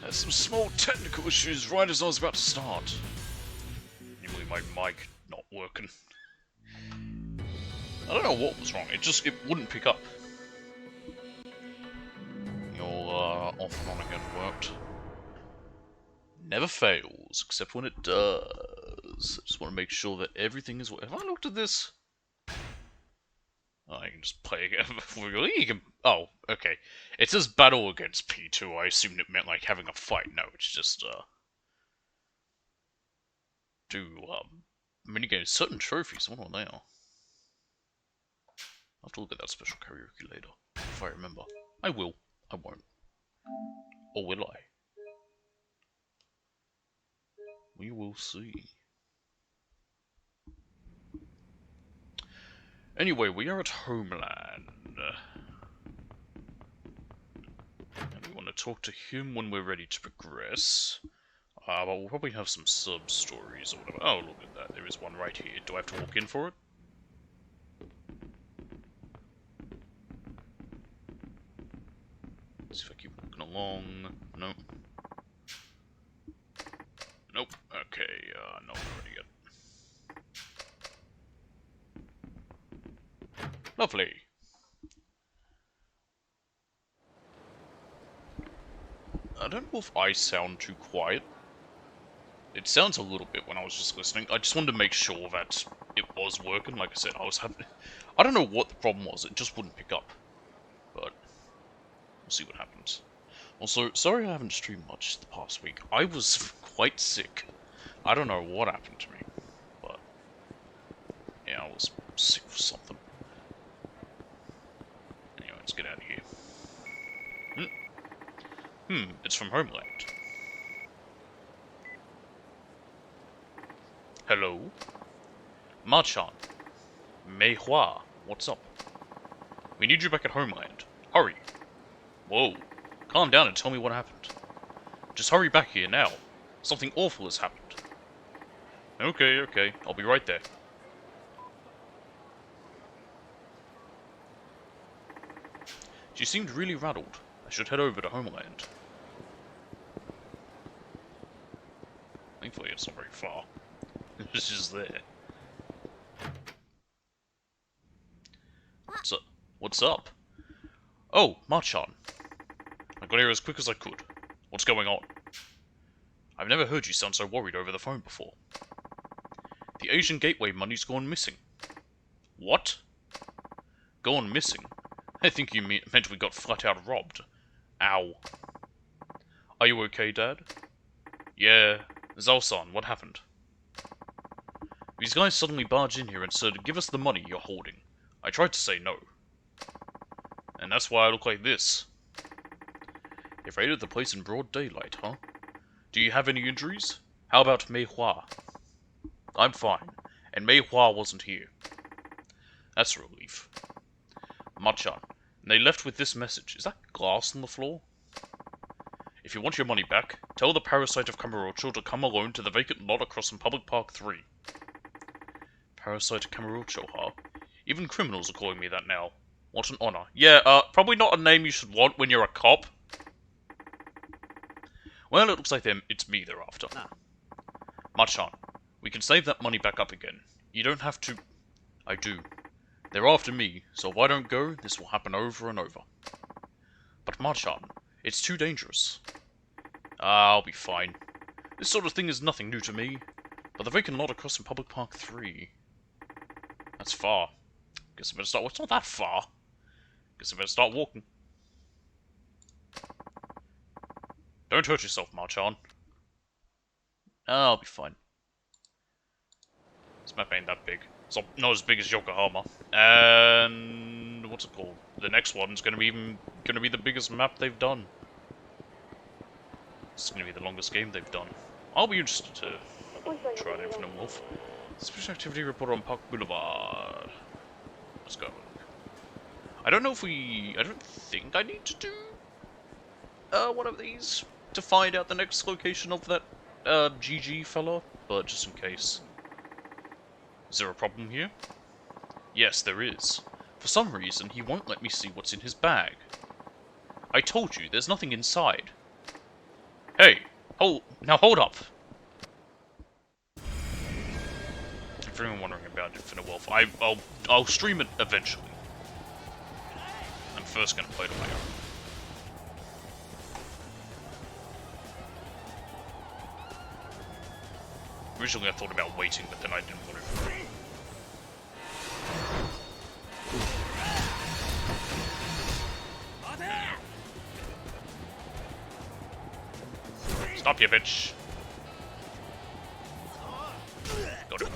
There's some small technical issues right as I was about to start. Namely, my mic not working. I don't know what was wrong, it wouldn't pick up. Your off and on again worked. Never fails, except when it does. I just want to make sure that everything is... Have I looked at this? Oh, you can just play again. You can... Oh, okay. It says battle against P2. I assumed it meant like having a fight. No, it's just do minigames, certain trophies. I wonder what they are. I'll have to look at that special karaoke later, if I remember. I will. I won't. Or will I? We will see. Anyway, we are at Homeland. And we want to talk to him when we're ready to progress. But we'll probably have some sub-stories or whatever. Oh, look at that. There is one right here. Do I have to walk in for it? Let's see if I keep walking along. Nope. Nope. Okay, not ready yet. Lovely. I don't know if I sound too quiet. It sounds a little bit when I was just listening. I just wanted to make sure that it was working. Like I said, I don't know what the problem was. It just wouldn't pick up. But we'll see what happens. Also, sorry I haven't streamed much the past week. I was quite sick. I don't know what happened to me. But yeah, I was sick for something. Anyway, let's get out of here. It's from Homeland. Hello? Machan. Mei Hua, what's up? We need you back at Homeland. Hurry. Whoa. Calm down and tell me what happened. Just hurry back here now. Something awful has happened. Okay. I'll be right there. She seemed really rattled. I should head over to Homeland. Thankfully, it's not very far. It's just there. What's up? Oh, Machan. I got here as quick as I could. What's going on? I've never heard you sound so worried over the phone before. The Asian Gateway money's gone missing. What? Gone missing? I think you meant we got flat out robbed. Ow. Are you okay, Dad? Yeah. Zhao-san, what happened? These guys suddenly barged in here and said, give us the money you're holding. I tried to say no. And that's why I look like this. They raided the place in broad daylight, huh? Do you have any injuries? How about Mei Hua? I'm fine, and Mei Hua wasn't here. That's a relief. Machan, and they left with this message. Is that glass on the floor? If you want your money back, tell the parasite of Kamurocho to come alone to the vacant lot across from Public Park 3. Parasite of Kamurocho, huh? Even criminals are calling me that now. What an honor. Yeah, probably not a name you should want when you're a cop. Well, it looks like it's me they're after. Machan, we can save that money back up again. You don't have to... I do. They're after me, so if I don't go, this will happen over and over. But Machan, it's too dangerous. I'll be fine. This sort of thing is nothing new to me. But the vacant lot across from Public Park 3... That's far. Guess I better start... It's not that far. Guess I better start walking. Don't hurt yourself, Machan. I'll be fine. This map ain't that big. It's not as big as Yokohama. And... what's it called? The next one's gonna be the biggest map they've done. It's gonna be the longest game they've done. I'll be interested to try an Infinite Wolf. Special activity report on Park Boulevard. Let's go. I don't think I need to do one of these to find out the next location of that GG fella, but just in case. Is there a problem here? Yes, there is. For some reason, he won't let me see what's in his bag. I told you, there's nothing inside. Hey, hold up. If anyone wondering about Infinite Wealth, I'll stream it eventually. I'm first gonna play it on my own. Originally I thought about waiting, but then I didn't want to. Stop, you bitch. Got him.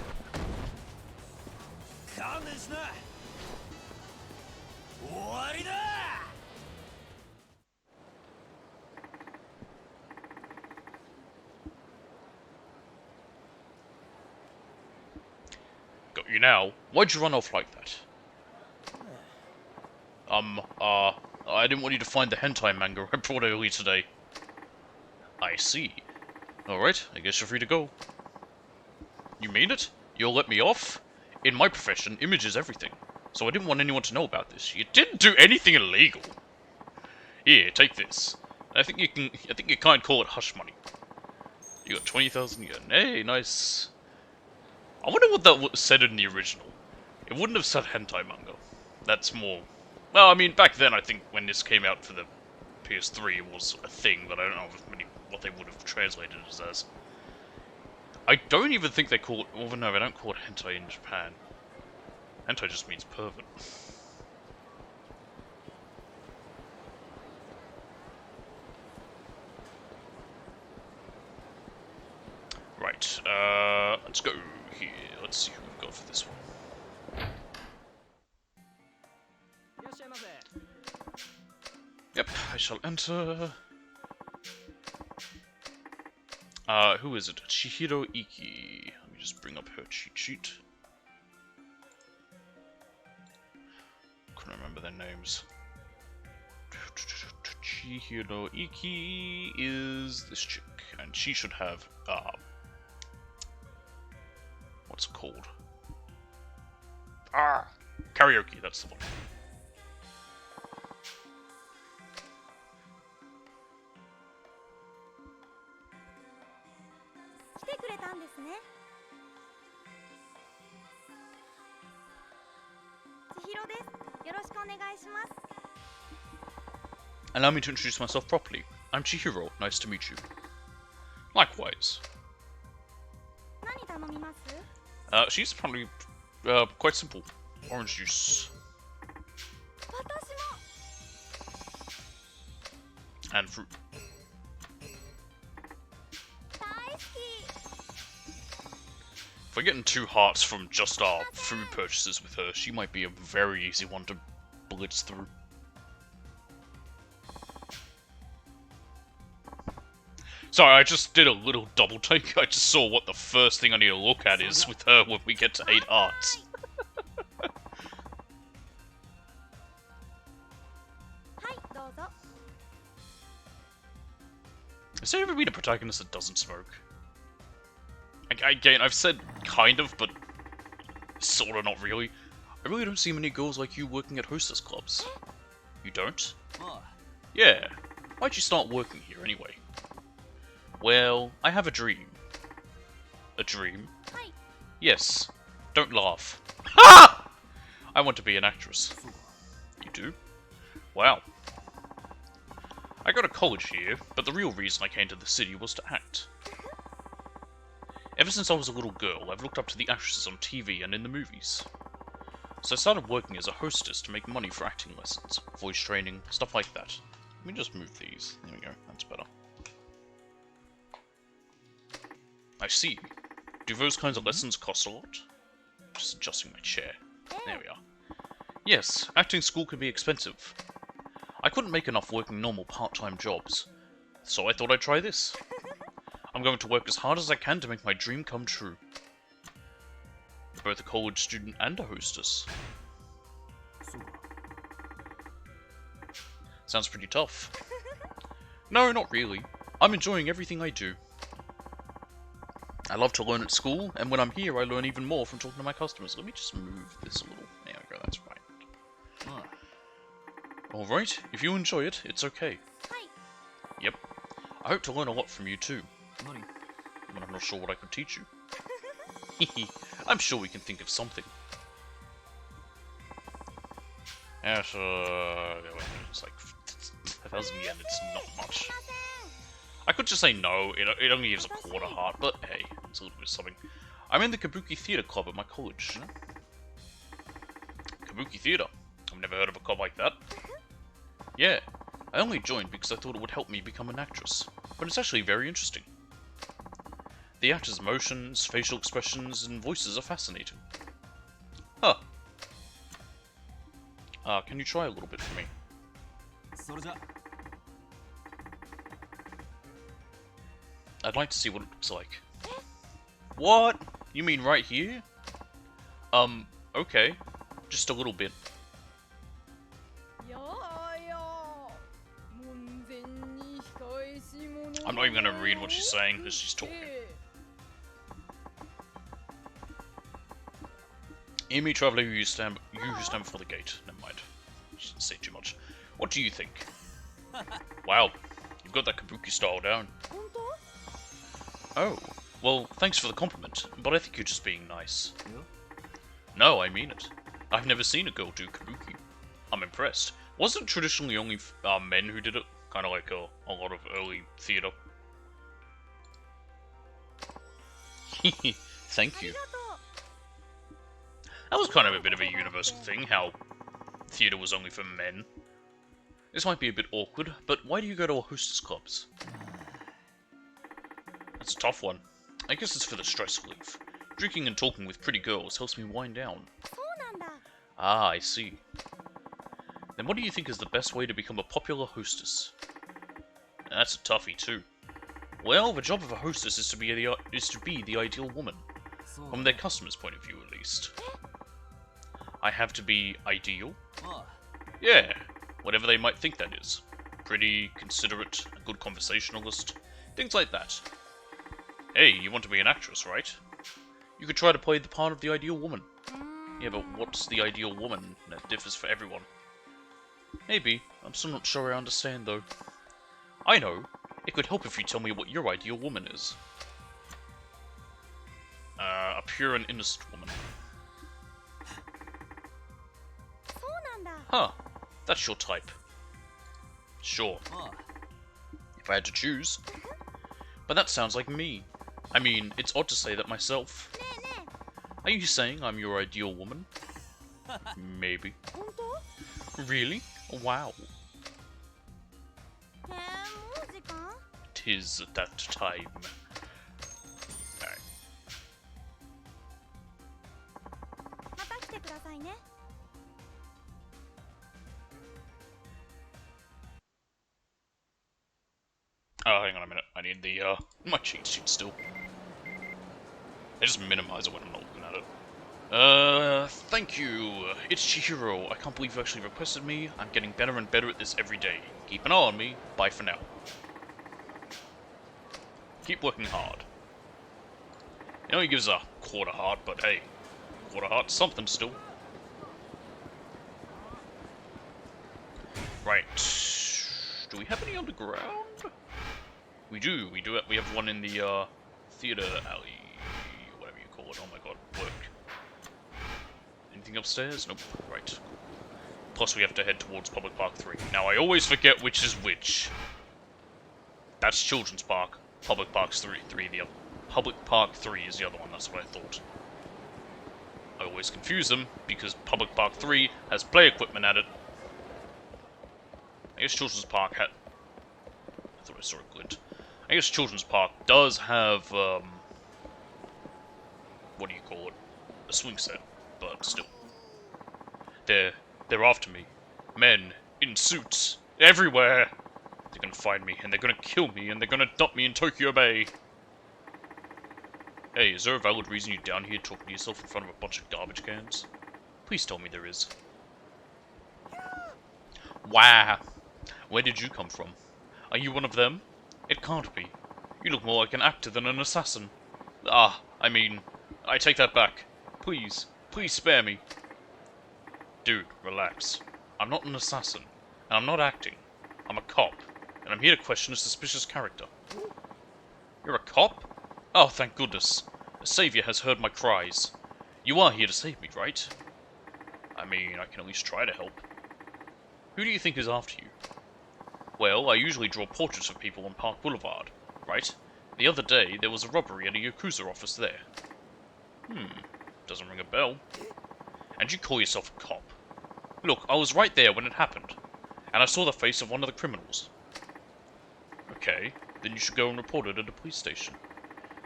Got you now. Why'd you run off like that? I didn't want you to find the hentai manga I brought earlier today. I see. Alright, I guess you're free to go. You mean it? You'll let me off? In my profession, image is everything. So I didn't want anyone to know about this. You didn't do anything illegal. Here, take this. I think you can't call it hush money. You got 20,000 yen. Hey, nice. I wonder what that said in the original. It wouldn't have said hentai manga. That's more... Well, I mean, back then, I think, when this came out for the PS3, it was a thing, but I don't know what they would have translated it as. I don't even think they call it... Well, no, they don't call it hentai in Japan. Hentai just means pervert. Right, let's go here. Let's see who we've got for this one. Yep, I shall enter. Who is it? Chihiro Iki. Let me just bring up her cheat sheet. Couldn't remember their names. Chihiro Iki is this chick, and she should have, what's it called? Karaoke, that's the one. Allow me to introduce myself properly. I'm Chihiro. Nice to meet you. Likewise. She's probably quite simple. Orange juice. And fruit. If we're getting 2 hearts from just our food purchases with her, she might be a very easy one to blitz through. Sorry, I just did a little double take. I just saw what the first thing I need to look at is with her when we get to 8 hearts. Has there ever been a protagonist that doesn't smoke? Again, I've said kind of, but sort of not really. I really don't see many girls like you working at hostess clubs. You don't? Yeah. Why'd you start working here anyway? Well, I have a dream. A dream? Yes. Don't laugh. Ha! I want to be an actress. You do? Wow. I go to college here, but the real reason I came to the city was to act. Ever since I was a little girl, I've looked up to the actresses on TV and in the movies. So I started working as a hostess to make money for acting lessons, voice training, stuff like that. Let me just move these. There we go, that's better. I see. Do those kinds of lessons cost a lot? Just adjusting my chair. There we are. Yes, acting school can be expensive. I couldn't make enough working normal part-time jobs, so I thought I'd try this. I'm going to work as hard as I can to make my dream come true. Both a college student and a hostess. Sounds pretty tough. No, not really. I'm enjoying everything I do. I love to learn at school, and when I'm here I learn even more from talking to my customers. Let me just move this a little. There we go, that's right. Alright, if you enjoy it, it's okay. Yep. I hope to learn a lot from you too. But I'm not sure what I could teach you. I'm sure we can think of something. Yes, it's like 1,000 yen, it's not much. I could just say no, it only gives a quarter heart, but hey, it's a little bit of something. I'm in the Kabuki Theatre Club at my college. Kabuki Theatre? I've never heard of a club like that. Yeah, I only joined because I thought it would help me become an actress, but it's actually very interesting. The actors' emotions, facial expressions, and voices are fascinating. Huh. Can you try a little bit for me? I'd like to see what it looks like. What? You mean right here? Okay. Just a little bit. I'm not even gonna read what she's saying because she's talking. Hear me, traveler, you who stand before the gate. Never mind. She didn't say too much. What do you think? Wow, you've got that Kabuki style down. Oh, well, thanks for the compliment, but I think you're just being nice. No, I mean it. I've never seen a girl do Kabuki. I'm impressed. Wasn't it traditionally only men who did it? Kind of like a lot of early theatre. Thank you. That was kind of a bit of a universal thing, how theatre was only for men. This might be a bit awkward, but why do you go to hostess clubs? That's a tough one. I guess it's for the stress relief. Drinking and talking with pretty girls helps me wind down. Ah, I see. Then what do you think is the best way to become a popular hostess? That's a toughie too. Well, the job of a hostess is to be the ideal woman. From their customer's point of view, at least. I have to be ideal? Yeah, whatever they might think that is. Pretty, considerate, a good conversationalist, things like that. Hey, you want to be an actress, right? You could try to play the part of the ideal woman. Yeah, but what's the ideal woman? That differs for everyone. Maybe. I'm still not sure I understand, though. I know. It could help if you tell me what your ideal woman is. A pure and innocent woman. Huh. That's your type. Sure. If I had to choose. But that sounds like me. I mean, it's odd to say that myself. Are you saying I'm your ideal woman? Maybe. Really? Wow. 'Tis that time. Alright. Oh, hang on a minute. I need the, my cheat sheet still. I just minimize it when I'm not looking at it. Thank you. It's Chihiro. I can't believe you actually requested me. I'm getting better and better at this every day. Keep an eye on me. Bye for now. Keep working hard. You know he gives a quarter heart, but hey, quarter heart's something still. Right. Do we have any underground? We do. We have one in the theater alley, whatever you call it. Oh my god, work. Anything upstairs? Nope. Right. Plus we have to head towards Public Park 3. Now I always forget which is which. That's Children's Park. Public Park 3 the other. Public Park 3 is the other one. That's what I thought. I always confuse them because Public Park 3 has play equipment at it. I guess Children's Park had. I thought I saw a glint. I guess Children's Park does have what do you call it? A swing set, but still. They're after me. Men in suits everywhere. They're gonna find me and they're gonna kill me and they're gonna dump me in Tokyo Bay. Hey, is there a valid reason you're down here talking to yourself in front of a bunch of garbage cans? Please tell me there is. Wow. Where did you come from? Are you one of them? It can't be. You look more like an actor than an assassin. Ah, I mean, I take that back. Please, please spare me. Dude, relax. I'm not an assassin, and I'm not acting. I'm a cop, and I'm I'm here to question a suspicious character. You're a cop? Oh, thank goodness. A savior has heard my cries. You are here to save me, right? I mean, I can at least try to help. Who do you think is after you? Well, I usually draw portraits of people on Park Boulevard, right? The other day, there was a robbery at a Yakuza office there. Doesn't ring a bell. And you call yourself a cop? Look, I was right there when it happened, and I saw the face of one of the criminals. Okay, then you should go and report it at the police station.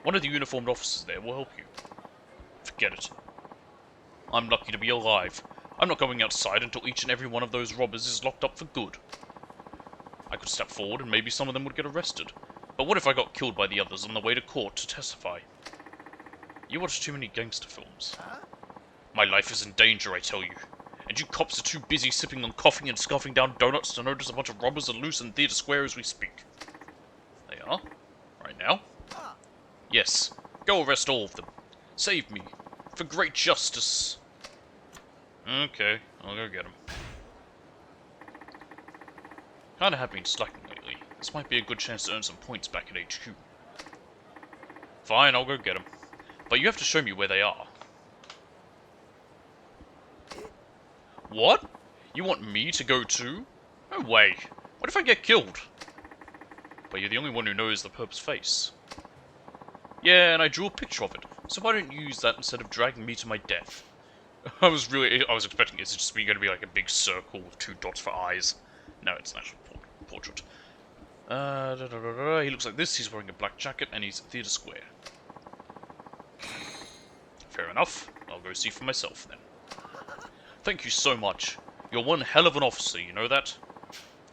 One of the uniformed officers there will help you. Forget it. I'm lucky to be alive. I'm not going outside until each and every one of those robbers is locked up for good. I could step forward and maybe some of them would get arrested. But what if I got killed by the others on the way to court to testify? You watch too many gangster films. My life is in danger, I tell you. And you cops are too busy sipping on coffee and scarfing down donuts to notice a bunch of robbers are loose in Theatre Square as we speak. They are? Right now? Yes. Go arrest all of them. Save me. For great justice. Okay, I'll go get them. Kinda have been slacking lately. This might be a good chance to earn some points back at HQ. Fine, I'll go get them. But you have to show me where they are. What? You want me to go too? No way. What if I get killed? But you're the only one who knows the Perp's face. Yeah, and I drew a picture of it. So why don't you use that instead of dragging me to my death? I was expecting it to just be going to be like a big circle with 2 dots for eyes. No, it's an actual portrait. He looks like this. He's wearing a black jacket and he's at Theatre Square. Fair enough. I'll go see for myself then. Thank you so much. You're one hell of an officer, you know that?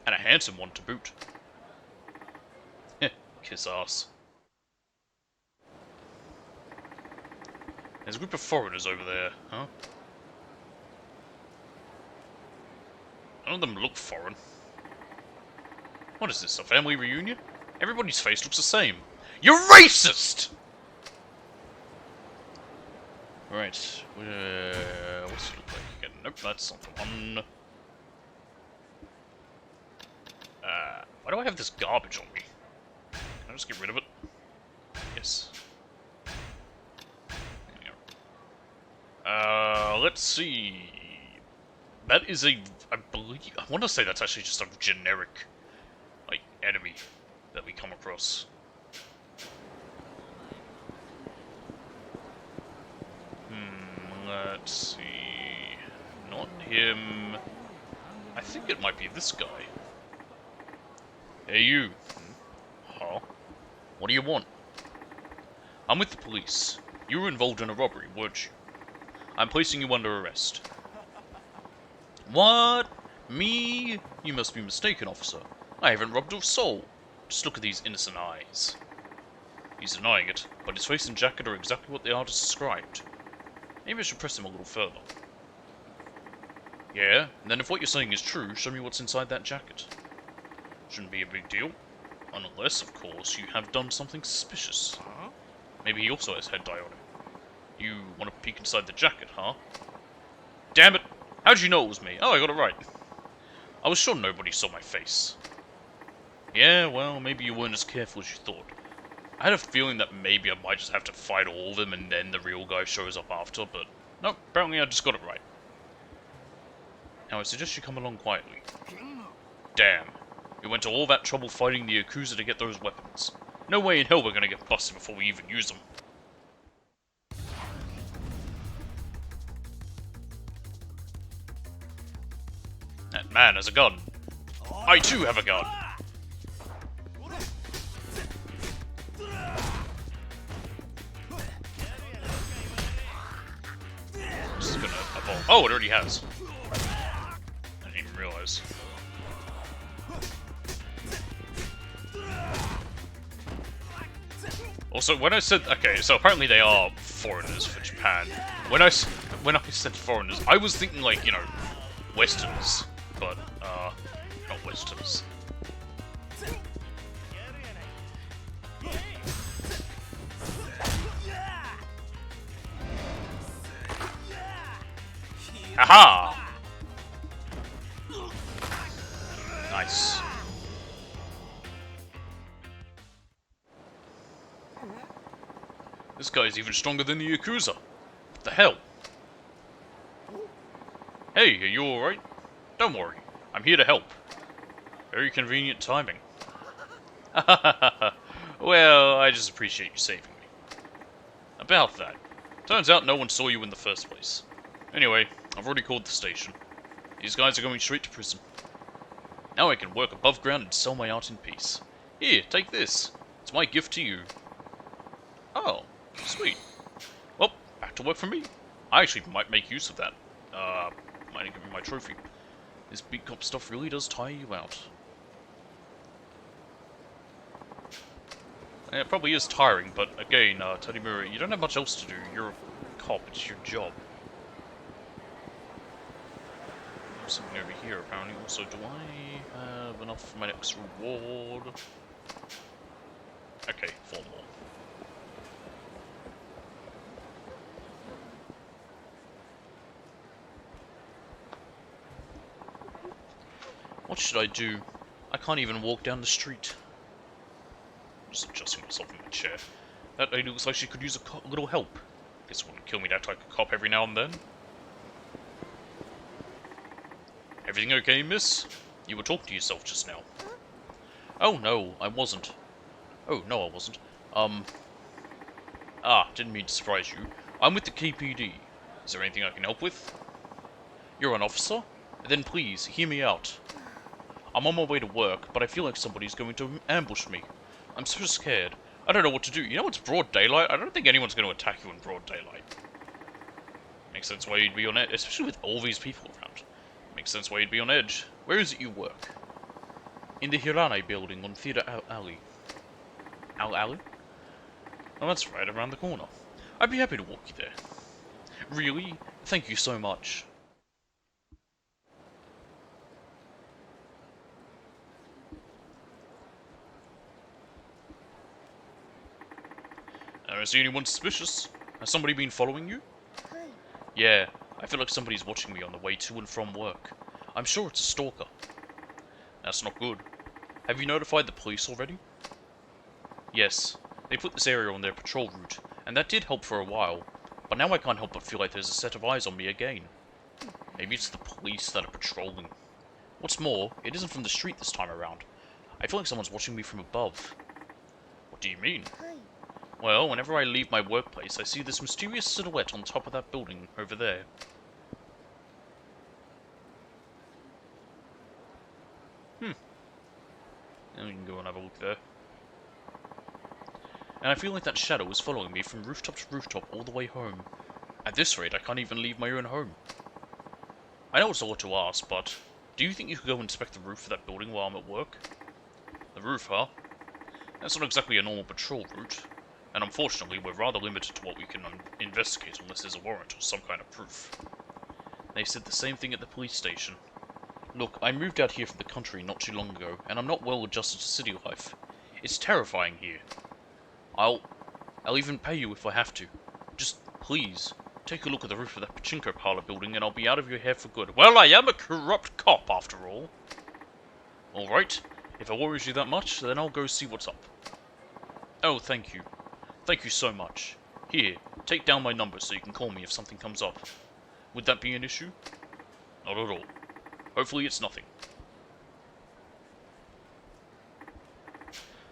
And a handsome one to boot. Heh, kiss ass. There's a group of foreigners over there, huh? None of them look foreign. What is this, a family reunion? Everybody's face looks the same. You're racist! Right, what's it look like again? Nope, that's not the one. Why do I have this garbage on me? Can I just get rid of it? Yes. There we go. Let's see. That is I believe, I want to say that's actually just a generic, like, enemy that we come across. Let's see. Not him. I think it might be this guy. Hey, you. Huh? What do you want? I'm with the police. You were involved in a robbery, weren't you? I'm placing you under arrest. What? Me? You must be mistaken, officer. I haven't robbed a soul. Just look at these innocent eyes. He's denying it, but his face and jacket are exactly what the artist described. Maybe I should press him a little further. Yeah, and then if what you're saying is true, show me what's inside that jacket. Shouldn't be a big deal. Unless, of course, you have done something suspicious. Maybe he also has head dye on him. You want to peek inside the jacket, huh? Damn it! How'd you know it was me? Oh, I got it right. I was sure nobody saw my face. Yeah, well, maybe you weren't as careful as you thought. I had a feeling that maybe I might just have to fight all of them and then the real guy shows up after, but no, apparently I just got it right. Now I suggest you come along quietly. Damn. We went to all that trouble fighting the Yakuza to get those weapons. No way in hell we're gonna get busted before we even use them. That man has a gun. I too have a gun. This is gonna evolve. Oh, it already has. I didn't even realize. Also, when I said, okay, so apparently they are foreigners for Japan. When I said foreigners, I was thinking like, you know, Westerns, but not Westerns. Aha! Nice. This guy's even stronger than the Yakuza. What the hell? Hey, are you alright? Don't worry, I'm here to help. Very convenient timing. Well, I just appreciate you saving me. About that. Turns out no one saw you in the first place. Anyway, I've already called the station. These guys are going straight to prison. Now I can work above ground and sell my art in peace. Here, take this. It's my gift to you. Oh, sweet. Well, back to work for me. I actually might make use of that. Might give me my trophy. This beat cop stuff really does tire you out. Yeah, it probably is tiring, but again, Tadimura, you don't have much else to do. You're a cop, it's your job. There's something over here, apparently. Also, do I have enough for my next reward? Okay, 4 more. What should I do? I can't even walk down the street. Just adjusting myself in my chair. That lady looks like she could use a little help. Guess it wouldn't kill me to act like a cop every now and then. Everything okay, miss? You were talking to yourself just now. Oh no, I wasn't. Oh, no I wasn't. Didn't mean to surprise you. I'm with the KPD. Is there anything I can help with? You're an officer? Then please, hear me out. I'm on my way to work, but I feel like somebody's going to ambush me. I'm so scared. I don't know what to do. You know it's broad daylight? I don't think anyone's going to attack you in broad daylight. Makes sense why you'd be on edge, especially with all these people around. Makes sense why you'd be on edge. Where is it you work? In the Hirane building on Theatre Alley. Alley? Oh, that's right around the corner. I'd be happy to walk you there. Really? Thank you so much. I don't see anyone suspicious. Has somebody been following you? Yeah, I feel like somebody's watching me on the way to and from work. I'm sure it's a stalker. That's not good. Have you notified the police already? Yes, they put this area on their patrol route, and that did help for a while, but now I can't help but feel like there's a set of eyes on me again. Maybe it's the police that are patrolling. What's more, it isn't from the street this time around. I feel like someone's watching me from above. What do you mean? Well, whenever I leave my workplace, I see this mysterious silhouette on top of that building over there. Now we can go and have a look there. And I feel like that shadow is following me from rooftop to rooftop all the way home. At this rate, I can't even leave my own home. I know it's a lot to ask, but do you think you could go inspect the roof of that building while I'm at work? The roof, huh? That's not exactly a normal patrol route. And unfortunately, we're rather limited to what we can investigate unless there's a warrant or some kind of proof. They said the same thing at the police station. Look, I moved out here from the country not too long ago, and I'm not well adjusted to city life. It's terrifying here. I'll even pay you if I have to. Just, please, take a look at the roof of that pachinko parlor building and I'll be out of your hair for good. Well, I am a corrupt cop, after all. Alright, if it worries you that much, then I'll go see what's up. Oh, thank you. Thank you so much. Here, take down my number so you can call me if something comes up. Would that be an issue? Not at all. Hopefully it's nothing.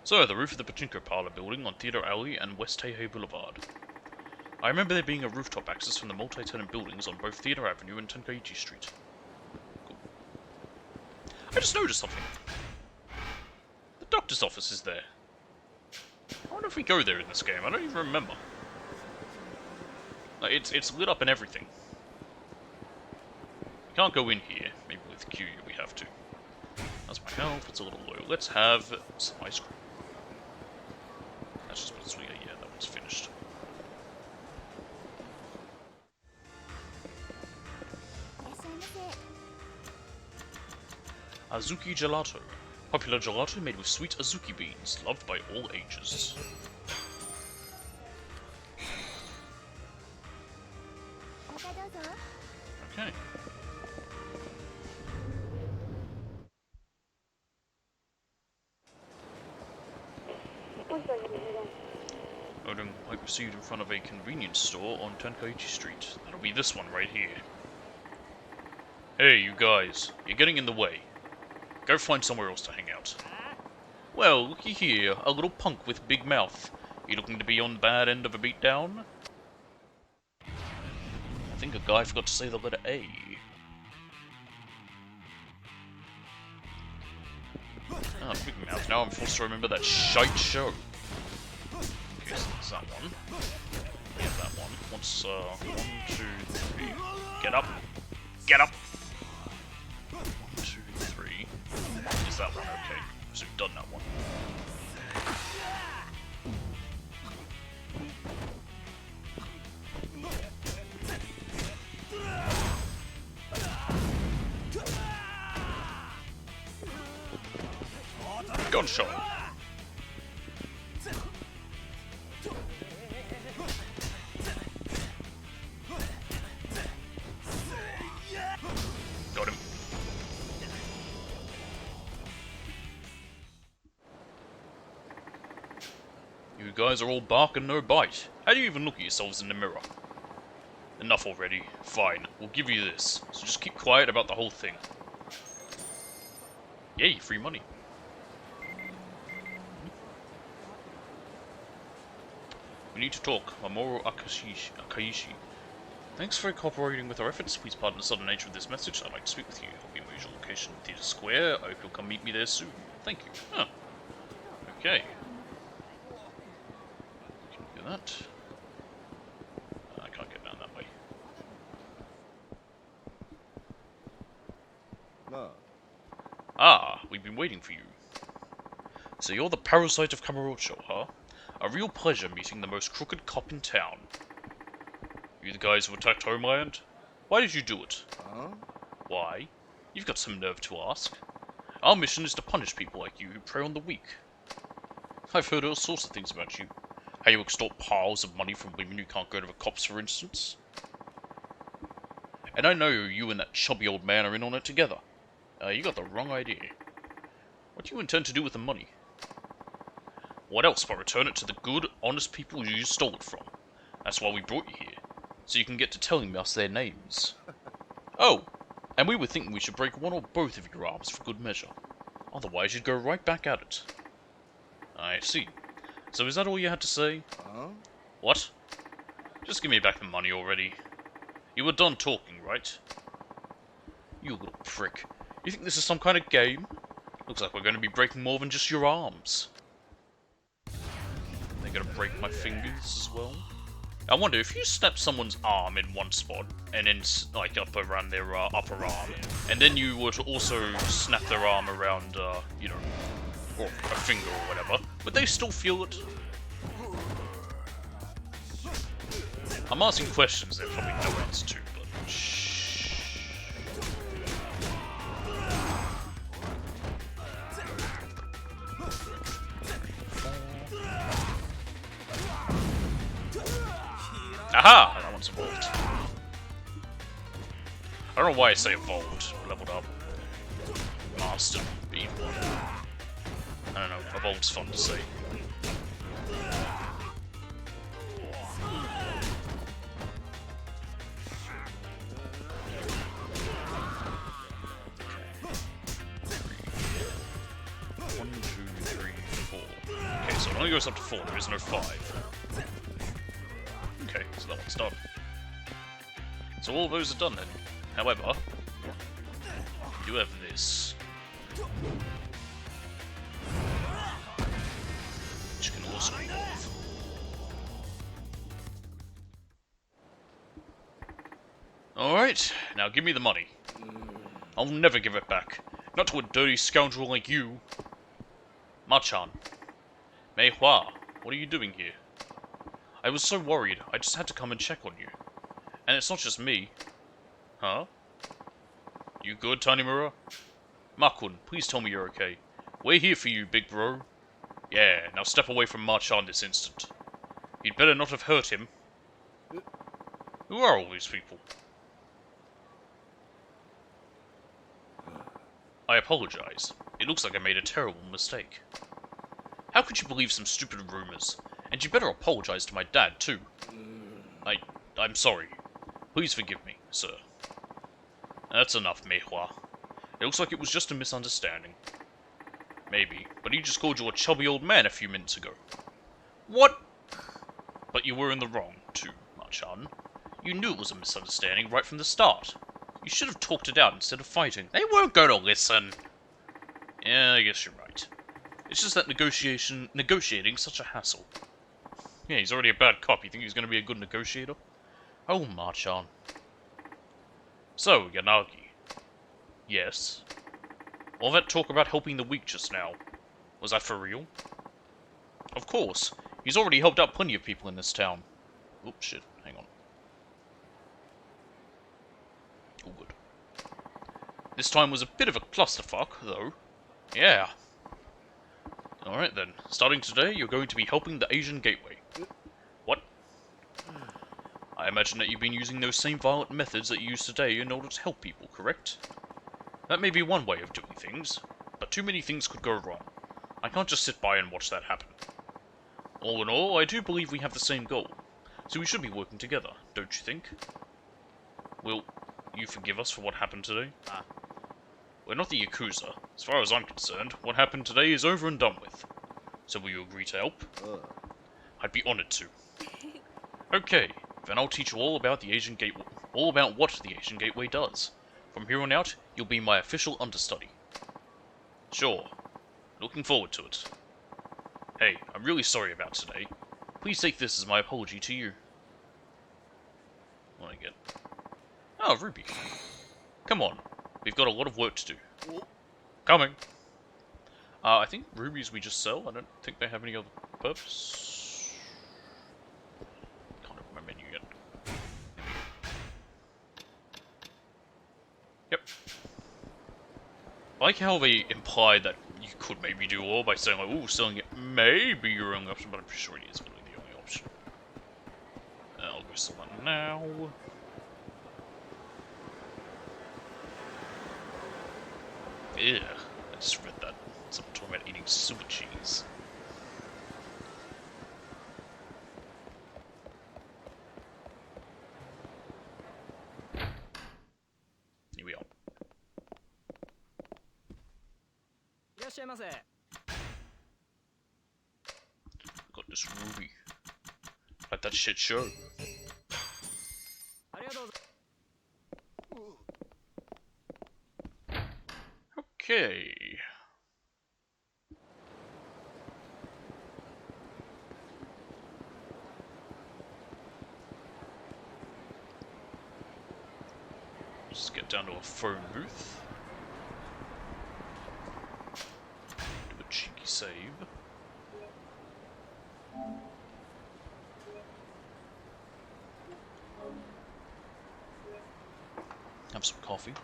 So, the roof of the pachinko parlor building on Theatre Alley and West Heihei Boulevard. I remember there being a rooftop access from the multi-tenant buildings on both Theatre Avenue and Tenkaichi Street. Cool. I just noticed something. The doctor's office is there. I wonder if we go there in this game. I don't even remember. Like, it's lit up and everything. We can't go in here. Maybe with Q we have to. That's my health. It's a little low. Let's have some ice cream. That's just what it's sweet. Yeah, that one's finished. Azuki Gelato. Popular gelato made with sweet azuki beans, loved by all ages. Okay. Odin might received in front of a convenience store on Tenkaichi Street. That'll be this one right here. Hey, you guys. You're getting in the way. Go find somewhere else to hang out. Well, looky here. A little punk with big mouth. You looking to be on the bad end of a beatdown? I think a guy forgot to say the letter A. Ah, big mouth. Now I'm forced to remember that shite show. Okay, so that's that one. Yeah, that one. What's, 1, 2, 3. Get up! Get up! 1, 2, 3. Is that one okay? So we've done that one. Gunshot! Got him. You guys are all bark and no bite. How do you even look at yourselves in the mirror? Enough already. Fine, we'll give you this. So just keep quiet about the whole thing. Yay, free money. We need to talk. Mamoru Akaishi. Thanks for cooperating with our efforts. Please pardon the sudden nature of this message. I'd like to speak with you. I'll be in my usual location, Theatre Square. I hope you'll come meet me there soon. Thank you. Huh. Okay. Can do that. I can't get down that way. No. Ah, we've been waiting for you. So you're the parasite of Kamurocho, huh? A real pleasure meeting the most crooked cop in town. You the guys who attacked Homeland? Why did you do it? Huh? Why? You've got some nerve to ask. Our mission is to punish people like you who prey on the weak. I've heard all sorts of things about you. How you extort piles of money from women who can't go to the cops, for instance. And I know you and that chubby old man are in on it together. You got the wrong idea. What do you intend to do with the money? What else but return it to the good, honest people you stole it from? That's why we brought you here. So you can get to telling us their names. Oh, and we were thinking we should break one or both of your arms for good measure. Otherwise you'd go right back at it. I see. So is that all you had to say? Huh? What? Just give me back the money already. You were done talking, right? You little prick. You think this is some kind of game? Looks like we're going to be breaking more than just your arms. They're going to break my fingers as well. I wonder if you snap someone's arm in one spot, and then like up around their upper arm, and then you were to also snap their arm around, you know, or a finger or whatever, would they still feel it? I'm asking questions there's probably no answer to, but shh. Aha! That one's evolved. I don't know why I say evolved. Leveled up. Mastered. B1. I don't know. Evolved's fun to say. One, two, three, four. Okay, so it only goes up to 4. There is no 5. Okay, so that one's done. So all those are done then. However, you have this. Which can also evolve. Alright, now give me the money. I'll never give it back. Not to a dirty scoundrel like you. Machan. Mei Hua, what are you doing here? I was so worried, I just had to come and check on you. And it's not just me. Huh? You good, Tanimura? Makun, please tell me you're okay. We're here for you, big bro. Yeah, now step away from Machan this instant. You'd better not have hurt him. Who are all these people? I apologize. It looks like I made a terrible mistake. How could you believe some stupid rumors? And you better apologize to my dad, too. I'm sorry. Please forgive me, sir. That's enough, Meihua. It looks like it was just a misunderstanding. Maybe, but he just called you a chubby old man a few minutes ago. What? But you were in the wrong, too, Machan. You knew it was a misunderstanding right from the start. You should have talked it out instead of fighting. They weren't going to listen. Yeah, I guess you're right. It's just that negotiating's such a hassle. Yeah, he's already a bad cop. You think he's going to be a good negotiator? Oh, Machan. So, Yanagi. Yes? All that talk about helping the weak just now, was that for real? Of course. He's already helped out plenty of people in this town. Oh, shit. Hang on. Oh, good. This time was a bit of a clusterfuck, though. Yeah. Alright then. Starting today, you're going to be helping the Asian Gateway. What? I imagine that you've been using those same violent methods that you used today in order to help people, correct? That may be one way of doing things, but too many things could go wrong. I can't just sit by and watch that happen. All in all, I do believe we have the same goal, so we should be working together, don't you think? Will you forgive us for what happened today? We're not the Yakuza. As far as I'm concerned, what happened today is over and done with. So will you agree to help? I'd be honored to. Okay, then I'll teach you all about the Asian Gateway, all about what the Asian Gateway does. From here on out, you'll be my official understudy. Sure. Looking forward to it. Hey, I'm really sorry about today. Please take this as my apology to you. What do I get? Oh, Ruby. Come on. We've got a lot of work to do. Coming. I think rubies we just sell. I don't think they have any other purpose. Can't open my menu yet. Yep. I like how they implied that you could maybe do all by saying like, ooh, selling it may be your only option, but I'm pretty sure it is really the only option. I'll go sell that now. Yeah, I just read that. Someone talking about eating super cheese. Here we are. Got this ruby. Like that shit show. Okay. Just get down to a phone booth. Do a cheeky save. Have some coffee.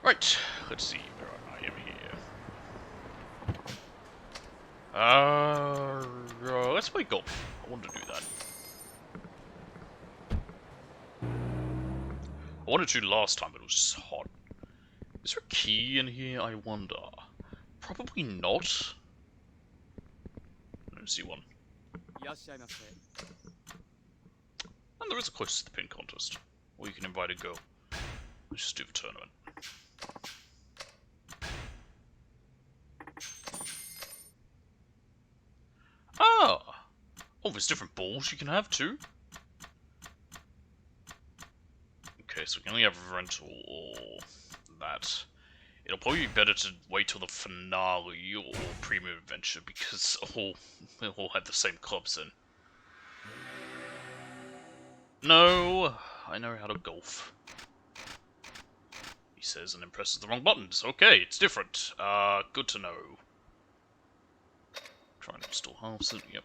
Right, let's see where I am here. Let's play golf. I want to do that. I wanted to last time, but it was just hot. Is there a key in here, I wonder? Probably not. I don't see one. And there is a close to the pin contest, where you can invite a girl. Let's just do the tournament. Ah! Oh, there's different balls you can have too? Okay, so we can only have rental or that. It'll probably be better to wait till the finale or premium adventure because they all have the same clubs then. No, I know how to golf. He says and then presses the wrong buttons. Okay, it's different. Good to know. Trying to install halves it, yep.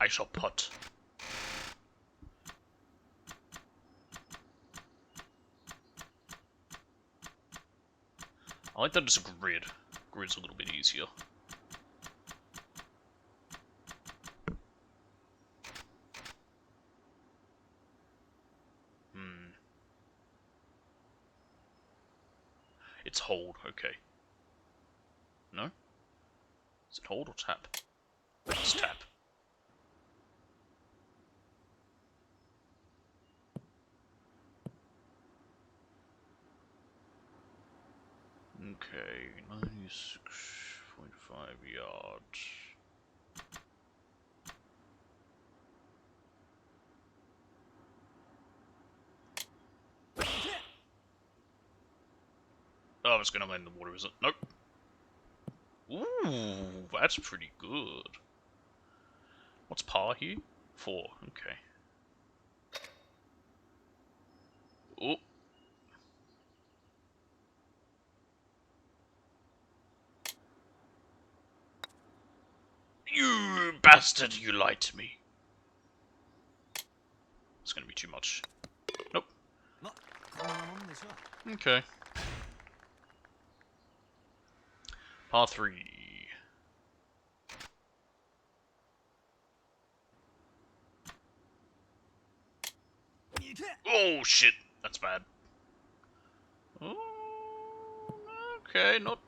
I shall putt. I like that it's a grid. Grid's a little bit easier. It's hold, okay. No? Is it hold or tap? It's tap. Okay, 96.5 yards. Oh, it's gonna land in the water, is it? Nope. Ooh, that's pretty good. What's par here? 4, okay. Oh. You bastard, you lied to me. It's gonna be too much. Nope. Okay. Par 3. Oh shit, that's bad. Oh, okay, not.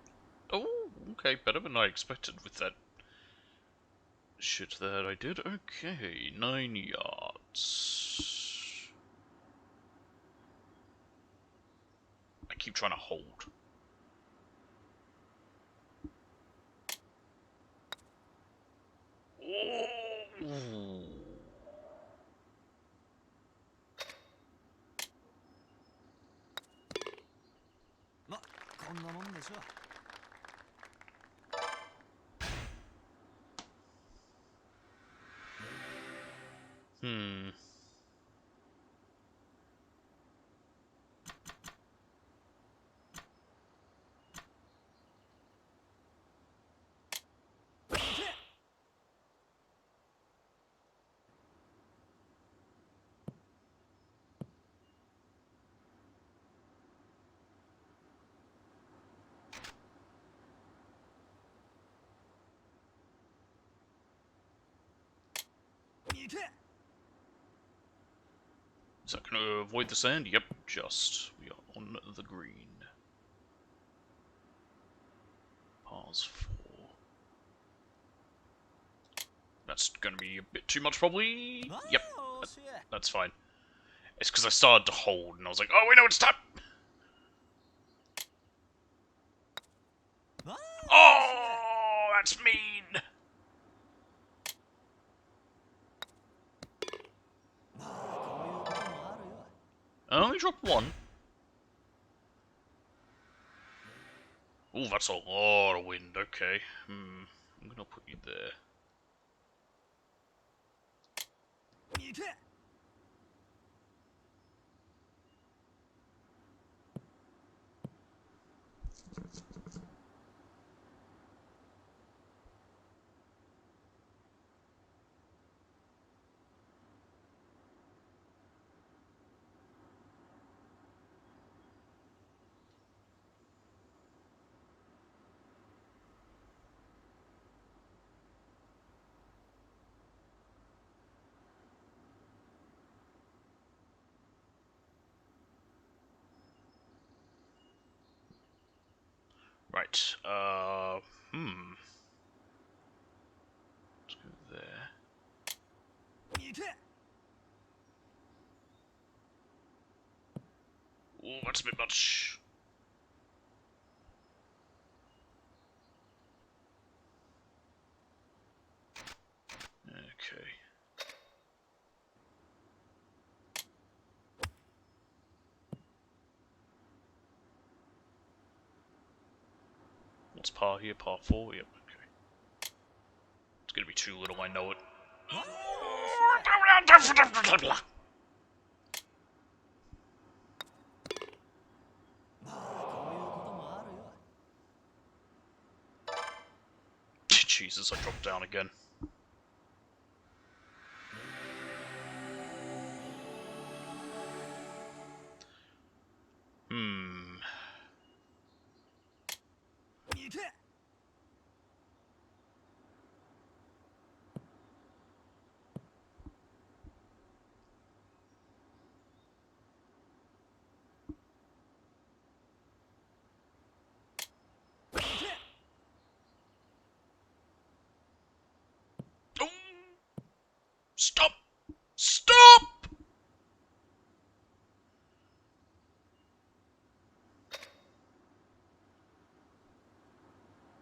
Oh, okay, better than I expected with that shit that I did. Okay, 9 yards. I keep trying to hold. Oh. Hmm. Is that going to avoid the sand? Yep, just. We are on the green. Pars 4. That's going to be a bit too much, probably. Yep, that's fine. It's because I started to hold, and I was like, oh, wait, no, it's tap! Oh, that's mean! I only dropped 1. Oh, that's a lot of wind, okay. I'm gonna put you there. Right, Let's go there. Oh, that's a bit much. Okay. What's par here? Par 4? Yep, okay. It's gonna be too little, I know it. Jesus, I dropped down again. Oh! Stop! Stop!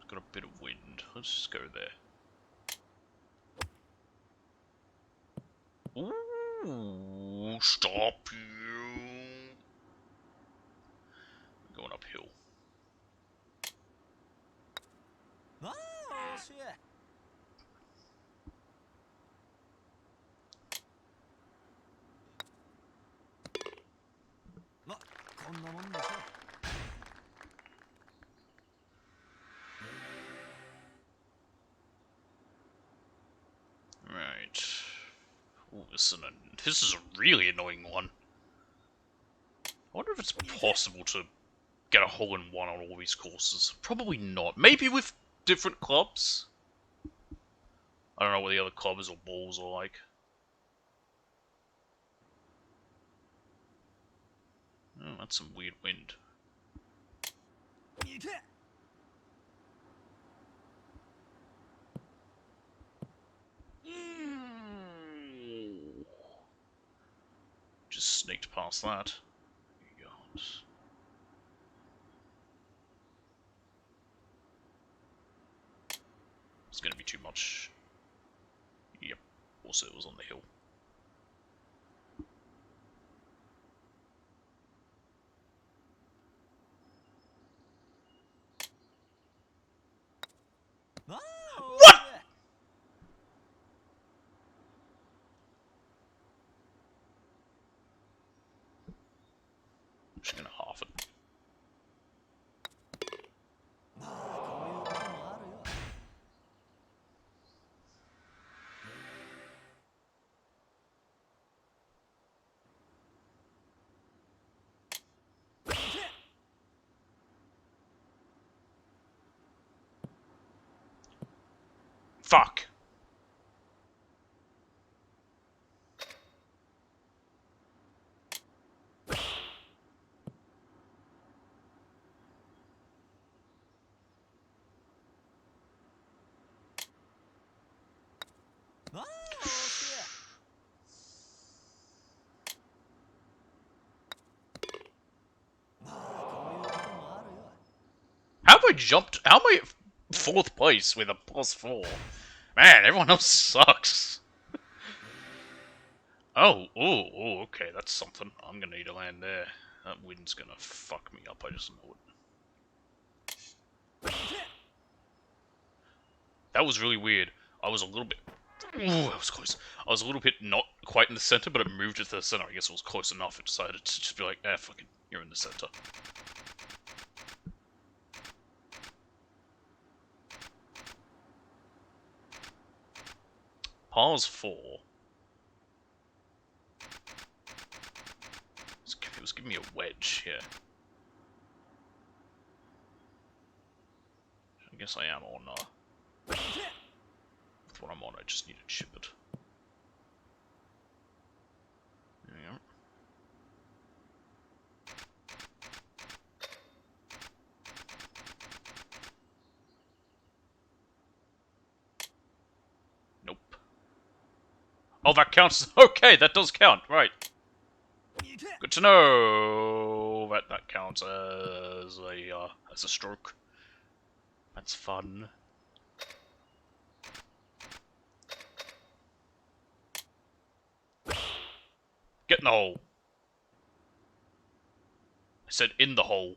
Got a bit of wind. Let's just go there. Ooh, stop you! I'm going uphill. Oh, shit. Right. Ooh, this is a really annoying one. I wonder if it's possible to get a hole in one on all these courses. Probably not. Maybe with different clubs? I don't know what the other clubs or balls are like. Oh, that's some weird wind. Just sneaked past that. God. It's gonna be too much. Yep. Also, it was on the hill. What? I'm just gonna half it. Fuck! How have I jumped? How am I at 4th place with a +4? Man, everyone else sucks. Oh, okay, that's something. I'm gonna need to land there. That wind's gonna fuck me up, I just know it. That was really weird. I was a little bit... Ooh, that was close. I was a little bit not quite in the center, but it moved it to the center. I guess it was close enough. It decided to just be like, fuck it, you're in the center. Pause 4. It was giving me a wedge here. I guess I am on, with what I'm on, I just need to chip it. There we go. Nope. Oh, that counts. Okay, that does count. Right. Good to know that counts as a stroke. That's fun. Get in the hole. I said in the hole.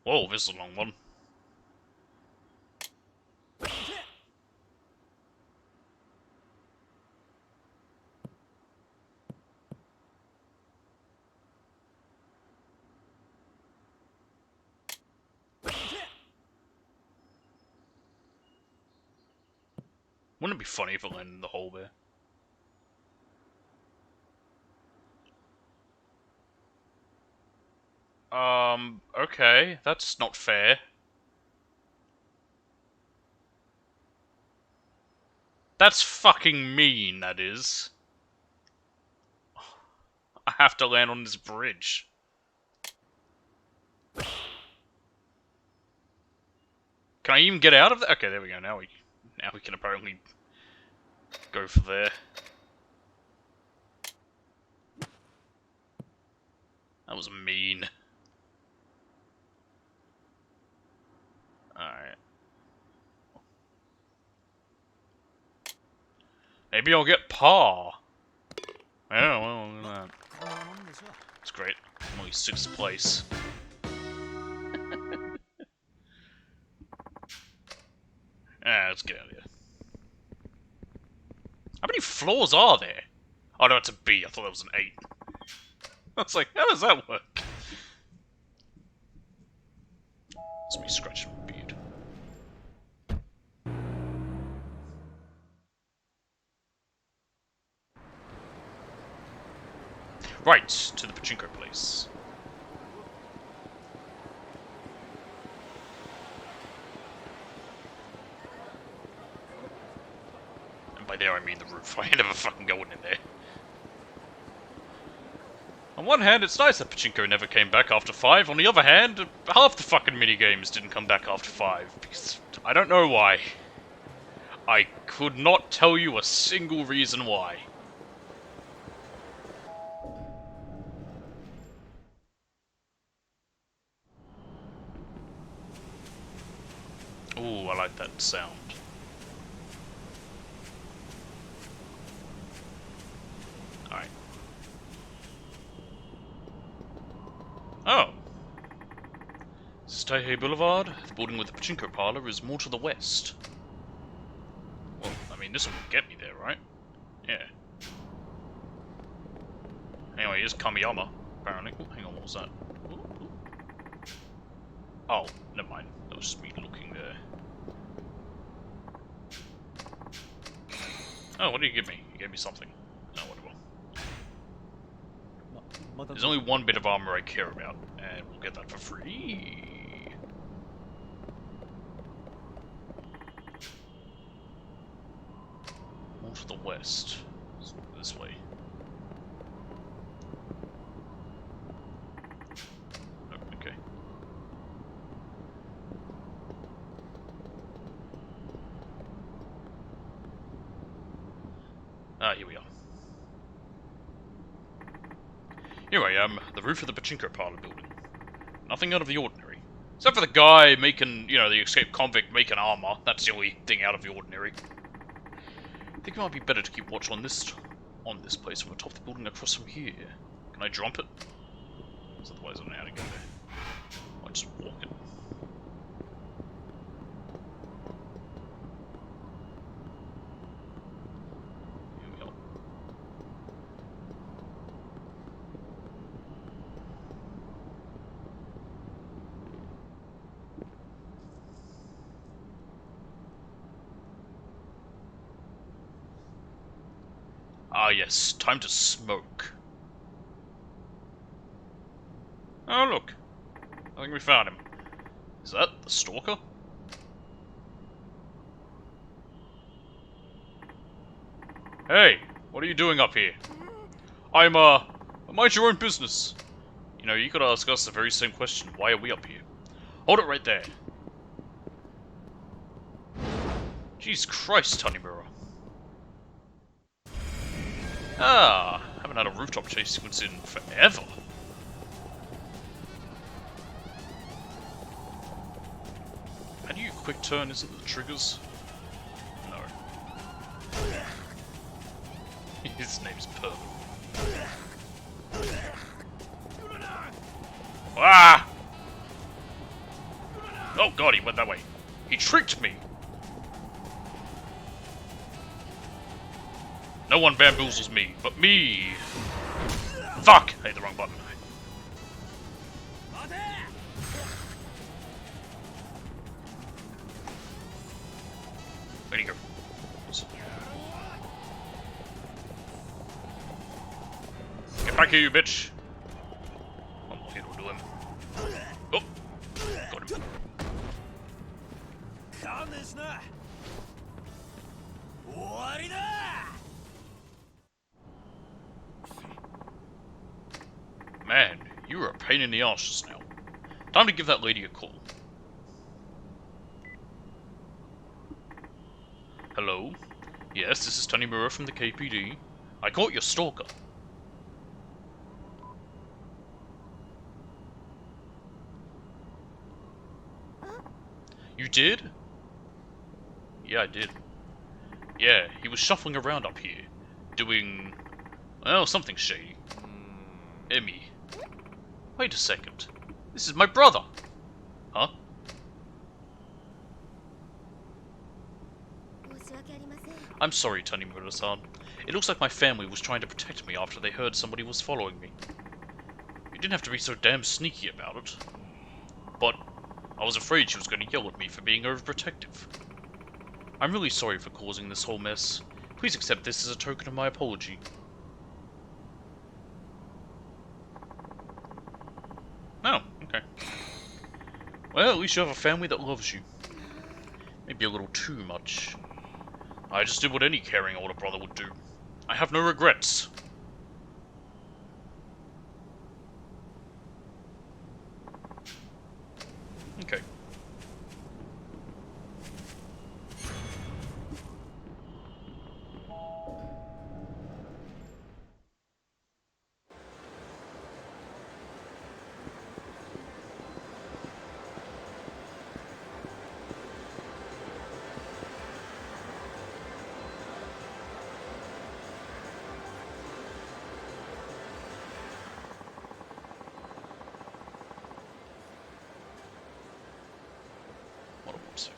Whoa, this is a long one. Wouldn't it be funny if it landed in the hole there? Okay, that's not fair. That's fucking mean, that is. I have to land on this bridge. Can I even get out of there? Okay, there we go. Now we can apparently go for there. That was mean. Alright. Maybe I'll get par. Yeah, well, look at that. It's great. I'm only 6th place. Let's get out of here. How many floors are there? Oh no, it's a B. I thought that was an 8. I was like, how does that work? It's me scratching my beard. Right, to the pachinko place. And by there I mean the roof. I ain't never fucking going in there. On one hand, it's nice that pachinko never came back after 5. On the other hand, half the fucking minigames didn't come back after 5. Because I don't know why. I could not tell you a single reason why. Ooh, I like that sound. Alright. Oh. This is Taihei Boulevard. The building with the pachinko parlor is more to the west. Well, I mean, this will get me there, right? Yeah. Anyway, here's Kamiyama, apparently. Oh, hang on, what was that? Ooh. Oh, never mind. That was just me looking there. Oh, what did you give me? You gave me something. Oh, whatever. There's only one bit of armor I care about, and we'll get that for free. More to the west. This way. Oh, okay. Ah, here we are. Here I am, the roof of the pachinko parlor building. Nothing out of the ordinary. Except for the guy making, you know, the escaped convict making armor. That's the only thing out of the ordinary. I think it might be better to keep watch on this place from atop the building across from here. Can I jump it? Because otherwise I don't know how to get there. I'll just walk it. Here we are. Ah yes, time to smoke. Oh look, I think we found him. Is that the stalker? Hey, what are you doing up here? Mind your own business. You know, you could ask us the very same question. Why are we up here? Hold it right there. Jesus Christ, Tanimura. Ah, haven't had a rooftop chase sequence in forever. How do you quick turn? Isn't the triggers? No. His name's Perm. Ah! Oh god, he went that way. He tricked me! No one bamboozles me, but me! Fuck! I hit the wrong button. Where'd he go? Jeez. Get back here, you bitch! One more hit will do him. Oh! Got him. Man, you were a pain in the arse just now. Time to give that lady a call. Hello? Yes, this is Tanimura from the KPD. I caught your stalker. You did? Yeah, I did. Yeah, he was shuffling around up here, doing... well, something shady. Emmy. Wait a second. This is my brother! Huh? I'm sorry, Tanimura-san. It looks like my family was trying to protect me after they heard somebody was following me. You didn't have to be so damn sneaky about it. But I was afraid she was going to yell at me for being overprotective. I'm really sorry for causing this whole mess. Please accept this as a token of my apology. Oh, okay. Well, at least you have a family that loves you. Maybe a little too much. I just did what any caring older brother would do. I have no regrets. Okay. Hold on 1 second.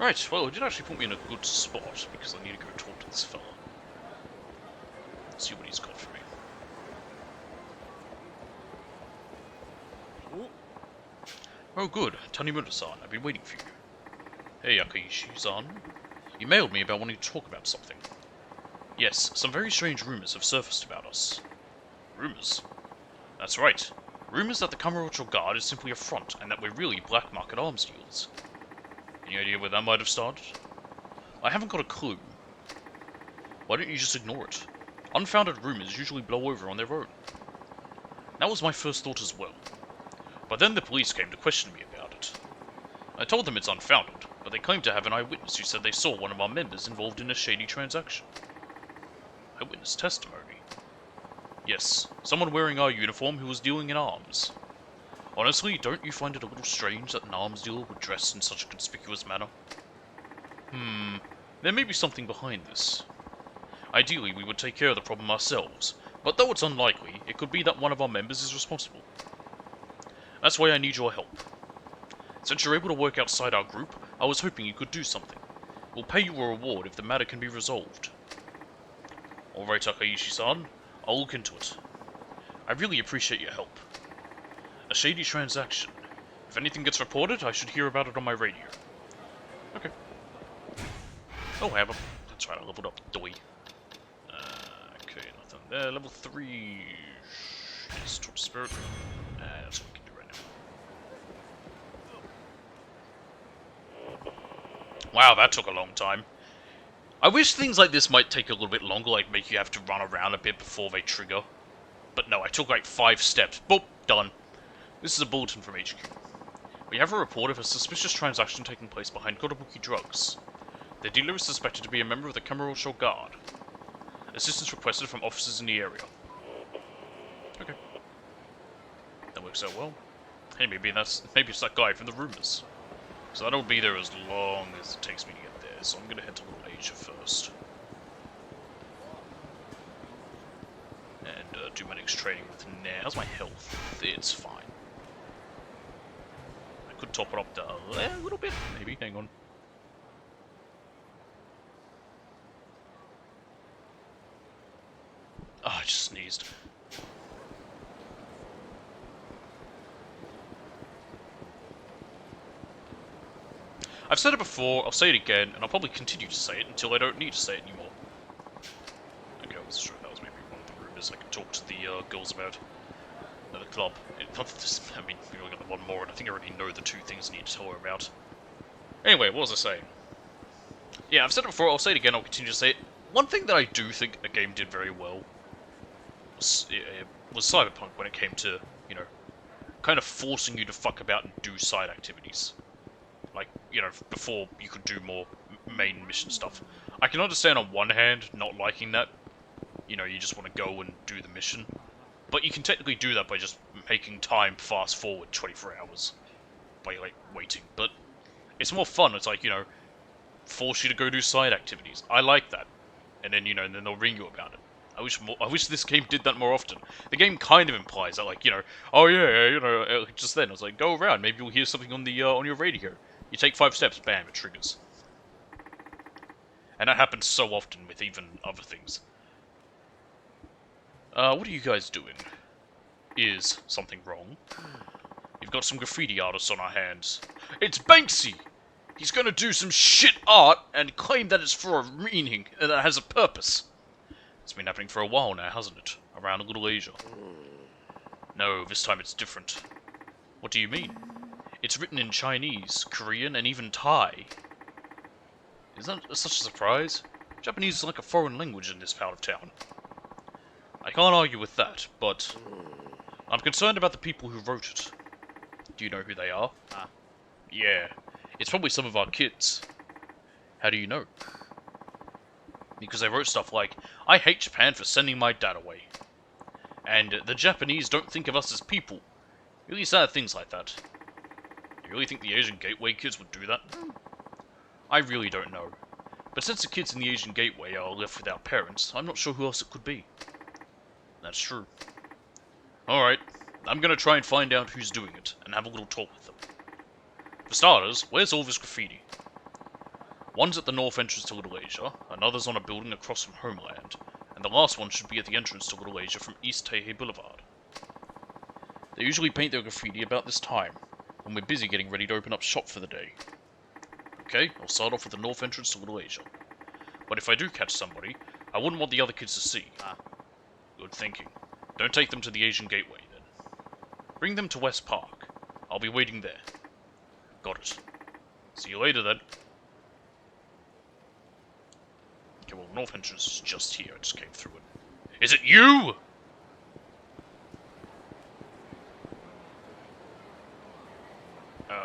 Right, well, it did actually put me in a good spot, because I need to go talk to this fella. See what he's got for me. Oh good, Tanimura-san, I've been waiting for you. Hey Yakuza-san. You mailed me about wanting to talk about something. Yes, some very strange rumors have surfaced about us. Rumors? That's right. Rumors that the Kamurocho Guard is simply a front, and that we're really black market arms dealers. Any idea where that might have started? I haven't got a clue. Why don't you just ignore it? Unfounded rumors usually blow over on their own. That was my first thought as well. But then the police came to question me about it. I told them it's unfounded, but they claimed to have an eyewitness who said they saw one of our members involved in a shady transaction. Eyewitness testimony? Yes, someone wearing our uniform who was dealing in arms. Honestly, don't you find it a little strange that an arms dealer would dress in such a conspicuous manner? There may be something behind this. Ideally, we would take care of the problem ourselves, but though it's unlikely, it could be that one of our members is responsible. That's why I need your help. Since you're able to work outside our group, I was hoping you could do something. We'll pay you a reward if the matter can be resolved. Alright, Takaishi-san, I'll look into it. I really appreciate your help. A shady transaction. If anything gets reported, I should hear about it on my radio. Okay. Oh, I have a... That's right, I leveled up. Doy. Okay, nothing there. Level 3... Just talk to Spirit. That's what we can do right now. Wow, that took a long time. I wish things like this might take a little bit longer, like make you have to run around a bit before they trigger. But no, I took like 5 steps. Boop, done. This is a bulletin from HQ. We have a report of a suspicious transaction taking place behind Kotobuki Drugs. The dealer is suspected to be a member of the Kamurocho Guard. Assistance requested from officers in the area. Okay. That works out well. Hey, maybe it's that guy from the rumors. So that'll be there as long as it takes me to get there, so I'm gonna head to Little Asia first. And do my next training with Nair. How's my health? It's fine. I could top it up to a little bit, maybe. Hang on. Oh, I just sneezed. I've said it before, I'll say it again, and I'll probably continue to say it until I don't need to say it anymore. Okay, well, that was maybe one of the rumors I could talk to the girls about at the club. I mean, we only got the one more, and I think I already know the 2 things I need to tell her about. Anyway, what was I saying? Yeah, I've said it before, I'll say it again, I'll continue to say it. One thing that I do think a game did very well was Cyberpunk when it came to, you know, kind of forcing you to fuck about and do side activities. Like, you know, before you could do more main mission stuff. I can understand on one hand not liking that. You know, you just want to go and do the mission. But you can technically do that by just making time fast forward 24 hours. By, like, waiting. But it's more fun. It's like, you know, force you to go do side activities. I like that. And then, you know, and then they'll ring you about it. I wish this game did that more often. The game kind of implies that, like, you know, oh yeah, you know, just then I was like, go around, maybe you'll hear something on the on your radio. You take 5 steps, bam, it triggers. And that happens so often with even other things. What are you guys doing? Is something wrong? We've got some graffiti artists on our hands. It's Banksy! He's gonna do some shit art and claim that it's for a meaning and that it has a purpose. It's been happening for a while now, hasn't it? Around Little Asia. No, this time it's different. What do you mean? It's written in Chinese, Korean, and even Thai. Is that such a surprise? Japanese is like a foreign language in this part of town. I can't argue with that, but I'm concerned about the people who wrote it. Do you know who they are? Yeah, it's probably some of our kids. How do you know? Because they wrote stuff like, I hate Japan for sending my dad away. And the Japanese don't think of us as people. Really sad things like that. Do you really think the Asian Gateway kids would do that? I really don't know. But since the kids in the Asian Gateway are left without parents, I'm not sure who else it could be. That's true. Alright, I'm gonna try and find out who's doing it, and have a little talk with them. For starters, where's all this graffiti? One's at the north entrance to Little Asia, another's on a building across from Homeland, and the last one should be at the entrance to Little Asia from East Teihei Boulevard. They usually paint their graffiti about this time, when we're busy getting ready to open up shop for the day. Okay, I'll start off with the north entrance to Little Asia. But if I do catch somebody, I wouldn't want the other kids to see. Good thinking. Don't take them to the Asian Gateway, then. Bring them to West Park. I'll be waiting there. Got it. See you later, then. Okay, well, north entrance is just here. I just came through it. Is it you?!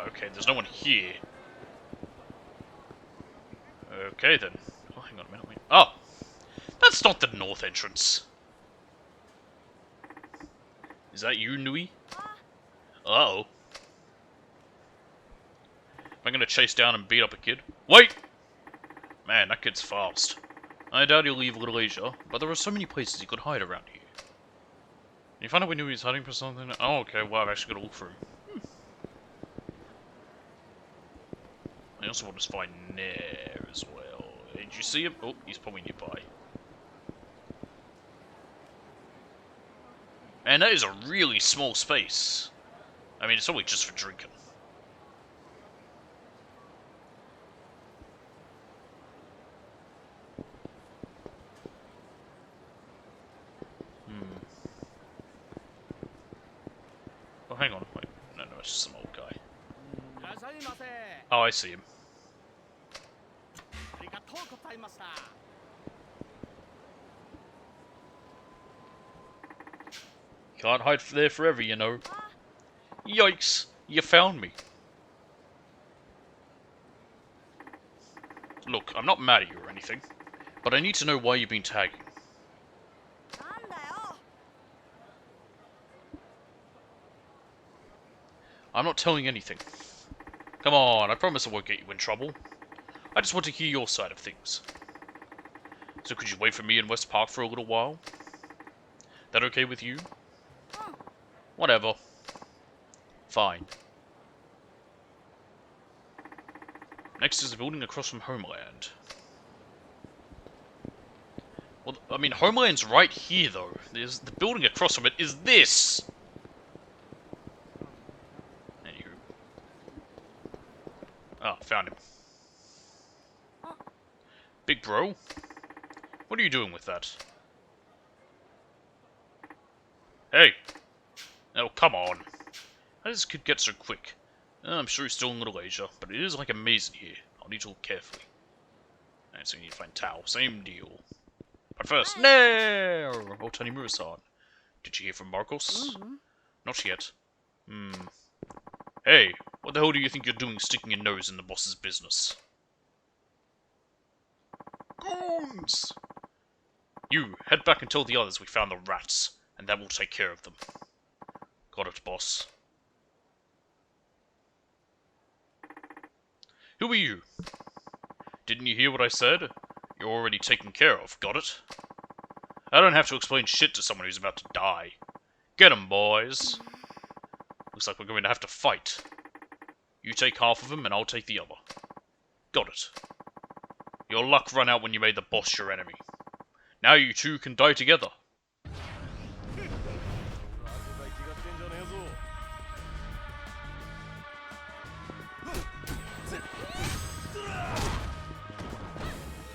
Okay, there's no one here. Okay, then. Oh, hang on a minute, wait. Oh! That's not the north entrance! Is that you, Nui? Uh-oh. Am I gonna chase down and beat up a kid? Wait! Man, that kid's fast. I doubt he'll leave Little Asia, but there are so many places he could hide around here. Can you find out where Nui's hiding for something? Oh, okay, well, I've actually got to look for him. I also want to find Nair as well. Did you see him? Oh, he's probably nearby. And that is a really small space. I mean, it's only just for drinking. hang on. Wait. No, it's just some old guy. Oh, I see him. Can't hide there forever, you know. Yikes! You found me. Look, I'm not mad at you or anything, but I need to know why you've been tagging. I'm not telling anything. Come on, I promise I won't get you in trouble. I just want to hear your side of things. So could you wait for me in West Park for a little while? That okay with you? Whatever. Fine. Next is the building across from Homeland. Well, I mean, Homeland's right here, though. The building across from it is this! Anywho. Ah, found him. Big bro? What are you doing with that? Hey! Oh, come on. How does this kid get so quick? I'm sure he's still in Little Asia, but it is like a maze in here. I'll need to look carefully. Alright, so you need to find Tao. Same deal. But first, no! Oh, Tanimura-san. Did you hear from Marcos? Not yet. Hey, what the hell do you think you're doing sticking your nose in the boss's business? Goons! You, head back and tell the others we found the rats, and that will take care of them. Got it, boss. Who are you? Didn't you hear what I said? You're already taken care of, got it? I don't have to explain shit to someone who's about to die. Get 'em, boys. Looks like we're going to have to fight. You take half of him and I'll take the other. Got it. Your luck ran out when you made the boss your enemy. Now you two can die together.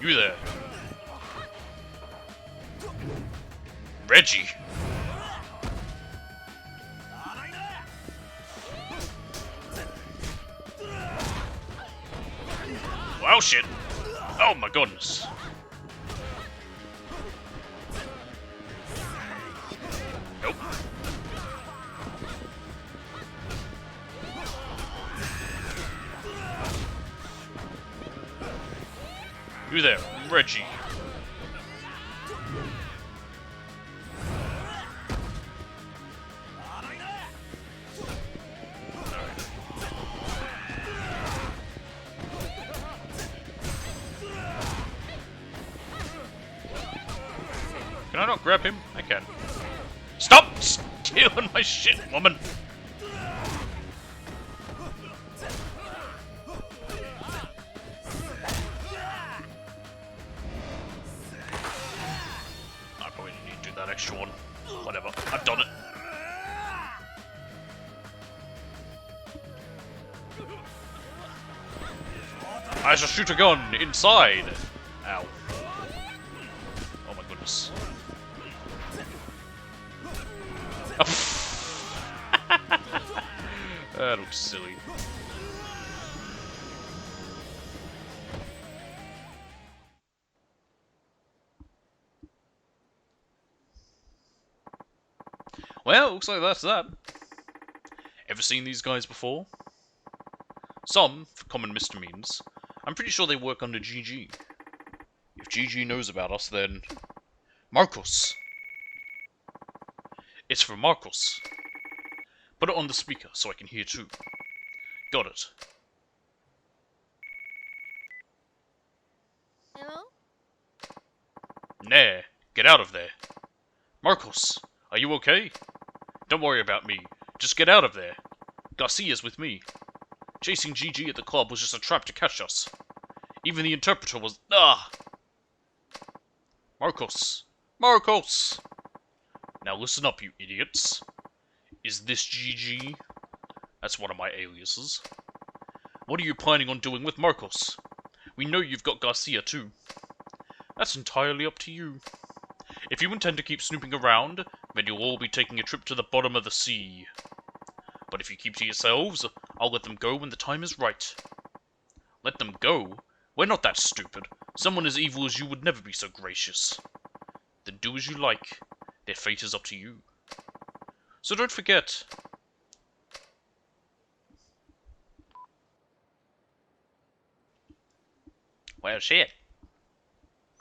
You there. Reggie. Wow, shit. Oh my goodness. Nope. You there, Reggie. Can I not grab him? I can. Stop stealing my shit, woman! I probably need to do that extra one. Whatever, I've done it. I shall shoot a gun inside! Ow. Oh my goodness. That looks silly. Well, looks like that's that. Ever seen these guys before? Some, for common misdemeanors. I'm pretty sure they work under GG. If GG knows about us, then... Marcos! It's for Marcos. Put it on the speaker so I can hear too. Got it. Hello? Nah, get out of there. Marcos, are you okay? Don't worry about me. Just get out of there. Garcia's with me. Chasing GG at the club was just a trap to catch us. Even the interpreter was... Ah! Marcos! Marcos! Now listen up, you idiots. Is this GG? That's one of my aliases. What are you planning on doing with Marcos? We know you've got Garcia too. That's entirely up to you. If you intend to keep snooping around, then you'll all be taking a trip to the bottom of the sea. But if you keep to yourselves, I'll let them go when the time is right. Let them go? We're not that stupid. Someone as evil as you would never be so gracious. Then do as you like. Their fate is up to you. So don't forget. Well, shit.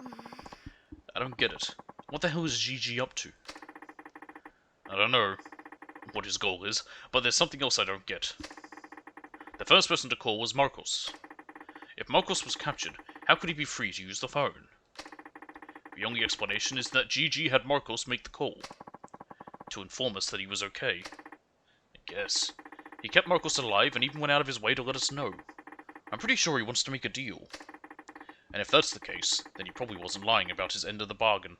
I don't get it. What the hell is GG up to? I don't know what his goal is, but there's something else I don't get. The first person to call was Marcos. If Marcos was captured, how could he be free to use the phone? The only explanation is that GG had Marcos make the call, to inform us that he was okay. I guess. He kept Marcos alive and even went out of his way to let us know. I'm pretty sure he wants to make a deal. And if that's the case, then he probably wasn't lying about his end of the bargain.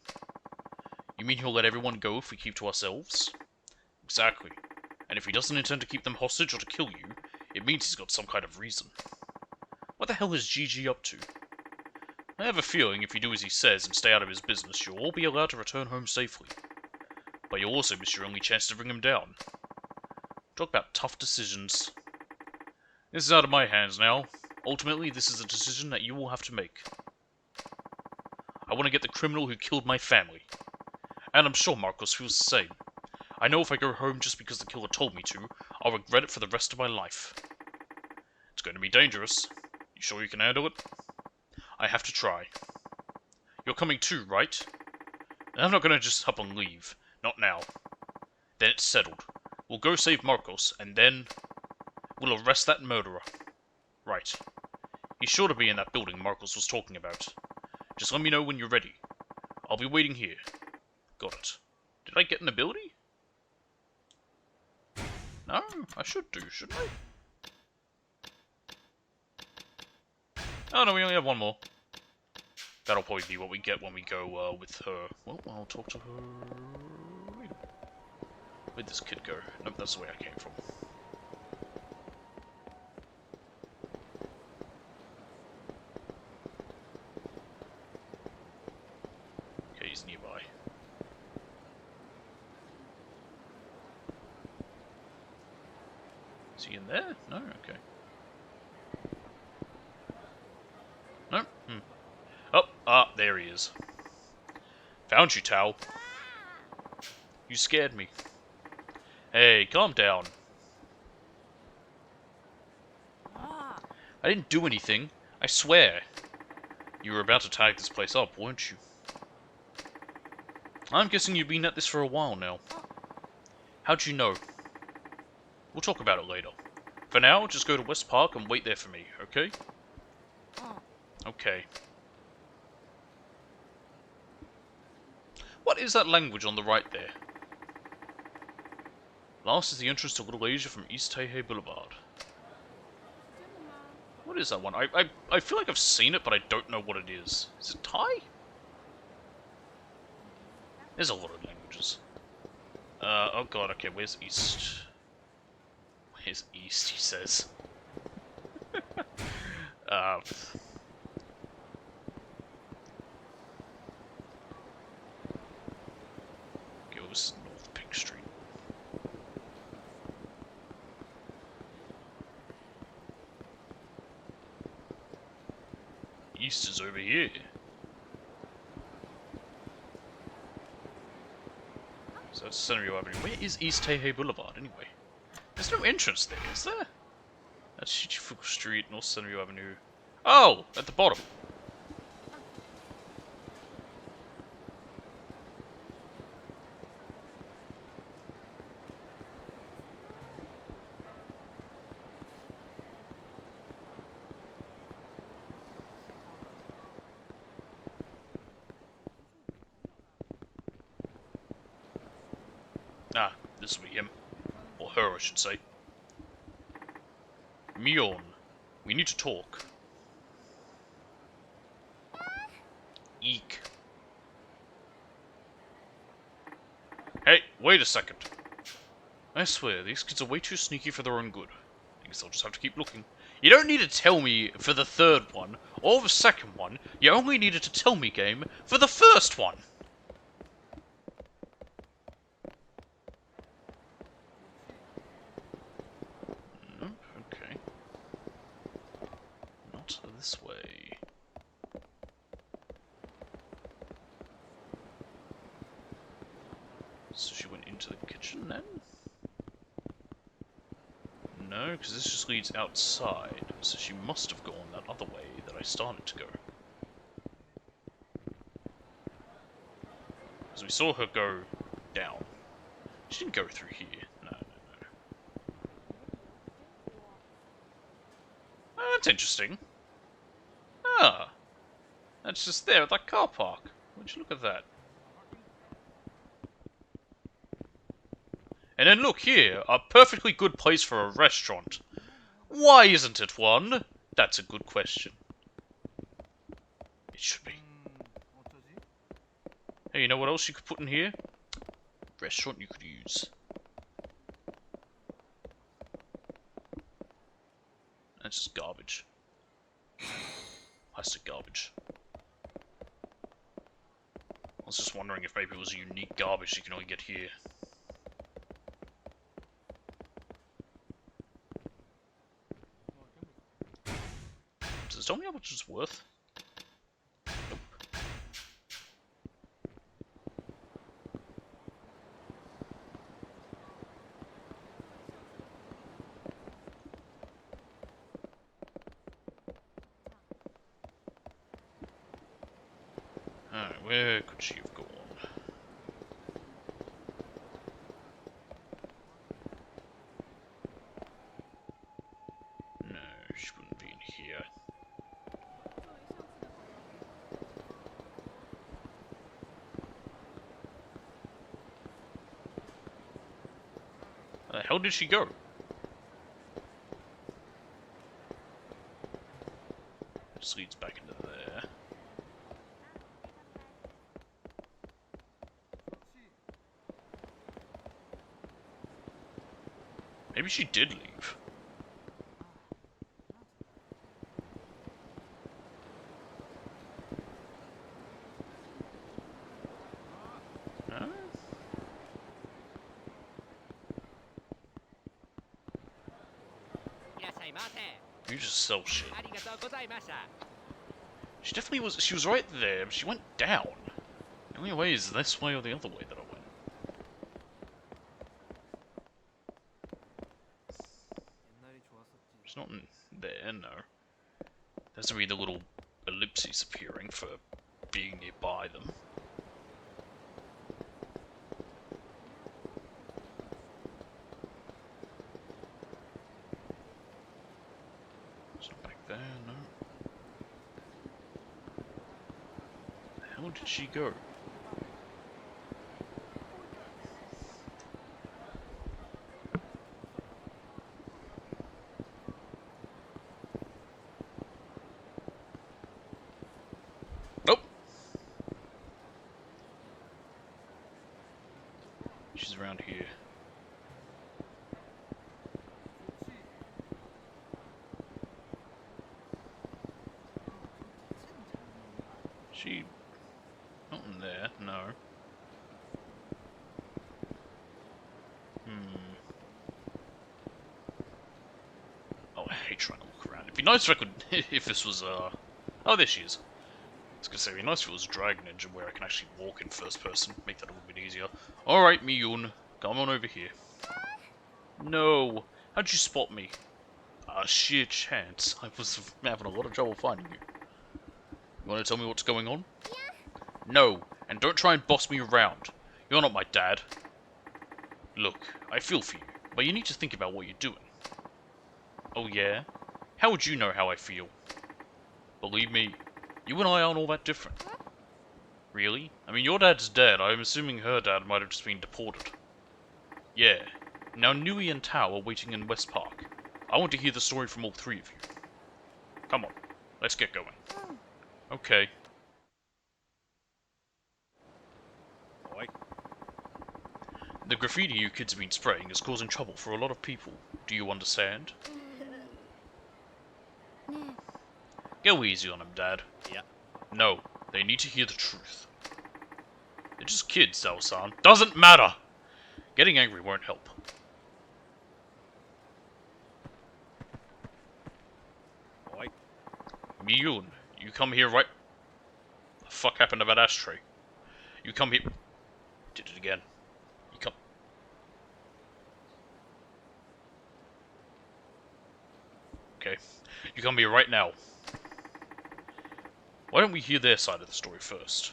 You mean he'll let everyone go if we keep to ourselves? Exactly. And if he doesn't intend to keep them hostage or to kill you, it means he's got some kind of reason. What the hell is GG up to? I have a feeling if you do as he says and stay out of his business, you'll all be allowed to return home safely. But you'll also miss your only chance to bring him down. Talk about tough decisions. This is out of my hands now. Ultimately, this is a decision that you will have to make. I want to get the criminal who killed my family. And I'm sure Marcos feels the same. I know if I go home just because the killer told me to, I'll regret it for the rest of my life. It's going to be dangerous. You sure you can handle it? I have to try. You're coming too, right? And I'm not going to just up and leave. Not now. Then it's settled. We'll go save Marcos, and then we'll arrest that murderer. Right. He's sure to be in that building Marcos was talking about. Just let me know when you're ready. I'll be waiting here. Got it. Did I get an ability? No, I should do, shouldn't I? Oh no, we only have one more. That'll probably be what we get when we go with her. Well, I'll talk to her. Where'd this kid go? Nope, that's the way I came from. Okay, he's nearby. Is he in there? No? Okay. No? Oh, there he is. Found you, Tao. You scared me. Hey, calm down. I didn't do anything. I swear. You were about to tag this place up, weren't you? I'm guessing you've been at this for a while now. How'd you know? We'll talk about it later. For now, just go to West Park and wait there for me, okay? Okay. What is that language on the right there? Last is the entrance to Little Asia from East Taihei Boulevard. What is that one? I feel like I've seen it, but I don't know what it is. Is it Thai? There's a lot of languages. Oh god, okay, where's East? Where's East, he says. Okay, it was North Pink Street. East is over here. So that's Central Avenue. Where is East Taihei Boulevard, anyway? There's no entrance there, is there? That's Shichifuku Street, North Central Avenue. Oh! At the bottom. Ah, this will be him. Or her, I should say. Mion, we need to talk. Eek. Hey, wait a second. I swear, these kids are way too sneaky for their own good. I guess I'll just have to keep looking. You don't need to tell me for the third one, or the second one. You only needed to tell me, game, for the first one. this way. So she went into the kitchen then? No, because this just leads outside. So she must have gone that other way that I started to go. Because we saw her go down. She didn't go through here. No, no, no. Oh, that's interesting. Ah, that's just there at that car park. Would you look at that? And then look here, a perfectly good place for a restaurant. Why isn't it one? That's a good question. It should be. Hey, you know what else you could put in here? Restaurant you could use. That's just garbage. Plastic garbage. I was just wondering if maybe it was a unique garbage you can only get here. Does it tell me how much it's worth? Nope. Alright, where could she have gone? No, she wouldn't be in here. Where the hell did she go? Just leads back into there. Maybe she did leave. Huh? You just sell shit. She definitely was. She was right there, but she went down. The only way is this way or the other way that I went. She's not in there, no. There's to be the little ellipses appearing for being nearby them. It's not back there, no. Where did she go? Nope. She's around here. She... not in there, no. Oh, I hate trying to look around. It'd be nice if I could... if this was, oh, there she is. I was gonna say, it'd be nice if it was a Dragon Engine where I can actually walk in first person. Make that a little bit easier. Alright, Miyun. Come on over here. No! How'd you spot me? Ah, sheer chance. I was having a lot of trouble finding you. You wanna tell me what's going on? No, and don't try and boss me around. You're not my dad. Look, I feel for you, but you need to think about what you're doing. Oh yeah? How would you know how I feel? Believe me, you and I aren't all that different. Really? I mean, your dad's dead. I'm assuming her dad might have just been deported. Yeah. Now Nui and Tao are waiting in West Park. I want to hear the story from all three of you. Come on, let's get going. Okay. The graffiti you kids have been spraying is causing trouble for a lot of people. Do you understand? Go easy on them, Dad. Yeah. No, they need to hear the truth. They're just kids, Sao-san. Doesn't matter! Getting angry won't help. Miyun, you come here right... The fuck happened to that ashtray? You come here... Did it again. You come... Okay. You come here right now. Why don't we hear their side of the story first?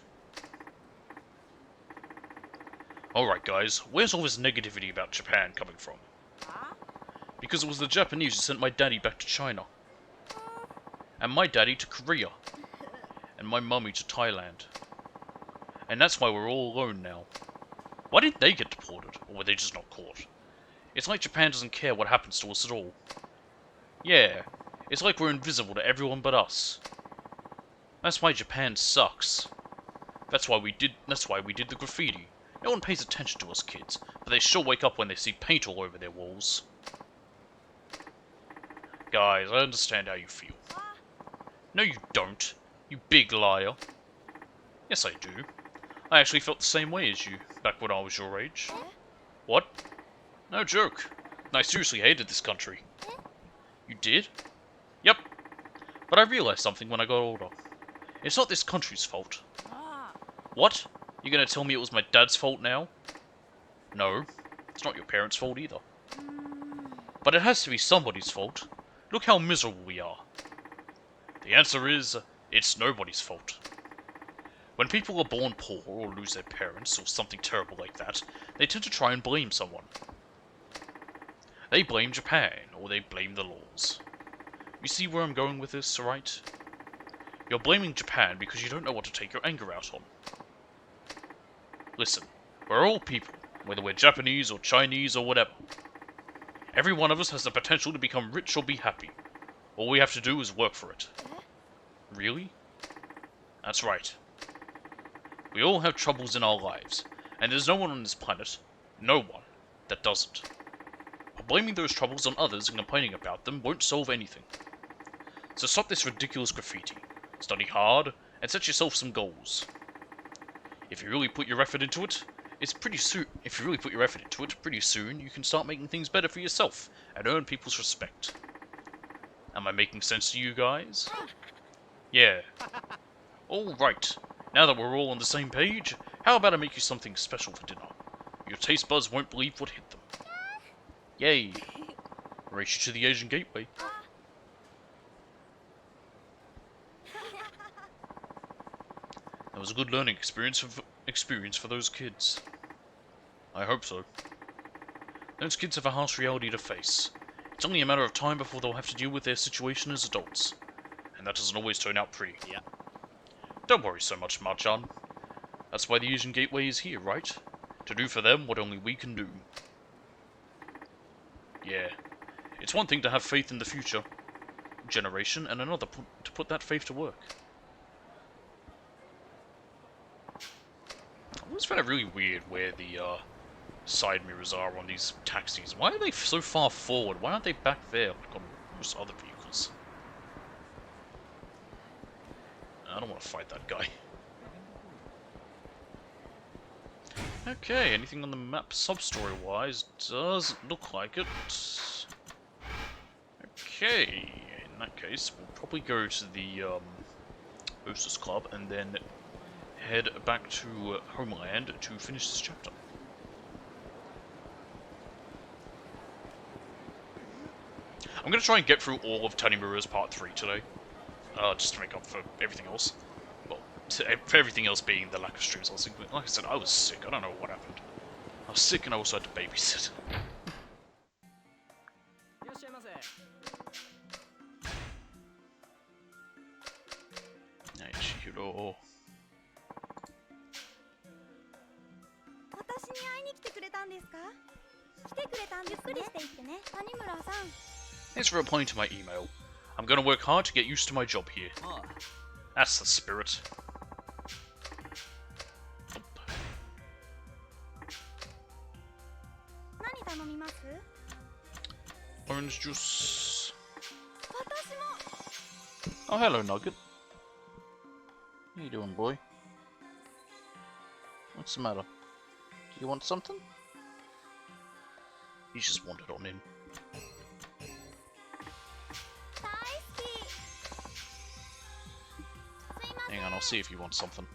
Alright guys, where's all this negativity about Japan coming from? Because it was the Japanese who sent my daddy back to China. And my daddy to Korea. And my mummy to Thailand. And that's why we're all alone now. Why didn't they get deported? Or were they just not caught? It's like Japan doesn't care what happens to us at all. Yeah, it's like we're invisible to everyone but us. That's why Japan sucks. That's why we did the graffiti. No one pays attention to us kids, but they sure wake up when they see paint all over their walls. Guys, I understand how you feel. No you don't, you big liar. Yes I do. I actually felt the same way as you, back when I was your age. What? No joke. I seriously hated this country. You did? Yep. But I realized something when I got older. It's not this country's fault. What? You're gonna tell me it was my dad's fault now? No. It's not your parents' fault either. But it has to be somebody's fault. Look how miserable we are. The answer is, it's nobody's fault. When people are born poor or lose their parents or something terrible like that, they tend to try and blame someone. They blame Japan, or they blame the laws. You see where I'm going with this, right? You're blaming Japan because you don't know what to take your anger out on. Listen, we're all people, whether we're Japanese or Chinese or whatever. Every one of us has the potential to become rich or be happy. All we have to do is work for it. Really? That's right. We all have troubles in our lives, and there's no one on this planet, no one, that doesn't. But blaming those troubles on others and complaining about them won't solve anything. So stop this ridiculous graffiti, study hard, and set yourself some goals. If you really put your effort into it, pretty soon you can start making things better for yourself and earn people's respect. Am I making sense to you guys? Yeah. Alright, now that we're all on the same page, how about I make you something special for dinner? Your taste buds won't believe what hit them. Yay! Race you to the Asian Gateway. That was a good learning experience for those kids. I hope so. Those kids have a harsh reality to face. It's only a matter of time before they'll have to deal with their situation as adults. And that doesn't always turn out pretty. Yeah. Don't worry so much, Marchan. That's why the Asian Gateway is here, right? To do for them what only we can do. Yeah. It's one thing to have faith in the future generation, and another to put that faith to work. I always find it really weird where the side mirrors are on these taxis. Why are they so far forward? Why aren't they back there like on most other vehicles? I don't want to fight that guy. Okay, anything on the map sub-story wise? Doesn't look like it. Okay, in that case, we'll probably go to the Boosters Club and then head back to Homeland to finish this chapter. I'm going to try and get through all of Tanimura's Part 3 today, just to make up for everything else. Well, for everything else being the lack of streams I was thinking. Like I said, I was sick, I don't know what happened. I was sick and I also had to babysit. Chihiro. Thanks for replying to my email. I'm gonna work hard to get used to my job here. That's the spirit. Orange juice. Oh, hello, Nugget. How you doing, boy? What's the matter? Do you want something? He's just wandered on in. Hang on, I'll see if you want something.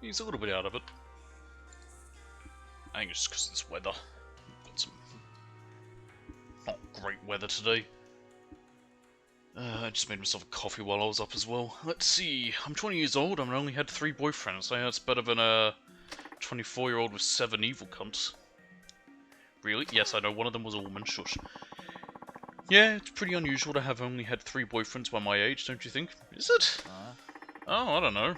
He's a little bit out of it. I think it's just because of this weather. Got some not great weather today. I just made myself a coffee while I was up as well. Let's see, I'm 20 years old and I only had 3 boyfriends. That's better than a 24-year-old with 7 evil cunts. Really? Yes, I know one of them was a woman, shush. Yeah, it's pretty unusual to have only had 3 boyfriends by my age, don't you think? Is it? Oh, I don't know.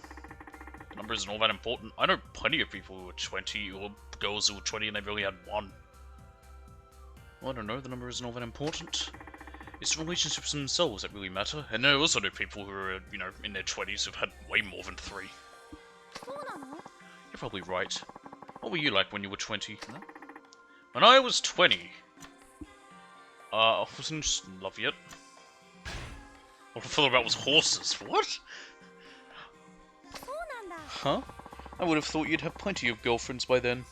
The number isn't all that important. I know plenty of people who are 20, or girls who are 20 and they've only had 1. Well, I don't know, the number isn't all that important. It's the relationships themselves that really matter, and I also know people who are, you know, in their 20s who've had way more than 3. You're probably right. What were you like when you were 20? Huh? When I was 20, I wasn't interested in love yet. All I thought about was horses. What? Huh? I would have thought you'd have plenty of girlfriends by then.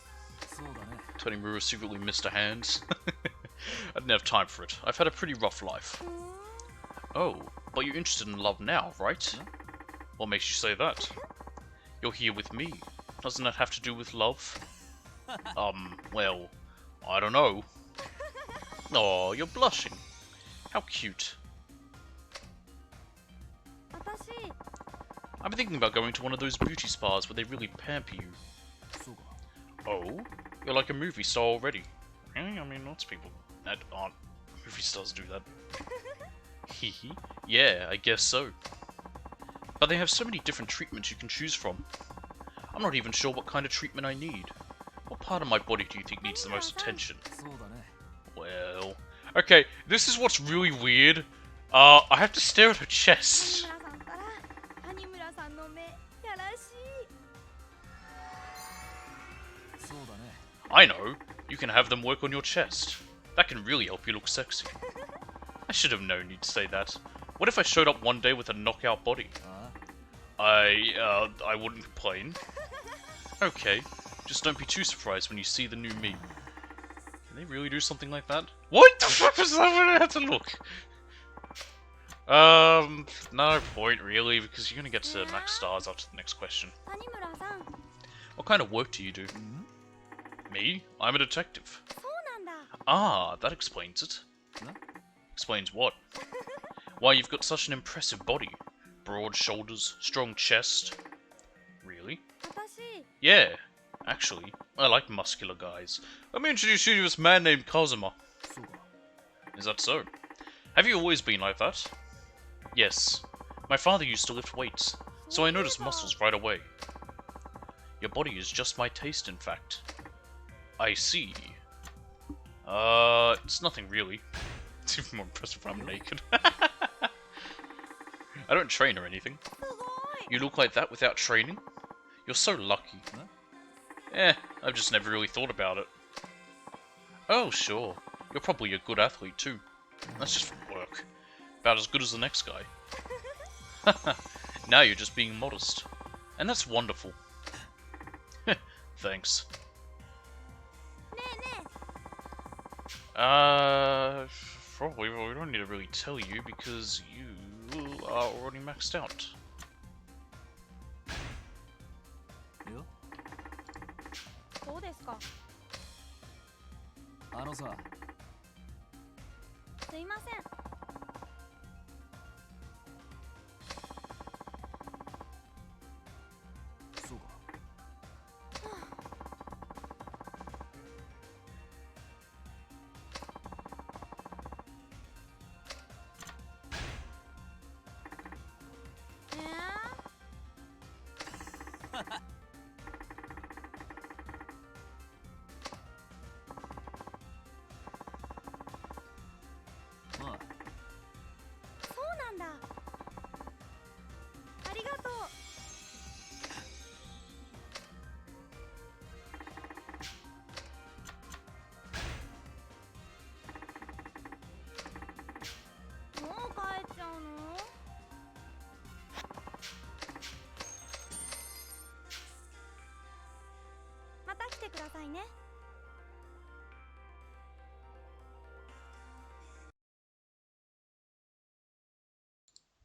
Tony Mura secretly missed a hand. I didn't have time for it. I've had a pretty rough life. Oh, but you're interested in love now, right? What makes you say that? You're here with me. Doesn't that have to do with love? Well, I don't know. Oh, you're blushing. How cute. I've been thinking about going to one of those beauty spas where they really pamper you. Oh? You're like a movie star already. I mean, lots of people that aren't movie stars do that. Hehe. Yeah, I guess so. But they have so many different treatments you can choose from. I'm not even sure what kind of treatment I need. What part of my body do you think needs the most attention? Well... Okay, this is what's really weird. I have to stare at her chest. I know. You can have them work on your chest. That can really help you look sexy. I should have known you'd say that. What if I showed up one day with a knockout body? I wouldn't complain. Okay, just don't be too surprised when you see the new me. Can they really do something like that? What the fuck was that? I had to look. No point really, because you're gonna get to max stars after the next question. What kind of work do you do? Me? I'm a detective. Ah, that explains it. Explains what? Why you've got such an impressive body. Broad shoulders, strong chest. Really? Yeah, actually, I like muscular guys. Let me introduce you to this man named Kazuma. Is that so? Have you always been like that? Yes. My father used to lift weights, so I noticed muscles right away. Your body is just my taste, in fact. I see. It's nothing really. It's even more impressive when I'm naked. I don't train or anything. You look like that without training? You're so lucky. I've just never really thought about it. Oh, sure. You're probably a good athlete too. That's just from work. About as good as the next guy. Now you're just being modest. And that's wonderful. Thanks. Probably, well, we don't need to really tell you because you are already maxed out. Yeah? そうですか。さ。すいません。そうか。そうなんだ。ありがとう。もう帰っちゃうの？また来てくださいね。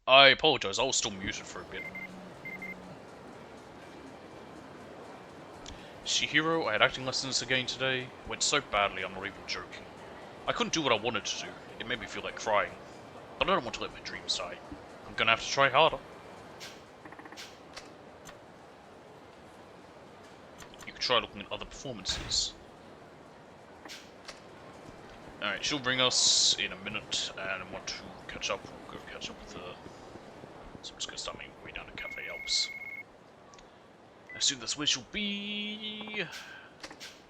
I apologize, I was still muted for a bit. Shihiro, I had acting lessons again today. It went so badly, I'm not even joking. I couldn't do what I wanted to do. It made me feel like crying. But I don't want to let my dreams die. I'm gonna have to try harder. You could try looking at other performances. Alright, she'll ring us in a minute, and I want to catch up. We'll go catch up with her. So I'm just gonna start making my way down to Cafe Alps. I assume that's where she'll be.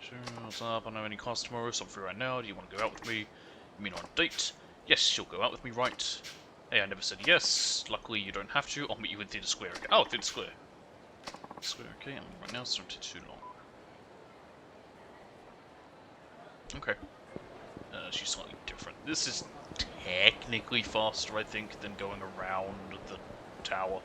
Sure, what's up? I don't have any class tomorrow, so I'm free right now. Do you want to go out with me? You mean on a date? Yes, she'll go out with me, right? Hey, I never said yes. Luckily, you don't have to. I'll meet you in Theatre Square. Okay. Oh, Theatre Square. Square, okay. I'm right now, so it won't take too long. Okay. She's slightly different. This is technically faster, I think, than going around the tower.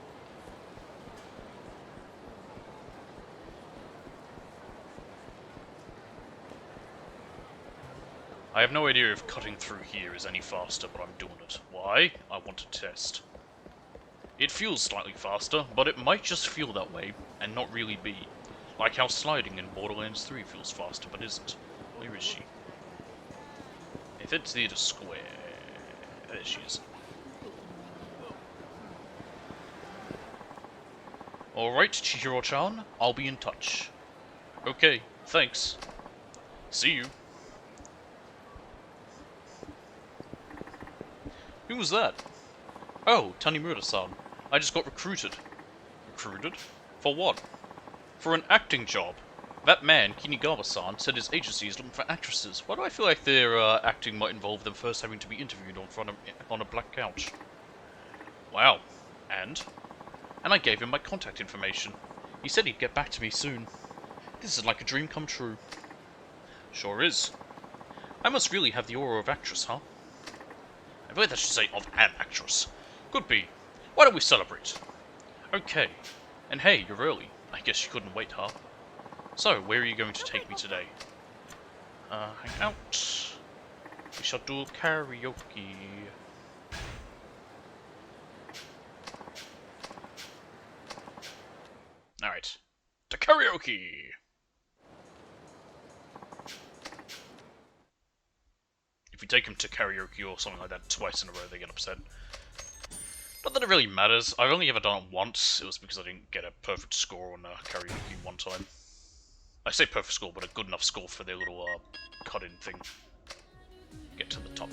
I have no idea if cutting through here is any faster, but I'm doing it. Why? I want to test. It feels slightly faster, but it might just feel that way, and not really be. Like how sliding in Borderlands 3 feels faster, but isn't. Where is she? If it's Theatre Square... There she is. Alright, Chihiro-chan, I'll be in touch. Okay, thanks. See you. Who was that? Oh, Tanimura-san. I just got recruited. Recruited? For what? For an acting job. That man, Kinigawa-san, said his agency is looking for actresses. Why do I feel like their acting might involve them first having to be interviewed on a black couch? Wow. And? And I gave him my contact information. He said he'd get back to me soon. This is like a dream come true. Sure is. I must really have the aura of actress, huh? I believe I should say of an actress. Could be. Why don't we celebrate? Okay. And hey, you're early. I guess you couldn't wait, huh? So, where are you going to take me today? Hang out. We shall do karaoke. Alright. To karaoke! If we take them to karaoke or something like that twice in a row, they get upset. Not that it really matters. I've only ever done it once. It was because I didn't get a perfect score on karaoke one time. I say perfect score, but a good enough score for their little cut-in thing. Get to the top.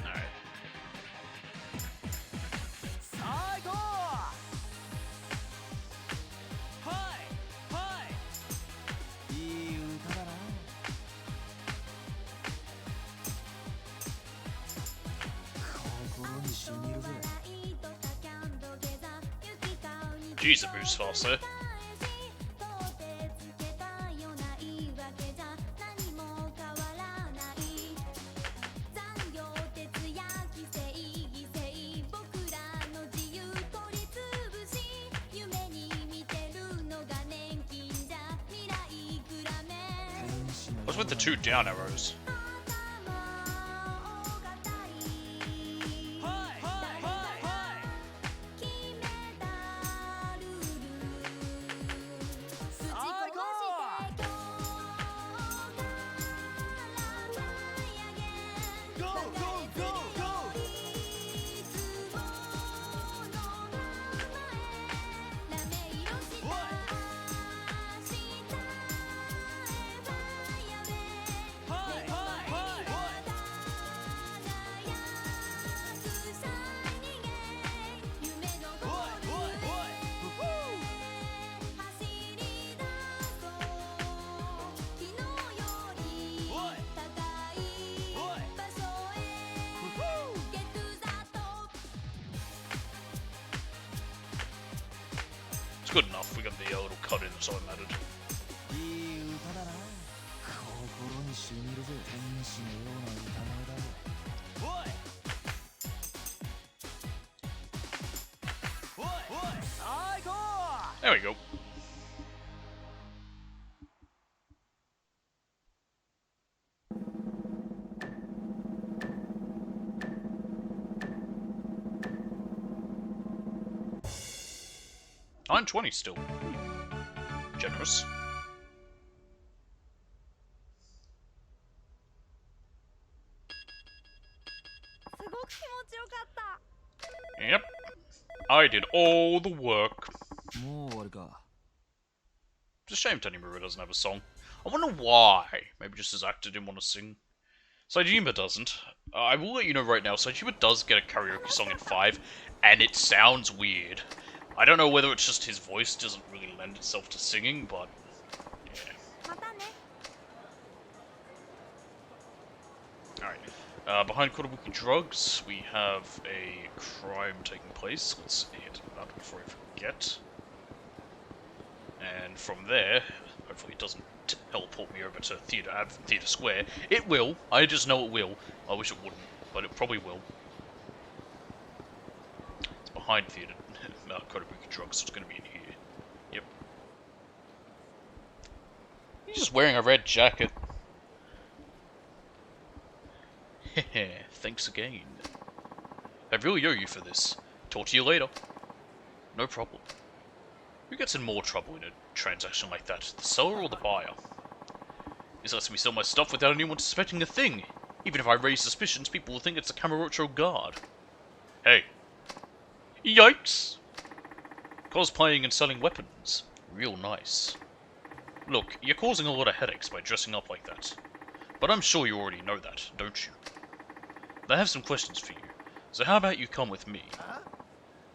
Alright. Jeez, it moves faster. What's with the two down arrows? Good enough, we got the little cut in, so it mattered. There we go. 920 still. Generous. すごく気持ちよかった。 Yep. I did all the work. もう終わりか。 It's a shame Tanimura doesn't have a song. I wonder why. Maybe just his actor didn't want to sing. Saejima doesn't. I will let you know right now, Saejima does get a karaoke song in 5, and it sounds weird. I don't know whether it's just his voice doesn't really lend itself to singing, but yeah. またね。 Alright. Behind Kotobuki Drugs, we have a crime taking place. Let's hit that before I forget. And from there, hopefully it doesn't teleport me over to Theatre Square. It will. I just know it will. I wish it wouldn't, but it probably will. It's behind Theatre Kotobuki Drugs, so it's going to be in here. Yep. He's just wearing a red jacket. Heh, thanks again. I really owe you for this. Talk to you later. No problem. Who gets in more trouble in a transaction like that, the seller or the buyer? This lets me sell my stuff without anyone suspecting a thing. Even if I raise suspicions, people will think it's a Kamurocho guard. Hey. Yikes! Cosplaying and selling weapons. Real nice. Look, you're causing a lot of headaches by dressing up like that. But I'm sure you already know that, don't you? I have some questions for you, so how about you come with me?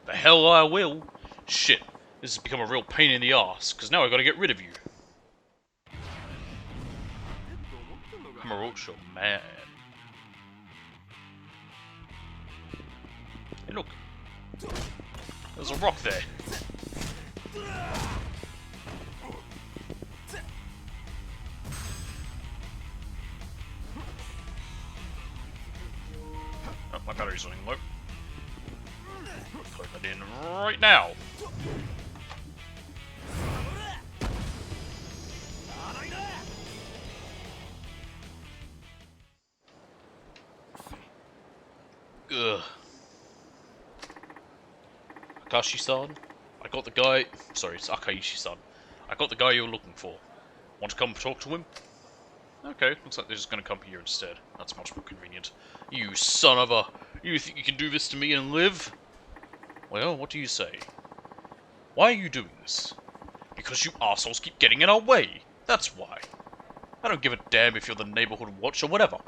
The hell I will! Shit, this has become a real pain in the ass, because now I gotta get rid of you. Kamurocho, man. Hey look, there's a rock there. Oh, my battery's running low. Plug that in right now. Ugh. Akashi-san? I got the guy... Sorry, it's Akaishi-san. I got the guy you're looking for. Want to come talk to him? Okay, looks like they're just gonna come here instead. That's much more convenient. You son of a... You think you can do this to me and live? Well, what do you say? Why are you doing this? Because you assholes keep getting in our way. That's why. I don't give a damn if you're the neighborhood watch or whatever.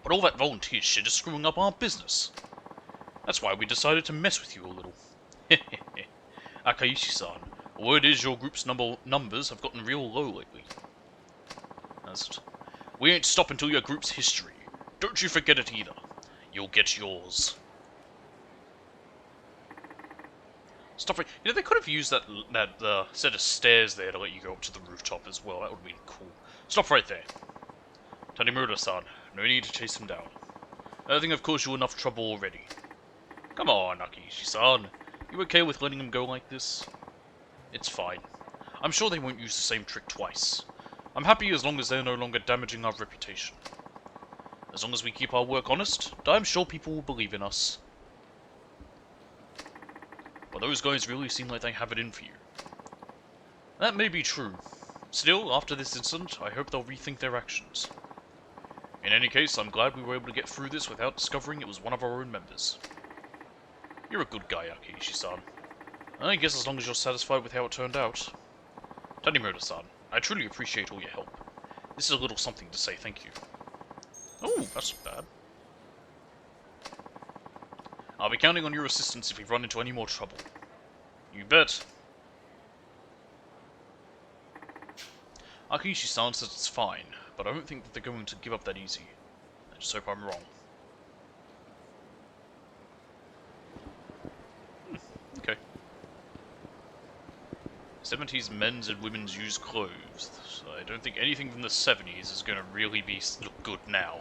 But all that volunteer shit is screwing up our business. That's why we decided to mess with you a little. Akaishi-san, word is your group's numbers have gotten real low lately. That's it. We ain't stopping until your group's history. Don't you forget it either. You'll get yours. Stop it. You know, they could have used that set of stairs there to let you go up to the rooftop as well. That would have been cool. Stop right there. Tanimura-san, no need to chase him down. I think I've caused you enough trouble already. Come on, Akishi-san. You okay with letting him go like this? It's fine. I'm sure they won't use the same trick twice. I'm happy as long as they're no longer damaging our reputation. As long as we keep our work honest, I'm sure people will believe in us. But those guys really seem like they have it in for you. That may be true. Still, after this incident, I hope they'll rethink their actions. In any case, I'm glad we were able to get through this without discovering it was one of our own members. You're a good guy, Akishi-san. I guess as long as you're satisfied with how it turned out. Tanimura-san, I truly appreciate all your help. This is a little something to say thank you. Oh, that's not bad. I'll be counting on your assistance if we run into any more trouble. You bet. Akishi-san says it's fine, but I don't think that they're going to give up that easy. I just hope I'm wrong. Okay. 70s men's and women's used clothes. So I don't think anything from the 70s is going to really look good now.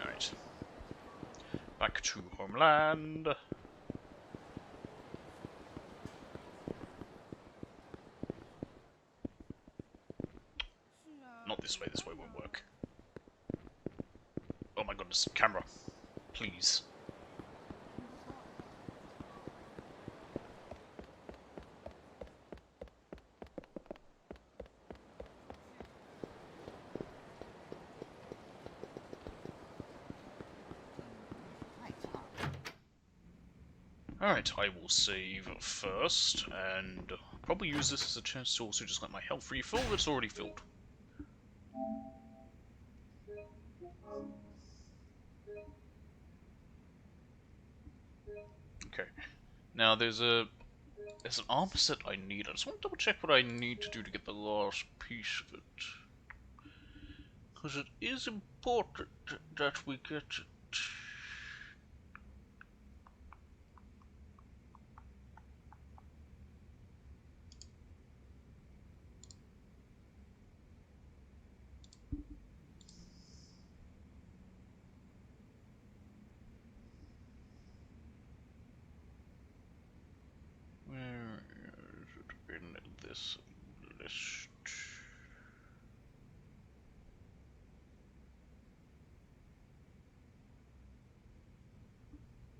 Alright. Back to homeland. Not this way won't work. Oh my goodness, camera. Please. Alright, I will save first, and probably use this as a chance to also just let my health refill that's already filled. Okay. Now there's an armor set I need. I just want to double check what I need to do to get the last piece of it. Because it is important that we get it. Where is it in this list?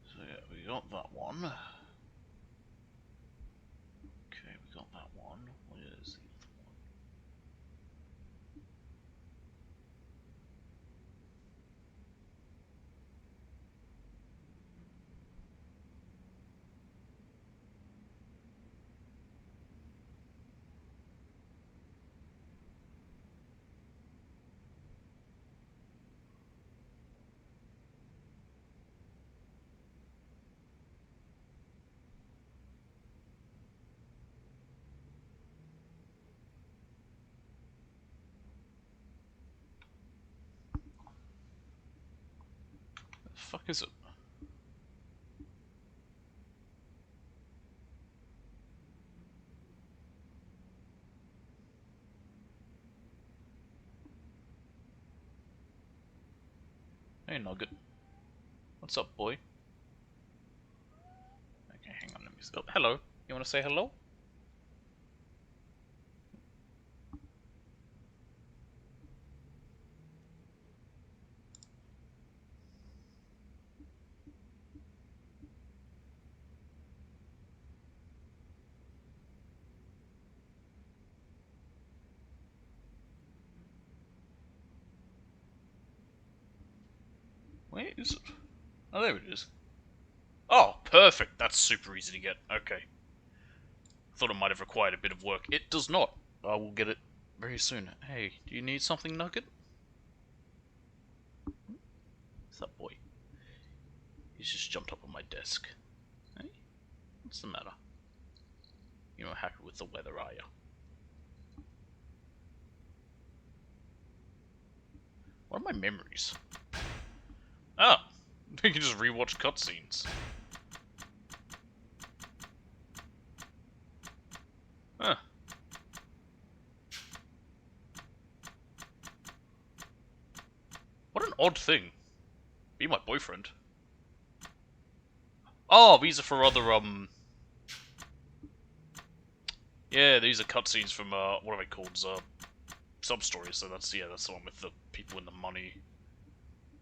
So yeah, we got that one. Okay, we got that one. Where is the other one? The fuck is it? Hey Nugget. What's up, boy? Okay, hang on, let me see. Oh, hello. You wanna say hello? Where is it? Oh, there it is. Oh, perfect. That's super easy to get. Okay. Thought it might have required a bit of work. It does not. I will get it very soon. Hey, do you need something, Nugget? What's that boy? He's just jumped up on my desk. Hey? What's the matter? You're not happy with the weather, are you? What are my memories? Oh! You can just rewatch cutscenes. Huh. What an odd thing. Be my boyfriend. Oh, these are for other, yeah, these are cutscenes from, what are they called? Sub-stories, so that's, yeah, that's the one with the people in the money.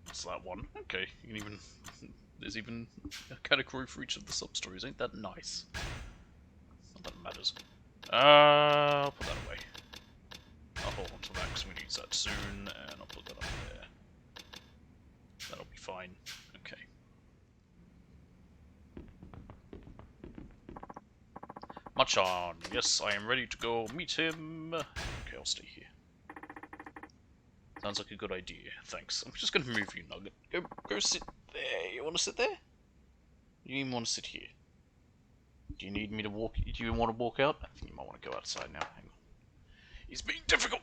That's that one. Okay, you can even... There's even a category for each of the sub-stories. Ain't that nice? Not that it matters. I'll put that away. I'll hold on to that because we need that soon, and I'll put that up there. That'll be fine. Okay. Machan, yes, I am ready to go meet him. Okay, I'll stay here. Sounds like a good idea. Thanks. I'm just gonna move you, Nugget. Go sit there. You wanna sit there? You even wanna sit here? Do you need me to walk? Do you want to walk out? I think you might want to go outside now. Hang on. He's being difficult.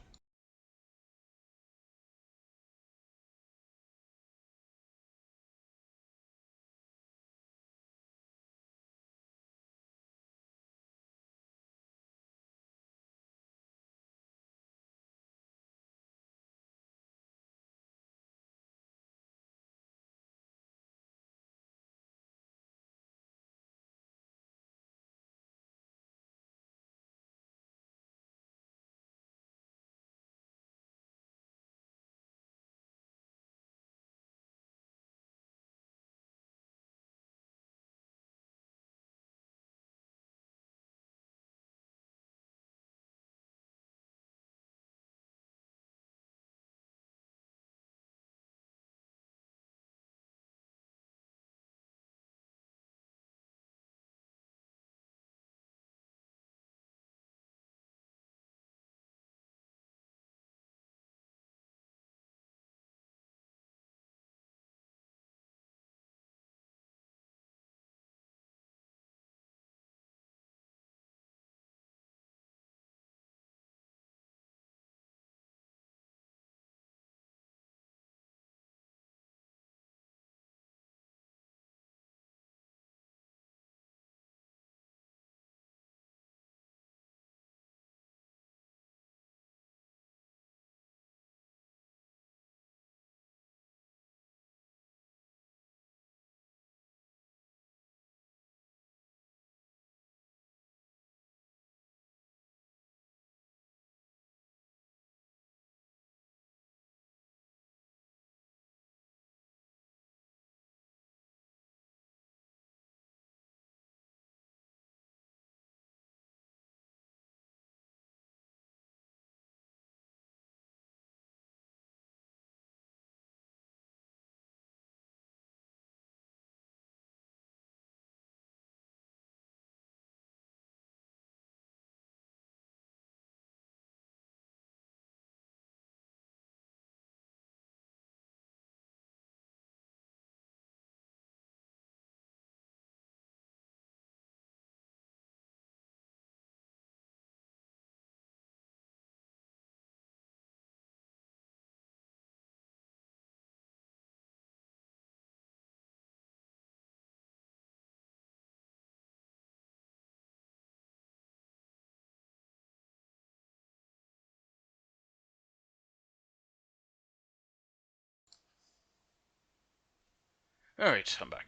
Alright, I'm back.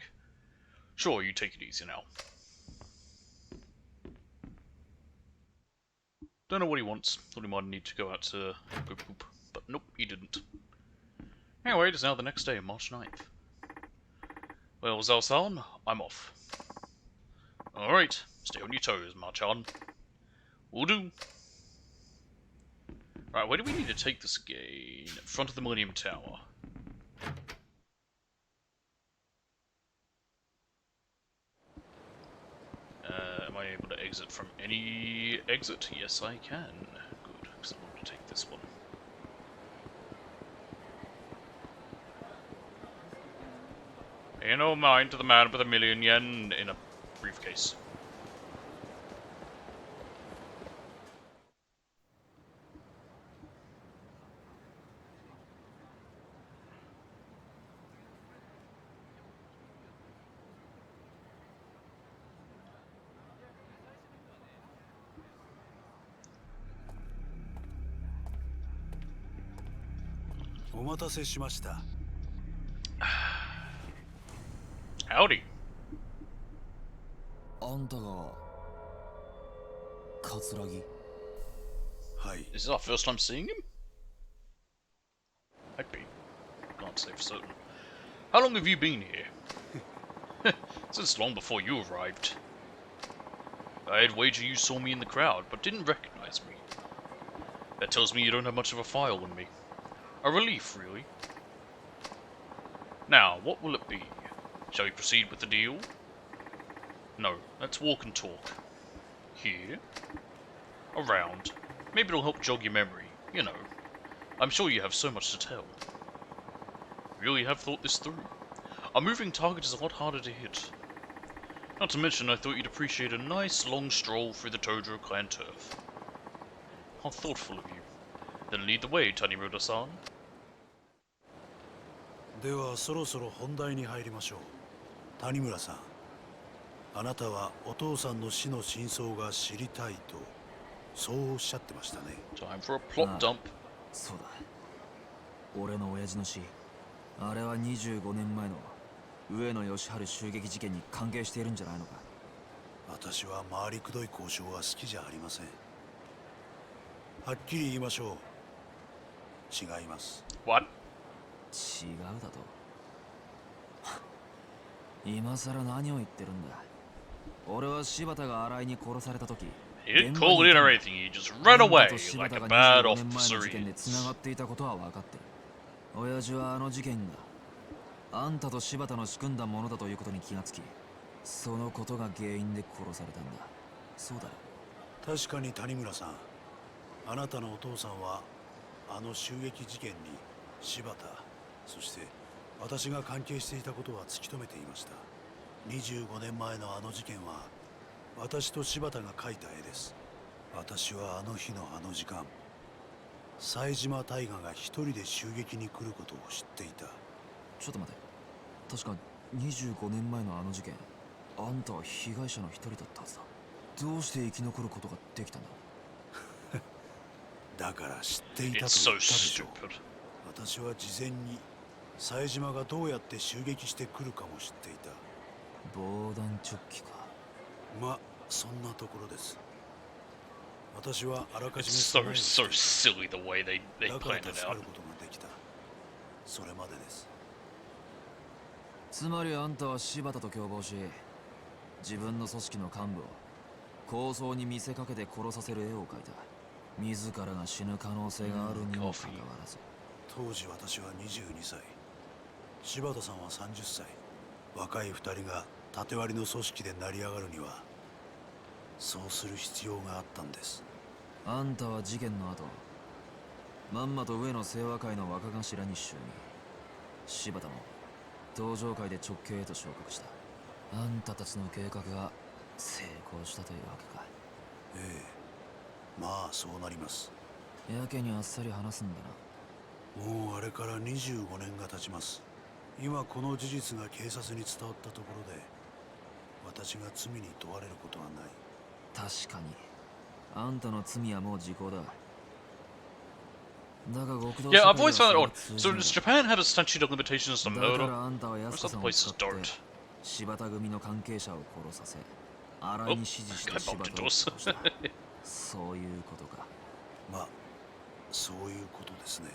Sure, you take it easy now. Don't know what he wants. Thought he might need to go out to go poop. But nope, he didn't. Anyway, it is now the next day, March 9th. Well, Zao-san, I'm off. Alright, stay on your toes, March-on. Will do. Right, where do we need to take this again? In front of the Millennium Tower. Am I able to exit from any exit? Yes, I can. Good, because I want to take this one. Pay no mind to the man with $1,000,000 in a briefcase. Howdy. あんたが桂木。 Is this our first time seeing him? Might be. Can't say for certain. How long have you been here? Since long before you arrived. I'd wager you saw me in the crowd, but didn't recognize me. That tells me you don't have much of a file on me. A relief, really. Now, what will it be? Shall we proceed with the deal? No, let's walk and talk. Here? Around. Maybe it'll help jog your memory, you know. I'm sure you have so much to tell. Really have thought this through. A moving target is a lot harder to hit. Not to mention, I thought you'd appreciate a nice long stroll through the Tojo clan turf. How thoughtful of you. Then lead the way, Tanimura-san. ではそろそろ本題に入りましょう。谷村さん、あなたはお父さんの死の真相が知りたいとそうおっしゃってましたね。 Time for a plot dump. そうだ。俺の親父の死、あれは25年前の上野義治襲撃事件に関係しているんじゃないのか。私は回りくどい交渉は好きじゃありません。はっきり言いましょう。違います。 What? 違うだと。今さら何を言ってるんだ。俺は柴田が新井に殺された時、 He didn't call it in or anything, he just ran away like a bad officer 事件で he 繋がっていたことは分かってる。親父はあの事件があんたと柴田の仕組んだものだということに気がつき、そのことが原因で殺されたんだ。そうだろ。確かに谷村さん、あなたのお父さんはあの襲撃事件に柴田、そして私が関係していたことは突き止めていました。25年前のあの事件は私と柴田が描いた絵です。私はあの日のあの時間、冴島大河が一人で襲撃に来ることを知っていた。ちょっと待て。確か25年前のあの事件、あんたは被害者の一人だったはずだ。どうして生き残ることができたんだ。だから知っていたと It's 言 so ったでしょう。 stupid. 私は事前に冴島がどうやって襲撃してくるかも知っていた。防弾チョッキか。まあそんなところです。私はあらか It's じめ so silly the way they だから planned 助 it か out. ることができた。それまでです。つまりあんたは柴田と共謀し、自分の組織の幹部を構想に見せかけて殺させる絵を描いた。自らが死ぬ可能性があるにもかかわらず。当時私は22歳、柴田さんは30歳。若い2人が縦割りの組織で成り上がるにはそうする必要があったんです。あんたは事件の後、まんまと上野清和会の若頭に就任。柴田も登場会で直系へと昇格した。あんたたちの計画が成功したというわけか。ええ、まあそうなります。やけにあっさり話すんだな。もうあれから25年が経ちます。今この事実が警察に伝わったところで私が罪に問われることはない。確かにあんたの罪はもう時効だ。Yeah, I've always found that odd. So does Japan have a statute of limitations on だから murder? あんたは安 Most 子 other さんを places 使って don't. 柴田組の関係者を殺させ新井 Oh, に指示して I 柴 bumped 田 into を us. 殺したそういうことかまあそういうことですね。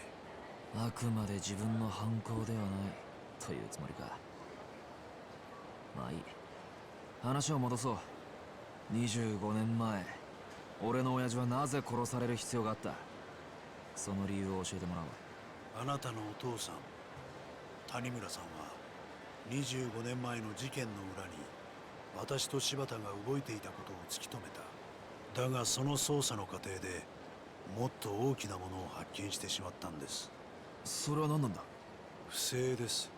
あくまで自分の犯行ではないというつもりかまあいい話を戻そう25年前俺の親父はなぜ殺される必要があったその理由を教えてもらおうあなたのお父さん谷村さんは25年前の事件の裏に私と柴田が動いていたことを突き止めた。だがその捜査の過程でもっと大きなものを発見してしまったんです。それは何なんだ不正です。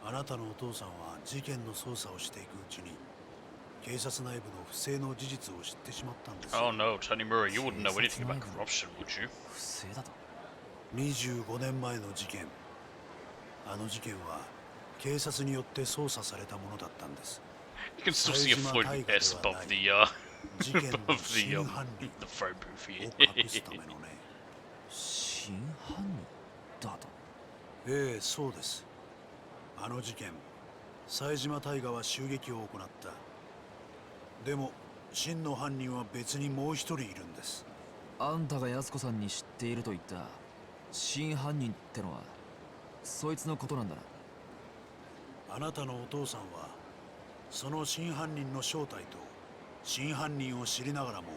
あなたのお父さんは事件の捜査をしていくうちに警察内部の不正の事実を知ってしまったんです。 Oh no, Tanimura, you wouldn't know anything about corruption, would you? 不正だと25年前の事件、あの事件は警察によって捜査されたものだったんです。 You can still see a floating S above the 事件の above the 真犯人 the phone booth を here. 隠すためのね。真犯人だとええ、そうです。あの事件、冴島大河は襲撃を行った。でも真の犯人は別にもう一人いるんです。あんたが安子さんに知っていると言った真犯人ってのはそいつのことなんだなあなたのお父さんはその真犯人の正体と真犯人を知りながらも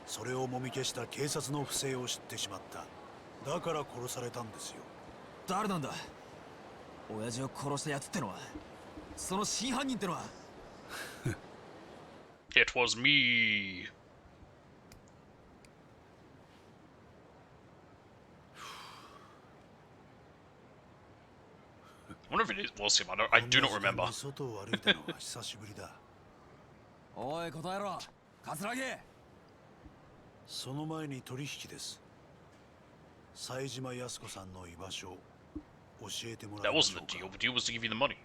それをもみ消した警察の不正を知ってしまった。だから殺されたんですよ。誰なんだ親父を殺したやつってのはその真犯人ってのは It was me. I wonder if it was him. I do not remember. 外を歩いたのは久しぶりだ。おい答えろ桂木その前に取引です。冴島康子さんの居場所教えてもら That えまし wasn't ょう the か。 deal. The deal was to give you the money.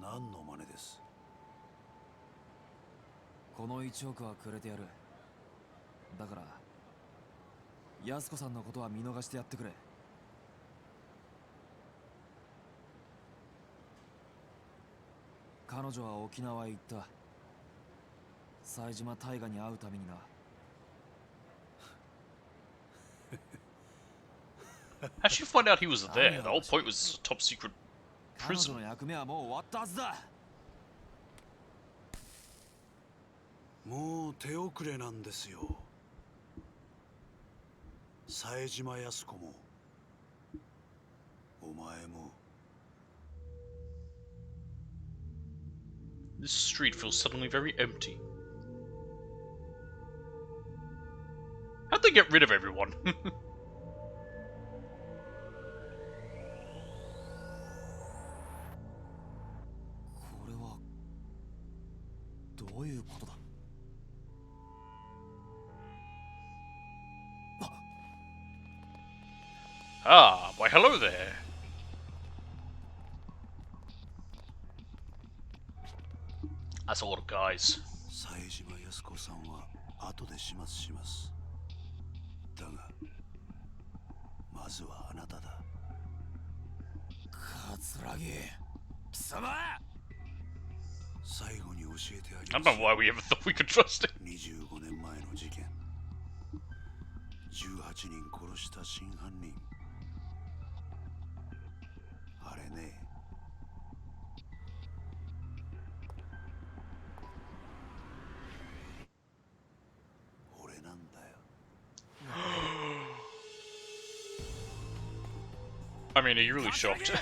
何の真似です。この1億はくれてやるだから安子さんのことは見逃してやってくれ彼女は沖縄へ行った冴島大河に会うためにな How'd you find out he was there? The whole point was top secret 彼女 prison. の役目はもう終わったはずだもう手遅れなんですよ。冴島康子もお前も。 This street feels suddenly very empty. How'd they get rid of everyone? これはどういうことだ Ah, why hello there. That's a lot of guys. 冴島康子さんは後で始末します。だがまずはあなただ。桂木貴様最後に教えてあ I げ don't ま know す。 why we ever thought we could trust him. 25年前の事件、18人殺した真犯人、あれね。俺なんだよ。 I mean, are you really shocked?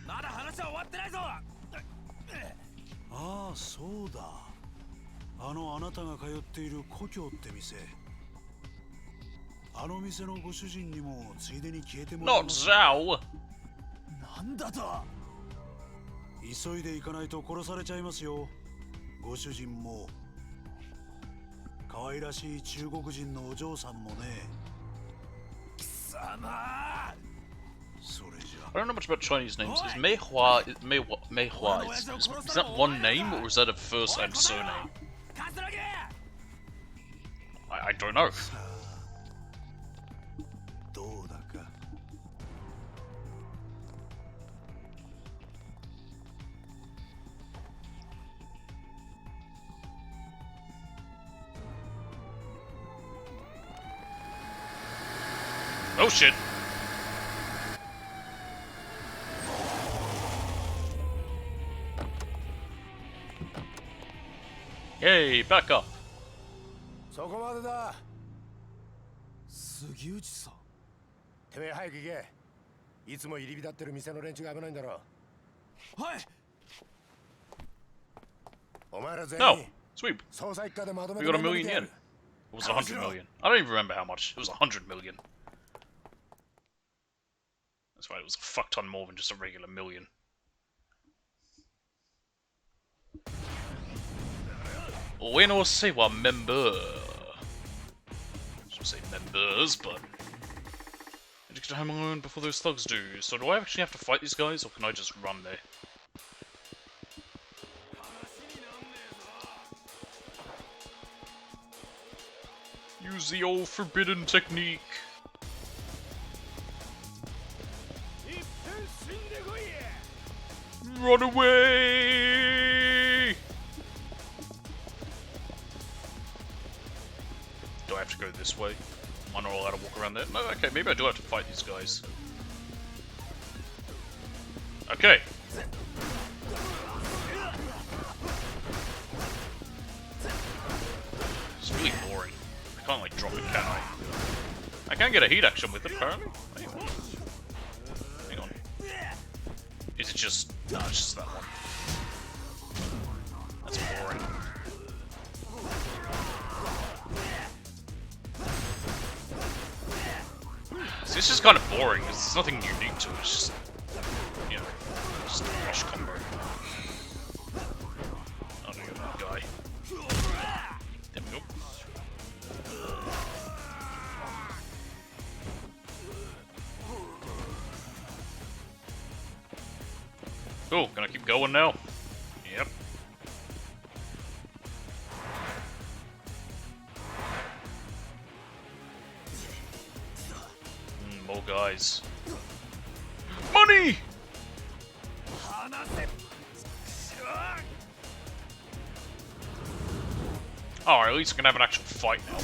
まだ話は終わってないぞああ、そうだ。あなたが通っている故郷って店。あの店のご主人にもついでに消えてもらい Not ます。 Zhao. なんだと急いで行かないと殺されちゃいますよ。ご主人も可愛らしい中国人のお嬢さんもね。貴それじゃ I don't know much about Chinese names. Is Meihua is that one name or is that a first and surname? I don't know. どうだか Oh shit. Yay, back up. そこまでだ。杉内さん。てめえ早く行け。いつも入り浸ってる店の連中が危ないんだろ。はい。お前ら全 Oh, 員 sweet. 捜査一課でまとめ We て got a 面倒見 million てや yen. る。 Or was it 100 million? I don't even remember how much. It was 100 million. That's right, it was a fuck ton more than just a regular million. Bueno se wa member. I should say members, but I need to get home alone before those thugs do. So do I actually have to fight these guys, or can I just run there? Use the old forbidden technique. Run away! Do I have to go this way? Am I not allowed to walk around there? No, okay, maybe I do have to fight these guys. Okay. It's really boring. I can't like drop it, can I? I can get a heat action with it, apparently. Hang on. Is it just... No, it's just that one. That's boring. See, this is kind of boring, because there's nothing unique to it, it's just... You know, just a rush combo. Oh, no, that guy. There we go. Cool, can I keep going now? Yep. More guys. Money! Alright, at least we can have an actual fight now.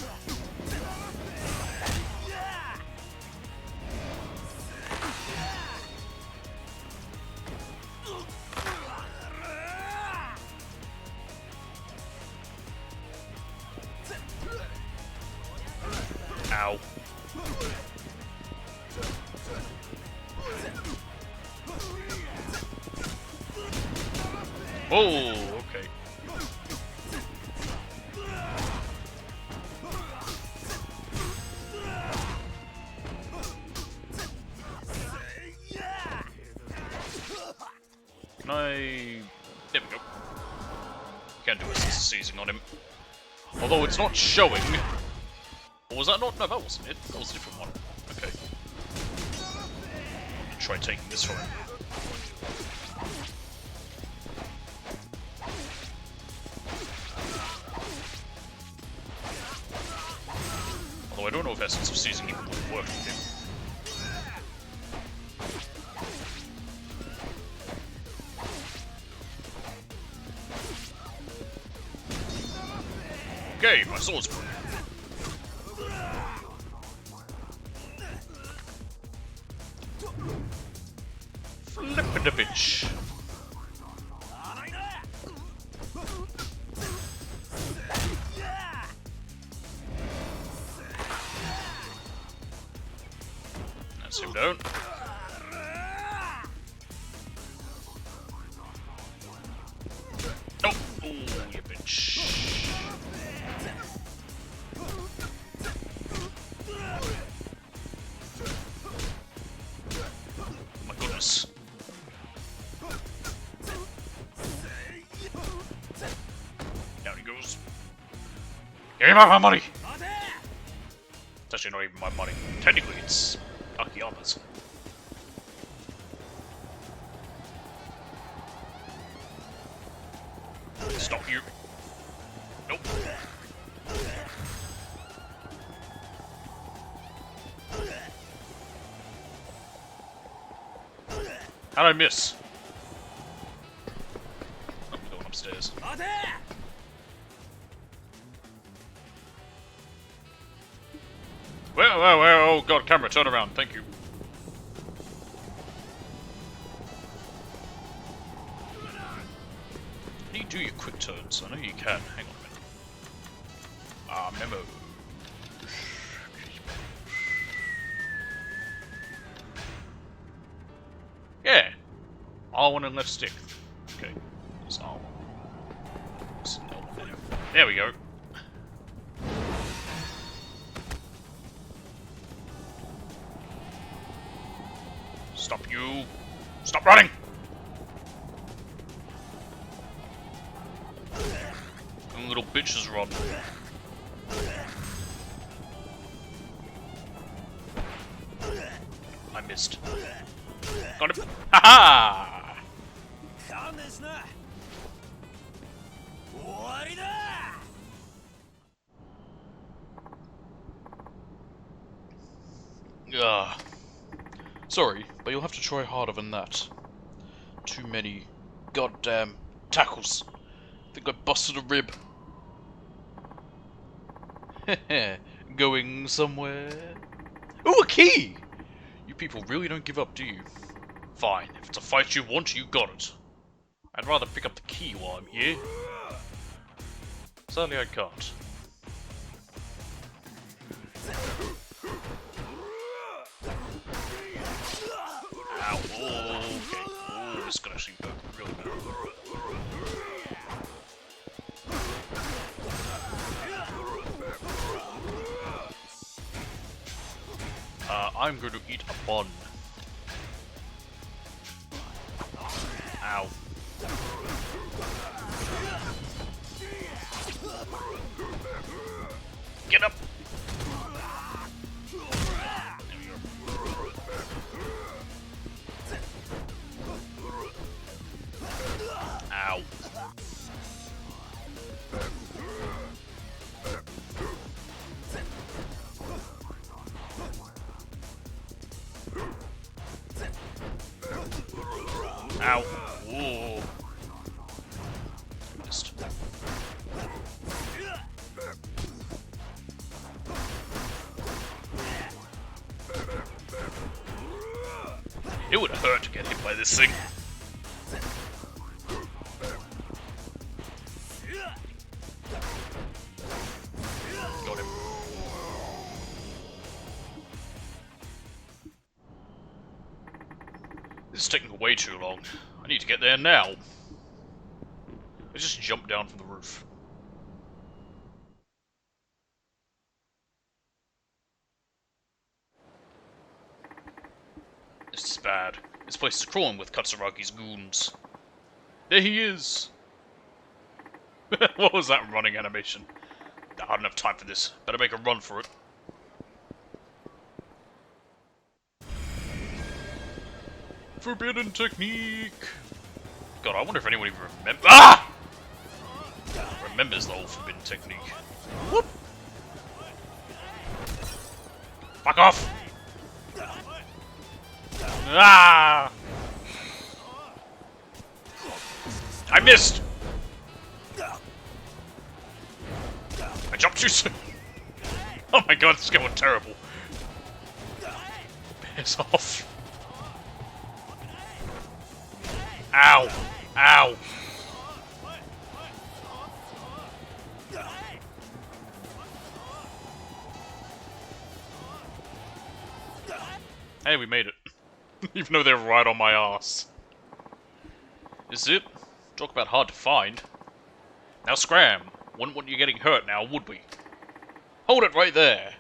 Ow. Oh, okay. Can I... There we go. Can't do a seizing on him. Although it's not showing. Or was that not? No, that wasn't it. That was a different one. Okay. I'll try taking this from him. Although I don't know if Essence of Seizing even would work with him. Okay, my sword's broken. Flip the bitch. That's him down. Oh, oh, you bitch. My goodness. Down he goes. Give me back my money! It's actually not even my money. Technically, it's the others. Stop you. Nope. How'd I miss? Oh, we're going upstairs. Whoa, oh god, camera, turn around, thank you. How do you do your quick turns? I know you can. Hang on a minute. Memo. Yeah. R1 and left stick. Okay. It's R1. It's L1 there. There we go. Stop you. Stop running! And little bitches run. I missed. Got him. Haha! Ugh. Sorry, but you'll have to try harder than that. Too many goddamn tackles. Think I busted a rib. Going somewhere? Ooh, a key! You people really don't give up, do you? Fine, if it's a fight you want, you got it. I'd rather pick up the key while I'm here. Sadly, I can't. Ow, oh, okay. Oh, this could actually hurt really bad. I'm going to eat a bun. Ow. Get up! Ow. Ow. Whoa. Missed. It would hurt to get hit by this thing. Got him. This is taking way too long. I need to get there now. I just jumped down from the roof. This is bad. This place is crawling with Katsuragi's goons. There he is! What was that running animation? I don't have time for this. Better make a run for it. Forbidden technique! God, I wonder if anyone even remembers the old forbidden technique. Whoop! Fuck off! Ah! I missed! I jumped too soon! Oh my god, this is going terrible. Piss off. Ow! Ow! Hey, we made it. Even though they're right on my ass. This is it? Talk about hard to find. Now scram! Wouldn't want you getting hurt now, would we? Hold it right there!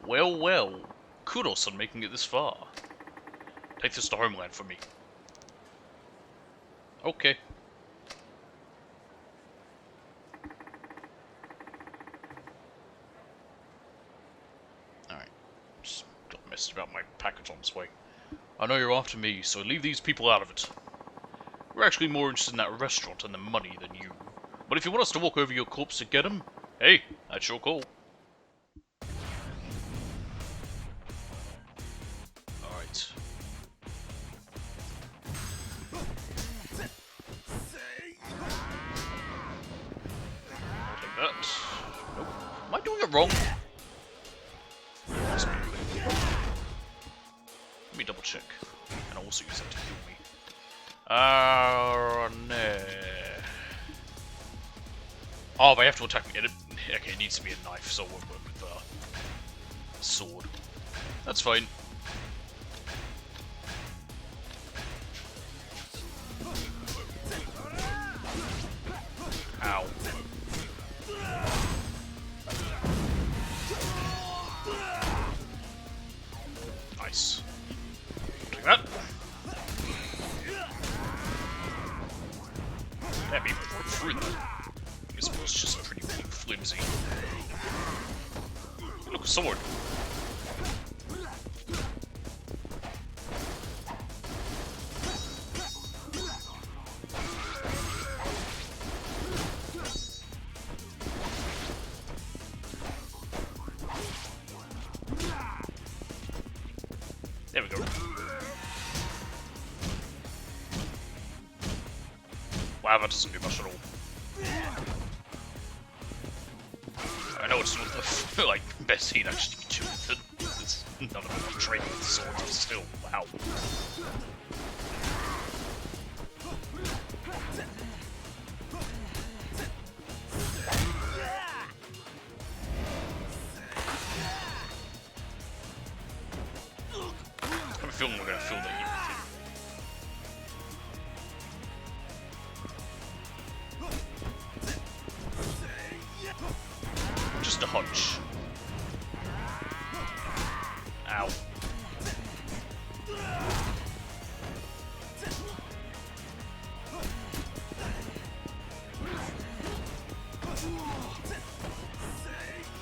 Well, well. Kudos on making it this far. Take this to Homeland for me. Okay. Alright. I know you're after me, so leave these people out of it. We're actually more interested in that restaurant and the money than you. But if you want us to walk over your corpse to get him, hey, that's your call. Alright. I'll take that. Nope. Am I doing it wrong? Let me double check. And I'll also use that to heal me. No. Oh, they have to attack me. Okay, it needs to be a knife, so it won't work with a sword. That's fine. Ow. Nice. Take that. Damn, even broke through that. I guess it was just pretty flimsy. Look, a sword. There we go. Wow, that doesn't do much at all. I know it's one of the like best heat actually you can do with it. There's none of them are trained with swords, but still, wow. I have a feeling we're gonna feel the heat with him. Just a hunch. Ow.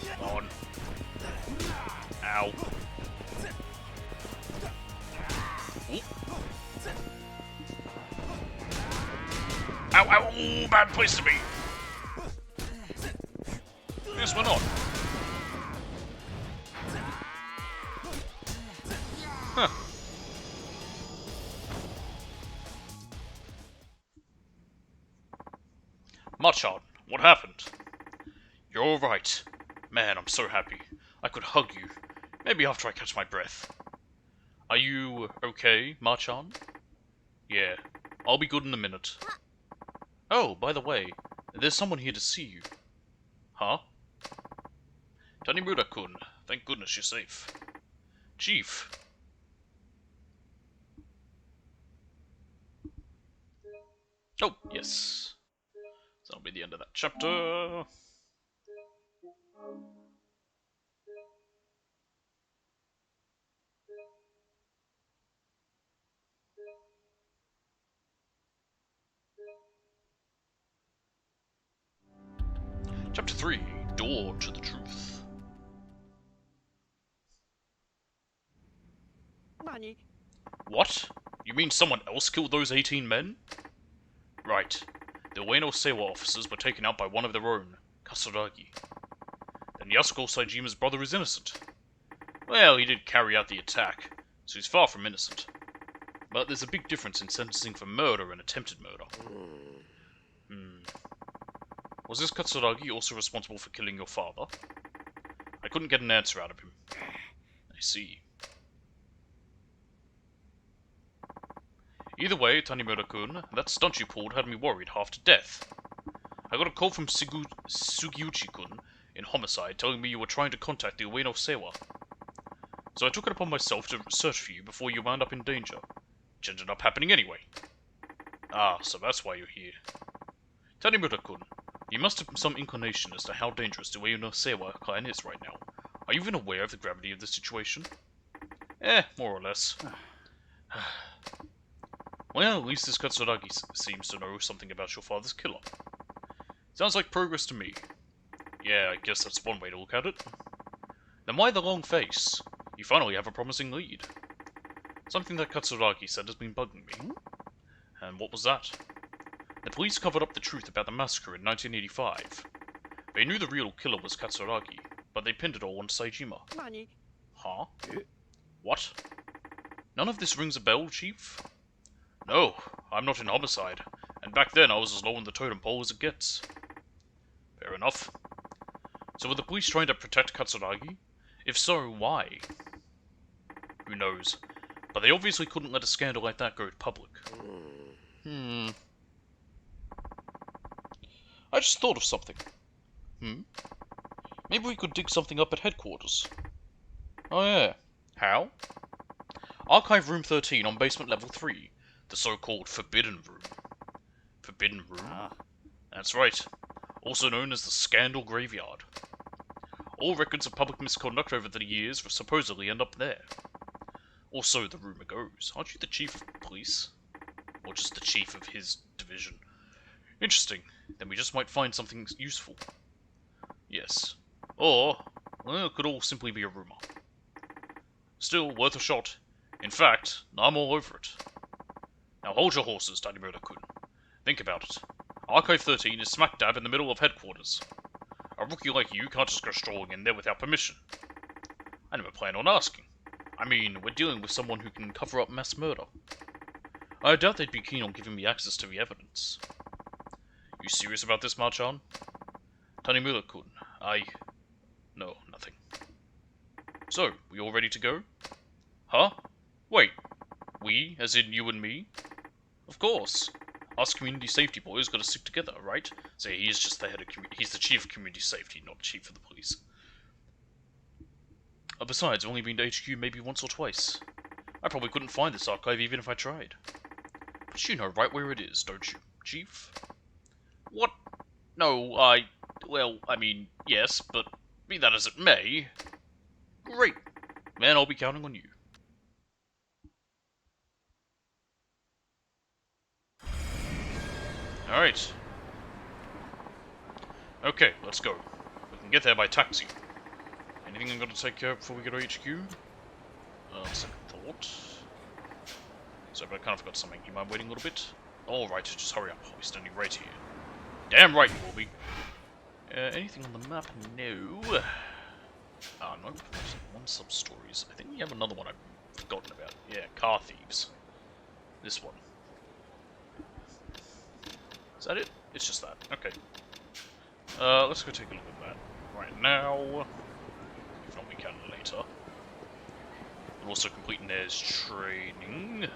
Come on. Ow. Ooh. Ow, ow, ooh, bad place to be. Yes, we're not. Huh. Machan, what happened? You're alright. Man, I'm so happy. I could hug you. Maybe after I catch my breath. Are you okay, Machan? Yeah. I'll be good in a minute. Oh, by the way, there's someone here to see you. Huh? Tanimura-kun, thank goodness you're safe. Chief. Oh, yes. So that'll be the end of that chapter. Chapter 3, Door to the Truth. 何 What? You mean someone else killed those 18 men? Right. The Ueno Seiwa officers were taken out by one of their own, Kasuragi. Then Yasuko Saijima's brother is innocent. Well, he did carry out the attack, so he's far from innocent. But there's a big difference in sentencing for murder and attempted murder. Was this Katsuragi also responsible for killing your father? I couldn't get an answer out of him. I see. Either way, Tanimura-kun, that stunt you pulled had me worried half to death. I got a call from Sugiuchi-kun in Homicide telling me you were trying to contact the Ueno Seiwa. So I took it upon myself to search for you before you wound up in danger, which ended up happening anyway. Ah, so that's why you're here. Tanimura-kun, you must have some inclination as to how dangerous the Ueno Seiwa clan is right now. Are you even aware of the gravity of the situation? More or less. Well, at least this Katsuragi seems to know something about your father's killer. Sounds like progress to me. Yeah, I guess that's one way to look at it. Then why the long face? You finally have a promising lead. Something that Katsuragi said has been bugging me. And what was that? The police covered up the truth about the massacre in 1985. They knew the real killer was Katsuragi, but they pinned it all on Saejima. Huh? What? None of this rings a bell, Chief? No, I'm not in homicide, and back then I was as low on the totem pole as it gets. Fair enough. So were the police trying to protect Katsuragi? If so, why? Who knows? But they obviously couldn't let a scandal like that go public. I just thought of something. Maybe we could dig something up at headquarters. Oh yeah. How? Archive Room 13 on basement level 3. The so-called Forbidden Room. Forbidden Room? That's right. Also known as the Scandal Graveyard. All records of public misconduct over the years supposedly end up there. Or so the rumour goes. Aren't you the chief of police? Or just the chief of his division? Interesting. Then we just might find something useful. Yes. Or, well, it could all simply be a rumour. Still, worth a shot. In fact, I'm all over it. Now hold your horses, Tanimura-kun. Think about it. Archive 13 is smack dab in the middle of headquarters. A rookie like you can't just go strolling in there without permission. I never planned on asking. I mean, we're dealing with someone who can cover up mass murder. I doubt they'd be keen on giving me access to the evidence. You serious about this, Marchan? Tanimura-kun, No, nothing. So, we all ready to go? Huh? Wait. We, as in you and me? Of course. Us community safety boys gotta stick together, right? So he's just the head of he's the chief of community safety, not chief of the police. Besides, I've only been to HQ maybe once or twice. I probably couldn't find this archive even if I tried. But you know right where it is, don't you, Chief? What? No, well, I mean, yes, but be that as it may... Great. Man, I'll be counting on you. Alright. Okay, let's go. We can get there by taxi. Anything I'm gonna take care of before we go to HQ? Second thought. So I kind of forgot something. You mind waiting a little bit? Alright, just hurry up. I'll be standing right here. Damn right you will be. Anything on the map? No. No. One sub-stories. I think we have another one I've forgotten about. Yeah, car thieves. This one. Is that it? It's just that. Okay. Let's go take a look at that right now. If not, we can later. We'll also complete Nair's training.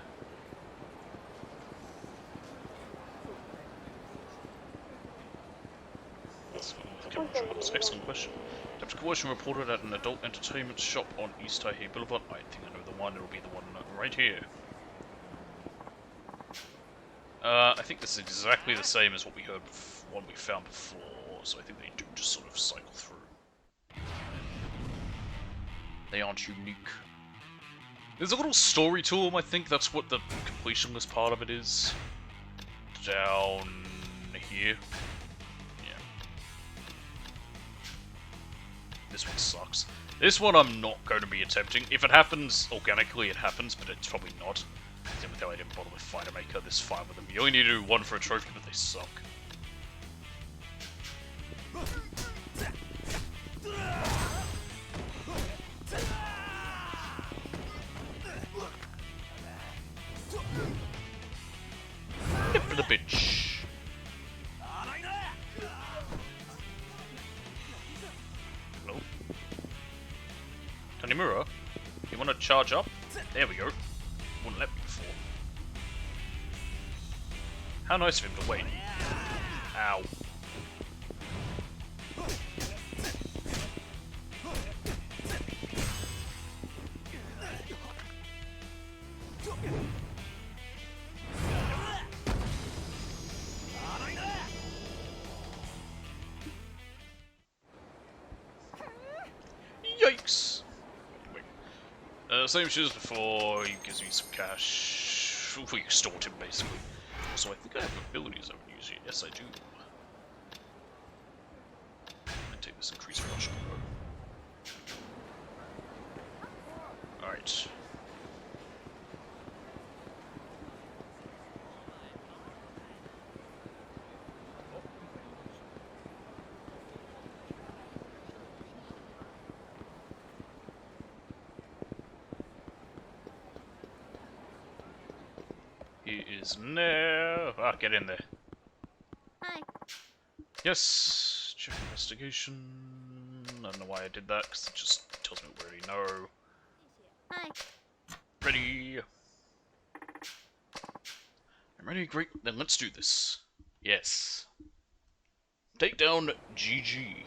Excellent question. Dr. Coercion reported at an adult entertainment shop on East Taipei Boulevard. I think I know the one. It'll be the one right here. I think this is exactly the same as what we found before, so I think they do just sort of cycle through. They aren't unique. There's a little story to them, I think that's what the completionless part of it is. Down here. Yeah. This one sucks. This one I'm not going to be attempting. If it happens organically, it happens, but it's probably not. With how I didn't bother with Fighter Maker, this fine with them. You only need to do one for a trophy, but they suck. Nip for the bitch. Hello? Tanimura? You want to charge up? There we go. Wouldn't let me before. How nice of him to wait. Ow. Yikes! Same shit as before, he gives me some cash. We extort him, basically. Also, I think I have abilities I would use here. Yes, I do. I take this increased rush on. Alright. He is there. Ah, get in there. はい Yes. Check investigation. I don't know why I did that, because it just tells me what we already know. はい Ready. I'm ready. Great. Then let's do this. Yes. Take down GG.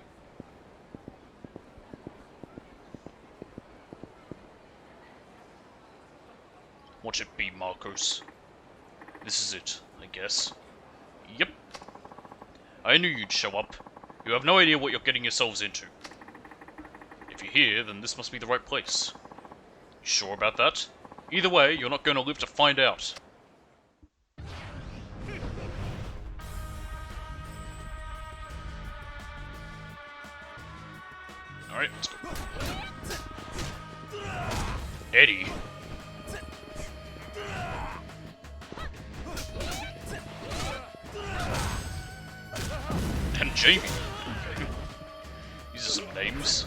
Watch it be, Marcos. This is it, I guess. Yep. I knew you'd show up. You have no idea what you're getting yourselves into. If you're here, then this must be the right place. You sure about that? Either way, you're not going to live to find out. Alright, let's go. Eddie. And Jamie. Okay. These are some names.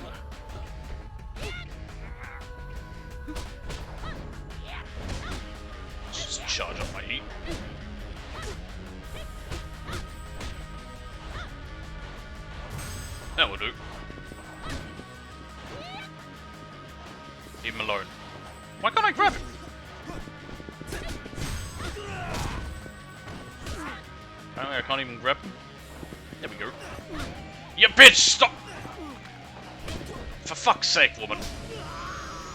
Let's just charge up my heat. That will do. Leave him alone. Why can't I grab him? Apparently I can't even grab him. There we go. You bitch! Stop! For fuck's sake, woman.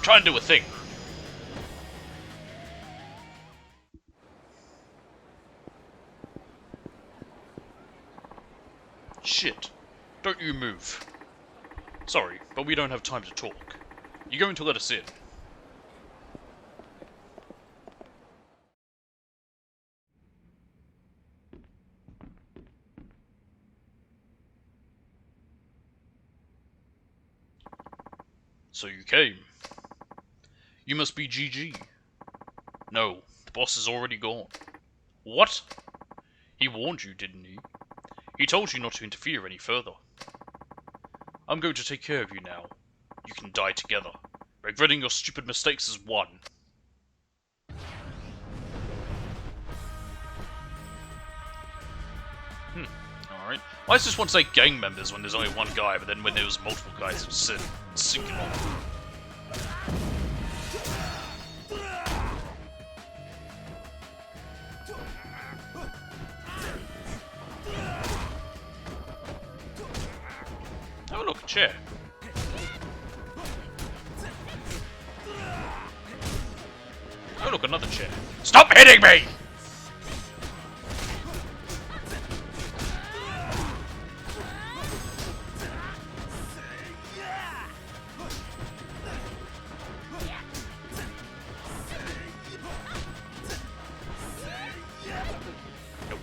Try and do a thing. Shit. Don't you move. Sorry, but we don't have time to talk. You're going to let us in. So you came. You must be GG. No, the boss is already gone. What? He warned you, didn't he? He told you not to interfere any further. I'm going to take care of you now. You can die together. Regretting your stupid mistakes is one. Alright. Why does this one say gang members when there's only one guy, but then when there's multiple guys it's singular? Oh look, a chair. Oh look, another chair. Stop hitting me! Nope.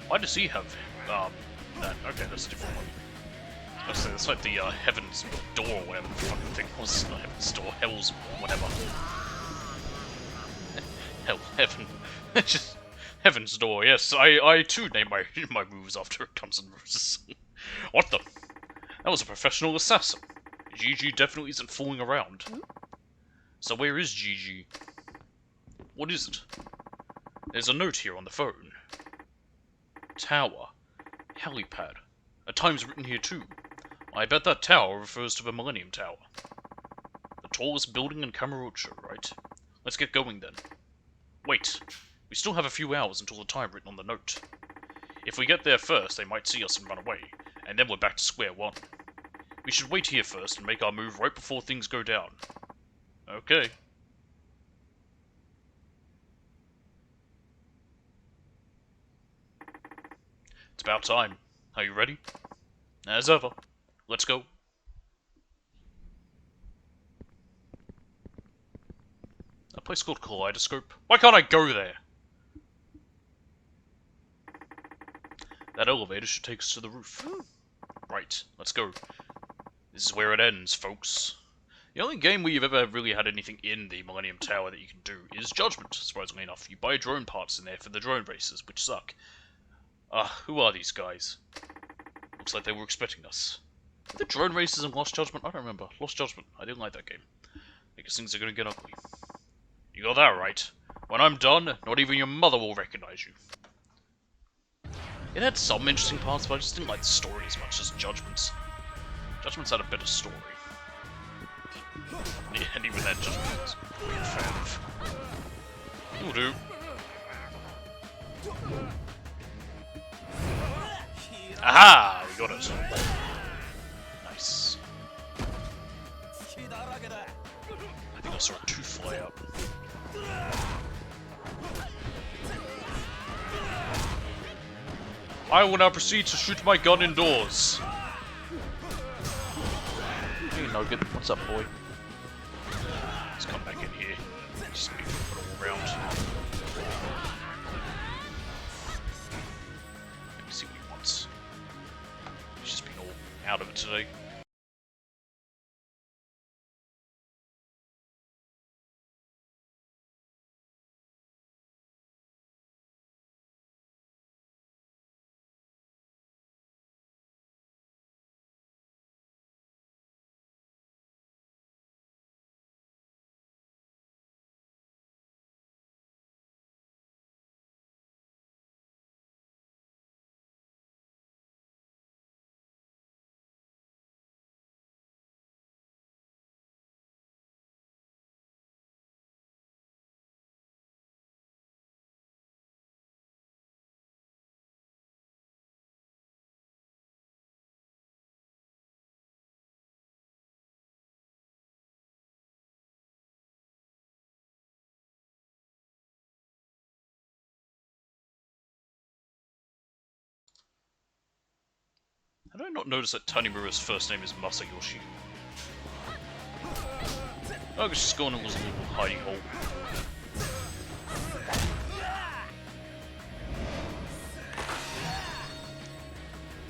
Why does he have, that? Okay, that's a different one. It's like the, Heaven's Door or whatever the fucking thing was. Not Heaven's Door, Hell's whatever. Hell, Heaven. Just Heaven's Door, yes. I too name my moves after Guns N' Roses. What the? That was a professional assassin. GG definitely isn't fooling around. So where is GG? What is it? There's a note here on the phone. Tower. Helipad. A time's written here too. I bet that tower refers to the Millennium Tower. The tallest building in Kamurocho, right? Let's get going then. Wait. We still have a few hours until the time written on the note. If we get there first, they might see us and run away, and then we're back to square one. We should wait here first and make our move right before things go down. Okay. It's about time. Are you ready? As ever. Let's go. A place called Kaleidoscope? Why can't I go there? That elevator should take us to the roof. Right, let's go. This is where it ends, folks. The only game where you've ever really had anything in the Millennium Tower that you can do is Judgment, surprisingly enough. You buy drone parts in there for the drone races, which suck. Who are these guys? Looks like they were expecting us. The drone races in Lost Judgment? I don't remember. Lost Judgment. I didn't like that game. I guess things are gonna get ugly. You got that right. When I'm done, not even your mother will recognize you. It had some interesting parts, but I just didn't like the story as much as Judgment's. Judgment's had a better story. Yeah, and even that Judgment was a big fan of. You'll do. Aha! We got it. Nice. I think I saw a tooth fly out. I will now proceed to shoot my gun indoors. Hey Nugget, what's up, boy? Let's come back in here. Just be put all around. Let me see what he wants. He's just been all out of it today. How did I not notice that Tanimura's first name is Masayoshi? Oh, I guess she's gone and was a little hidey hole.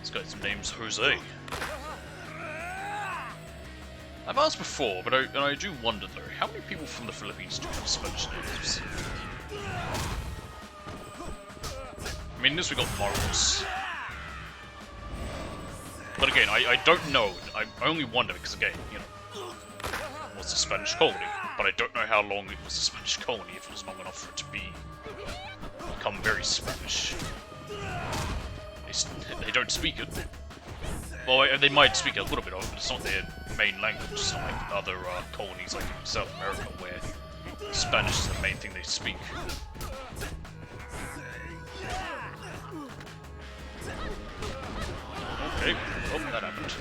This guy's name's Jose. I've asked before, but I do wonder though, how many people from the Philippines do have Spanish names? I mean, in this we got Moros. But again, I don't know. I only wonder because again, you know, it was a Spanish colony, but I don't know how long it was a Spanish colony. If it was long enough for it to become very Spanish. They don't speak it. Well, they might speak a little bit of it, but it's not their main language. It's not like other colonies like in South America where Spanish is the main thing they speak. Okay, oh, that happened.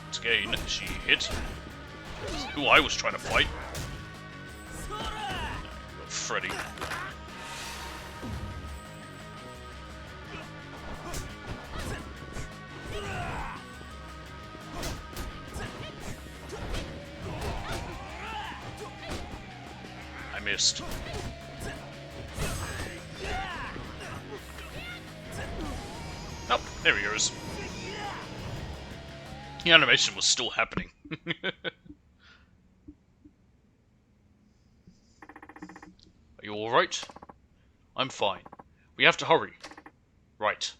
Once again, she hit. Who I was trying to fight. Freddy. I missed. Oh, there he goes. The animation was still happening. Are you alright? I'm fine. We have to hurry. Right.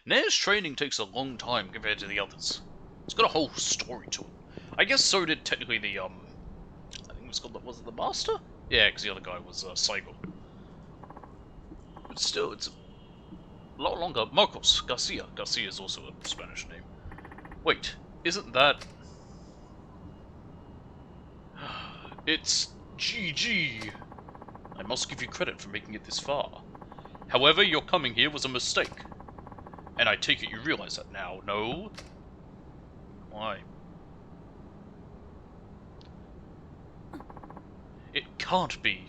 Nair's training takes a long time compared to the others. It's got a whole story to it. I guess so did technically the, I think it was called, was it the Master? Yeah, because the other guy was, Saigo. But still, it's a lot longer. Marcos Garcia. Garcia is also a Spanish name. Wait, isn't that... It's GG. I must give you credit for making it this far. However, your coming here was a mistake. And I take it you realize that now, no? Why? It can't be.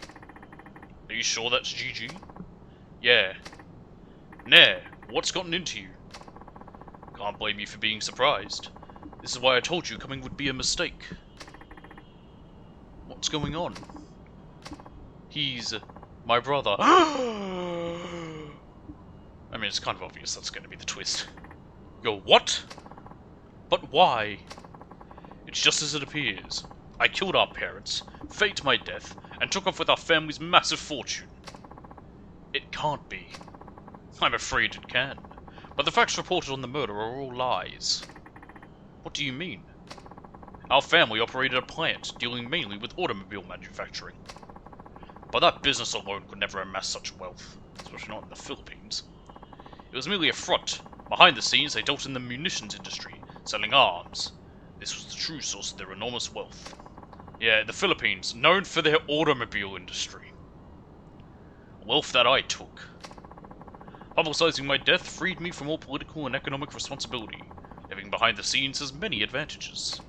Are you sure that's GG? Yeah. Nair, what's gotten into you? Can't blame you for being surprised. This is why I told you coming would be a mistake. What's going on? He's my brother. I mean, it's kind of obvious that's going to be the twist. Yo, what? But why? It's just as it appears. I killed our parents, faked my death, and took off with our family's massive fortune. It can't be. I'm afraid it can. But the facts reported on the murder are all lies. What do you mean? Our family operated a plant dealing mainly with automobile manufacturing. But that business alone could never amass such wealth, especially not in the Philippines. It was merely a front. Behind the scenes, they dealt in the munitions industry, selling arms. This was the true source of their enormous wealth. Yeah, the Philippines, known for their automobile industry. Wealth that I took. Publicizing my death freed me from all political and economic responsibility. Living behind the scenes has many advantages.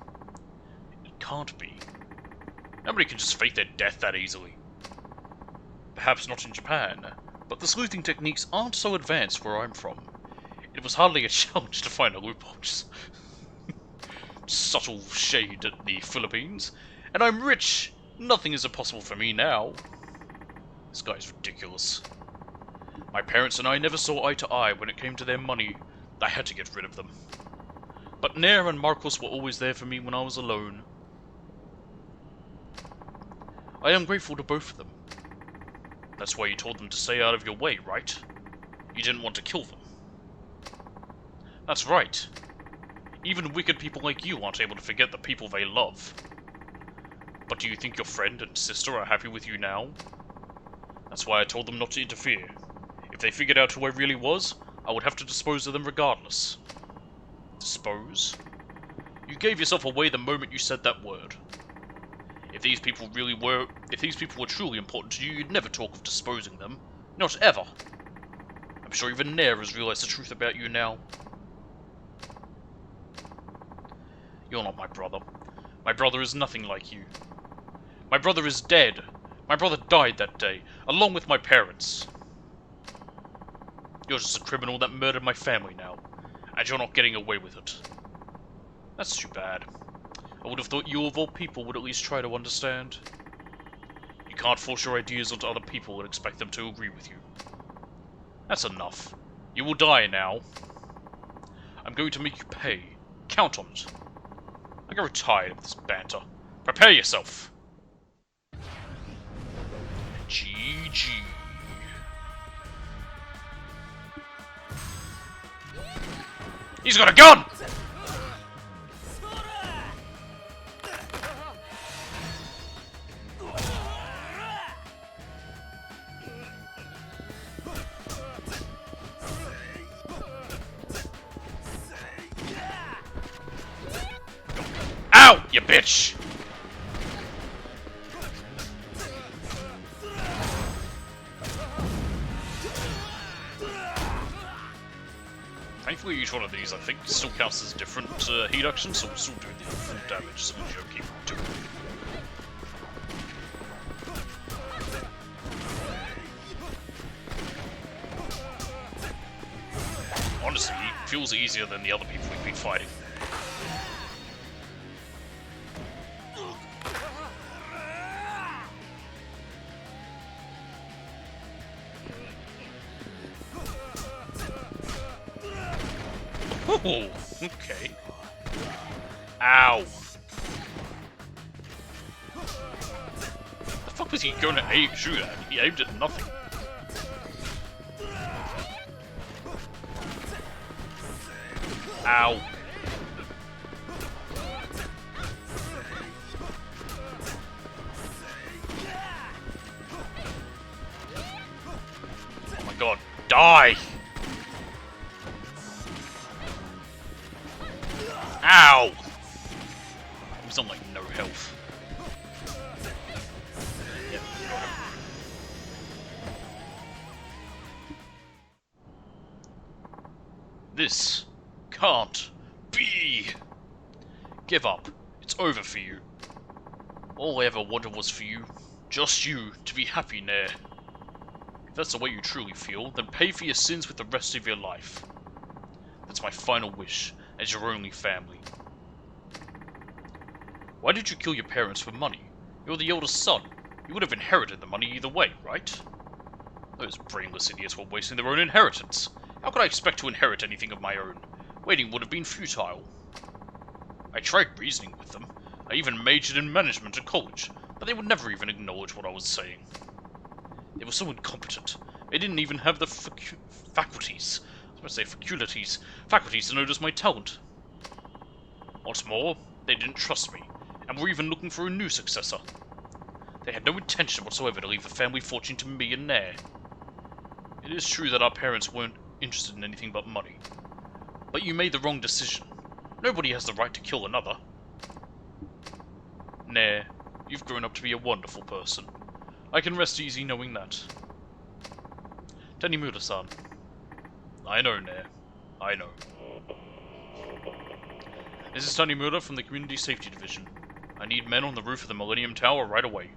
It can't be. Nobody can just fake their death that easily. Perhaps not in Japan, but the sleuthing techniques aren't so advanced where I'm from. It was hardly a challenge to find a loophole. Just subtle shade at the Philippines. And I'm rich! Nothing is impossible for me now. This guy's ridiculous. My parents and I never saw eye to eye when it came to their money. I had to get rid of them. But Nair and Marcos were always there for me when I was alone. I am grateful to both of them. That's why you told them to stay out of your way, right? You didn't want to kill them. That's right. Even wicked people like you aren't able to forget the people they love. But do you think your friend and sister are happy with you now? That's why I told them not to interfere. If they figured out who I really was, I would have to dispose of them regardless. Dispose? You gave yourself away the moment you said that word. If these people were truly important to you, you'd never talk of disposing them. Not ever. I'm sure even Nair has realized the truth about you now. You're not my brother. My brother is nothing like you. My brother is dead. My brother died that day, along with my parents. You're just a criminal that murdered my family now, and you're not getting away with it. That's too bad. I would have thought you of all people would at least try to understand. You can't force your ideas onto other people and expect them to agree with you. That's enough. You will die now. I'm going to make you pay. Count on it. I get tired of this banter. Prepare yourself. GG. He's got a gun! Ow, you bitch! Thankfully, each one of these, I think, still counts as different heat actions, so we'll still do the full damage as long as you keep doing it. Honestly, it feels easier than the other people we've been fighting. Oh, okay. Ow. The fuck was he going to shoot at? He aimed at nothing. Ow. Oh my god, die! Ow! He was on like no health. Yep, got him. This can't be! Give up. It's over for you. All I ever wanted was for you, just you, to be happy, Nair. If that's the way you truly feel, then pay for your sins with the rest of your life. That's my final wish, as your only family. Why did you kill your parents for money? You're the eldest son. You would have inherited the money either way, right? Those brainless idiots were wasting their own inheritance. How could I expect to inherit anything of my own? Waiting would have been futile. I tried reasoning with them. I even majored in management at college, but they would never even acknowledge what I was saying. They were so incompetent. They didn't even have the faculties to notice my talent. What's more, they didn't trust me, and were even looking for a new successor. They had no intention whatsoever to leave the family fortune to me and Nair. It is true that our parents weren't interested in anything but money. But you made the wrong decision. Nobody has the right to kill another. Nair, you've grown up to be a wonderful person. I can rest easy knowing that. Tanimura-san. I know, Nair. I know. This is Tanimura from the Community Safety Division. I need men on the roof of the Millennium Tower right away.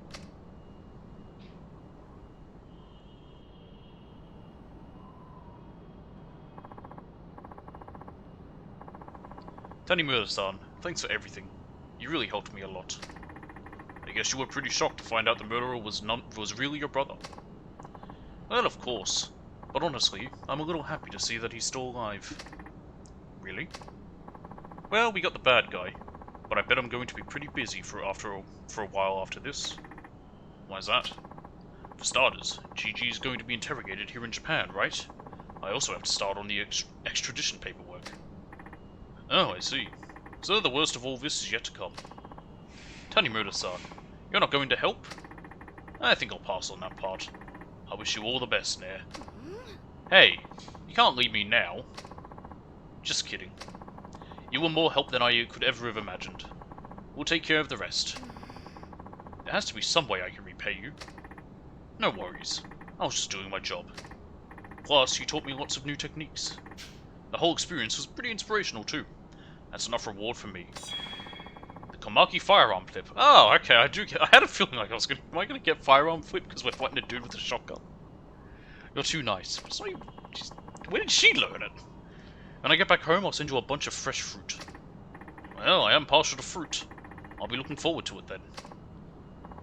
Tanimura-san, thanks for everything. You really helped me a lot. I guess you were pretty shocked to find out the murderer was really your brother. Well, of course. But honestly, I'm a little happy to see that he's still alive. Really? Well, we got the bad guy, but I bet I'm going to be pretty busy for a while after this. Why's that? For starters, Gigi's going to be interrogated here in Japan, right? I also have to start on the extradition paperwork. Oh, I see. So the worst of all this is yet to come. Tanimura-san, you're not going to help? I think I'll pass on that part. I wish you all the best, Nair. Hey, you can't leave me now. Just kidding. You were more help than I could ever have imagined. We'll take care of the rest. There has to be some way I can repay you. No worries. I was just doing my job. Plus, you taught me lots of new techniques. The whole experience was pretty inspirational too. That's enough reward for me. The Komaki firearm flip. Oh, okay, I had a feeling like am I gonna get firearm flip because we're fighting a dude with a shotgun? You're too nice. But it's not even, where did she learn it? When I get back home, I'll send you a bunch of fresh fruit. Well, I am partial to fruit. I'll be looking forward to it then.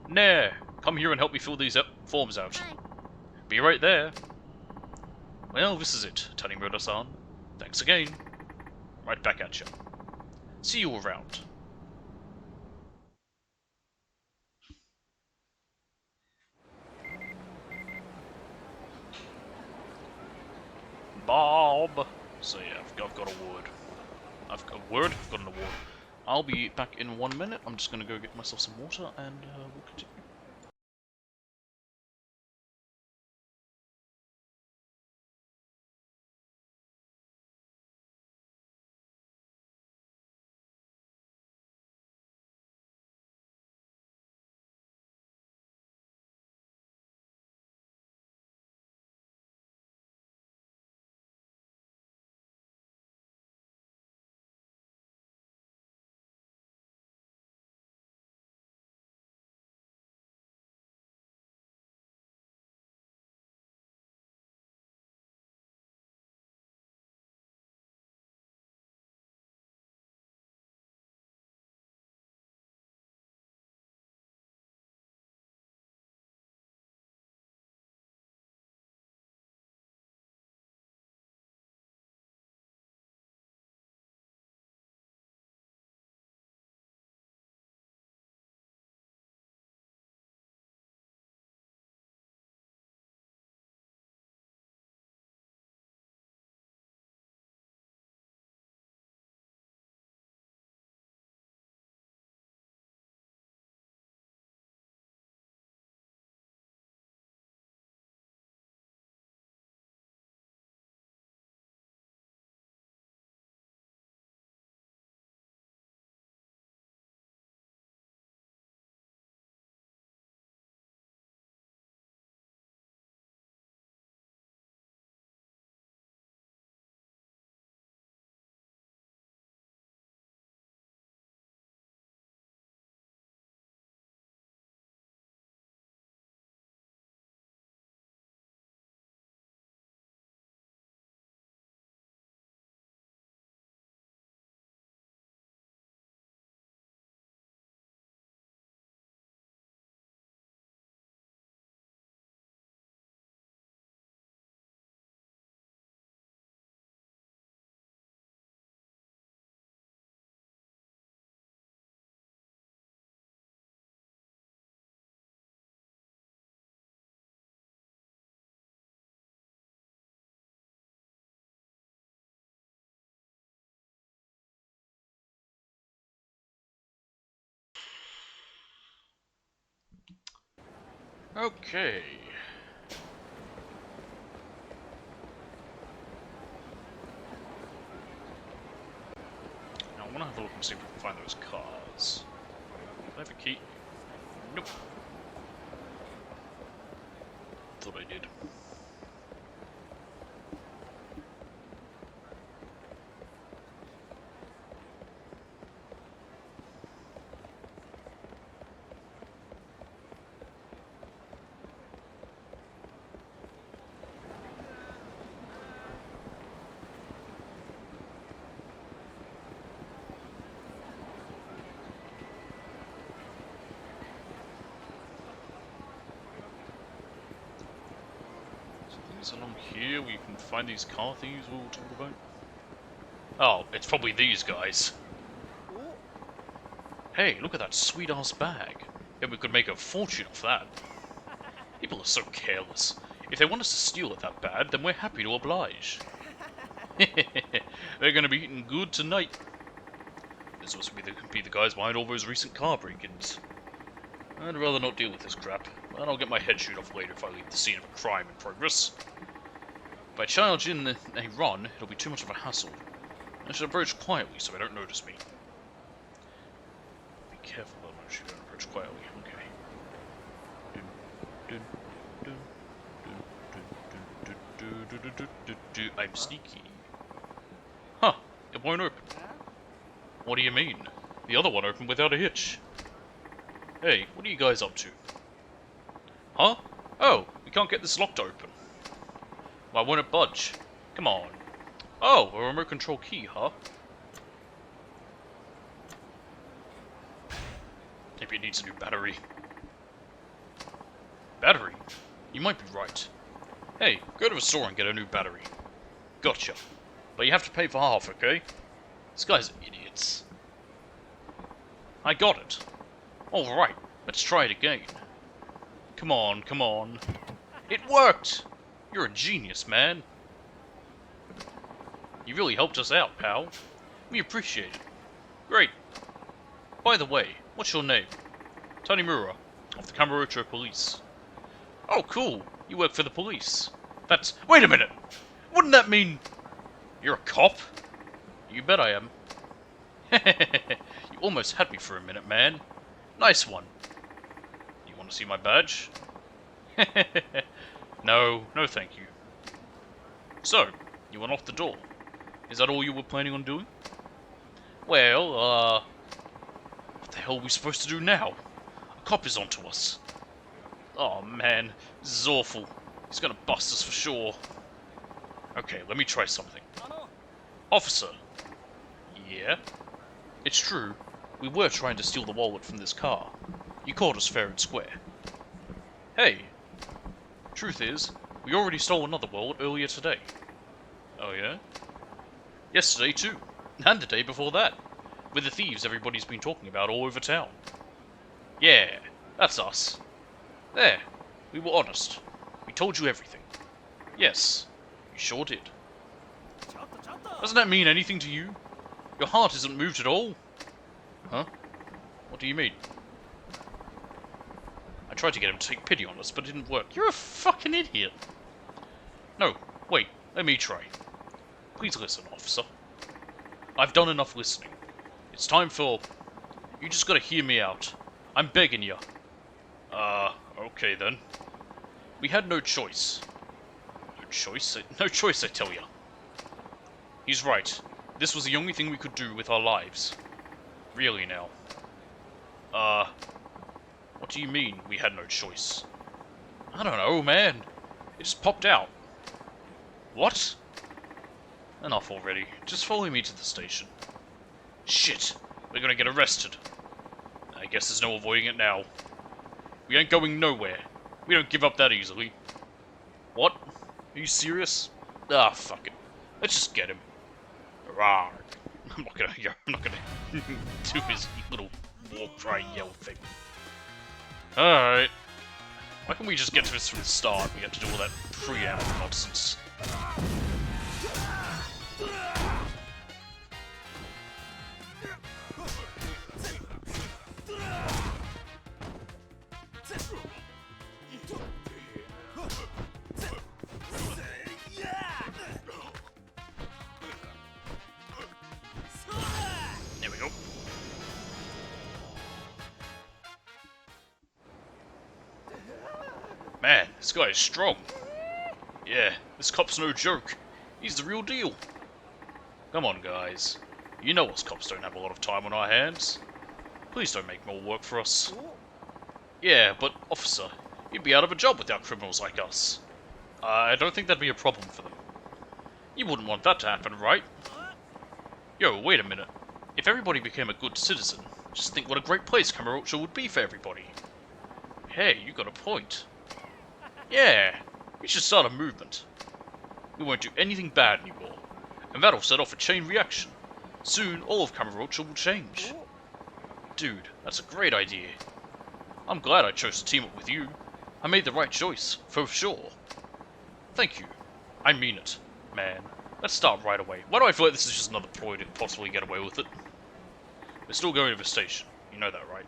Nair, come here and help me fill these forms out. Hi. Be right there. Well, this is it, Tanimura-san. Thanks again. Right back at you. See you around. Bob! So yeah, I've got a word. I've got a word, I've got an award. I'll be back in 1 minute. I'm just gonna go get myself some water and we'll continue. Okay. Now I want to have a look and see if we can find those cars. Do I have a key? Nope. Thought I did. Along here where you can find these car thieves we were talking about? Oh, it's probably these guys. Hey, look at that sweet ass bag. Yeah, we could make a fortune off that. People are so careless. If they want us to steal it that bad, then we're happy to oblige. They're gonna be eating good tonight. This must be the guys behind all those recent car break-ins. I'd rather not deal with this crap, but I'll get my head chewed off later if I leave the scene of a crime in progress. If I charge in a run, it'll be too much of a hassle. I should approach quietly so they don't notice me. Be careful though, I should approach quietly. Okay. I'm sneaky. Huh, it won't open. What do you mean? The other one opened without a hitch. Hey, what are you guys up to? Huh? Oh, we can't get this lock to open. Why won't it budge? Come on. Oh, a remote control key, huh? Maybe it needs a new battery. Battery? You might be right. Hey, go to the store and get a new battery. Gotcha. But you have to pay for half, okay? These guys are idiots. I got it. Alright, let's try it again. Come on, come on. It worked! You're a genius, man. You really helped us out, pal. We appreciate it. Great. By the way, what's your name? Tanimura, of the Kamurocho Police. Oh, cool. You work for the police. That's... Wait a minute! Wouldn't that mean... You're a cop? You bet I am. You almost had me for a minute, man. Nice one. You want to see my badge? No, no thank you. So, you went off the door. Is that all you were planning on doing? Well, what the hell are we supposed to do now? A cop is onto us. Oh man, this is awful. He's gonna bust us for sure. Okay, let me try something. Officer. Yeah? It's true. We were trying to steal the wallet from this car. You caught us fair and square. Hey. Truth is, we already stole another wallet earlier today. Oh yeah? Yesterday too. And the day before that. With the thieves everybody's been talking about all over town. Yeah, that's us. There. We were honest. We told you everything. Yes, you sure did. Doesn't that mean anything to you? Your heart isn't moved at all? Huh? What do you mean? I tried to get him to take pity on us, but it didn't work. You're a fucking idiot. No, wait, let me try. Please listen, officer. I've done enough listening. It's time for... You just gotta hear me out. I'm begging you. Okay then. We had no choice. No choice? No choice, I tell you. He's right. This was the only thing we could do with our lives. Really now. What do you mean, we had no choice? I don't know, man. It just popped out. What? Enough already. Just follow me to the station. Shit! We're gonna get arrested. I guess there's no avoiding it now. We ain't going nowhere. We don't give up that easily. What? Are you serious? Ah, fuck it. Let's just get him. Rawr. I'm not gonna do his little war cry yell thing. Alright. Why can't we just get to this from the start? We have to do all that preamble nonsense. Man, this guy is strong. Yeah, this cop's no joke. He's the real deal. Come on, guys. You know us cops don't have a lot of time on our hands. Please don't make more work for us. Yeah, but, officer, you'd be out of a job without criminals like us. I don't think that'd be a problem for them. You wouldn't want that to happen, right? Yo, wait a minute. If everybody became a good citizen, just think what a great place Kamurocho would be for everybody. Hey, you got a point. Yeah, we should start a movement. We won't do anything bad anymore, and that'll set off a chain reaction. Soon, all of Kamurocho will change. Dude, that's a great idea. I'm glad I chose to team up with you. I made the right choice, for sure. Thank you. I mean it, man. Let's start right away. Why do I feel like this is just another ploy to possibly get away with it? We're still going to the station. You know that, right?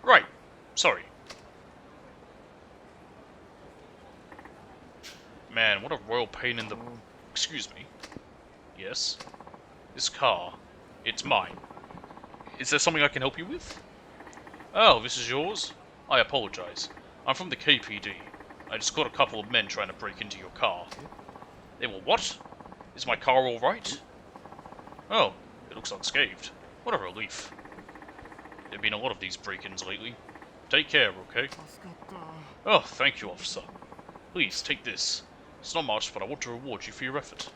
Right. Sorry. Man, what a royal pain in the... Excuse me. Yes? This car. It's mine. Is there something I can help you with? Oh, this is yours? I apologize. I'm from the KPD. I just caught a couple of men trying to break into your car. They were what? Is my car alright? Oh, it looks unscathed. What a relief. There have been a lot of these break-ins lately. Take care, okay? Oh, thank you, officer. Please, take this. It's not much, but I want to reward you for your effort.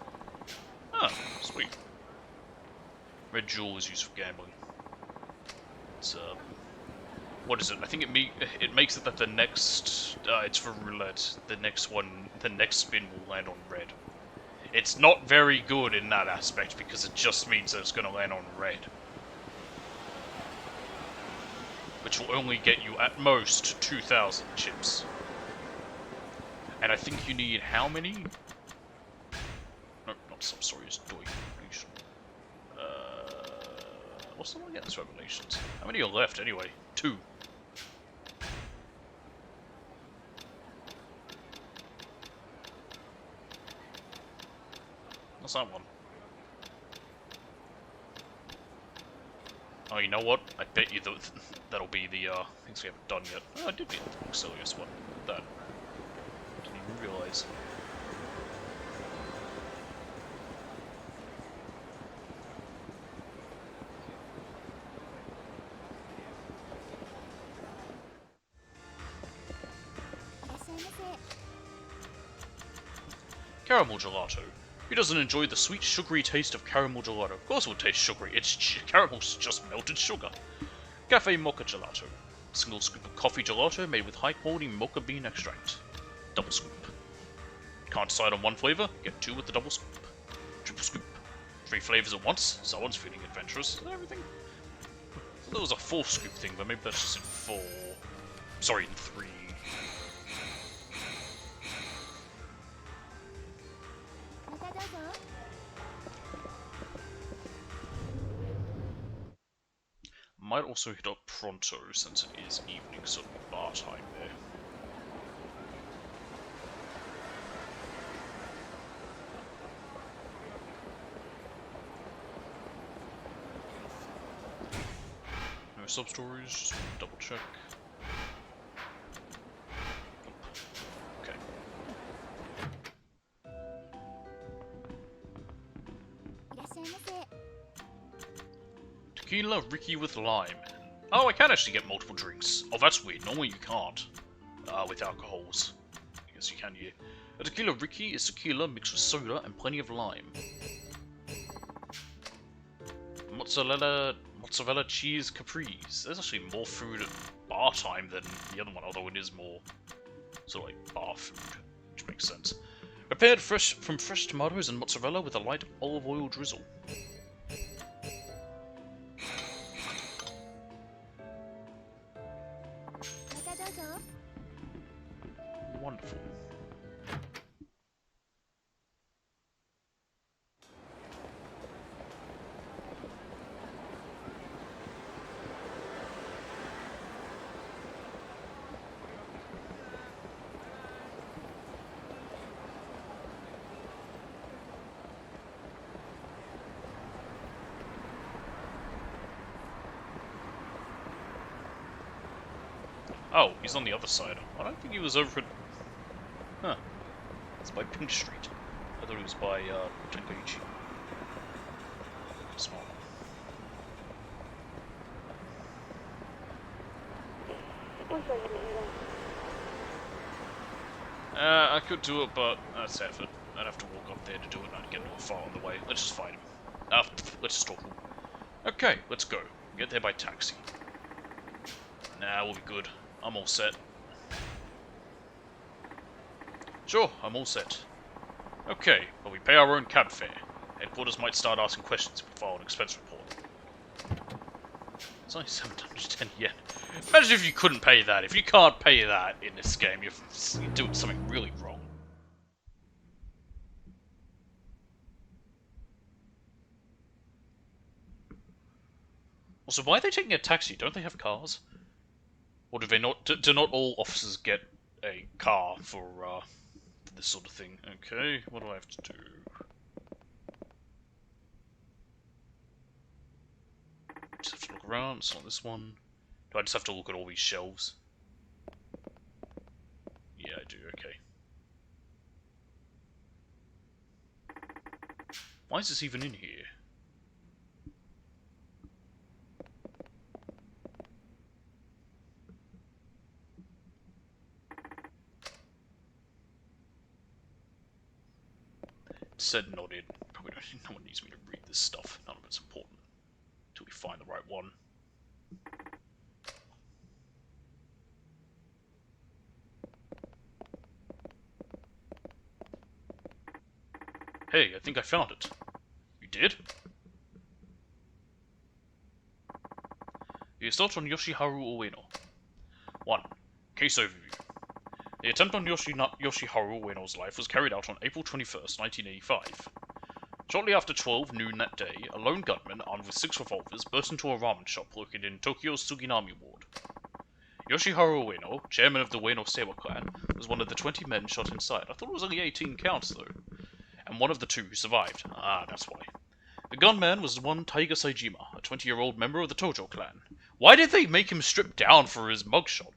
Ah, sweet. Red jewel is used for gambling. It's, what is it? I think it makes it that the next, it's for roulette. The next spin will land on red. It's not very good in that aspect because it just means that it's going to land on red. Which will only get you, at most, 2,000 chips. And I think you need how many? No, not some sorry, it's Doi. What's the one again? It's Revelations. How many are left anyway? 2. What's that one? Oh, you know what? I bet you that'll be the things we haven't done yet. Oh, I did get the Auxilius one. That. Didn't even realize. Caramel gelato. Who doesn't enjoy the sweet, sugary taste of caramel gelato? Of course it would taste sugary. Caramel's just melted sugar. Cafe mocha gelato. Single scoop of coffee gelato made with high-quality mocha bean extract. Double scoop. Can't decide on one flavor? Get 2 with the double scoop. Triple scoop. 3 flavors at once? Someone's feeling adventurous. Is everything? There was a 4th scoop thing, but maybe that's just in 4. Sorry, in 3. Might also hit up pronto since it is evening, so it'll be bar time there. No sub-stories, just double check. Okay. Tequila Ricky with lime. Oh, I can actually get multiple drinks. Oh, that's weird. Normally you can't. With alcohols. I guess you can here. A tequila Ricky is tequila mixed with soda and plenty of lime. Mozzarella cheese caprese. There's actually more food at bar time than the other one, although it is more sort of like bar food, which makes sense. Prepared from fresh tomatoes and mozzarella with a light olive oil drizzle. Wonderful. Oh, he's on the other side. I don't think he was over at... Huh. It's by Pink Street. I thought it was by, Tenkaichi. Small. I could do it, but that's effort. I'd have to walk up there to do it, and I'd get into a fight on the way. Let's just fight him. Let's just talk to him. Okay, let's go. Get there by taxi. Nah, we'll be good. I'm all set. Sure, I'm all set. Okay, but we pay our own cab fare. Headquarters might start asking questions if we file an expense report. It's only 710 yen. Imagine if you couldn't pay that. If you can't pay that in this game, you're doing something really wrong. Also, why are they taking a taxi? Don't they have cars? Or do they not? Do not all officers get a car for this sort of thing? Okay, what do I have to do? Just have to look around. It's not this one. Do I just have to look at all these shelves? Yeah, I do. Okay. Why is this even in here? Said not in. Probably no one needs me to read this stuff. None of it's important. Until we find the right one. Hey, I think I found it. You did? The assault on Yoshiharu Ueno. 1. Case overview. The attempt on Yoshiharu Ueno's life was carried out on April 21st, 1985. Shortly after 12 noon that day, a lone gunman armed with 6 revolvers burst into a ramen shop located in Tokyo's Suginami ward. Yoshiharu Ueno, chairman of the Ueno Seiwa clan, was one of the 20 men shot inside. I thought it was only 18 counts, though. And one of the 2 who survived. Ah, that's why. The gunman was one Taiga Saejima, a 20-year-old member of the Tojo clan. Why did they make him strip down for his mugshot?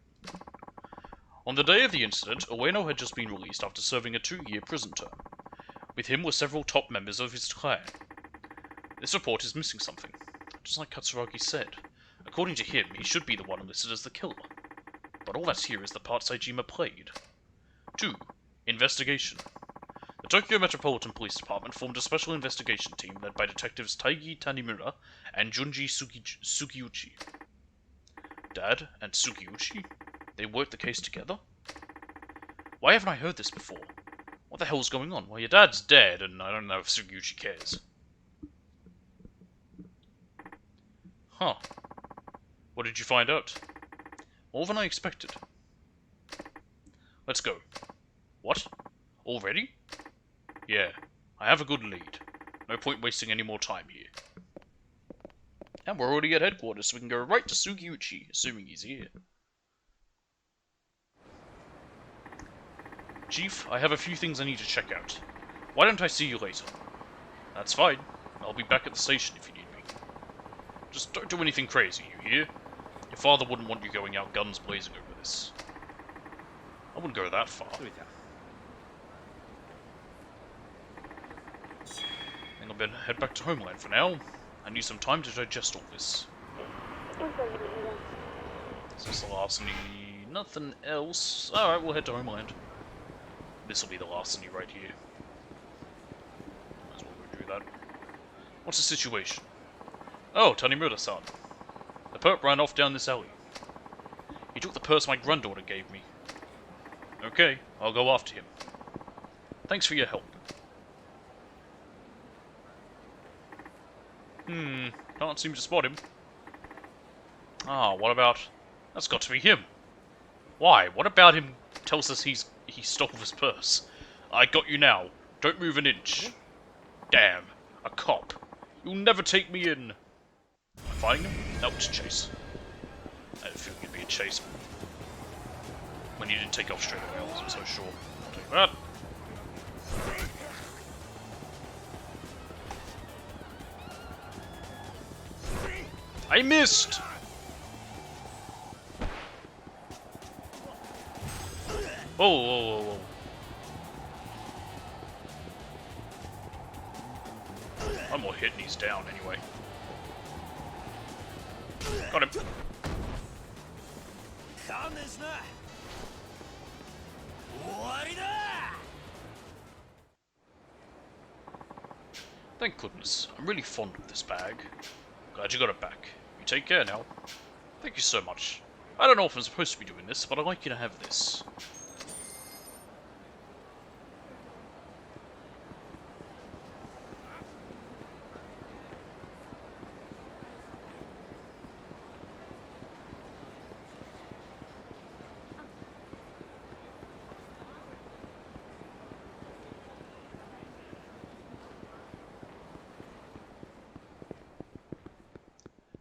On the day of the incident, Ueno had just been released after serving a 2-year prison term. With him were several top members of his clan. This report is missing something. Just like Katsuragi said. According to him, he should be the one listed as the killer. But all that's here is the part Saejima played. 2. Investigation. The Tokyo Metropolitan Police Department formed a special investigation team led by detectives Taigi Tanimura and Junji Sugiuchi. Dad and Sugiuchi? They worked the case together? Why haven't I heard this before? What the hell's going on? Well, your dad's dead, and I don't know if Sugiuchi cares. Huh. What did you find out? More than I expected. Let's go. What? Already? Yeah, I have a good lead. No point wasting any more time here. And we're already at headquarters, so we can go right to Sugiuchi, assuming he's here. Chief, I have a few things I need to check out. Why don't I see you later? That's fine. I'll be back at the station if you need me. Just don't do anything crazy, you hear? Your father wouldn't want you going out guns blazing over this. I wouldn't go that far. I think I'll better head back to Homeland for now. I need some time to digest all this. Is this the last any... Nothing else. Alright, we'll head to Homeland. This will be the larceny right here. Might as well go do that. What's the situation? Oh, Tanimura-san. The perp ran off down this alley. He took the purse my granddaughter gave me. Okay, I'll go after him. Thanks for your help. Can't seem to spot him. Ah, what about... That's got to be him. Why? What about him tells us he stole his purse? I got you now. Don't move an inch. Damn. A cop. You'll never take me in. Am I fighting him? No, it's a chase. I didn't feel it'd be a chase. When you didn't take off straight away, I wasn't so sure. I'll take that. I missed! Whoa, whoa, whoa, whoa. I'm more hitting he's down anyway. Got him. Thank goodness. I'm really fond of this bag. Glad you got it back. You take care now. Thank you so much. I don't know if I'm supposed to be doing this, but I'd like you to have this.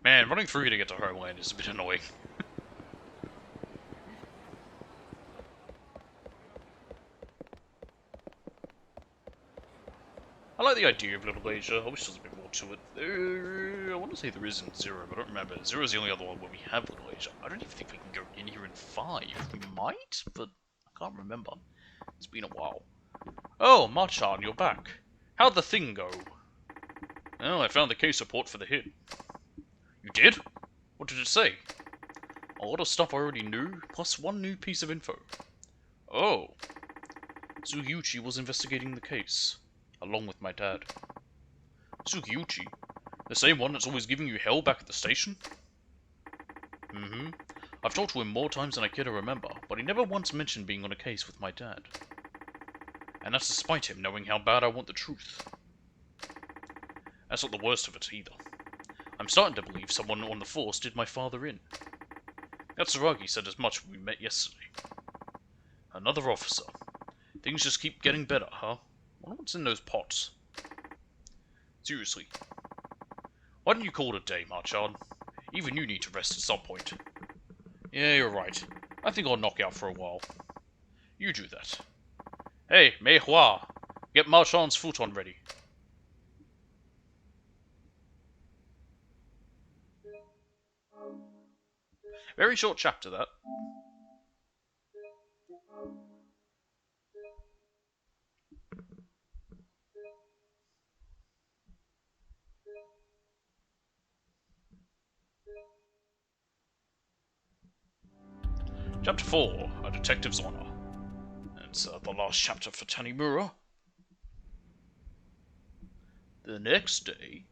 Man, running through to get to Homeland is a bit annoying. I like the idea of Little Asia. I wish there was a bit more to it. I want to say there is in Zero, but I don't remember. Zero is the only other one where we have Little Asia. I don't even think we can go in here in 5. We might, but I can't remember. It's been a while. Oh, Marchan, you're back. How'd the thing go? Oh, I found the case report for the hit. You did? What did it say? A lot of stuff I already knew, plus one new piece of info. Oh. Sugiuchi was investigating the case, along with my dad. Sugiuchi? The same one that's always giving you hell back at the station? Mm-hmm. I've talked to him more times than I care to remember, but he never once mentioned being on a case with my dad. And that's despite him knowing how bad I want the truth. That's not the worst of it, either. I'm starting to believe someone on the force did my father in. Katsuragi said as much when we met yesterday. Another officer. Things just keep getting better, huh? Wonder what's in those pots. Seriously. Why don't you call it a day, Marchand? Even you need to rest at some point. Yeah, you're right. I think I'll knock out for a while. You do that. Hey, Mei Hua! Get Marchand's futon ready. Very short chapter, that. Chapter 4, A Detective's Honor. It's the last chapter for Tanimura. The next day...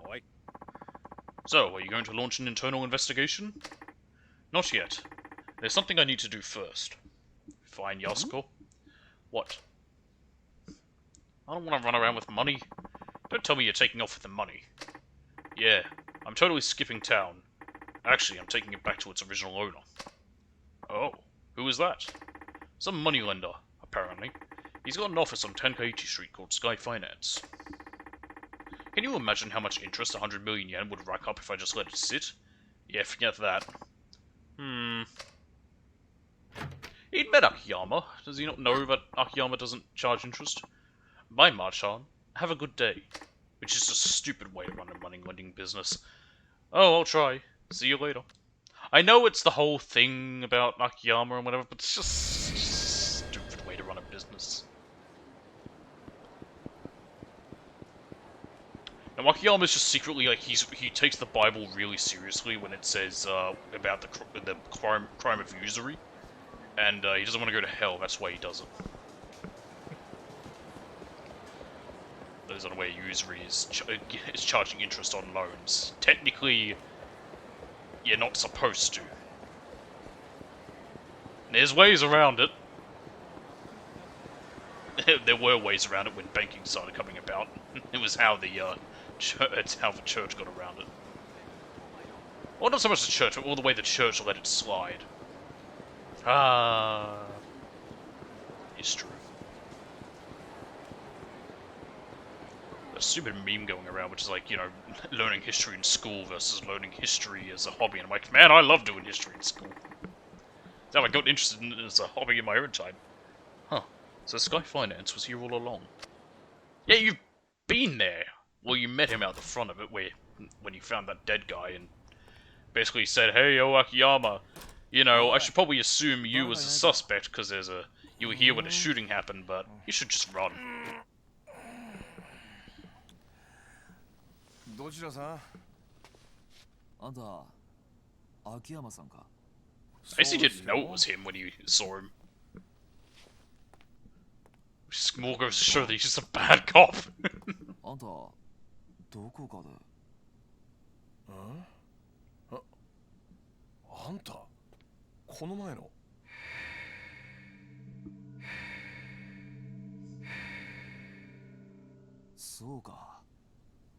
Oi. So, are you going to launch an internal investigation? Not yet. There's something I need to do first. Fine, Yasuko. What? I don't want to run around with money. Don't tell me you're taking off with the money. Yeah, I'm totally skipping town. Actually, I'm taking it back to its original owner. Oh, who is that? Some moneylender, apparently. He's got an office on Tenkaichi Street called Sky Finance. Can you imagine how much interest 100 million yen would rack up if I just let it sit? Yeah, forget that. He'd met Akiyama. Does he not know that Akiyama doesn't charge interest? Bye, Marchan. Have a good day. Which is just a stupid way to run a money lending business. Oh, I'll try. See you later. I know it's the whole thing about Akiyama and whatever, but it's just a stupid way to run a business. Now, Akiyama's just secretly, like, he takes the Bible really seriously when it says about the crime of usury. And he doesn't want to go to hell, that's why he does it. There's another way usury is charging interest on loans. Technically, you're not supposed to. There's ways around it. There were ways around it when banking started coming about. It was how the church got around it. Well, not so much the church, but all the way the church let it slide. Ah, it's true. A stupid meme going around, which is like, you know, learning history in school versus learning history as a hobby. And I'm like, man, I love doing history in school. That's how I got interested in it as a hobby in my own time. Huh. So Sky Finance was here all along. Yeah, you've been there. Well, you met him out the front of it when you found that dead guy and basically said, hey, yo, Akiyama, You know, I should probably assume you as a suspect because you were here when the shooting happened, but you should just run. どちらさん？あんた秋山さんか？ I guess he didn't know it was him when you saw him. Just more goes to show that he's just a bad cop. あんたどこかで？あんたこの前の。そうか。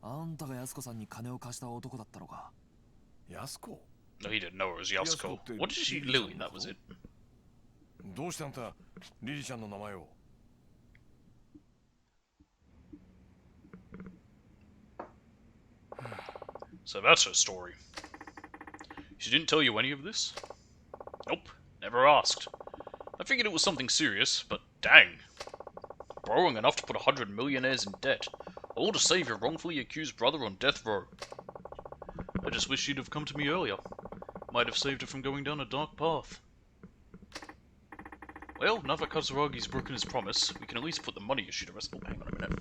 あんたが安子さんに金を貸した男だったのか。安子？ No, he didn't know it was Yasuko. What did she, Lily? That was it. どうしてあんたリリちゃんの名前を？ So that's her story. She didn't tell you any of this? Nope, never asked. I figured it was something serious, but dang. Borrowing enough to put 100 millionaires in debt, all to save your wrongfully accused brother on death row. I just wish she'd have come to me earlier. Might have saved her from going down a dark path. Well, now that Kazuragi's broken his promise, we can at least put the money issue to rest. Oh, hang on a minute.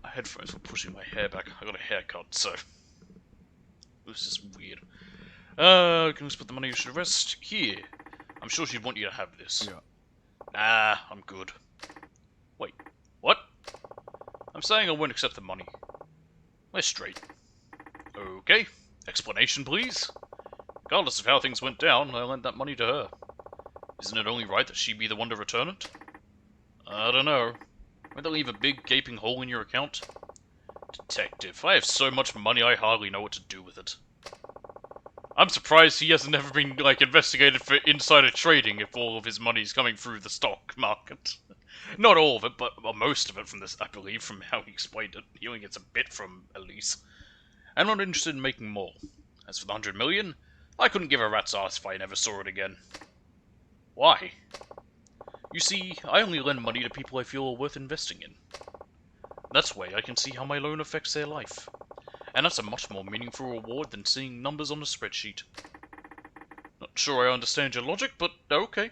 My headphones were pushing my hair back. I got a haircut, so... This is weird. We can just put the money issue to rest. Here. I'm sure she'd want you to have this. Yeah. Nah, I'm good. Wait, what? I'm saying I won't accept the money. We're straight. Okay, explanation please? Regardless of how things went down, I lent that money to her. Isn't it only right that she be the one to return it? I don't know. Won't that leave a big gaping hole in your account? Detective, I have so much money I hardly know what to do with it. I'm surprised he hasn't ever been, like, investigated for insider trading if all of his money's coming through the stock market. Not all of it, but most of it from this, I believe, from how he explained it. He only gets a bit from Elise. I'm not interested in making more. As for the 100 million, I couldn't give a rat's ass if I never saw it again. Why? You see, I only lend money to people I feel are worth investing in. That way I can see how my loan affects their life. And that's a much more meaningful reward than seeing numbers on a spreadsheet. Not sure I understand your logic, but okay.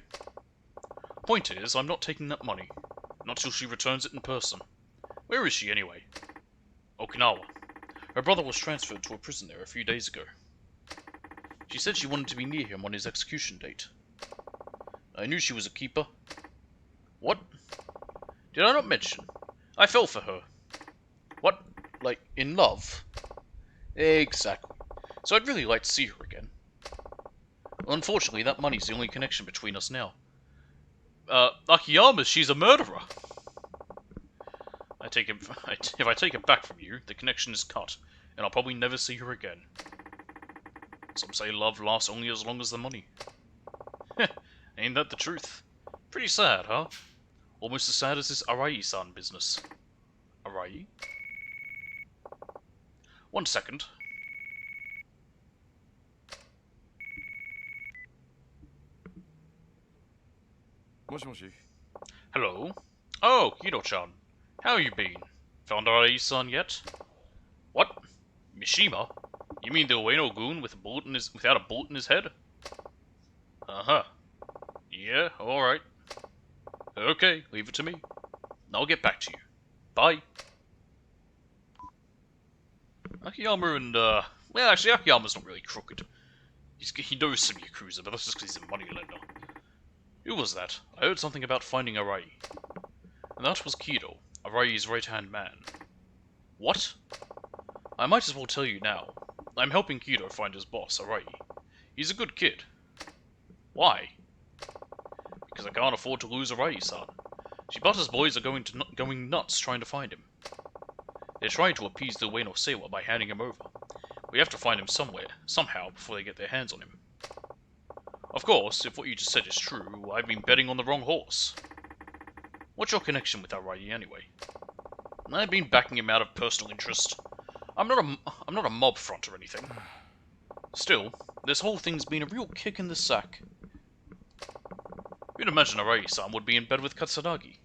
Point is, I'm not taking that money. Not till she returns it in person. Where is she, anyway? Okinawa. Her brother was transferred to a prison there a few days ago. She said she wanted to be near him on his execution date. I knew she was a keeper. What? Did I not mention? I fell for her. What? Like, in love? Exactly. So I'd really like to see her again. Unfortunately, that money's the only connection between us now. Akiyama, she's a murderer! If I take it back from you, the connection is cut, and I'll probably never see her again. Some say love lasts only as long as the money. Heh, ain't that the truth? Pretty sad, huh? Almost as sad as this Arai-san business. Arai? 1 second. Moshi. Hello? Oh, Kido-chan. How you been? Found Arai-san yet? What? Mishima? You mean the Ueno-goon with without a bullet in his head? Uh-huh. Yeah, alright. Okay, leave it to me. I'll get back to you. Bye. Akiyama and, well, actually, Akiyama's not really crooked. He knows some Yakuza, but that's just because he's a moneylender. Who was that? I heard something about finding Arai. And that was Kido, Arai's right-hand man. What? I might as well tell you now. I'm helping Kido find his boss, Arai. He's a good kid. Why? Because I can't afford to lose Arai-san. Shibata's boys are going nuts trying to find him. They're trying to appease the Ueno Seiwa by handing him over. We have to find him somewhere, somehow, before they get their hands on him. Of course, if what you just said is true, I've been betting on the wrong horse. What's your connection with Arai anyway? I've been backing him out of personal interest. I'm not a mob front or anything. Still, this whole thing's been a real kick in the sack. You'd imagine Arai-san would be in bed with Katsuragi.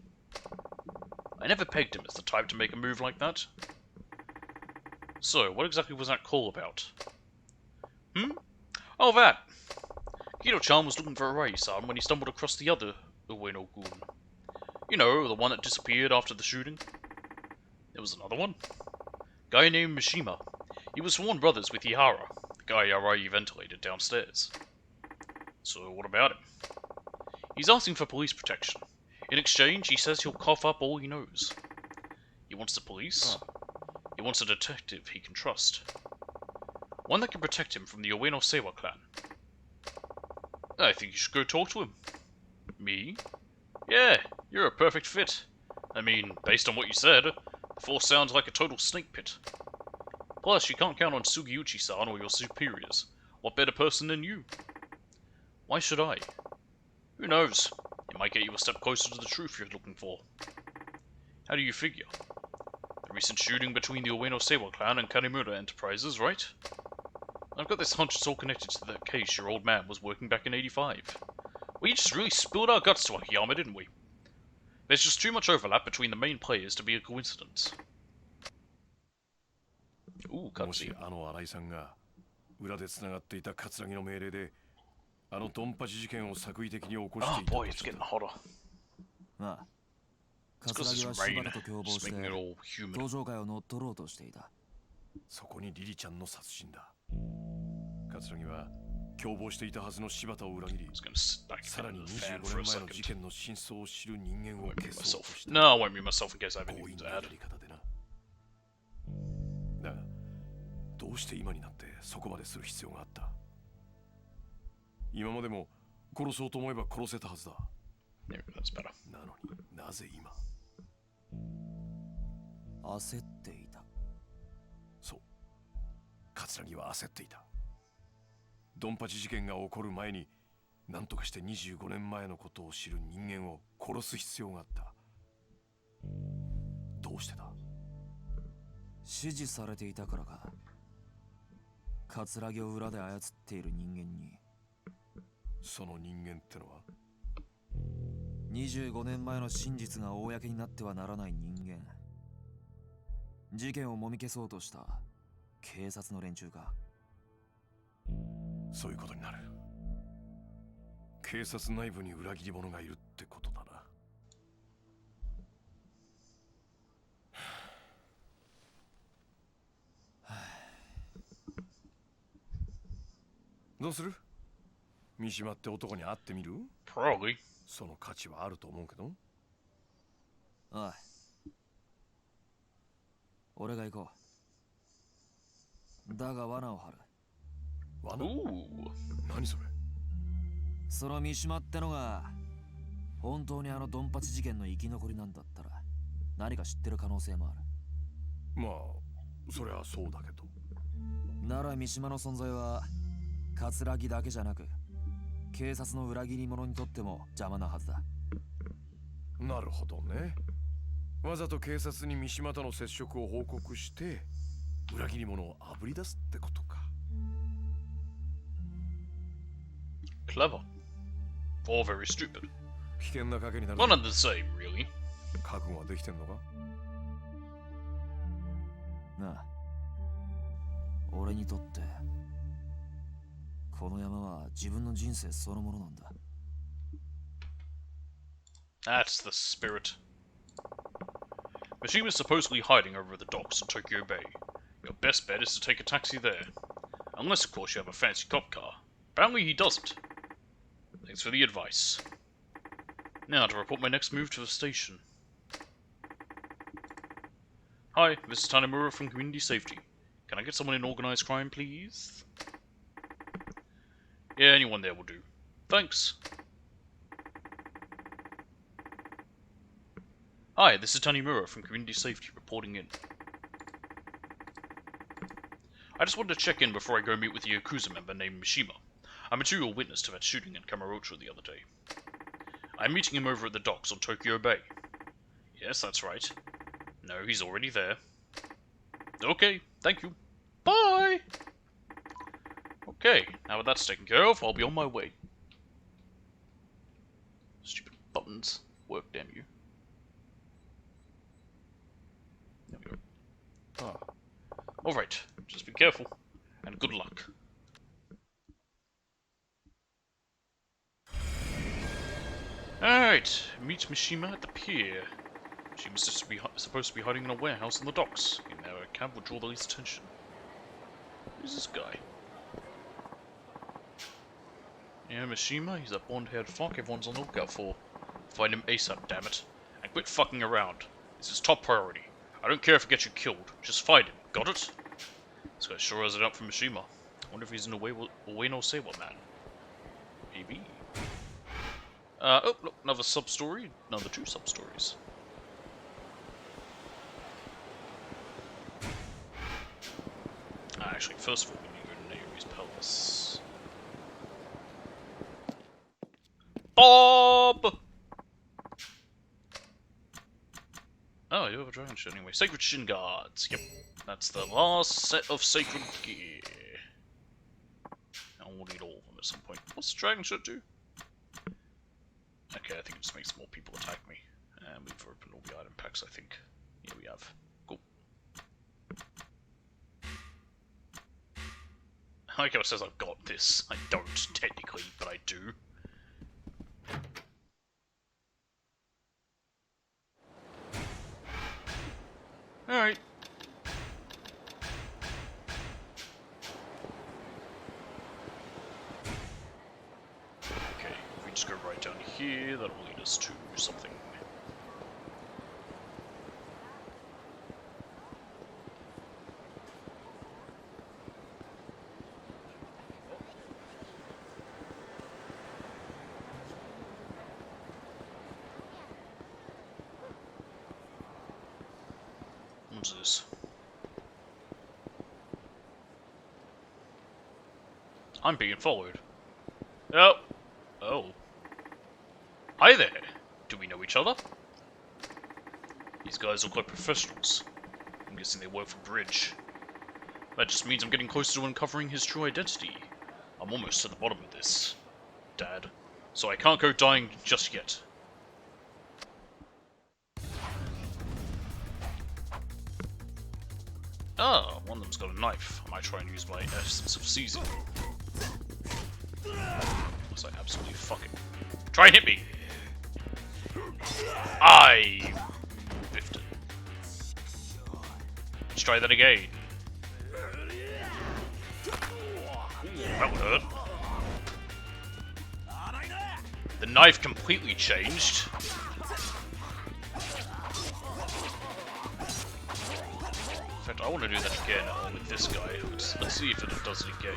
I never pegged him as the type to make a move like that. So, what exactly was that call about? Oh, that! Kino-chan was looking for Arai-san when he stumbled across the other Ueno-gun. You know, the one that disappeared after the shooting. There was another one. Guy named Mishima. He was sworn brothers with Ihara, the guy Arai ventilated downstairs. So what about him? He's asking for police protection. In exchange, he says he'll cough up all he knows. He wants the police. He wants a detective he can trust. One that can protect him from the Ueno Seiwa clan. I think you should go talk to him. Me? Yeah, you're a perfect fit. I mean, based on what you said, the force sounds like a total snake pit. Plus, you can't count on Sugiyuchi-san or your superiors. What better person than you? Why should I? Who knows? It might get you a step closer to the truth you're looking for. How do you figure? The recent shooting between the Ueno Seiwa clan and Kanimura Enterprises, right? I've got this hunch it's all connected to that case your old man was working back in '85. We just really spilled our guts to Akiyama, didn't we? There's just too much overlap between the main players to be a coincidence. Ooh, もし cutscene. あの新井さんが裏でつながっていた桂木の命令であのドンパチ事件を作為的に起こして Oh いた boy, と it's した getting ら hotter. まあ It's because 桂木 this は rain 柴田と共謀 is して making it all humid. 登場会を乗っ取ろうとしていた。そこにリリちゃんの殺人だ。桂木は共謀していたはずの柴田を裏切り I'm just gonna sit back さら in に the fan 25 for a 年前の事 second. 件の真相を知る人間 I を won't 消 mute そうと myself. した No, I won't mute myself in case I have 強 anything 引 to な add. やり方でな。だがどうして今になってそこまでする必要があった？今までも殺そうと思えば殺せたはずだ。 Maybe that's better. なのになぜ今？焦っていた。そう。桂木は焦っていた。ドンパチ事件が起こる前に何とかして25年前のことを知る人間を殺す必要があった。どうしてだ？指示されていたからか。桂木を裏で操っている人間に。その人間ってのは25年前の真実が公になってはならない人間。事件をもみ消そうとした警察の連中か。そういうことになる。警察内部に裏切り者がいるってことだな。どうする？三島って男に会ってみる？ Probably. その価値はあると思うけど。おい。俺が行こう。だが罠を張る。罠？ Ooh. 何それ？その三島ってのが本当にあのドンパチ事件の生き残りなんだったら何か知ってる可能性もある。まあそりゃそうだけど。なら三島の存在は桂木だけじゃなく警察の裏切り者にとっても邪魔なはずだ。なるほどね。わざと警察に三島との接触を報告して裏切り者をあぶり出すってことか。 Clever. Or very stupid. 危険な賭けになる。 One and the same, really. 覚悟はできてんのか？なあ、俺にとってこの山は自分の人生そのものなんだ。 That's the spirit. Mishima's supposedly hiding over at the docks in Tokyo Bay. Your best bet is to take a taxi there. Unless, of course, you have a fancy cop car. Apparently he doesn't. Thanks for the advice. Now to report my next move to the station. Hi, this is Tanemura from Community Safety. Can I get someone in organized crime, please? Yeah, anyone there will do. Thanks. Hi, this is Tanemura from Community Safety reporting in. I just wanted to check in before I go meet with the Yakuza member named Mishima. I'm a material witness to that shooting in Kamurocho the other day. I'm meeting him over at the docks on Tokyo Bay. Yes, that's right. No, he's already there. Okay, thank you. Bye! Okay, now that that's taken care of, I'll be on my way. Stupid buttons. Work, damn you. There we go. Ah. Alright, just be careful, and good luck. Alright, meet Mishima at the pier. She was supposed to be hiding in a warehouse in the docks. In there, a cab would draw the least attention. Who's this guy? Yeah, Mishima, he's that blonde-haired fuck everyone's on the lookout for. Find him ASAP, dammit. And quit fucking around. This is top priority. I don't care if it gets you killed. Just find him. Got it? This guy sure has it up for Mishima. I wonder if he's in a Ueno Seiwa man. Maybe. Oh, look, another sub-story. Another 2 sub-stories. Actually, first of all, we need to go to Naomi's palace. Bob! Oh, you have a dragon shit anyway. Sacred Shin Guards. Yep, that's the last set of sacred gear. And we'll need all of them at some point. What's the dragon shit do? Okay, I think it just makes more people attack me. And we've opened all the item packs, I think. Yeah, we have. Cool. I like how it says I've got this. I don't, technically, but I do. Alright. Okay, if we just go right down here, that'll lead us to something. What's this? I'm being followed. Oh. Oh. Hi there. Do we know each other? These guys look like professionals. I'm guessing they work for Bridge. That just means I'm getting closer to uncovering his true identity. I'm almost to the bottom of this, Dad. So I can't go dying just yet. Ah, one of them's got a knife. I might try and use my essence of season. Unless I absolutely fuck it. Try and hit me! I biffed it. Let's try that again. Ooh, that would hurt. The knife completely changed. In fact, I want to do that again with this guy. Let's see if it does it again.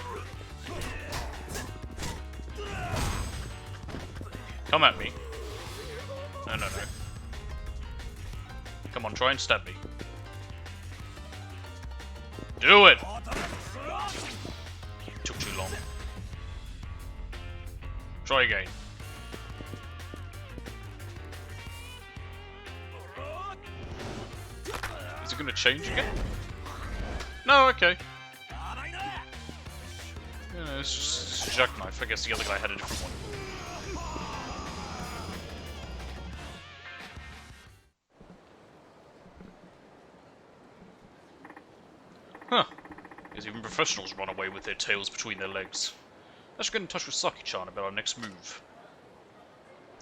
Come at me. No, no, no. Come on, try and stab me. Do it! Took too long. Try again. Is it gonna change again? No, okay. Yeah, it's just a jackknife. I guess the other guy had a different one. Huh. Because even professionals run away with their tails between their legs. I should get in touch with Saki-chan about our next move.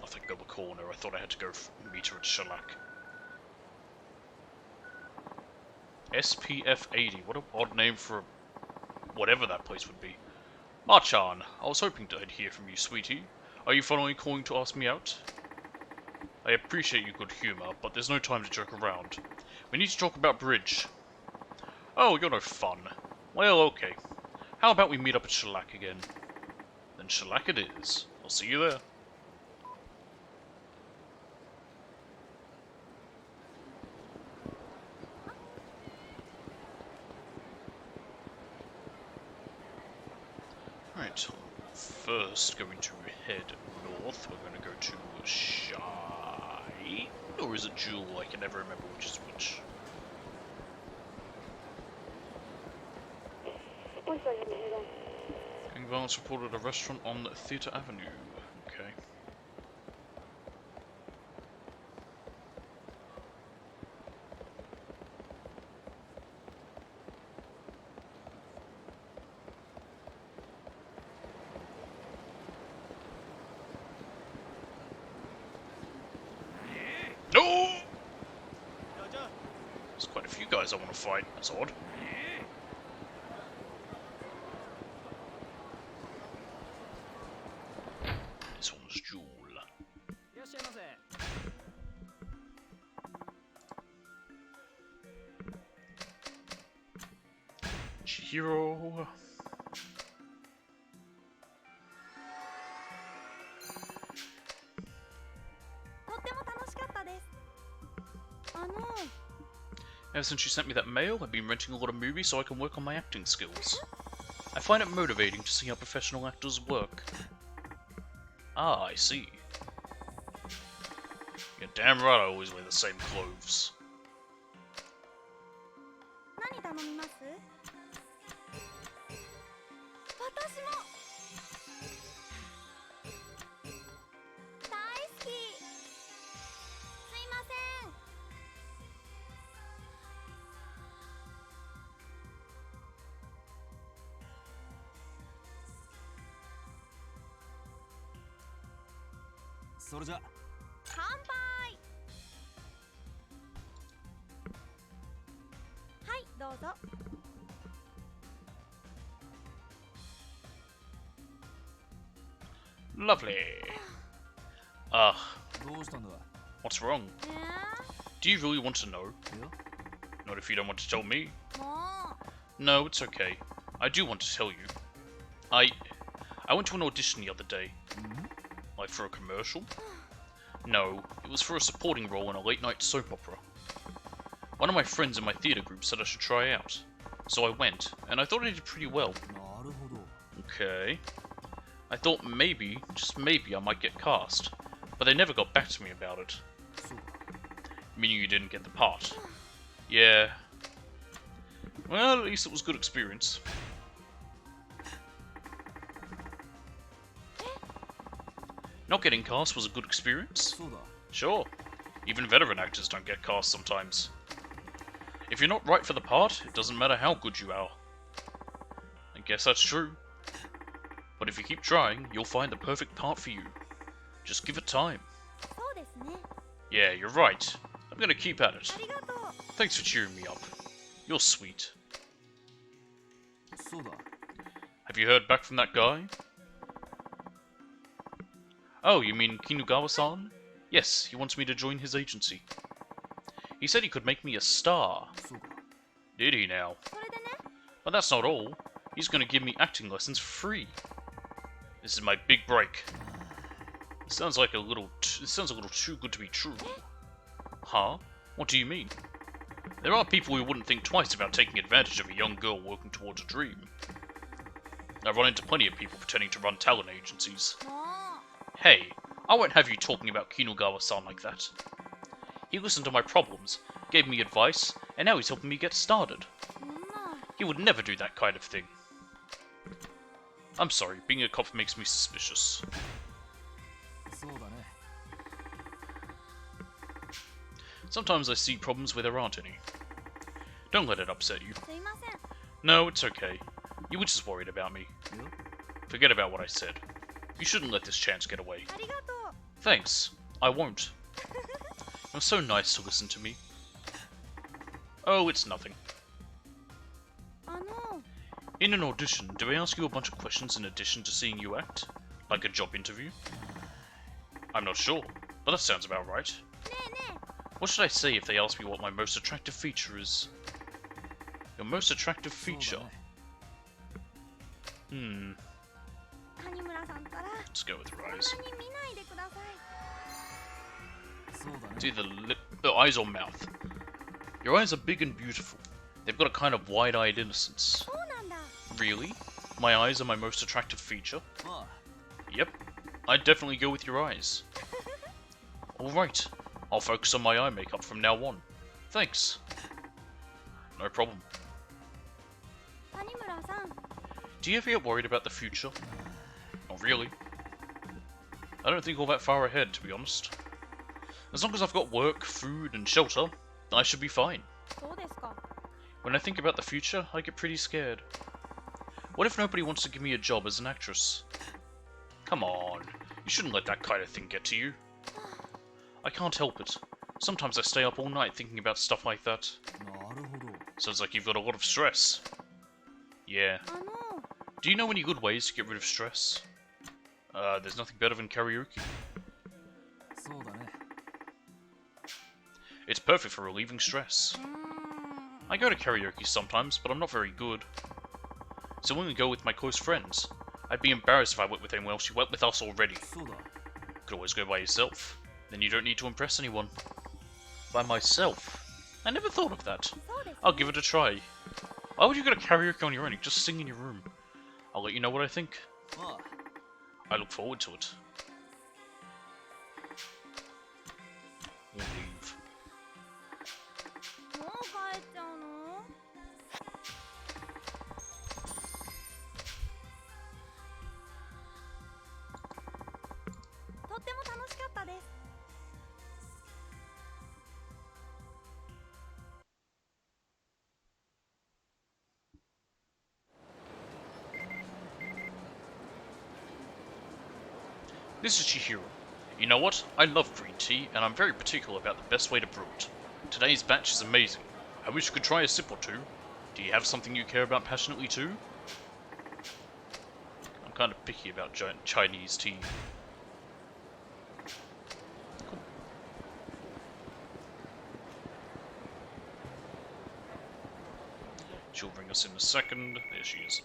Nothing got the corner. I thought I had to go meet her at Shellac. SPF 80. What an odd name for whatever that place would be. Machan, I was hoping I'd hear from you, sweetie. Are you finally calling to ask me out? I appreciate your good humor, but there's no time to joke around. We need to talk about Bridge. Oh, you're no fun. Well, okay. How about we meet up at Shellac again? Then Shellac it is. I'll see you there. Right, first going to head north. We're going to go to Shai. Or is it Jewel? I can never remember which is which. Gang violence reported at a restaurant on Theatre Avenue. Okay. guys I want to fight. That's odd. This one's Jewel. Chihiro. とっても楽しかったです。Ever since you sent me that mail, I've been renting a lot of movies so I can work on my acting skills. I find it motivating to see how professional actors work. Ah, I see. You're damn right I always wear the same clothes. 何頼みます？私も大好き。すいません。それじゃ乾杯。はいどうぞ。 Lovely. どうしたんだ What's wrong? Do you really want to know? いや Not if you don't want to tell me. も No, it's okay. I do want to tell you. I went to an audition the other day. Like for a commercial? No, it was for a supporting role in a late-night soap opera. One of my friends in my theatre group said I should try out. So I went, and I thought I did pretty well. なるほど Okay. I thought maybe, just maybe, I might get cast. But they never got back to me about it. そうか Meaning you didn't get the part. Yeah. Well, at least it was good experience. Not getting cast was a good experience. そうだ Sure. Even veteran actors don't get cast sometimes. If you're not right for the part, it doesn't matter how good you are. I guess that's true. But if you keep trying, you'll find the perfect part for you. Just give it time. そうですね。 Yeah, you're right. I'm gonna keep at it. ありがとう。 Thanks for cheering me up. You're sweet. そうだ Have you heard back from that guy? Oh, you mean Kinugawa-san? Yes, he wants me to join his agency. He said he could make me a star. そうか Did he now? それでね。 But that's not all. He's gonna give me acting lessons for free. This is my big break. It sounds like a little too good to be true. Huh? What do you mean? There are people who wouldn't think twice about taking advantage of a young girl working towards a dream. I've run into plenty of people pretending to run talent agencies. もう Hey, I won't have you talking about Kinugawa-san like that. He listened to my problems, gave me advice, and now he's helping me get started. そんな。 He would never do that kind of thing. I'm sorry, being a cop makes me suspicious. そうだね Sometimes I see problems where there aren't any. Don't let it upset you. すいません。 No, it's okay. You were just worried about me. いや Forget about what I said. You shouldn't let this chance get away. ありがとう。 Thanks. I won't. You're so nice to listen to me. Oh, it's nothing. あの In an audition, do I ask you a bunch of questions in addition to seeing you act? Like a job interview? I'm not sure, but that sounds about right. ねえねえ。 What should I say if they ask me what my most attractive feature is? Your most attractive そう feature? だね Hmm, 谷村さんったら let's go with your そんな eyes. に見ないでください。そうだ It's ね either eyes or mouth. Your eyes are big and beautiful. They've got a kind of wide-eyed innocence. そうなんだ。 Really? My eyes are my most attractive feature? まあ Yep. I'd definitely go with your eyes. Alright. I'll focus on my eye makeup from now on. Thanks. No problem. 谷村さん。 Do you ever get worried about the future? Not really. I don't think all that far ahead, to be honest. As long as I've got work, food, and shelter, I should be fine. そうですか。 When I think about the future, I get pretty scared. What if nobody wants to give me a job as an actress? Come on, you shouldn't let that kind of thing get to you. I can't help it. Sometimes I stay up all night thinking about stuff like that. なるほど Sounds like you've got a lot of stress. Yeah. あの Do you know any good ways to get rid of stress? There's nothing better than karaoke. そうだね。 It's perfect for relieving stress. うーん I go to karaoke sometimes, but I'm not very good. So when we go with my close friends, I'd be embarrassed if I went with anyone else. You went with us already. そうだ。 Could always go by yourself. Then you don't need to impress anyone. By myself? I never thought of that. そうです I'll give it a try. Why would you go to karaoke on your own? You just sing in your room. I'll let you know what I think. ああ。 I look forward to it. We'll leave. もう帰っちゃうのとっても楽しかったです This is Chihiro. You know what? I love green tea, and I'm very particular about the best way to brew it. Today's batch is amazing. I wish you could try a sip or two. Do you have something you care about passionately too? I'm kind of picky about Chinese tea. Cool. She'll bring us in a second. There she is.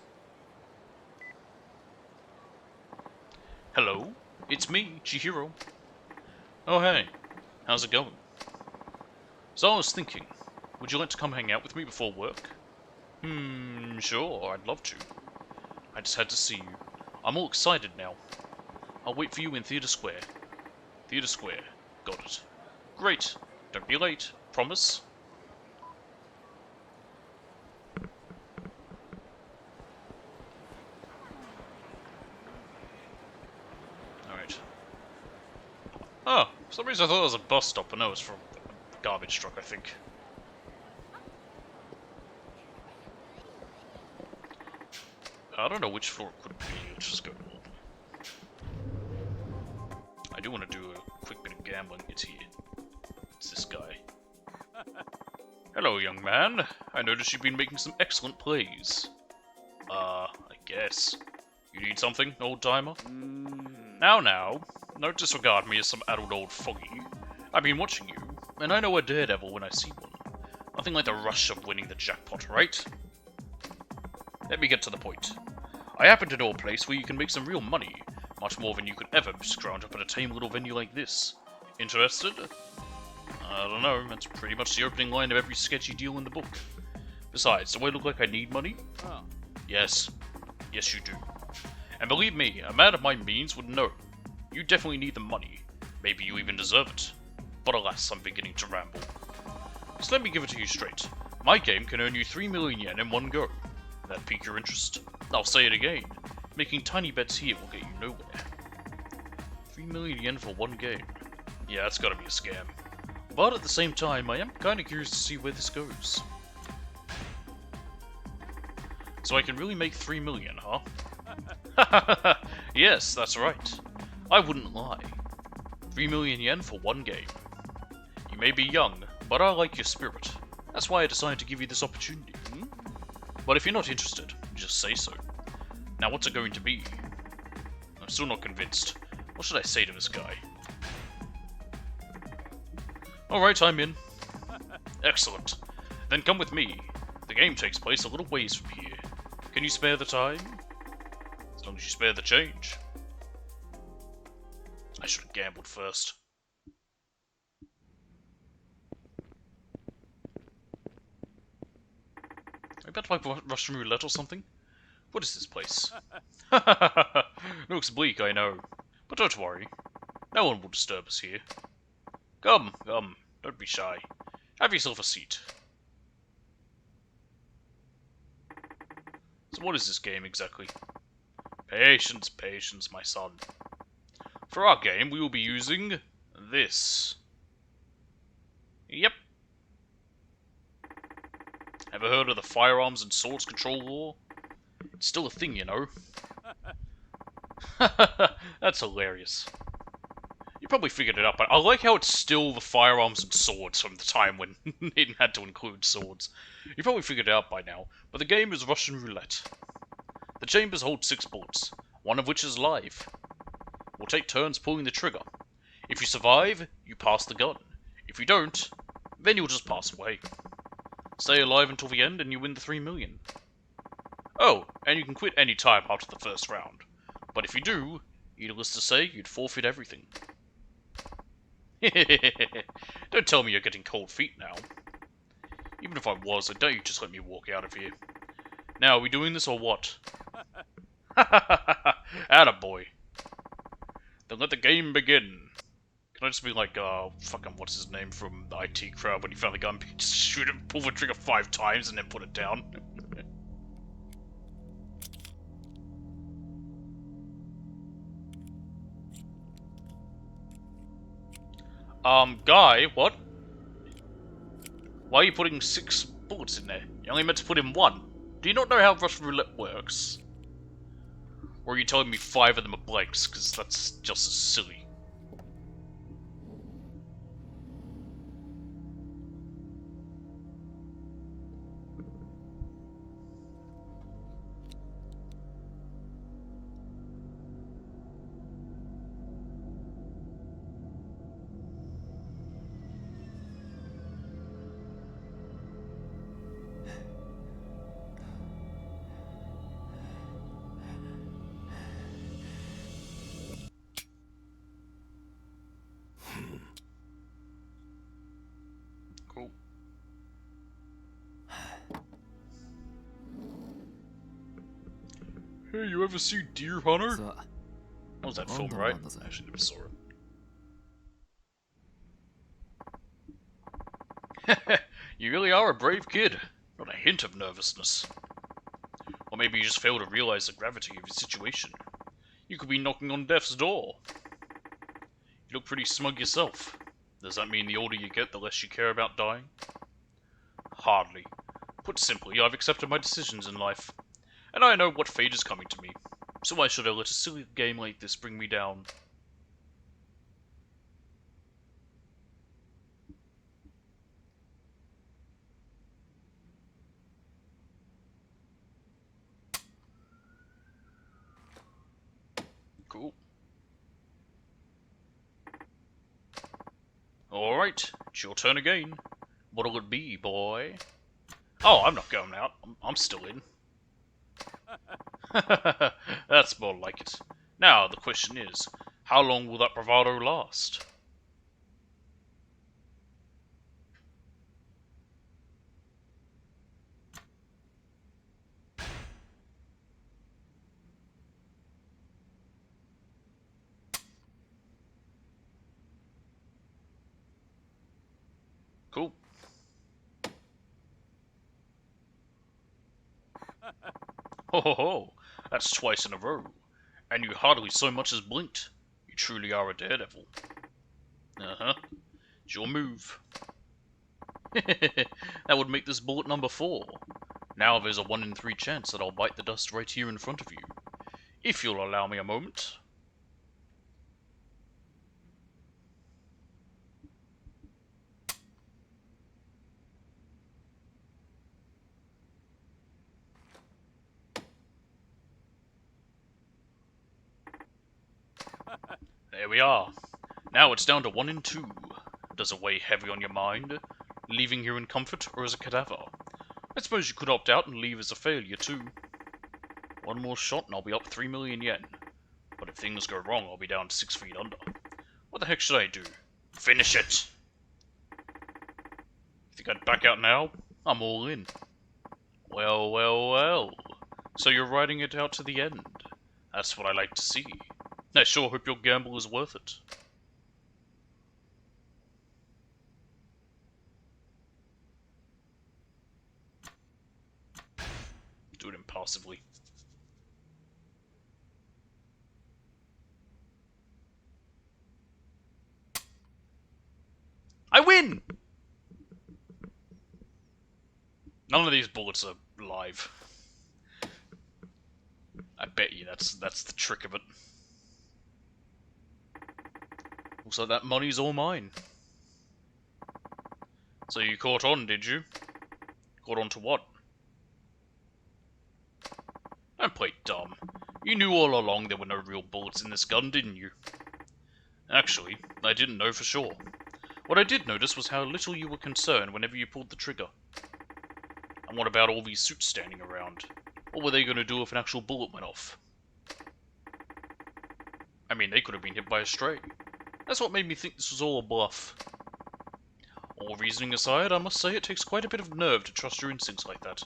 Hello? It's me, Chihiro. Oh hey, how's it going? So I was thinking, would you like to come hang out with me before work? Sure, I'd love to. I just had to see you. I'm all excited now. I'll wait for you in Theatre Square. Theatre Square, got it. Great, don't be late, promise? Alright. Oh, for some reason I thought it was a bus stop, but no, it's from a garbage truck, I think. I don't know which floor it could be, let's just go. I do want to do a quick bit of gambling, it's here. It's this guy. Hello, young man. I noticed you've been making some excellent plays. I guess. You need something, old-timer? Now, don't disregard me as some addled old foggy. I've been watching you, and I know a daredevil when I see one. Nothing like the rush of winning the jackpot, right? Let me get to the point. I happen to know a place where you can make some real money, much more than you could ever scrounge up at a tame little venue like this. Interested? I don't know, that's pretty much the opening line of every sketchy deal in the book. Besides, do I look like I need money? Oh. Yes. Yes, you do. And believe me, a man of my means would know. You definitely need the money. Maybe you even deserve it. But alas, I'm beginning to ramble. So let me give it to you straight. My game can earn you 3 million yen in one go. That pique your interest? I'll say it again. Making tiny bets here will get you nowhere. 3 million yen for one game. Yeah, that's gotta be a scam. But at the same time, I am kinda curious to see where this goes. So I can really make 3 million, huh? Yes, that's right. I wouldn't lie. 3 million yen for one game. You may be young, but I like your spirit. That's why I decided to give you this opportunity. But if you're not interested, just say so. Now what's it going to be? I'm still not convinced. What should I say to this guy? Alright, I'm in. Excellent. Then come with me. The game takes place a little ways from here. Can you spare the time? As long as you spare the change. I should have gambled first. I bet like Russian roulette or something. What is this place? Looks bleak, I know. But don't worry. No one will disturb us here. Come, come. Don't be shy. Have yourself a seat. So what is this game exactly? Patience, patience, my son. For our game, we will be using this. Yep. Ever heard of the firearms and swords control law? It's still a thing, you know. That's hilarious. You probably figured it out, but I like how it's still the firearms and swords from the time when it had to include swords. You probably figured it out by now, but the game is Russian roulette. The chambers hold 6 bullets, one of which is live. We'll take turns pulling the trigger. If you survive, you pass the gun. If you don't, then you'll just pass away. Stay alive until the end and you win the 3 million. Oh, and you can quit any time after the first round. But if you do, needless to say, you'd forfeit everything. Don't tell me you're getting cold feet now. Even if I was, I dare you just let me walk out of here. Now, are we doing this or what? Attaboy. Then let the game begin. Can I just be like, fucking what's his name from the IT crowd when he found the gun, just shoot it, pull the trigger 5 times and then put it down? Guy, what? Why are you putting 6 bullets in there? You only meant to put in 1. Do you not know how Russian roulette works? Or are you telling me 5 of them are blanks, because that's just as silly. Cool. Hey, you ever see Deer Hunter? さあ What was that 今 film, 度の right? 番だぜ I actually never saw it. You really are a brave kid. Not a hint of nervousness. Or maybe you just fail to realize the gravity of your situation. You could be knocking on death's door. You look pretty smug yourself. Does that mean the older you get, the less you care about dying? Hardly. Put simply, I've accepted my decisions in life. And I know what fate is coming to me. So why should I let a silly game like this bring me down? Cool. Alright, it's your turn again. What'll it be, boy? Oh, I'm not going out. I'm still in. That's more like it. Now, the question is, how long will that bravado last? Cool. Ho ho ho! That's twice in a row. And you hardly so much as blinked. You truly are a daredevil. Uh-huh. It's your move. That would make this bullet number 4. Now there's a 1 in 3 chance that I'll bite the dust right here in front of you. If you'll allow me a moment. There we are. Now it's down to 1 in 2. Does it weigh heavy on your mind? Leaving here in comfort, or as a cadaver? I suppose you could opt out and leave as a failure too. 1 more shot and I'll be up 3 million yen. But if things go wrong, I'll be down 6 feet under. What the heck should I do? Finish it! Think I'd back out now? I'm all in. Well, well, well. So you're riding it out to the end. That's what I like to see. I sure hope your gamble is worth it. Do it impulsively. I win! None of these bullets are live. I bet you that's the trick of it. We'll Looks like that money's all mine. So you caught on, did you? Caught on to what? Don't play dumb. You knew all along there were no real bullets in this gun, didn't you? Actually, I didn't know for sure. What I did notice was how little you were concerned whenever you pulled the trigger. And what about all these suits standing around? What were they going to do if an actual bullet went off? I mean, they could have been hit by a stray. That's what made me think this was all a bluff. All reasoning aside, I must say it takes quite a bit of nerve to trust your instincts like that,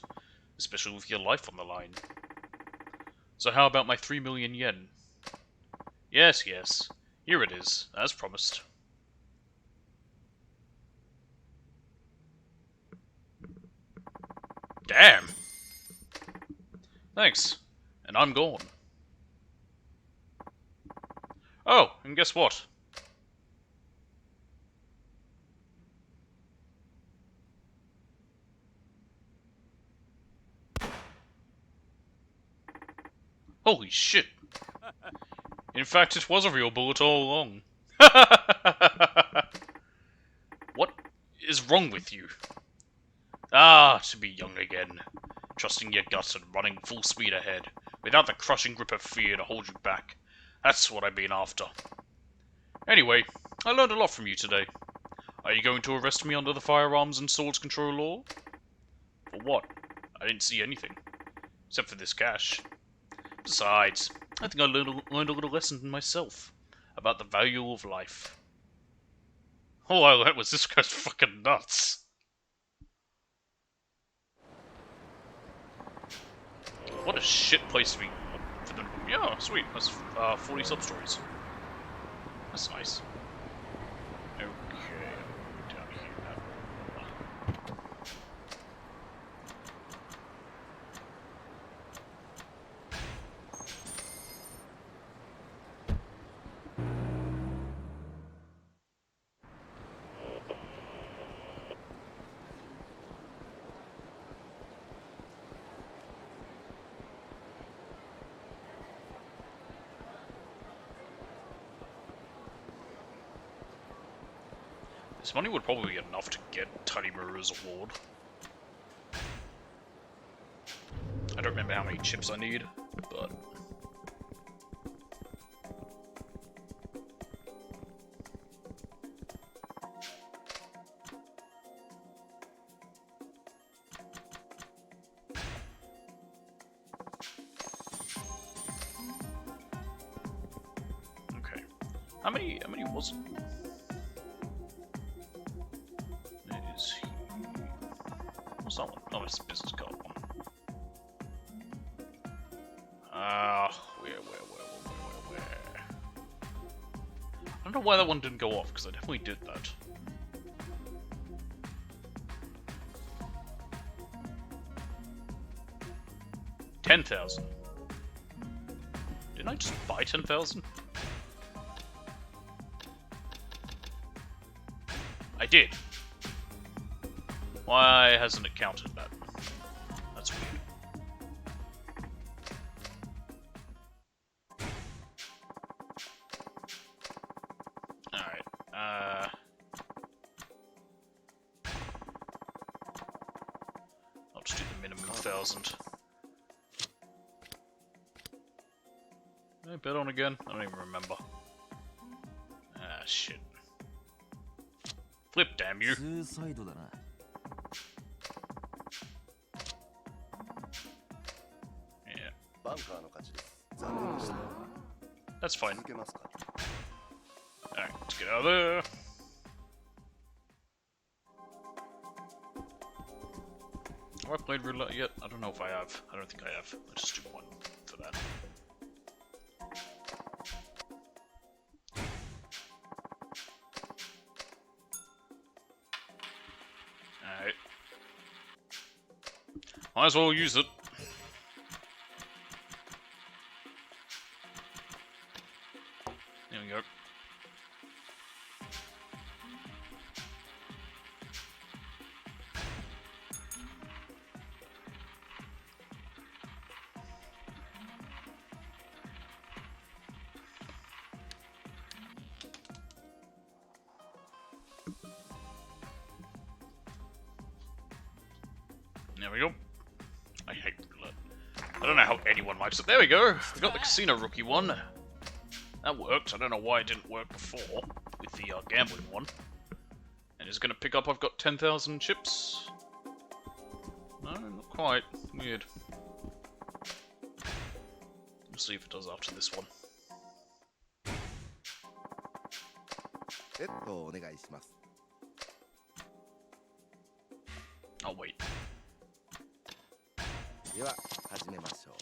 especially with your life on the line. So how about my 3 million yen? Yes, yes. Here it is, as promised. Damn! Thanks. And I'm gone. Oh, and guess what? Holy shit! In fact, it was a real bullet all along. What is wrong with you? Ah, to be young again. Trusting your guts and running full speed ahead, without the crushing grip of fear to hold you back. That's what I've been after. Anyway, I learned a lot from you today. Are you going to arrest me under the firearms and swords control law? For what? I didn't see anything. Except for this cash. Besides, I think I learned a little lesson myself about the value of life. All I learned was this guy's fucking nuts. What a shit place to be for them. Yeah, sweet. That's 40 sub-stories. That's nice. Okay, down here now. This money would probably be enough to get Tanimuru's award. I don't remember how many chips I need, but... Okay. How many was it? Is he... What's that one? Oh, it's the business card one. Where? I don't know why that one didn't go off, because I definitely did that. $10,000. Didn't I just buy 10,000? I did. Why hasn't it counted that? That's weird. Alright, I'll just do the minimum 1,000. Did I bet on again? I don't even remember. Ah, shit. Flip, damn you. Yeah. That's fine. Alright, let's get out of there. Have I played roulette yet? I don't know if I have. I don't think I have. Let's just do one for that. Alright. Might as well use it. There we go. There we go. I hate roulette. I don't know how anyone likes it. There we go. We got the casino rookie one. That worked. I don't know why it didn't work before with the gambling one. And it's going to pick up. I've got 10,000 chips. No, not quite. Weird. We'll see if it does after this one. Oh wait. では始めましょう。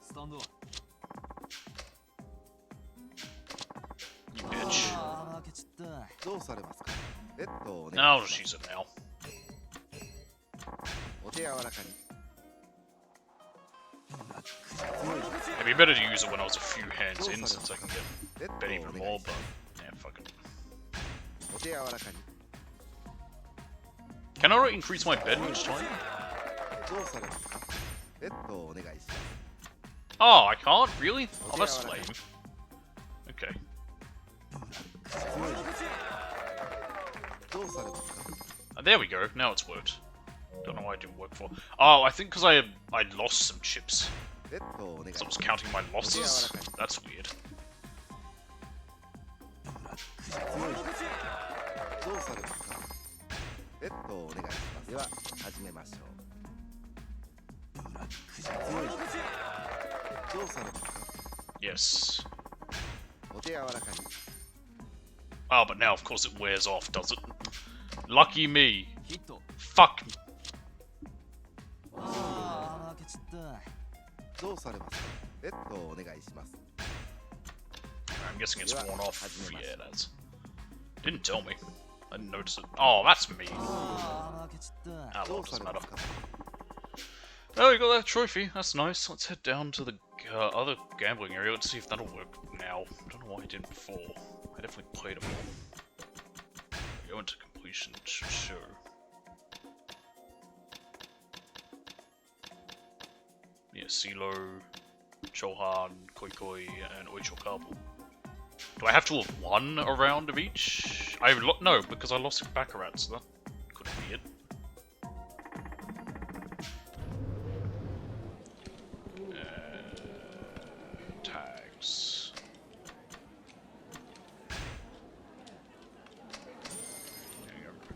スタンドは You bitch. あー負けちった。どうされますか。レッドをお願 I'll い just し use it now. ます。お手柔らかに。 It'd be better to use it when I was a few hands in, since I can get レッ bet ドを even お願 more, いし but ます。 yeah, fuck it. お手柔らかに。 Can I increase my bet each time? どうされますか。レッドをお願いします。 Oh, I can't? Really? Oh, that's lame. Okay. どうされますか。 There we go. Now it's worked. Don't know why it didn't work for. Oh, I think because I lost some chips. レッドをお願いし So I ま was す。 counting my losses. That's weird. どうされますか。レッドをお願いします。では始めましょう。どうされますか。 Yes. お手柔らかに。 Oh, but now of course it wears off, does it? Lucky me. ヒット Fuck. あー負けちった。どうされますか。レッドをお願いします。 I'm guessing it's worn off. Yeah, it has. Didn't tell me. I didn't notice it. Oh, that's me. あー負けちった Ah, ど well, う it さ doesn't れま matter. すか。 Oh, we got that trophy. That's nice. Let's head down to the other gambling area. Let's see if that'll work now. I don't know why I didn't before. I definitely played them all. Go into completion. Sure. Yeah, Silo, Chohan, Koi Koi, and Oichokabu. Do I have to have won a round of each? No, because I lost Baccarat, so that couldn't be it. Tags. There you go.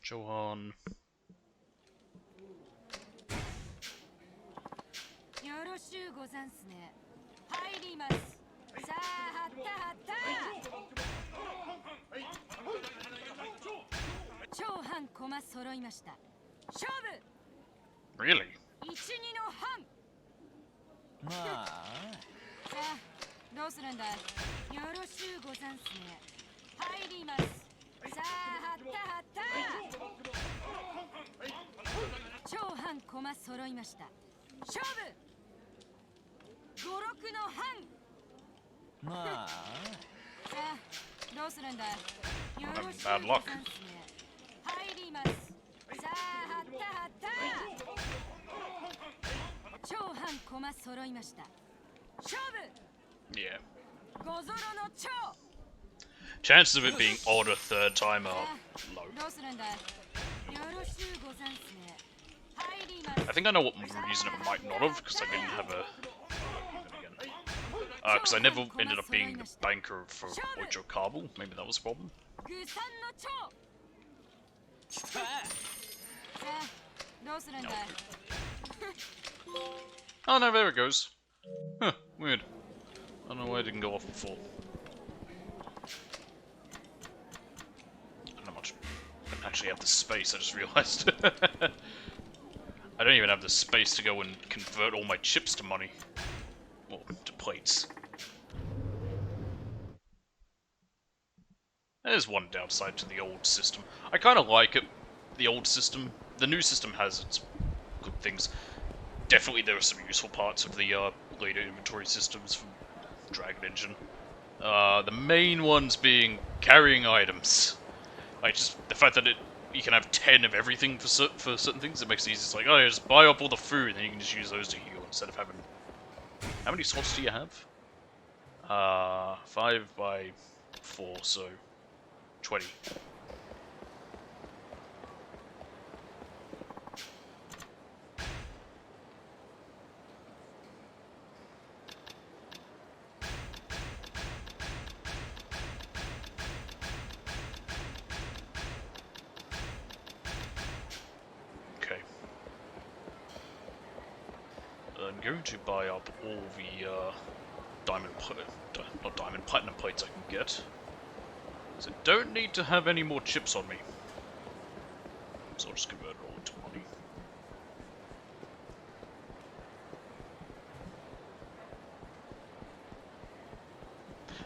Johan. よろしゅうござんすね。入ります。さあ、はったはった。超半駒揃いました。勝負。 Really? 一二の半。まあさあ、どうするんだい。よろしゅうござんすね。入ります。さあ、はったはった。超半駒揃いました。勝負。五六の半。まあさあ、どうするんだい。よろしゅう Bad ご luck. ざんすね。入ります。さあ、はったはった。超半駒揃いました。勝負。 Yeah. 五ゾロの超。 Chances of it being odd a third time are low. どうするんだい。よろしゅうござんすね。入ります。 I think I know what reason it might not have, because I didn't have a... Because I never ended up being the banker for Ocho Kabul. Maybe that was a problem. グサンの超。さあ、どうするんだい。 Oh no, there it goes. Huh, weird. I don't know why it didn't go off before. I don't know much. I don't actually have the space, I just realized. I don't even have the space to go and convert all my chips to money. Well, to plates. There's one downside to the old system. I kind of like it, the old system. The new system has its good things. Definitely there are some useful parts of the later inventory systems from Dragon Engine. The main ones being carrying items. Like, just the fact that you can have 10 of everything for certain things. It makes it easy. It's like, oh, yeah, just buy up all the food, and then you can just use those to heal instead of having... How many slots do you have? 5 by 4, so 20. Okay. I'm going to buy up all the platinum plates I can get. So don't need to have any more chips on me. So I'll just convert it all into money.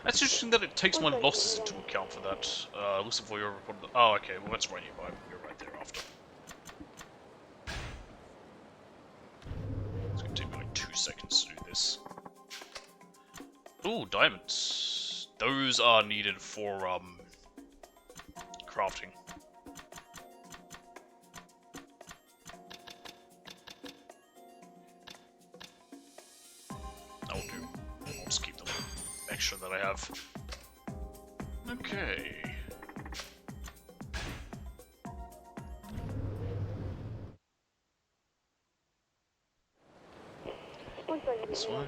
That's interesting that it takes my losses into account for that. Listen for your report. Oh, okay. Well, that's right nearby. You're right there after. It's gonna take me like 2 seconds to do this. Ooh, diamonds. Those are needed for crafting. That'll do. I'll just keep the extra that I have. Okay. This way.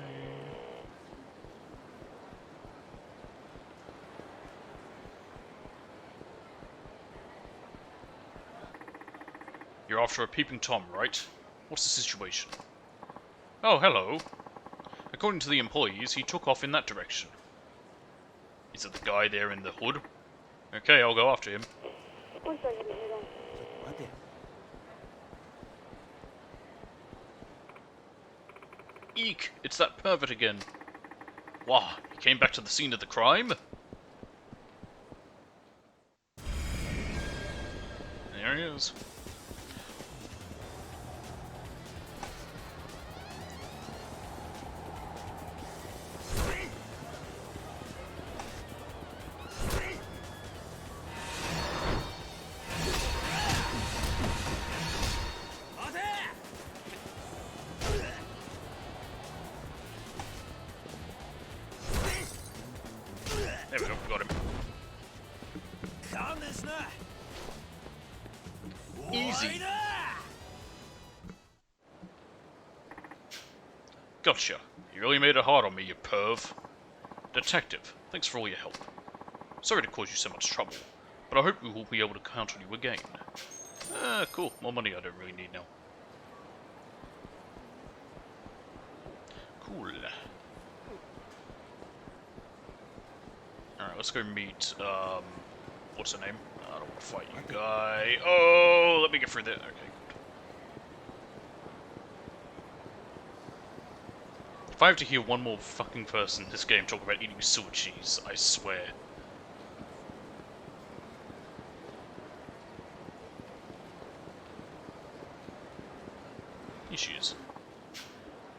You're after a peeping Tom, right? What's the situation? Oh, hello. According to the employees, he took off in that direction. Is it the guy there in the hood? Okay, I'll go after him. Eek! It's that pervert again. Wow, he came back to the scene of the crime? There he is. There we go, got him. Easy. Gotcha. You really made it hard on me, you perv. Detective, thanks for all your help. Sorry to cause you so much trouble, but I hope we will be able to count on you again. Cool. More money I don't really need now. Cool. Alright, let's go meet, what's her name? I don't want to fight you, guy. Oh, let me get through there. Okay, good. If I have to hear one more fucking person in this game talk about eating sewer cheese, I swear. Here she is.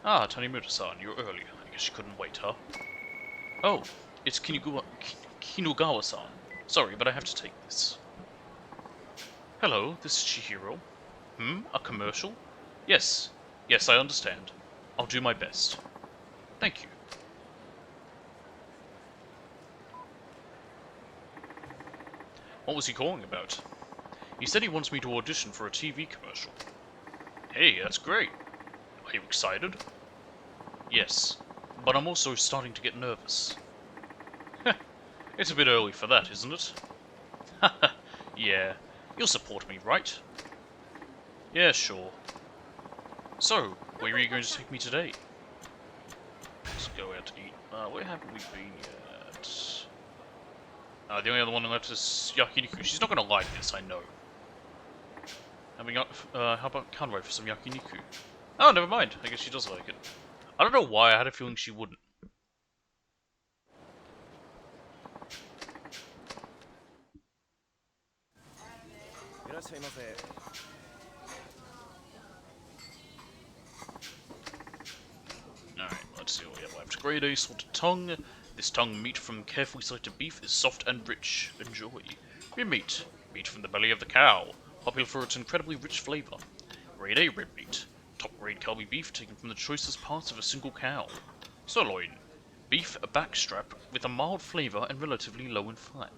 Ah, Tanimura-san, you're early. I guess you couldn't wait, huh? Oh, it's Kinugawa-san. Sorry, but I have to take this. Hello, this is Chihiro. A commercial? Yes. Yes, I understand. I'll do my best. Thank you. What was he calling about? He said he wants me to audition for a TV commercial. Hey, that's great. Are you excited? Yes, but I'm also starting to get nervous. It's a bit early for that, isn't it? Haha, yeah. You'll support me, right? Yeah, sure. So, where are you going to take me today? Let's go out to eat. Where haven't we been yet? The only other one left is yakiniku. She's not going to like this, I know. How about Conway for some yakiniku? Oh, never mind. I guess she does like it. I don't know why, I had a feeling she wouldn't. Alright, let's see what we have left. Grade A salted tongue. This tongue meat from carefully selected beef is soft and rich. Enjoy. Your meat. Meat from the belly of the cow. popular for its incredibly rich flavor. Grade A red meat. Top grade Kalbi beef taken from the choicest parts of a single cow. Sirloin. Beef backstrap with a mild flavor and relatively low in fat.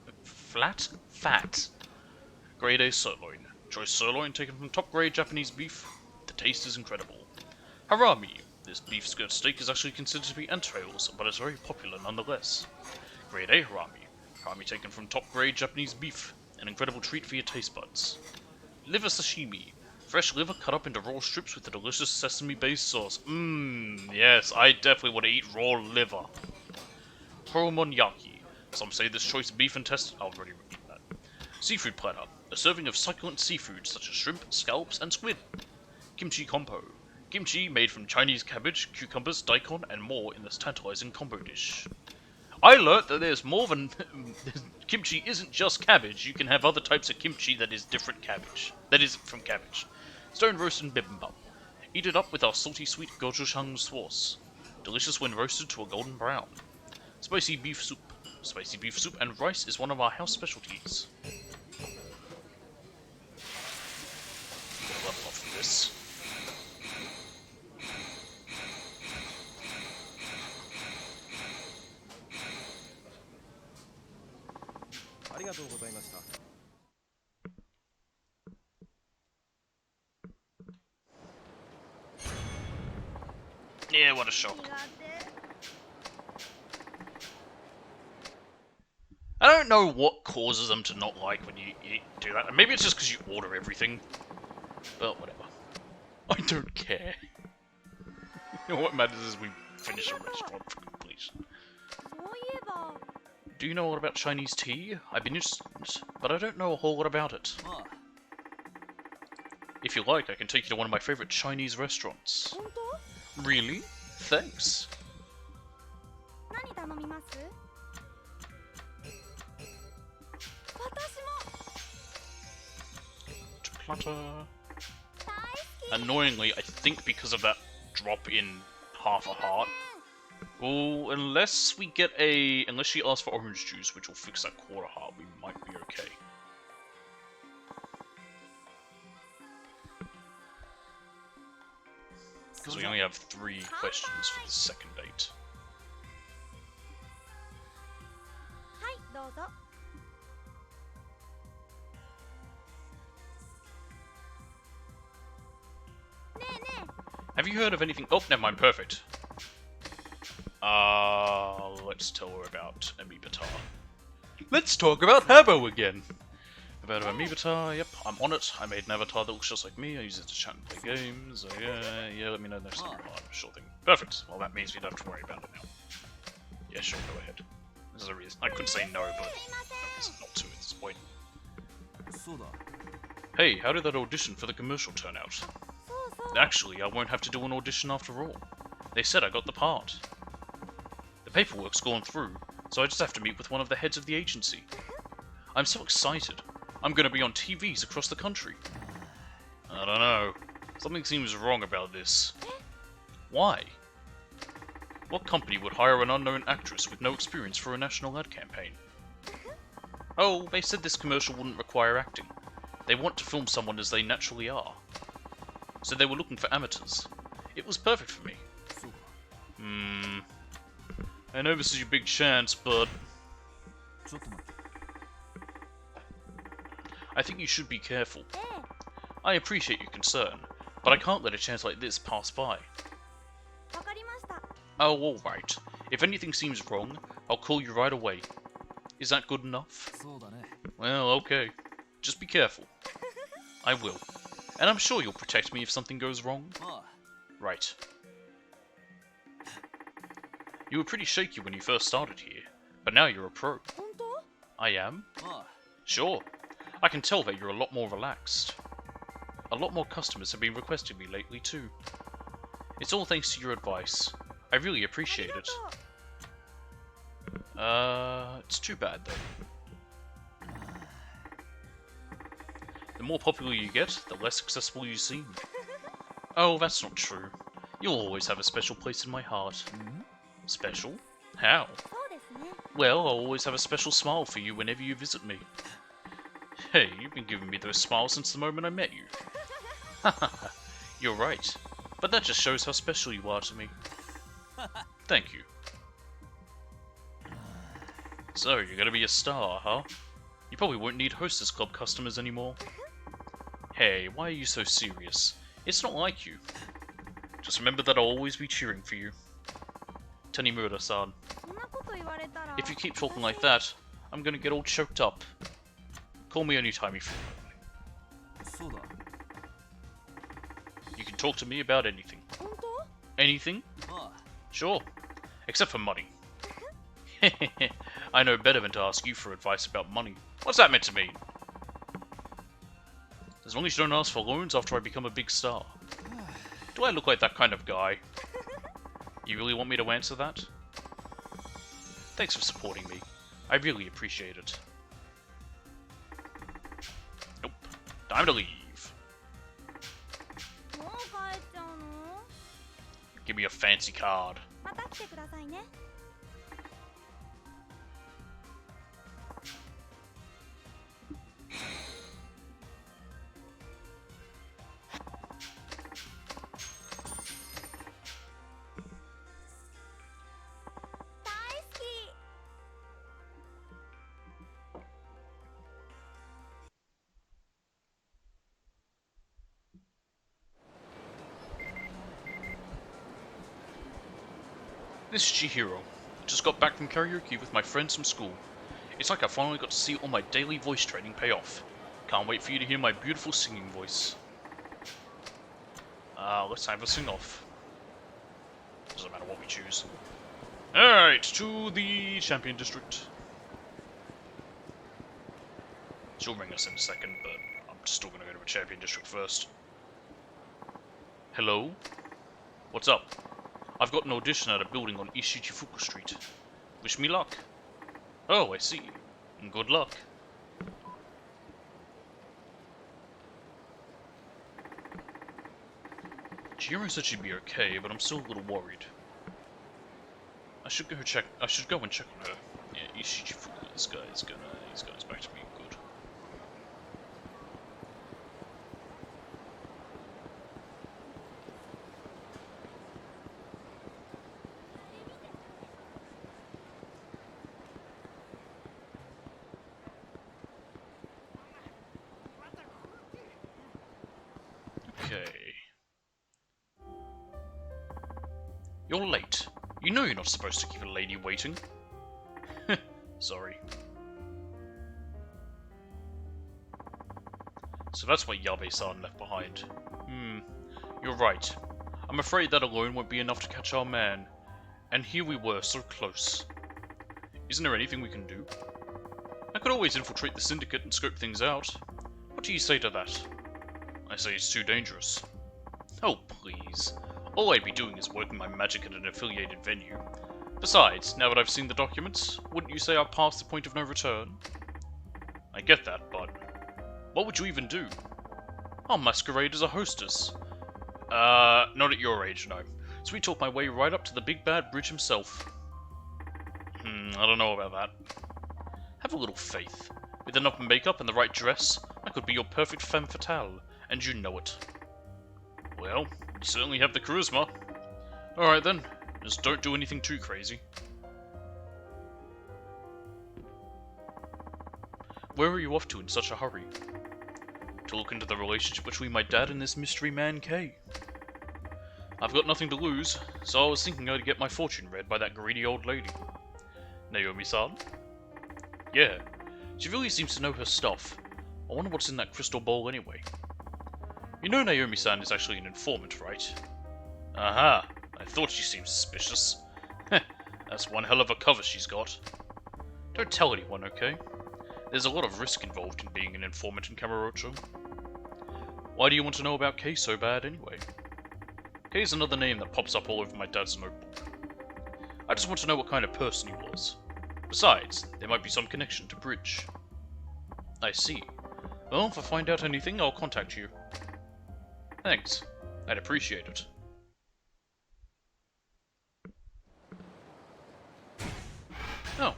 Grade A sirloin. Choice sirloin taken from top grade Japanese beef. The taste is incredible. Harami. This beef skirt steak is actually considered to be entrails, but it's very popular nonetheless. Grade A harami. Harami taken from top grade Japanese beef. An incredible treat for your taste buds. Liver sashimi. Fresh liver cut up into raw strips with a delicious sesame-based sauce. Yes, I definitely want to eat raw liver. Horomonyaki. Some say this choice beef intestine. I'll already eat that. Seafood platter. A serving of succulent seafood such as shrimp, scallops, and squid. Kimchi compo. Kimchi made from Chinese cabbage, cucumbers, daikon, and more in this tantalizing combo dish. I learnt that there's more than... kimchi isn't just cabbage, you can have other types of kimchi that is different cabbage. That is from cabbage. Stone roasted bibimbap. Eat it up with our salty sweet gochujang sauce. Delicious when roasted to a golden brown. Spicy beef soup. Spicy beef soup and rice is one of our house specialties. Gonna level up for this. Yeah, what a shock. I don't know what causes them to not like when you do that. Maybe it's just because you order everything. But whatever. I don't care. What matters is we finish a restaurant for completion. Do you know a lot about Chinese tea? I've been interested, but I don't know a whole lot about it. If you like, I can take you to one of my favorite Chinese restaurants. Really? Thanks. Platter. Annoyingly, I think because of that drop in half a heart. Well, unless she asks for orange juice, which will fix that quarter heart, we might be okay. Because we only have 3 questions for the second date. Have you heard of anything? Oh, never mind, perfect. Let's tell her about Amiibatar. Let's talk about Habbo again! About Amiibatar, yep, I'm on it. I made an avatar that looks just like me. I use it to chat and play games. Yeah, let me know next time. Sure thing. Perfect. Well, that means we don't have to worry about it now. Yeah, sure, go ahead. There's a reason. I couldn't say no, but there's not to at this point. Hey, how did that audition for the commercial turn out? Actually, I won't have to do an audition after all. They said I got the part. The paperwork's gone through, so I just have to meet with one of the heads of the agency. I'm so excited. I'm going to be on TVs across the country. I don't know. Something seems wrong about this. Why? What company would hire an unknown actress with no experience for a national ad campaign? Oh, they said this commercial wouldn't require acting. They want to film someone as they naturally are. So they were looking for amateurs. It was perfect for me. I know this is your big chance, but... I think you should be careful. I appreciate your concern, but I can't let a chance like this pass by. Oh, alright. If anything seems wrong, I'll call you right away. Is that good enough? Well, okay. Just be careful. I will. And I'm sure you'll protect me if something goes wrong. Right. You were pretty shaky when you first started here, but now you're a pro. I am? Sure. I can tell that you're a lot more relaxed. A lot more customers have been requesting me lately too. It's all thanks to your advice. I really appreciate it. It's too bad though. The more popular you get, the less successful you seem. Oh, that's not true. You'll always have a special place in my heart. Special? How? Well, I'll always have a special smile for you whenever you visit me. Hey, you've been giving me those smiles since the moment I met you. You're right, but that just shows how special you are to me. Thank you. So, you're gonna be a star, huh? You probably won't need Hostess Club customers anymore. Hey, why are you so serious? It's not like you. Just remember that I'll always be cheering for you. Tanimura-san, そんなこと言われたら if you keep talking like that, I'm gonna get all choked up. Call me anytime you feel like そうだ it. You can talk to me about anything. 本当 Anything? あ Sure. Except for money. I know better than to ask you for advice about money. What's that meant to mean? As long as you don't ask for loans after I become a big star. Do I look like that kind of guy? You really want me to answer that? Thanks for supporting me. I really appreciate it. Nope. Time to leave. もう帰っちゃうの Give me a fancy card. また来てくださいね 大好き This is Chihiro. Just got back from karaoke with my friends from school. It's like I finally got to see all my daily voice training pay off. Can't wait for you to hear my beautiful singing voice. Let's have a sing-off. Doesn't matter what we choose. Alright, to the Champion District. She'll ring us in a second, but I'm still gonna go to a Champion District first. Hello? What's up? I've got an audition at a building on Ishichifuku Street. Wish me luck. Oh, I see. Good luck. Chihiro said she'd be okay, but I'm still a little worried. I should go and check on her. Yeah, Ishichifuku, this guy's back to being good. Okay. You're late. You know you're not supposed to keep a lady waiting. Sorry. So that's what Yabe-san left behind. You're right. I'm afraid that alone won't be enough to catch our man. And here we were, so close. Isn't there anything we can do? I could always infiltrate the syndicate and scope things out. What do you say to that? I say it's too dangerous. Oh, please. All I'd be doing is working my magic at an affiliated venue. Besides, now that I've seen the documents, wouldn't you say I've passed the point of no return? I get that, but what would you even do? I'll masquerade as a hostess. Not at your age, no. Sweet talk my way right up to the big bad bridge himself. I don't know about that. Have a little faith. With enough makeup and the right dress, I could be your perfect femme fatale, and you know it. Well, you certainly have the charisma. Alright then, just don't do anything too crazy. Where are you off to in such a hurry? To look into the relationship between my dad and this mystery man Kay. I've got nothing to lose, so I was thinking I'd get my fortune read by that greedy old lady. Naomi-san? Yeah, she really seems to know her stuff. I wonder what's in that crystal bowl anyway. You know Naomi-san is actually an informant, right? Aha, I thought she seemed suspicious. Heh, that's one hell of a cover she's got. Don't tell anyone, okay? There's a lot of risk involved in being an informant in Kamurocho. Why do you want to know about Kay so bad anyway? Kay's another name that pops up all over my dad's notebook. I just want to know what kind of person he was. Besides, there might be some connection to Bridge. I see. Well, if I find out anything, I'll contact you. Thanks. I'd appreciate it. Oh,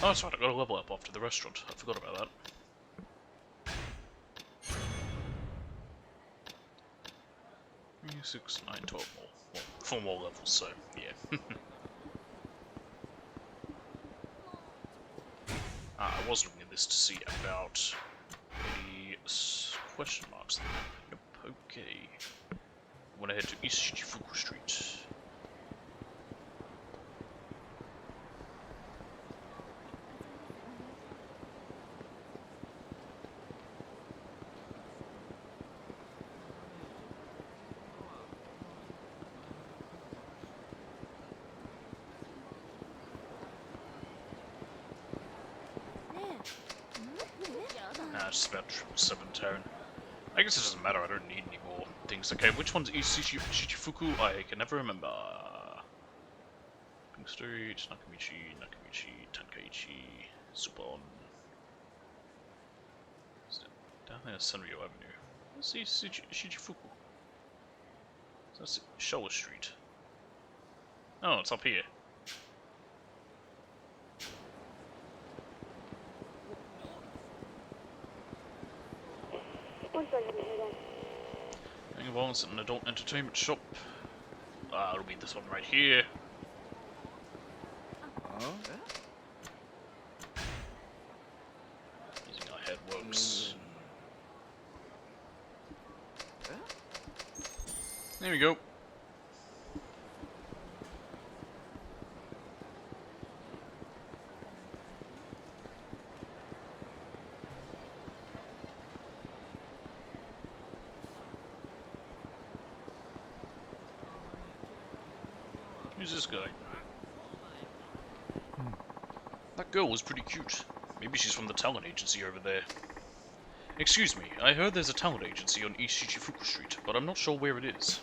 that's right, I gotta level up after the restaurant. I forgot about that. 6, 9, 12 more. Well, 4 more levels, so yeah. I was looking at this to see about the question marks. Yep, okay. I want to head to East Shichifuku Street. Just about 777 tone. I guess it doesn't matter, I don't need any more things. Okay, which one's East Shichifuku? I can never remember. Pink Street, Nakamichi, Tenkaichi, Supon. Is it down there, Senryo Avenue? Where's East Shichifuku? That's Showa Street. Oh, it's up here. Gang of Violence at an adult entertainment shop. It'll be this one right here. Using our head works. There we go. Who's this guy? That girl was pretty cute. Maybe she's from the talent agency over there. Excuse me, I heard there's a talent agency on East Shichifuku Street, but I'm not sure where it is.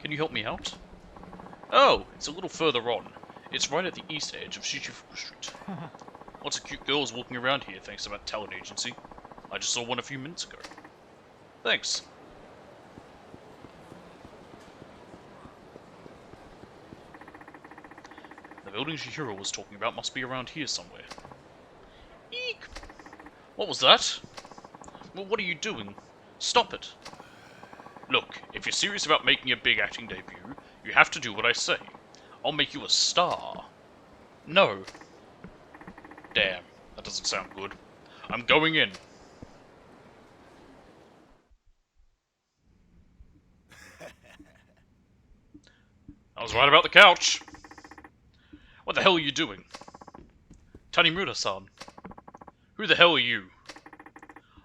Can you help me out? Oh, it's a little further on. It's right at the east edge of Shichifuku Street. Lots of cute girls walking around here thanks to that talent agency. I just saw one a few minutes ago. Thanks. The building Chihiro was talking about must be around here somewhere. Eek! What was that? Well, what are you doing? Stop it! Look, if you're serious about making a big acting debut, you have to do what I say. I'll make you a star. No. Damn, that doesn't sound good. I'm going in. I was right about the couch. What the hell are you doing? Tanimura-san. Who the hell are you?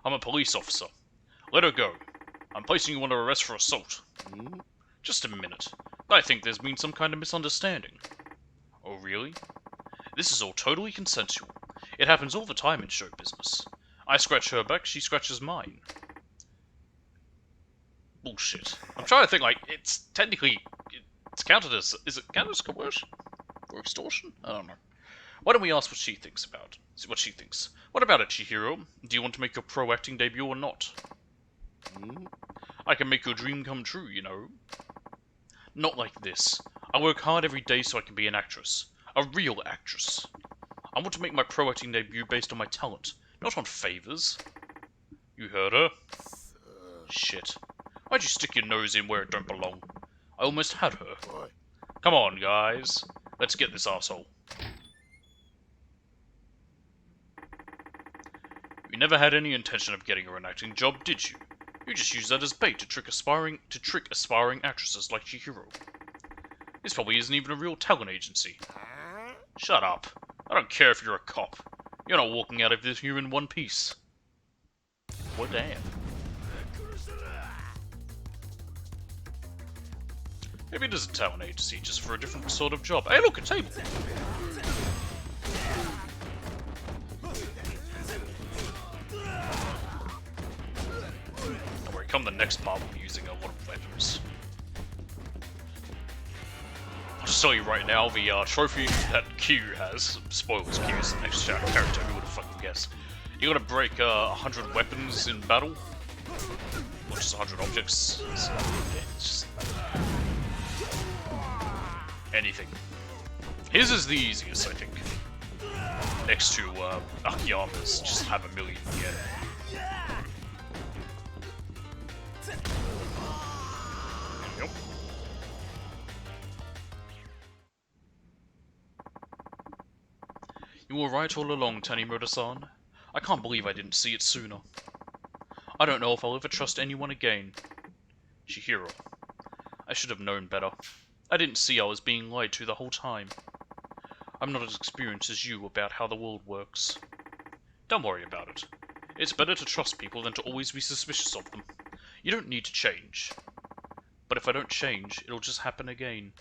I'm a police officer. Let her go. I'm placing you under arrest for assault. Just a minute. I think there's been some kind of misunderstanding. Oh, really? This is all totally consensual. It happens all the time in show business. I scratch her back, she scratches mine. Bullshit. I'm trying to think, like, it's technically... It's counted as... Is it counted as coercion? Or extortion? I don't know. Why don't we ask what she thinks about? See what she thinks. What about it, Chihiro? Do you want to make your pro acting debut or not? I can make your dream come true, you know. Not like this. I work hard every day so I can be an actress. A real actress. I want to make my pro acting debut based on my talent, not on favors. You heard her? Shit. Why'd you stick your nose in where it don't belong? I almost had her. Come on, guys. Let's get this asshole. You never had any intention of getting her an acting job, did you? You just used that as bait to trick aspiring actresses like Chihiro. This probably isn't even a real talent agency. Shut up. I don't care if you're a cop. You're not walking out of this here in one piece. Well, damn. Maybe it is a talent agency just for a different sort of job. Hey, look, a table! Don't worry, come the next part, we'll be using a lot of weapons. I'll just tell you right now, the trophy that Q has, spoilers, Q is the next character, who would have fucking guessed. You gotta break 100 weapons in battle, not just 100 objects. So, yeah, it's just... anything. His is the easiest, I think. Next to Akiyama's, just have a million again. There we go. You were right all along, Tanimura-san. I can't believe I didn't see it sooner. I don't know if I'll ever trust anyone again. Chihiro. I should have known better. I didn't see I was being lied to the whole time. I'm not as experienced as you about how the world works. Don't worry about it. It's better to trust people than to always be suspicious of them. You don't need to change. But if I don't change, it'll just happen again.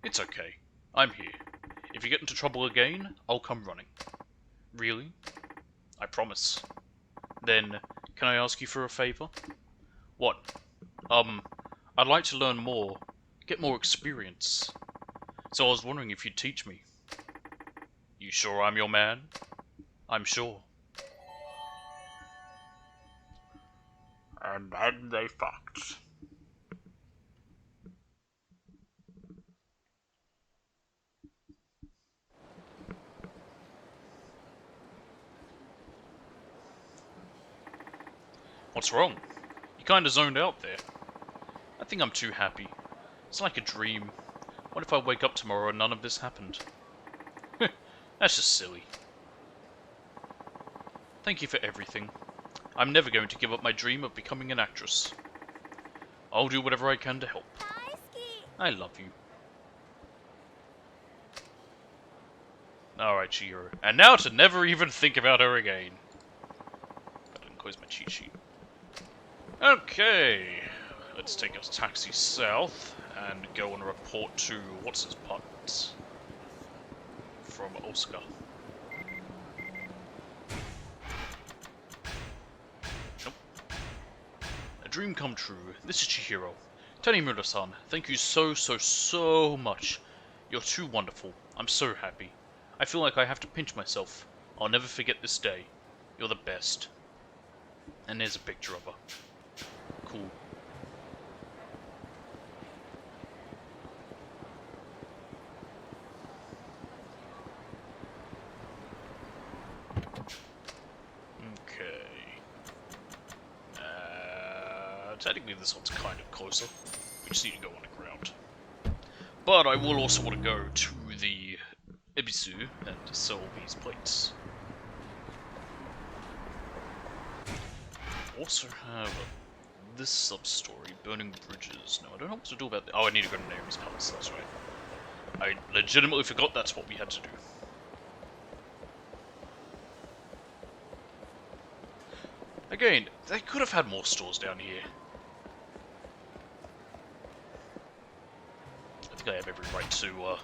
It's okay. I'm here. If you get into trouble again, I'll come running. Really? I promise. Then, can I ask you for a favor? What? I'd like to learn more. Get more experience. So I was wondering if you'd teach me. You sure I'm your man? I'm sure. And then they fucked. What's wrong? You kinda zoned out there. I think I'm too happy. It's like a dream. What if I wake up tomorrow and none of this happened? That's just silly. Thank you for everything. I'm never going to give up my dream of becoming an actress. I'll do whatever I can to help. I love you. Alright, Chihiro. And now to never even think about her again. I didn't close my cheat sheet. Okay. Let's take a taxi south and go on a report to what's his butt from Oscar. Nope. A dream come true. This is Chihiro. Tanimura-san, thank you so much. You're too wonderful. I'm so happy. I feel like I have to pinch myself. I'll never forget this day. You're the best. And there's a picture of her. Cool. Okay. Technically this one's kind of closer. We just need to go underground. But I will also want to go to the Ebisu and sell these plates. Also have this sub-story, Burning Bridges. No, I don't know what to do about that. Oh, I need to go to Naomi's Palace, that's right. I legitimately forgot that's what we had to do. Again, they could have had more stores down here. I think I have every right to,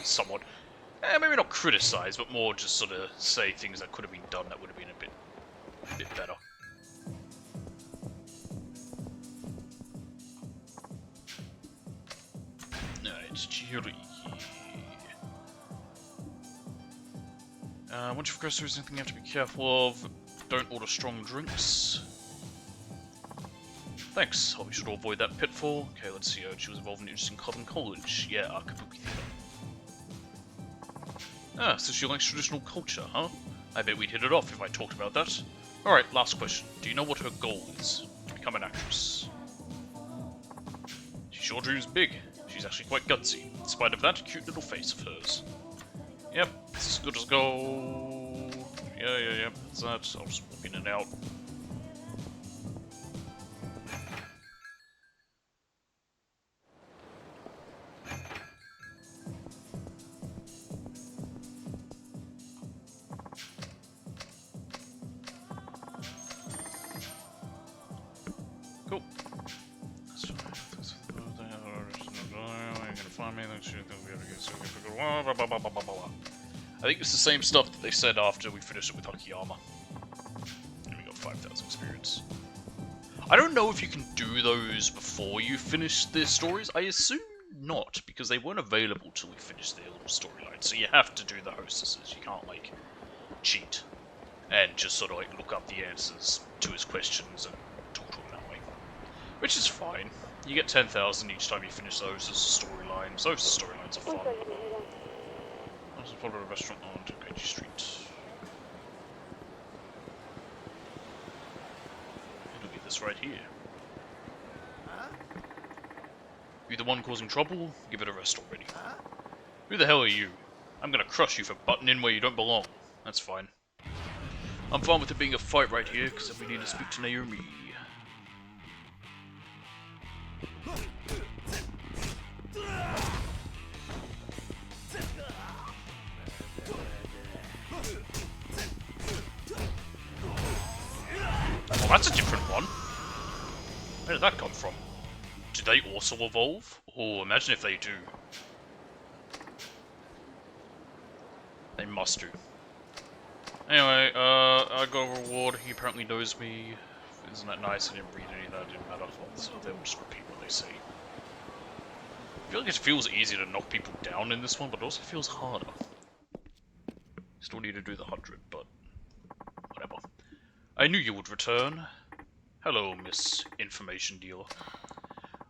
somewhat, maybe not criticize, but more just sort of say things that could have been done that would have been a bit better. It's Chihiro. Once you've progressed through, there's anything you have to be careful of. Don't order strong drinks. Thanks. I'll be sure to avoid that pitfall. Okay, let's see. She was involved in an interesting club in college. Yeah, Kabuki Theatre. Ah, so she likes traditional culture, huh? I bet we'd hit it off if I talked about that. Alright, last question. Do you know what her goal is? To become an actress. She sure dreams big. She's actually quite gutsy, in spite of that cute little face of hers. Yep, it's as good as gold. Yeah, that's that. I'll just walk in and out. Cool. I think it's the same stuff that they said after we finished it with Akiyama. And we got 5,000 experience. I don't know if you can do those before you finish the stories. I assume not, because they weren't available till we finished their little storyline. So you have to do the hostesses. You can't, like, cheat. And just sort of, like, look up the answers to his questions and talk to him that way. Which is fine. You get 10,000 each time you finish those as storylines. Those storylines are fun. Let's follow a restaurant on Tokaji Street. It'll be this right here. You the one causing trouble? Give it a rest already. Who the hell are you? I'm gonna crush you for butting in where you don't belong. That's fine. I'm fine with it being a fight right here, because we need to speak to Naomi. Oh, that's a different one. Where did that come from? Do they also evolve? Oh, imagine if they do. They must do. Anyway, I got a reward. He apparently knows me. Isn't that nice? I didn't read any of that. It didn't matter. So they'll just repeat what they say. I feel like it feels easier to knock people down in this one, but it also feels harder. Still need to do the 100, but whatever. I knew you would return. Hello, Miss Information Dealer.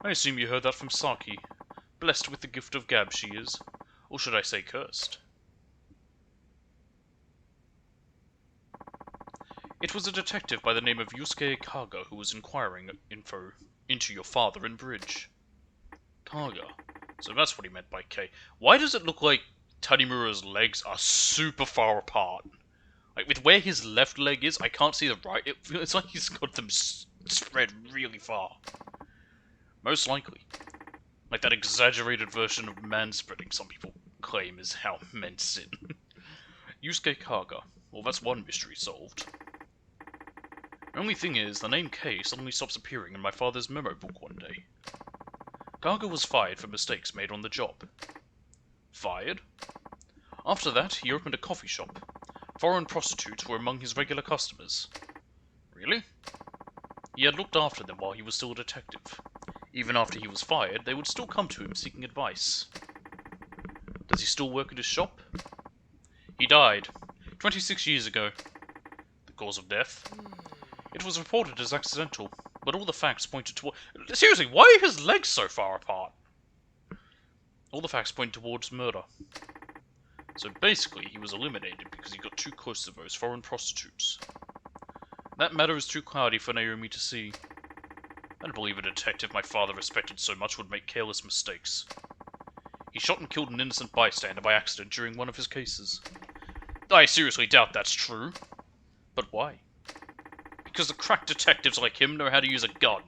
I assume you heard that from Saki. Blessed with the gift of gab she is. Or should I say cursed? It was a detective by the name of Yusuke Kaga who was inquiring info into your father in Bridge. Kaga. So that's what he meant by K. Why does it look like Tanimura's legs are super far apart? Like, with where his left leg is, I can't see the right. It's like he's got them spread really far. Most likely. Like that exaggerated version of man-spreading some people claim is how men sit. Yusuke Kaga. Well, that's one mystery solved. The only thing is, the name K suddenly stops appearing in my father's memo book one day. Kaga was fired for mistakes made on the job. Fired? After that, he opened a coffee shop. Foreign prostitutes were among his regular customers. Really? He had looked after them while he was still a detective. Even after he was fired, they would still come to him seeking advice. Does he still work at his shop? He died 26 years ago. The cause of death? It was reported as accidental, but all the facts pointed toward... Seriously, why are his legs so far apart? All the facts point towards murder. So basically, he was eliminated because he got too close to those foreign prostitutes. That matter is too cloudy for Naomi to see. I don't believe a detective my father respected so much would make careless mistakes. He shot and killed an innocent bystander by accident during one of his cases. I seriously doubt that's true. But why? Because the crack detectives like him know how to use a gun.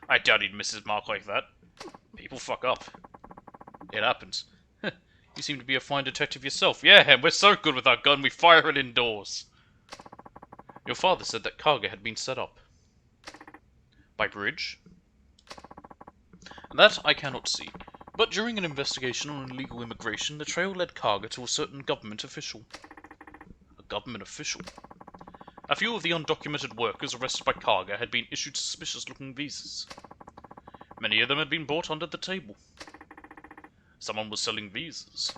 I doubt he'd miss his mark like that. People fuck up. It happens. You seem to be a fine detective yourself. Yeah, we're so good with our gun, we fire it indoors. Your father said that Kaga had been set up. By Bridge? That I cannot see. But during an investigation on illegal immigration, the trail led Kaga to a certain government official. A government official? A few of the undocumented workers arrested by Kaga had been issued suspicious-looking visas. Many of them had been bought under the table. Someone was selling visas.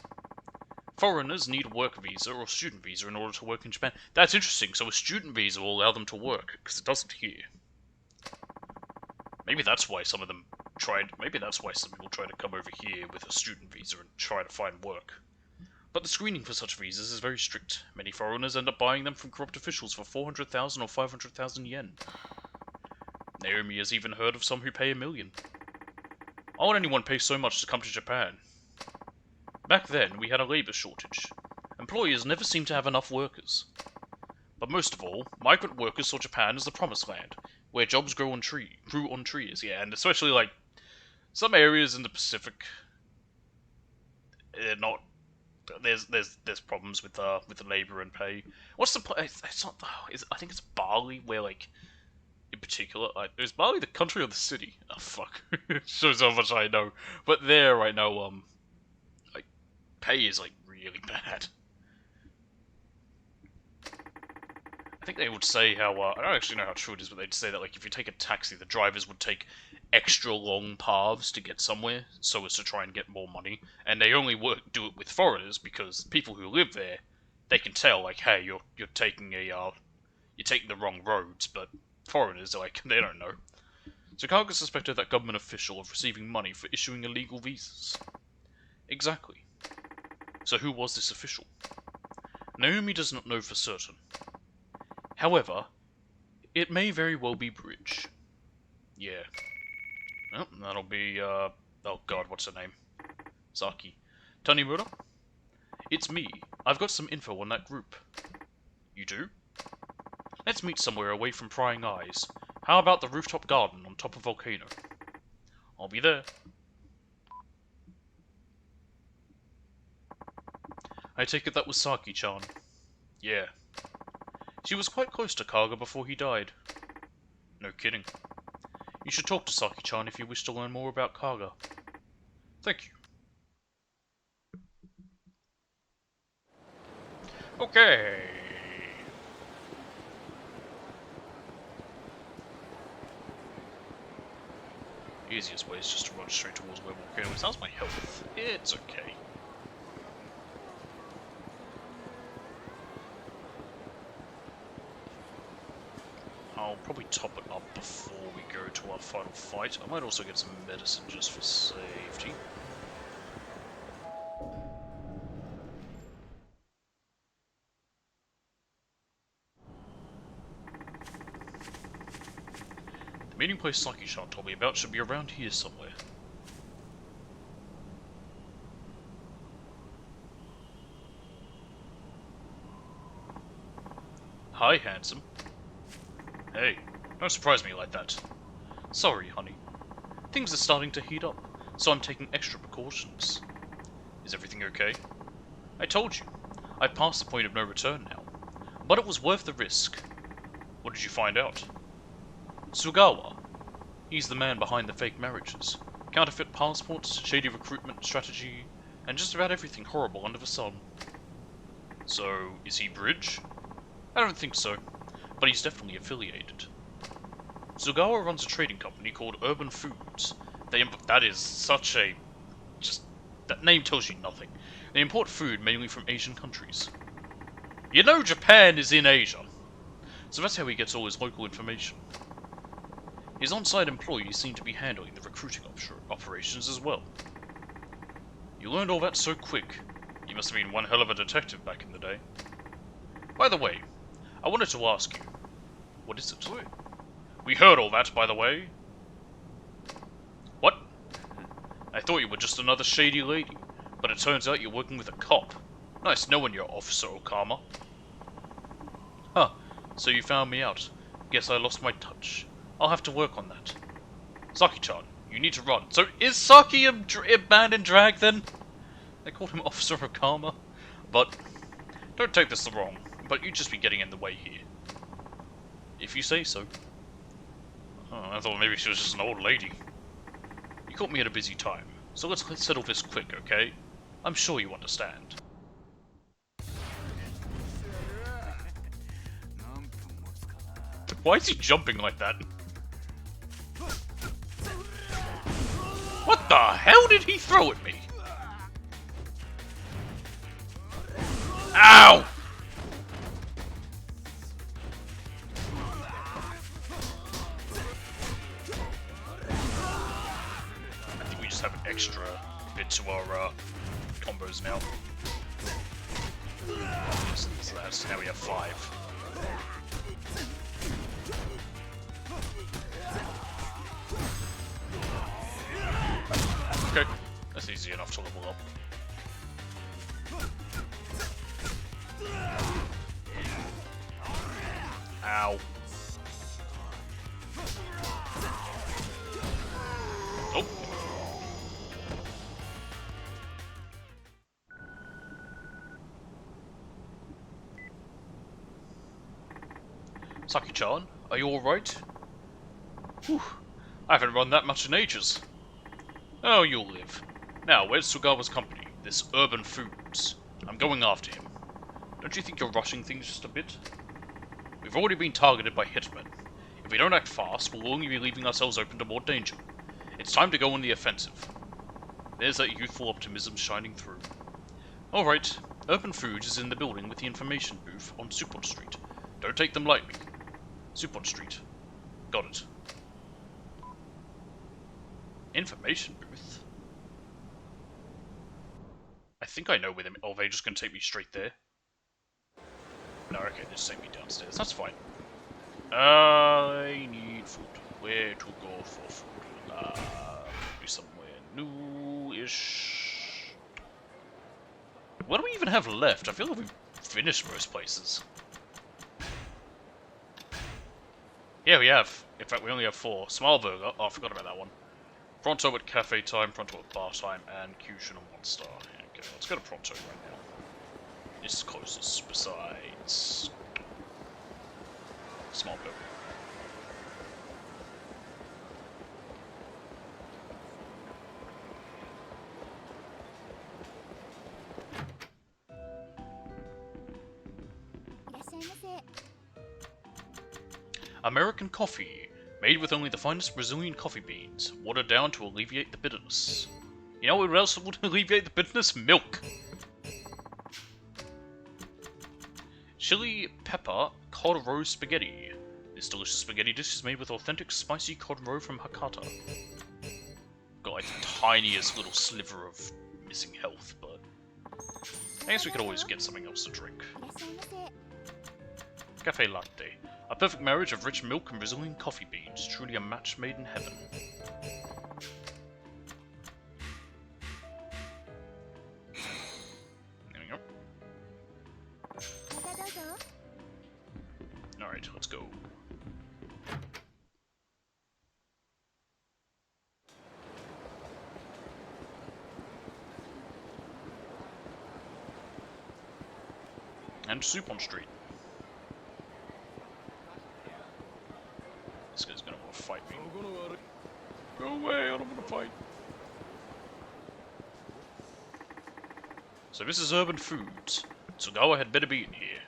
Foreigners need a work visa or a student visa in order to work in Japan. That's interesting, so a student visa will allow them to work, because it doesn't here. Maybe that's why some of them maybe that's why some people try to come over here with a student visa and try to find work. But the screening for such visas is very strict. Many foreigners end up buying them from corrupt officials for 400,000 or 500,000 yen. Naomi has even heard of some who pay 1 million. Why would anyone pay so much to come to Japan? Back then, we had a labour shortage. Employers never seemed to have enough workers. But most of all, migrant workers saw Japan as the promised land, where jobs grew on trees, yeah, and especially, like, some areas in the Pacific, they're not... There's problems with the labour and pay. What's the place? It's not. I think it's Bali, where, like, in particular, like, is Bali the country or the city? Oh fuck, shows how much I know. But there right now, like, pay is like really bad. I think they would say how I don't actually know how true it is, but they'd say that, like, if you take a taxi, the drivers would take extra long paths to get somewhere, so as to try and get more money, and they only do it with foreigners because people who live there, they can tell, like, hey, you're taking the wrong roads, but foreigners, like, they don't know. So Kaga suspected that government official of receiving money for issuing illegal visas. Exactly. So who was this official? Naomi does not know for certain. However, it may very well be Bridge. Yeah. Well, that'll be, oh god, what's her name? Saki. Tanimura? It's me. I've got some info on that group. You do? Let's meet somewhere away from prying eyes. How about the rooftop garden on top of Volcano? I'll be there. I take it that was Saki-chan. Yeah. She was quite close to Kaga before he died. No kidding. You should talk to Saki-chan if you wish to learn more about Kaga. Thank you. Okay. Easiest way is just to run straight towards where Volcano is. How's my health? It's okay. I'll probably top it up before we go to our final fight. I might also get some medicine just for safety. The meeting place Saki-chan told me about should be around here somewhere. Hi, handsome. Hey, don't surprise me like that. Sorry, honey. Things are starting to heat up, so I'm taking extra precautions. Is everything okay? I told you. I've passed the point of no return now. But it was worth the risk. What did you find out? Sugawa. He's the man behind the fake marriages, counterfeit passports, shady recruitment strategy, and just about everything horrible under the sun. So, is he Bridge? I don't think so, but he's definitely affiliated. Sugawa runs a trading company called Urban Foods. That is such a... that name tells you nothing. They import food mainly from Asian countries. You know Japan is in Asia, so that's how he gets all his local information. His on-site employees seem to be handling the recruiting operations as well. You learned all that so quick. You must have been one hell of a detective back in the day. By the way, I wanted to ask you, what is it? We heard all that, by the way. What? I thought you were just another shady lady, but it turns out you're working with a cop. Nice knowing you, Officer Okama. Huh, so you found me out. Guess I lost my touch. I'll have to work on that. Saki-chan, you need to run. So is Saki a man in drag then? They called him Officer Okama. But, don't take this the wrong, but you'd just be getting in the way here. If you say so. Oh, I thought maybe she was just an old lady. You caught me at a busy time, so let's settle this quick, okay? I'm sure you understand. Why is he jumping like that? What the hell did he throw at me? Ow! I think we just have an extra bit to our combos now. So that's now we have 5. Okay, that's easy enough to level up. Ow. Oh. Saki-chan, are you alright? Whew, I haven't run that much in ages. Oh, you'll live. Now, where's Sugawa's company? This Urban Foods. I'm going after him. Don't you think you're rushing things just a bit? We've already been targeted by hitmen. If we don't act fast, we'll only be leaving ourselves open to more danger. It's time to go on the offensive. There's that youthful optimism shining through. Alright, Urban Foods is in the building with the information booth on Supon Street. Don't take them lightly. Supon Street. Got it. Information booth? I think I know where them. Oh, they're just gonna take me straight there. No, okay, they just take me downstairs. That's fine. I need food. Where to go for food? Be somewhere new-ish. What do we even have left? I feel like we've finished most places. Yeah, we have. In fact, we only have 4. Smile Burger. Oh, I forgot about that one. Pronto at cafe time, Pronto at bar time, and Kyushin on 1 star. Okay, let's go to Pronto right now. This is closest besides Small Burger. American coffee, made with only the finest Brazilian coffee beans, watered down to alleviate the bitterness. You know what else would alleviate the bitterness? Milk! Chili pepper cod roe spaghetti. This delicious spaghetti dish is made with authentic spicy cod roe from Hakata. Got like the tiniest little sliver of missing health, but I guess we could always get something else to drink. Cafe latte. A perfect marriage of rich milk and Brazilian coffee beans. Truly a match made in heaven. There we go. Alright, let's go. And soup on street. This guy's gonna want to fight me. Go away, I don't want to fight. So this is Urban Foods. Tsugawa had better be in here.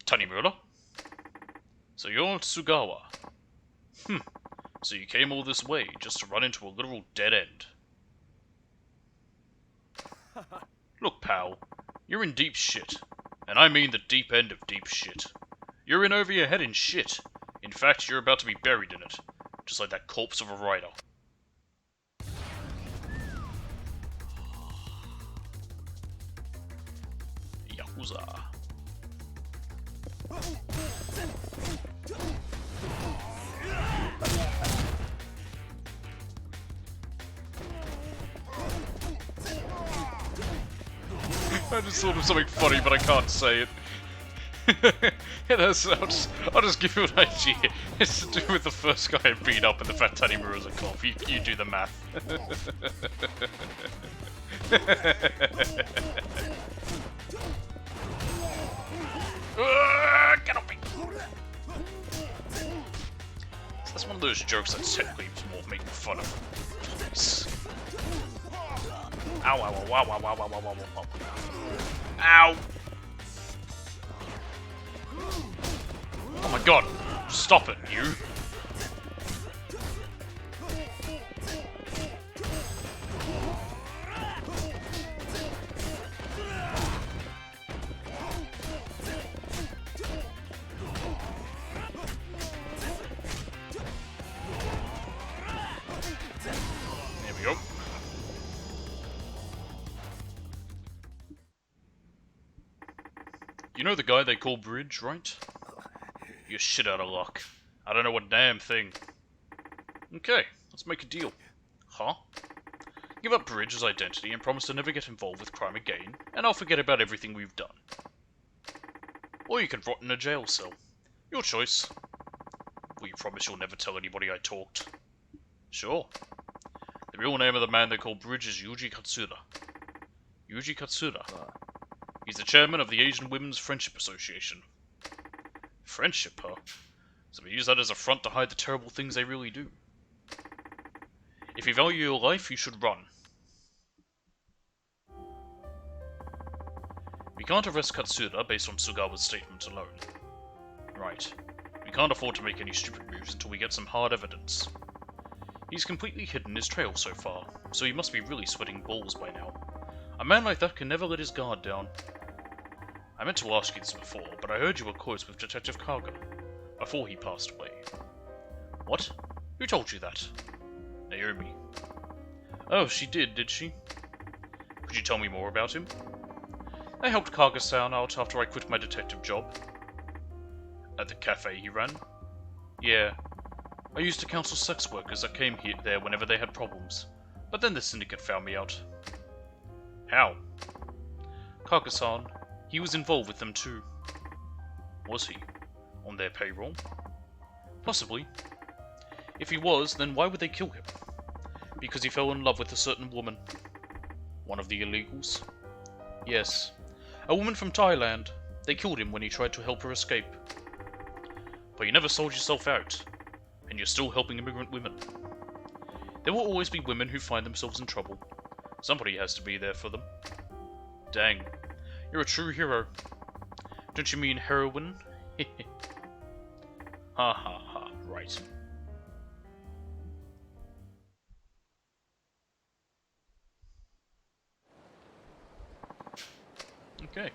Tanimura? So you're Tsugawa. So you came all this way just to run into a literal dead end. Look, pal. You're in deep shit. And I mean the deep end of deep shit. You're in over your head in shit. In fact, you're about to be buried in it. Just like that corpse of a rider. Yakuza. I just thought of something funny, but I can't say it. I'll just give you an idea. It's to do with the first guy I beat up and the fact Tanimura's a cop. You do the math. Get off me! That's one of those jokes that technically is more making fun of police. Ow, ow, ow, ow, ow, ow, ow, ow, ow, ow. Ow! Oh my god! Stop it, you! There we go. You know the guy they call Bridge, right? You're shit out of luck. I don't know what damn thing. Okay, let's make a deal. Huh? Give up Bridge's identity and promise to never get involved with crime again, and I'll forget about everything we've done. Or you can rot in a jail cell. Your choice. Will you promise you'll never tell anybody I talked? Sure. The real name of the man they call Bridge is Yuji Katsura. Yuji Katsura. He's the chairman of the Asian Women's Friendship Association. Friendship, huh? So we use that as a front to hide the terrible things they really do. If you value your life, you should run. We can't arrest Katsura based on Tsugawa's statement alone. Right. We can't afford to make any stupid moves until we get some hard evidence. He's completely hidden his trail so far, so he must be really sweating balls by now. A man like that can never let his guard down. I meant to ask you this before, but I heard you were close with Detective Kaga, before he passed away. What? Who told you that? Naomi. Oh, she did she? Could you tell me more about him? I helped Kaga-san out after I quit my detective job. At the cafe he ran? Yeah. I used to counsel sex workers that came there whenever they had problems. But then the syndicate found me out. How? Carcassonne, he was involved with them too. Was he? On their payroll? Possibly. If he was, then why would they kill him? Because he fell in love with a certain woman. One of the illegals? Yes. A woman from Thailand. They killed him when he tried to help her escape. But you never sold yourself out. And you're still helping immigrant women. There will always be women who find themselves in trouble. Somebody has to be there for them. Dang. You're a true hero. Don't you mean heroine? Ha ha ha. Right. Okay.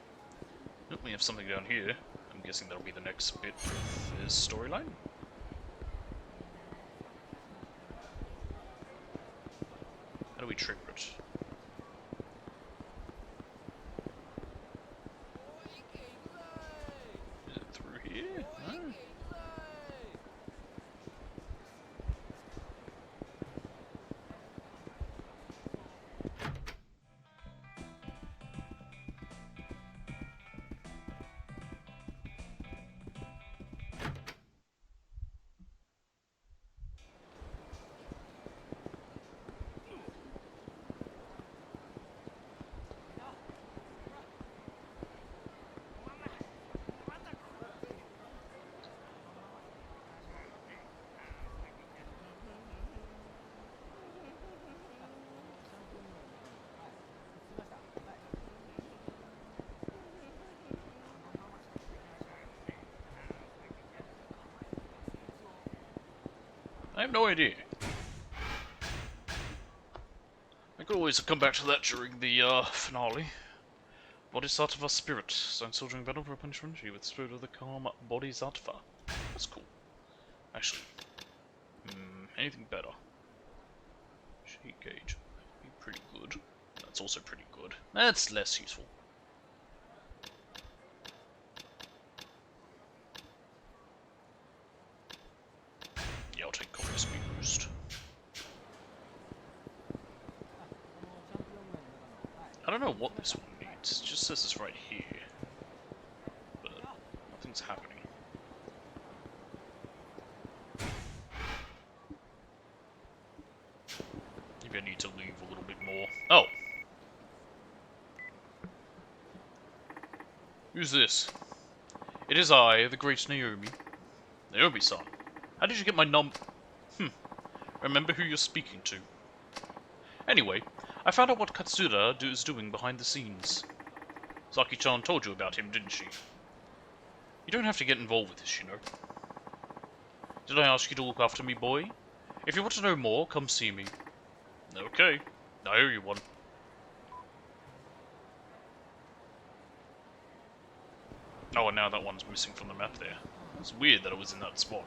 Nope, we have something down here. I'm guessing that'll be the next bit of his storyline. How do we trigger it? Is it through here? No? I have no idea. I could always come back to that during the finale. Bodhisattva spirit. Signed soldier during battle for a punishment. You with the spirit of the calm Bodhisattva. That's cool. Actually. Anything better? Shake gauge. Be pretty good. That's also pretty good. That's less useful. Yeah, I'll take copy speed boost. I don't know what this one needs. It just says it's right here. But nothing's happening. Maybe I need to leave a little bit more. Oh! Who's this? It is I, the great Naomi. Naomi-san. How did you get my Remember who you're speaking to. Anyway, I found out what Katsura is doing behind the scenes. Saki-chan told you about him, didn't she? You don't have to get involved with this, you know. Did I ask you to look after me, boy? If you want to know more, come see me. Okay, I owe you one. Oh, and now that one's missing from the map there. It's weird that it was in that spot.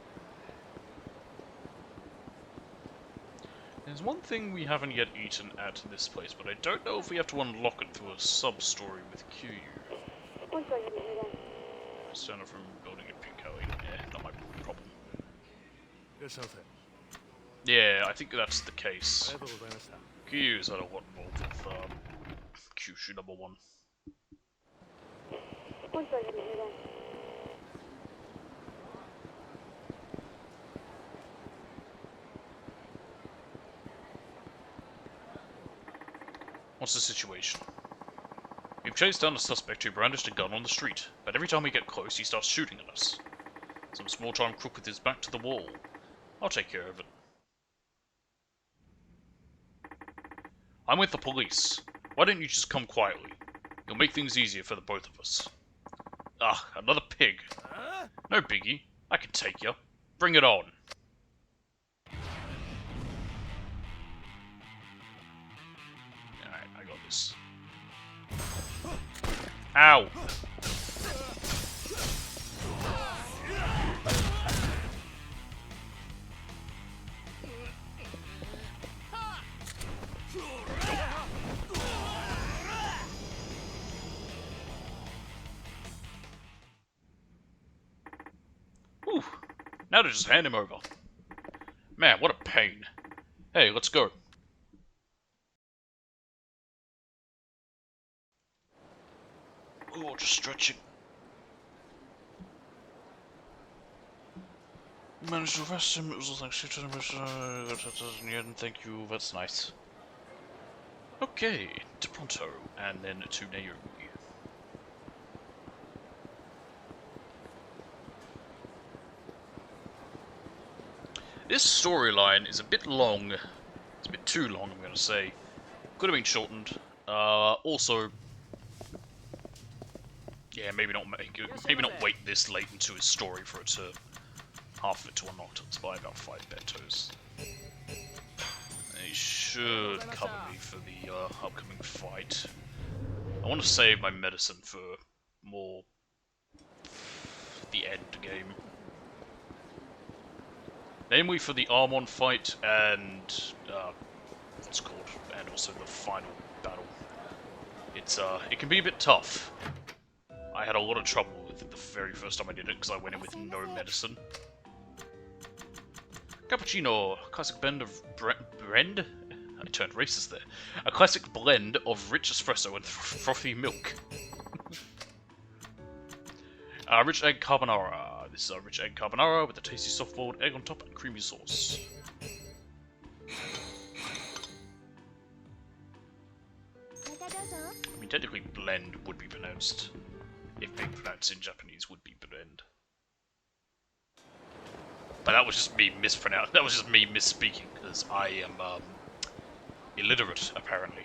There's one thing we haven't yet eaten at this place, but I don't know if we have to unlock it through a sub-story with Kiryu. Stand up from building a pink alley. Yeah, not my problem. Yeah, I think that's the case. Kiryu's had a lot involved with Kyushu number 1. What's the situation? We've chased down a suspect who brandished a gun on the street, but every time we get close he starts shooting at us. Some small-time crook with his back to the wall. I'll take care of it. I'm with the police. Why don't you just come quietly? You'll make things easier for the both of us. Ah, another pig. No biggie. I can take you. Bring it on. Alright, I got this. Ow! Whew. Now to just hand him over. Man, what a pain. Hey, let's go. just stretching. Managed to arrest him. It was like shit. Thank you. That's nice. Okay, to Pronto, and then to Naomi. This storyline is a bit long. It's a bit too long, I'm gonna say. Could have been shortened. Also, yeah, maybe not wait this late into his story for it to half of it to unlock. Let's buy about 5 bentos. He should cover me for the upcoming fight. I want to save my medicine for more the end game. Namely for the Armon fight and what's it called, and also the final battle. It can be a bit tough. I had a lot of trouble with it the very first time I did it because I went in with no medicine. Cappuccino, classic blend of blend? I turned racist there. A classic blend of rich espresso and frothy milk. Rich egg carbonara. This is a rich egg carbonara with a tasty soft-boiled egg on top and creamy sauce. I mean, technically blend would be pronounced, if being pronounced in Japanese, would be blend. But that was just me mispronouncing. That was just me misspeaking because I am illiterate, apparently.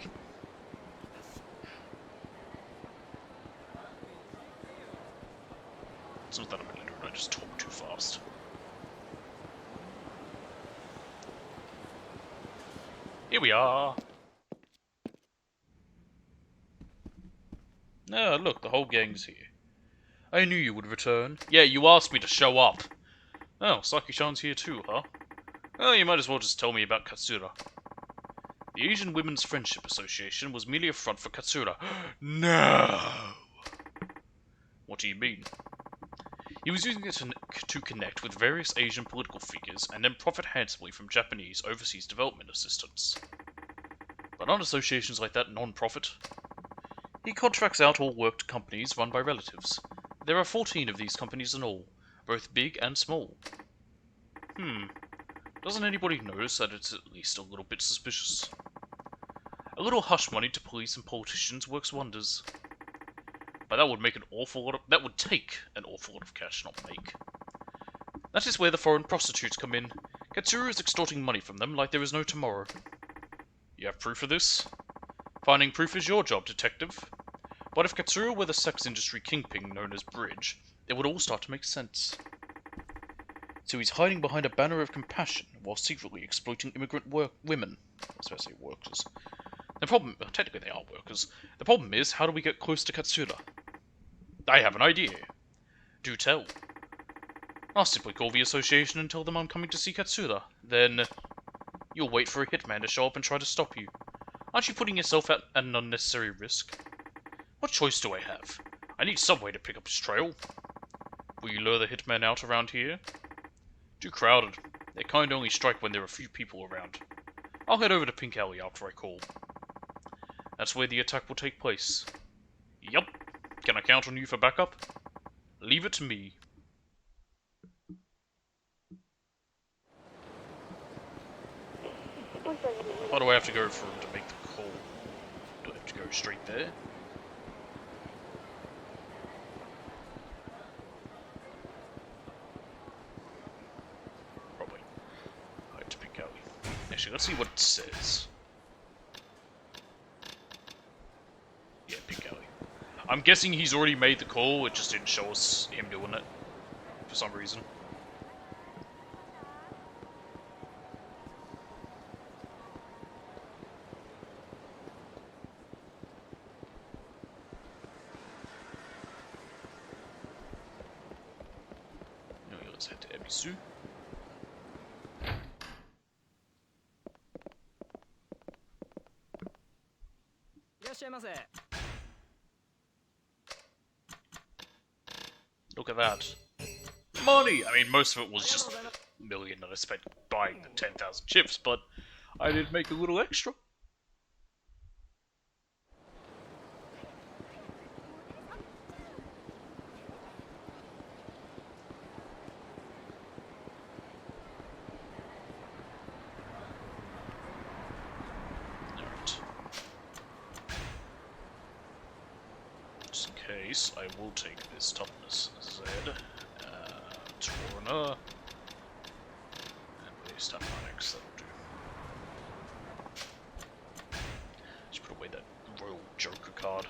It's not that I'm illiterate. I just talk too fast. Here we are. Ah, look, the whole gang's here. I knew you would return. Yeah, you asked me to show up. Oh, Saki-chan's here too, huh? Well, you might as well just tell me about Katsura. The Asian Women's Friendship Association was merely a front for Katsura. No! What do you mean? He was using it to connect with various Asian political figures and then profit handsomely from Japanese overseas development assistance. But aren't associations like that non-profit? He contracts out all work to companies run by relatives. There are 14 of these companies in all, both big and small. Doesn't anybody notice that it's at least a little bit suspicious? A little hush money to police and politicians works wonders. But that would make an awful lot of... That would take an awful lot of cash, not make. That is where the foreign prostitutes come in. Katsura is extorting money from them like there is no tomorrow. You have proof of this? Finding proof is your job, detective. But if Katsura were the sex industry kingpin known as Bridge, it would all start to make sense. So he's hiding behind a banner of compassion while secretly exploiting immigrant women. I was supposed to say workers. The problem, well, technically they are workers. The problem is, how do we get close to Katsura? I have an idea. Do tell. I'll simply call the association and tell them I'm coming to see Katsura. Then you'll wait for a hitman to show up and try to stop you. Aren't you putting yourself at an unnecessary risk? What choice do I have? I need some way to pick up his trail. Will you lure the hitman out around here? Too crowded. Their kind only strike when there are few people around. I'll head over to Pink Alley after I call. That's where the attack will take place. Yup. Can I count on you for backup? Leave it to me. Why do I have to go for him to make the call? Do I have to go straight there? Probably. Right to Pink Alley. Actually, let's see what it says. Yeah, Pink Alley. I'm guessing he's already made the call, it just didn't show us him doing it. For some reason. Anyway, let's head to Ebisu. Look at that. Money! I mean, most of it was just a million that I spent buying the 10,000 chips, but I did make a little extra. case, I will take this toughness Z, Torna, and place Taponics, that'll do. Just put away that Royal Joker card.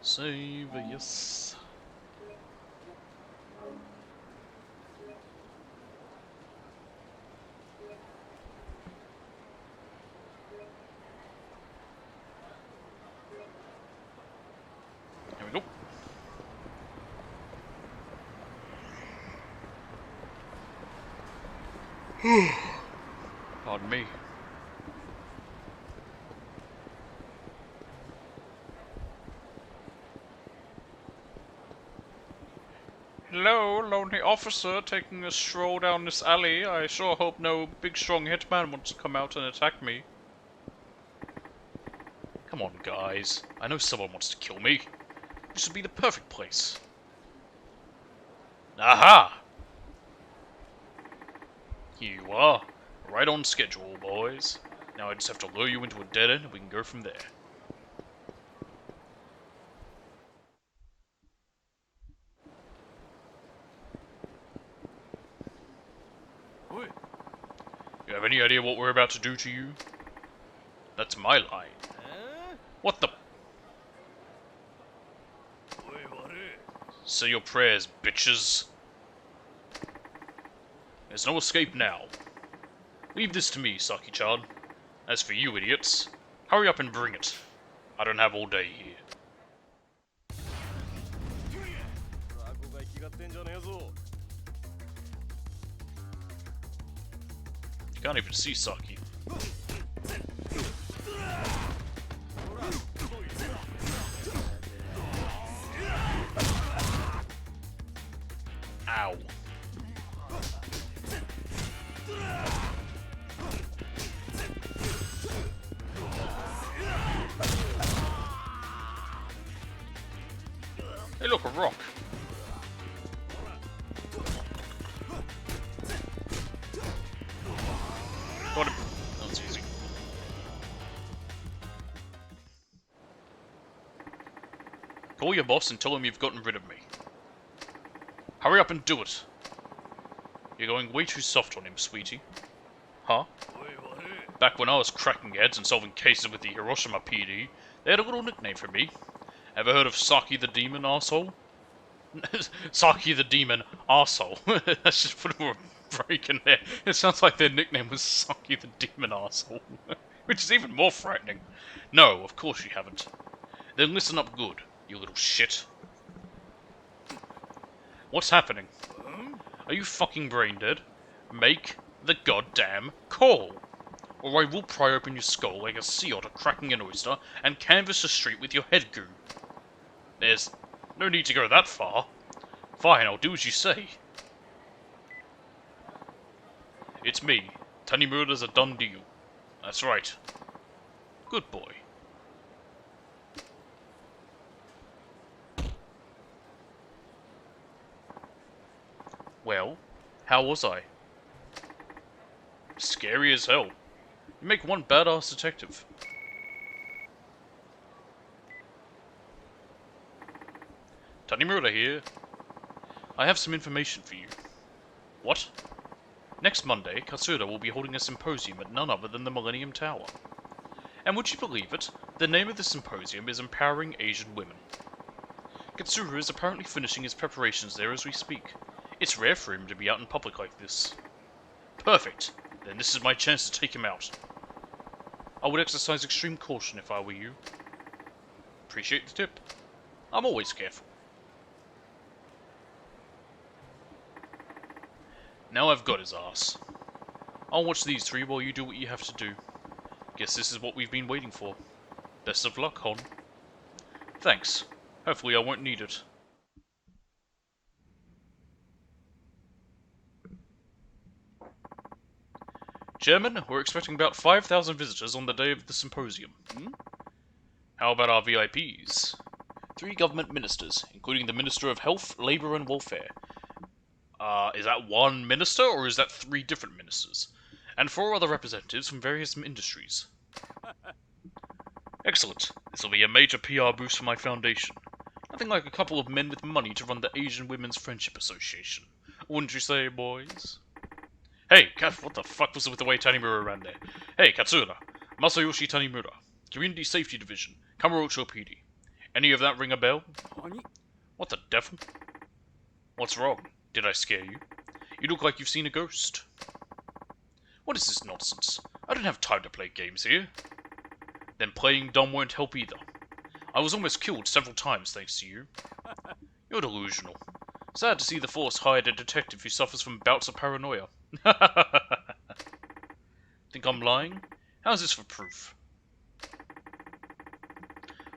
Save, yes. Here we go. Pardon me. Hello, lonely officer taking a stroll down this alley. I sure hope no big strong hitman wants to come out and attack me. Come on, guys. I know someone wants to kill me. This would be the perfect place. Aha! Here you are. Right on schedule, boys. Now I just have to lure you into a dead end and we can go from there. You have any idea what we're about to do to you? That's my line. What the? Say your prayers, bitches. There's no escape now. Leave this to me, Saki-chan. As for you idiots, hurry up and bring it. I don't have all day here. You can't even see Saki. Ow. Hey look, a rock. Got him. That was easy. Call your boss and tell him you've gotten rid of me. Hurry up and do it. You're going way too soft on him, sweetie. Huh? Back when I was cracking heads and solving cases with the Hiroshima PD, they had a little nickname for me. Ever heard of Saki the Demon Arsehole? Saki the Demon Arsehole. Let's just put a more break in there. It sounds like their nickname was Saki the Demon Arsehole. Which is even more frightening. No, of course you haven't. Then listen up good, you little shit. What's happening? Are you fucking brain dead? Make the goddamn call! Or I will pry open your skull like a sea otter cracking an oyster and canvass the street with your head goo. There's no need to go that far. Fine, I'll do as you say. It's me. Tanimura's a done deal. That's right. Good boy. Well, how was I? Scary as hell. You make one badass detective. Tanimura here. I have some information for you. What? Next Monday, Katsuda will be holding a symposium at none other than the Millennium Tower. And would you believe it, the name of the symposium is Empowering Asian Women. Katsura is apparently finishing his preparations there as we speak. It's rare for him to be out in public like this. Perfect. Then this is my chance to take him out. I would exercise extreme caution if I were you. Appreciate the tip. I'm always careful. Now I've got his ass. I'll watch these three while you do what you have to do. Guess this is what we've been waiting for. Best of luck, Hon. Thanks. Hopefully I won't need it. Chairman, we're expecting about 5,000 visitors on the day of the symposium. How about our VIPs? 3 government ministers, including the Minister of Health, Labour and Welfare. Is that one minister, or is that 3 different ministers? And 4 other representatives from various industries. Excellent. This will be a major PR boost for my foundation. Nothing like a couple of men with money to run the Asian Women's Friendship Association. Wouldn't you say, boys? Hey, what the fuck was with the way Tanimura ran there? Hey, Katsura. Masayoshi Tanimura. Community Safety Division. Kamurocho PD. Any of that ring a bell? What the devil? What's wrong? Did I scare you? You look like you've seen a ghost. What is this nonsense? I don't have time to play games here. Then playing dumb won't help either. I was almost killed several times thanks to you. You're delusional. Sad to see the Force hired a detective who suffers from bouts of paranoia. Think I'm lying? How's this for proof?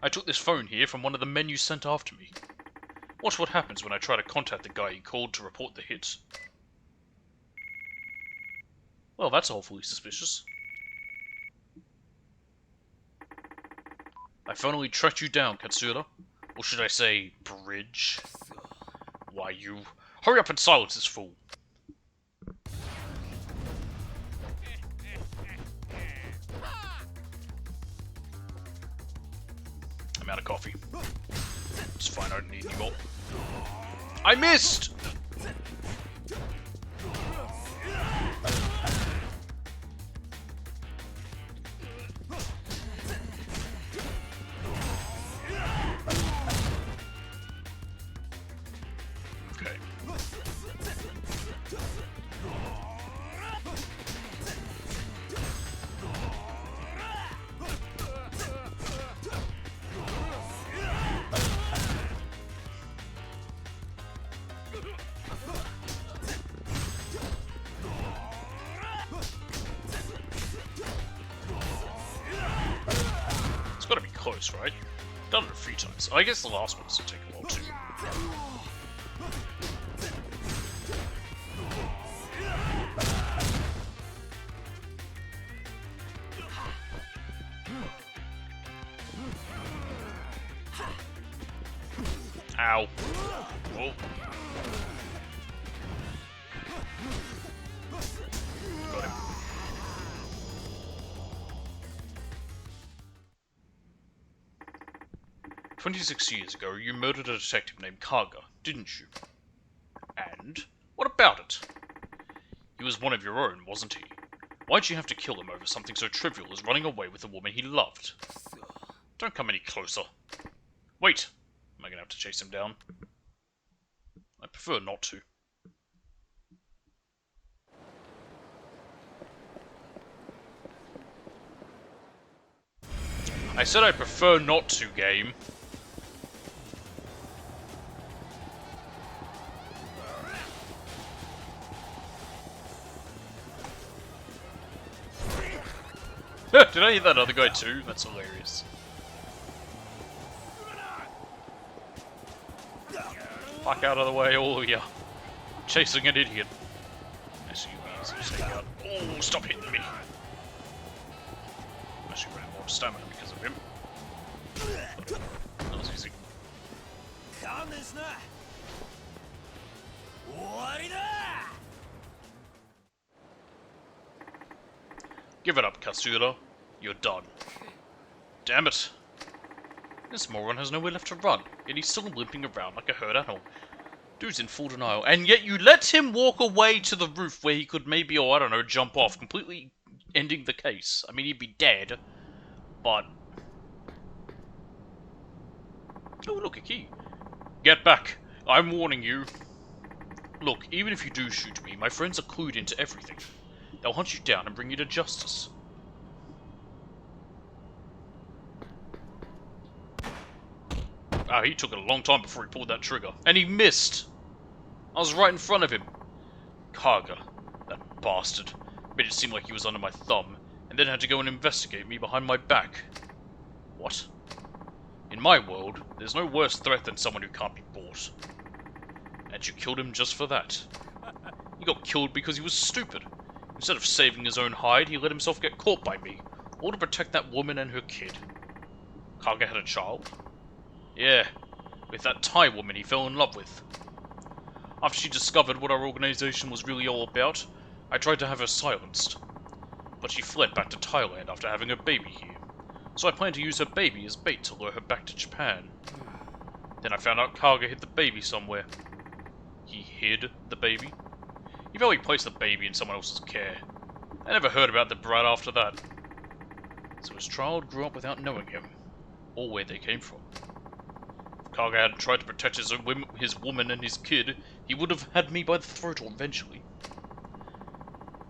I took this phone here from one of the men you sent after me. Watch what happens when I try to contact the guy you called to report the hit. Well, that's awfully suspicious. I finally tracked you down, Katsura. Or should I say, Bridge? Why, you... Hurry up and silence this fool! I'm out of coffee. It's fine, I don't need any more. I missed! Okay. It's gotta be close, right? Done it a few times. I guess the last one's to take a while too. Ow. Oh. Got him. "26 years ago, you murdered a detective named Kaga, didn't you? And? What about it? He was one of your own, wasn't he? Why'd you have to kill him over something so trivial as running away with a woman he loved? Don't come any closer. Wait! Am I gonna have to chase him down? I prefer not to. I said I prefer not to, game. Did I hit that other guy too? That's hilarious. Fuck out of the way, all of you. Chasing an idiot. I see you easy to take out. Oh, stop hitting me. I actually ran more stamina because of him. That was easy. Give it up, Katsura. You're done. Damn it. This moron has nowhere left to run, yet he's still limping around like a hurt animal. Dude's in full denial, and yet you let him walk away to the roof where he could maybe, or I don't know, jump off, completely ending the case. I mean, he'd be dead, but... Oh, look, a key. Get back. I'm warning you. Look, even if you do shoot me, my friends are clued into everything. They'll hunt you down and bring you to justice. Ah, he took a long time before he pulled that trigger. And he missed! I was right in front of him. Kaga, that bastard, made it seem like he was under my thumb, and then had to go and investigate me behind my back. What? In my world, there's no worse threat than someone who can't be bought. And you killed him just for that. He got killed because he was stupid. Instead of saving his own hide, he let himself get caught by me, all to protect that woman and her kid. Kaga had a child? Yeah, with that Thai woman he fell in love with. After she discovered what our organization was really all about, I tried to have her silenced. But she fled back to Thailand after having her baby here. So I plan to use her baby as bait to lure her back to Japan. Then I found out Kaga hid the baby somewhere. He hid the baby? He probably placed the baby in someone else's care. I never heard about the brat after that. So his child grew up without knowing him, or where they came from. If Kaga hadn't tried to protect his woman and his kid, he would have had me by the throat eventually.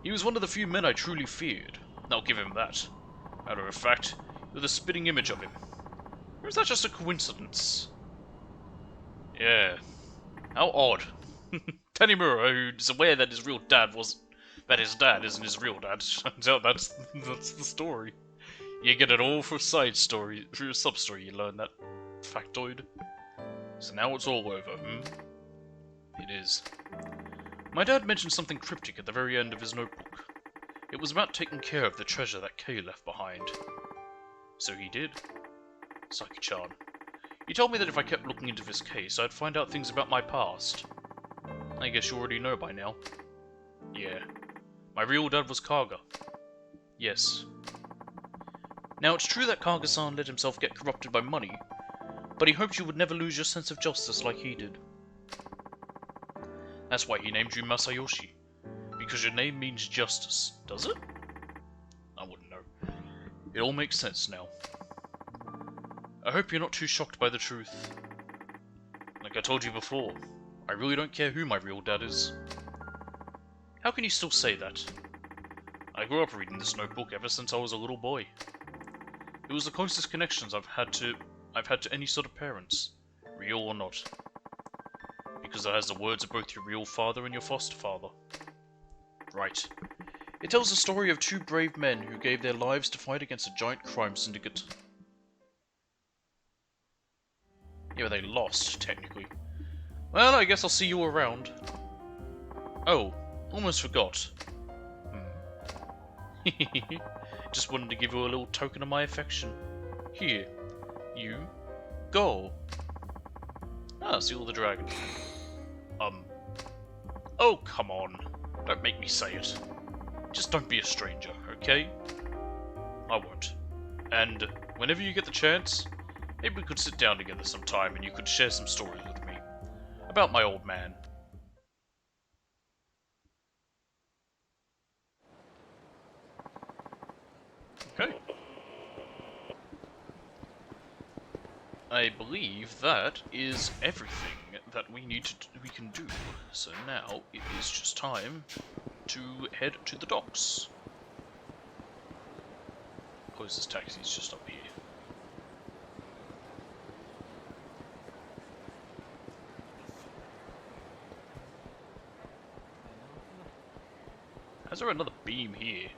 He was one of the few men I truly feared. I'll give him that. Matter of fact, you're the spitting image of him. Or is that just a coincidence? Yeah. How odd. Tanimura, who's aware that his real dad that his dad isn't his real dad. Turns out that's the story. You get it all for a side story, through a sub-story you learn that factoid. So now it's all over, It is. My dad mentioned something cryptic at the very end of his notebook. It was about taking care of the treasure that Kay left behind. So he did. Saki-chan. He told me that if I kept looking into this case, I'd find out things about my past. I guess you already know by now. Yeah. My real dad was Kaga. Yes. Now, it's true that Kaga-san let himself get corrupted by money, but he hoped you would never lose your sense of justice like he did. That's why he named you Masayoshi. Because your name means justice, does it? I wouldn't know. It all makes sense now. I hope you're not too shocked by the truth. Like I told you before, I really don't care who my real dad is. How can you still say that? I grew up reading this notebook ever since I was a little boy. It was the closest connections I've had to any sort of parents, real or not. Because it has the words of both your real father and your foster father. Right. It tells the story of two brave men who gave their lives to fight against a giant crime syndicate. Yeah, but they lost, technically. Well, I guess I'll see you around. Oh, almost forgot. Just wanted to give you a little token of my affection. Here. You. Go. Ah, Seal the Dragon. Oh, come on. Don't make me say it. Just don't be a stranger, okay? I won't. And whenever you get the chance, maybe we could sit down together sometime and you could share some stories with me. About my old man. Okay. I believe that is everything that we can do. So now it is just time to head to the docks. Closest taxi is just up here. Is there another beam here?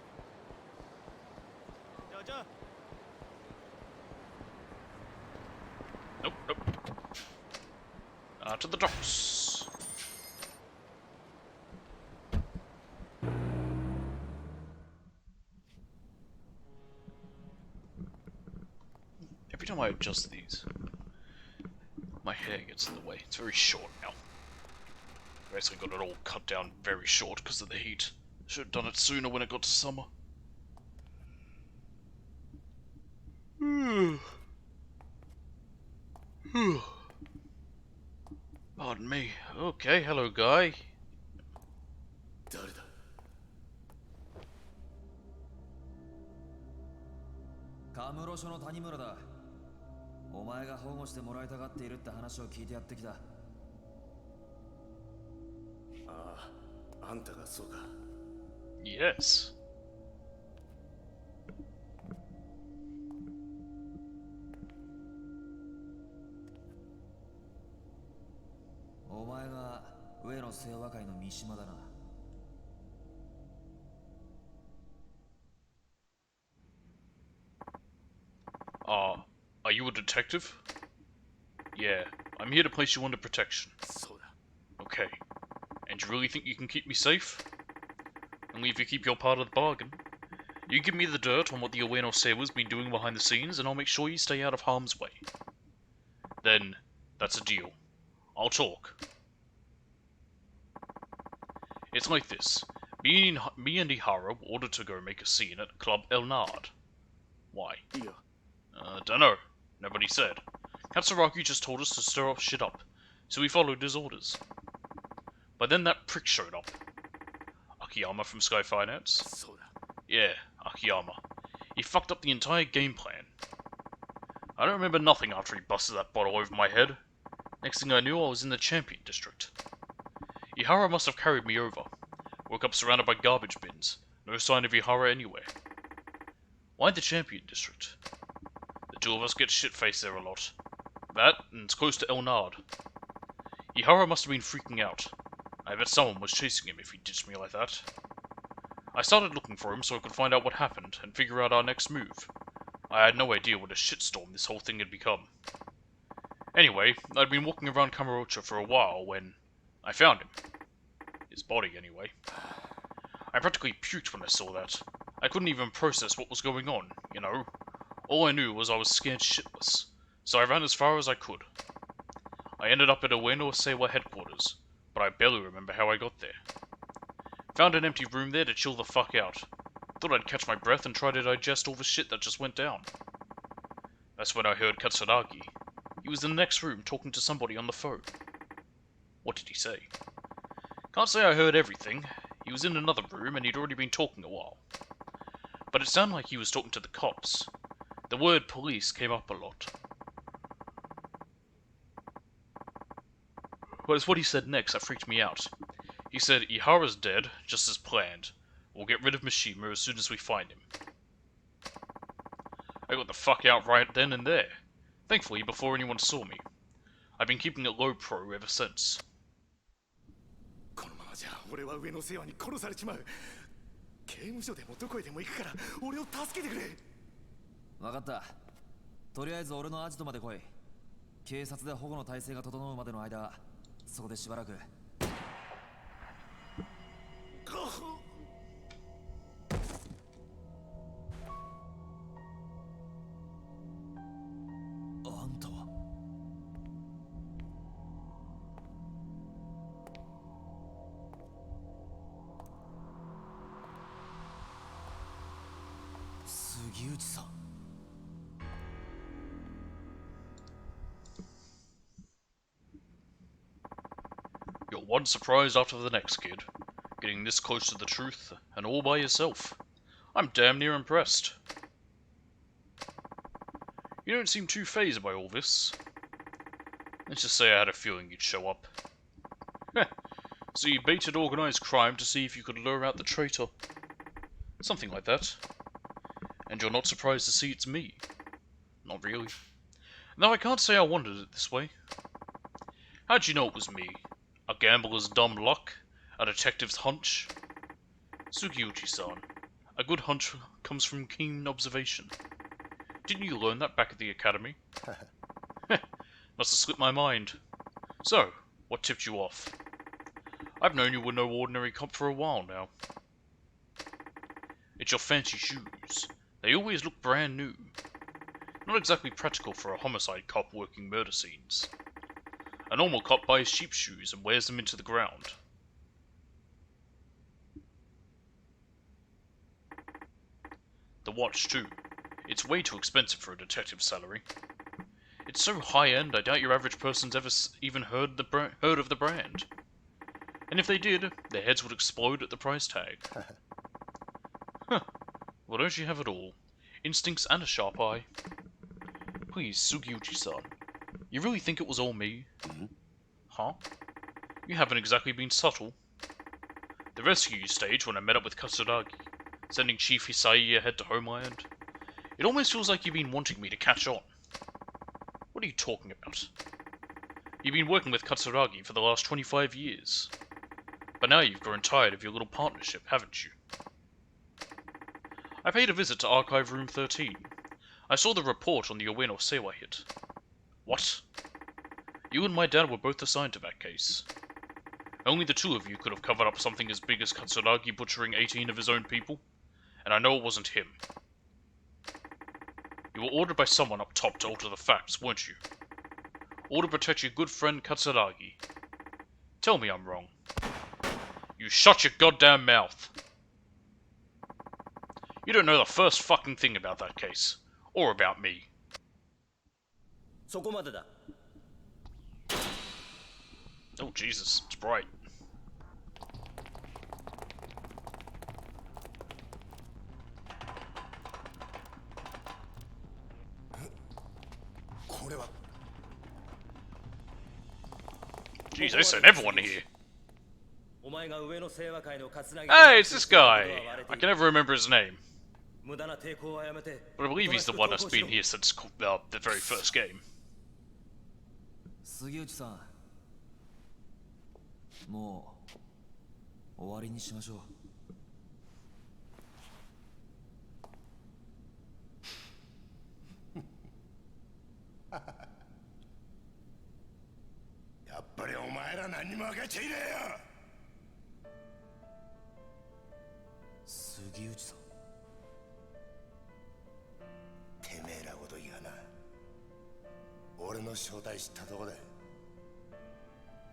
Nope, nope. To the docks. Every time I adjust these, my hair gets in the way. It's very short now. I basically got it all cut down very short because of the heat. Should have done it sooner when it got to summer. Pardon me. Okay, hello guy. 誰だカムロ署の谷村だ。お前が保護してもらいたがっているって話を聞いてやってきた。ああ、あんたがそうか。Yes. お前が上野清和会の三島だな。Are you a detective? Yeah, I'm here to place you under protection. そうだ。 Okay. And you really think you can keep me safe? Only if you keep your part of the bargain. You give me the dirt on what the Ueno Seiwa's been doing behind the scenes, and I'll make sure you stay out of harm's way. Then, that's a deal. I'll talk. It's like this. Me and Ihara were ordered to go make a scene at Club El Nard. Why? Dunno. Nobody said. Katsuragi just told us to stir shit up, so we followed his orders. But then that prick showed up. Akiyama from Sky Finance? Yeah, Akiyama. He fucked up the entire game plan. I don't remember nothing after he busted that bottle over my head. Next thing I knew, I was in the Champion District. Ihara must have carried me over. Woke up surrounded by garbage bins. No sign of Ihara anywhere. Why the Champion District? The two of us get shit-faced there a lot. That, and it's close to El Nard. Ihara must have been freaking out. I bet someone was chasing him if he ditched me like that. I started looking for him so I could find out what happened and figure out our next move. I had no idea what a shitstorm this whole thing had become. Anyway, I'd been walking around Kamurocho for a while when I found him. His body, anyway. I practically puked when I saw that. I couldn't even process what was going on, you know. All I knew was I was scared shitless, so I ran as far as I could. I ended up at Ueno Seiwa headquarters, but I barely remember how I got there. Found an empty room there to chill the fuck out. Thought I'd catch my breath and try to digest all the shit that just went down. That's when I heard Katsuragi. He was in the next room talking to somebody on the phone. What did he say? Can't say I heard everything. He was in another room and he'd already been talking a while. But it sounded like he was talking to the cops. The word police came up a lot. But it's what he said next that freaked me out. He said, Ihara's dead, just as planned. We'll get rid of Mishima as soon as we find him. I got the fuck out right then and there. Thankfully, before anyone saw me. I've been keeping it low pro ever since. このままじゃ俺は上の世話に殺されちまう。刑務所でもどこへでも行くから俺を助けてくれ。分かった。とりあえず俺のアジトまで来い。警察で保護の体制が整うまでの間、そこでしばらく。あんたは。杉内さん。You're one surprise after the next, kid. Getting this close to the truth, and all by yourself. I'm damn near impressed. You don't seem too fazed by all this. Let's just say I had a feeling you'd show up. Heh, so you baited organized crime to see if you could lure out the traitor. Something like that. And you're not surprised to see it's me. Not really. Though I can't say I wanted it this way. How'd you know it was me? A gambler's dumb luck? A detective's hunch? Sugiuchi-san, a good hunch comes from keen observation. Didn't you learn that back at the academy? Must have slipped my mind. So, what tipped you off? I've known you were no ordinary cop for a while now. It's your fancy shoes. They always look brand new. Not exactly practical for a homicide cop working murder scenes. A normal cop buys cheap shoes and wears them into the ground. The watch, too. It's way too expensive for a detective's salary. It's so high-end, I doubt your average person's ever even heard of the brand. And if they did, their heads would explode at the price tag. Huh. Well, don't you have it all? Instincts and a sharp eye. Please, Sugiuchi-san. You really think it was all me? Mm-hmm. Huh? You haven't exactly been subtle. The rescue stage when I met up with Katsuragi, sending Chief Hisai ahead to Homeland. It almost feels like you've been wanting me to catch on. What are you talking about? You've been working with Katsuragi for the last 25 years. But now you've grown tired of your little partnership, haven't you? I paid a visit to Archive Room 13. I saw the report on the Ueno Seiwa hit. What? You and my dad were both assigned to that case. Only the two of you could have covered up something as big as Katsuragi butchering 18 of his own people, and I know it wasn't him. You were ordered by someone up top to alter the facts, weren't you? All to protect your good friend Katsuragi. Tell me I'm wrong. You shut your goddamn mouth. You don't know the first fucking thing about that case. Or about me. そこまでだ。 Oh, Jesus. It's bright. これは Jeez, they sent everyone here. お前が上の清和会の桂木 Hey, it's this guy. I can never remember his name. 無駄な抵抗はやめて But I believe he's the one that's been here since the very first game. 杉内さん、もう終わりにしましょう。やっぱりお前ら何にも分かっちゃいねえよ。杉内さん。てめえらごときがな、俺の正体知ったとこで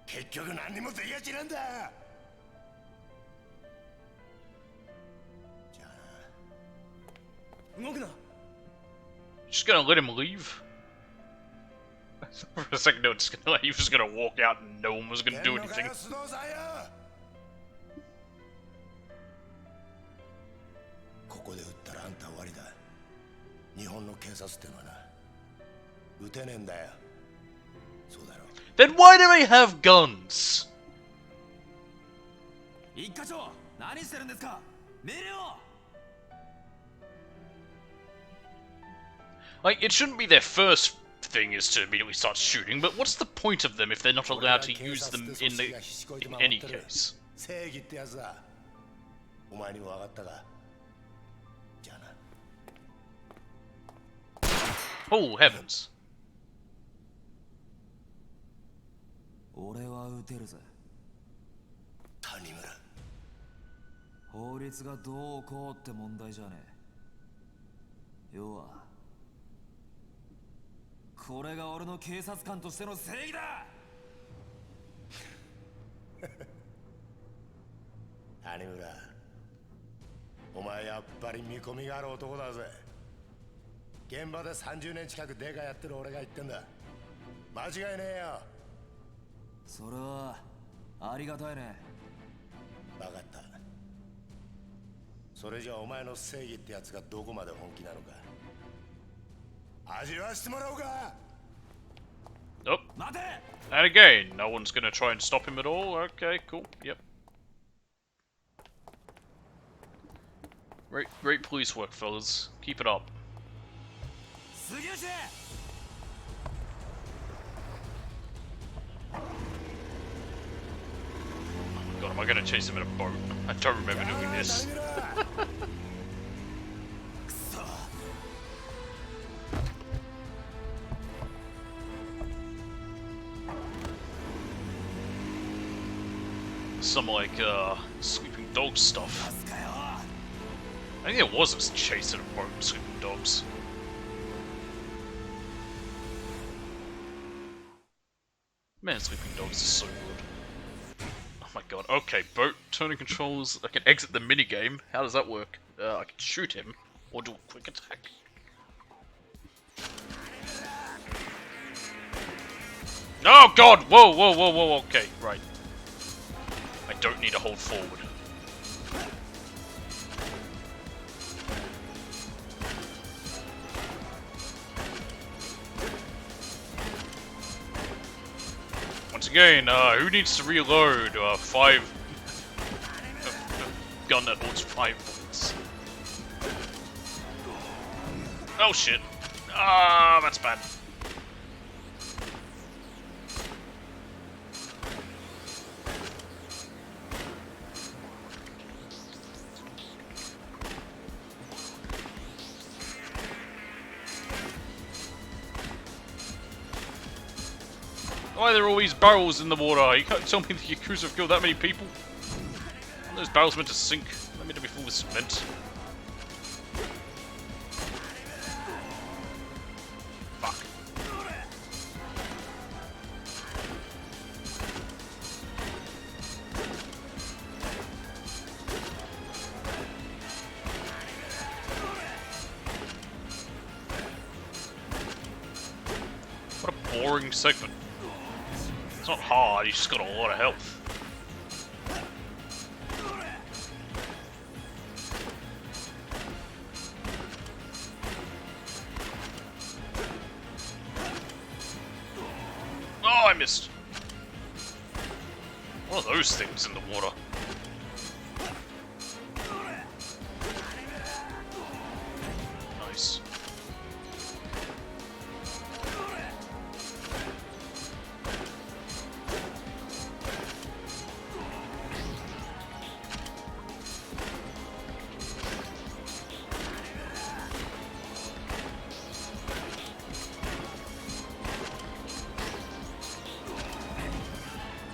結局何にもできやしなんだ。じゃあな。動くな。 Just gonna let him leave? For a second, no, just gonna, he was gonna walk out and no one was gonna do anything. 須藤さんよ。ここで撃ったらあんた終わりだ。日本の警察ってのはな、撃てねえんだよ。そうだろ。 Then why do they have guns? 一課長、何してるんですか。命令を。 Like, it shouldn't be their first thing is to immediately start shooting, but what's the point of them if they're not allowed to use them in any case? 正義ってやつだ。お前にも分かったか。じゃあな。 Oh, heavens. 俺は撃てるぜ。谷村。法律がどうこうって問題じゃねえ。要はこれが俺の警察官としての正義だ。谷村、お前やっぱり見込みがある男だぜ。現場で30年近くデカやってる俺が言ってんだ。間違いねえよ。それはありがたいね。分かった。それじゃお前の正義ってやつがどこまで本気なのか味わしてもらおうか。 Oh, 待て。 and again, no one's gonna try and stop him at all. Okay, cool. Yep. Great police work, fellas. Keep it up. 杉内。 God, am I gonna chase him in a boat? I don't remember doing this. Some like sleeping dog stuff. I think there was a chase in a boat with sleeping dogs. Man, sleeping dogs is so good. Oh my god. Okay, boat turning controls. I can exit the minigame. How does that work? I can shoot him or do a quick attack. Oh god! Whoa, whoa, whoa, whoa, okay, right. I don't need to hold forward. Once again, who needs to reload? Gun that holds 5 bullets. Oh shit. Ah, that's bad. Why are there all these barrels in the water? You can't tell me the Yakuza have killed that many people. Aren't those barrels meant to sink? They're meant to be full of cement. Fuck. boring segment. It's not hard, you just got a lot of health. Oh, I missed. What are those things in the water? Nice.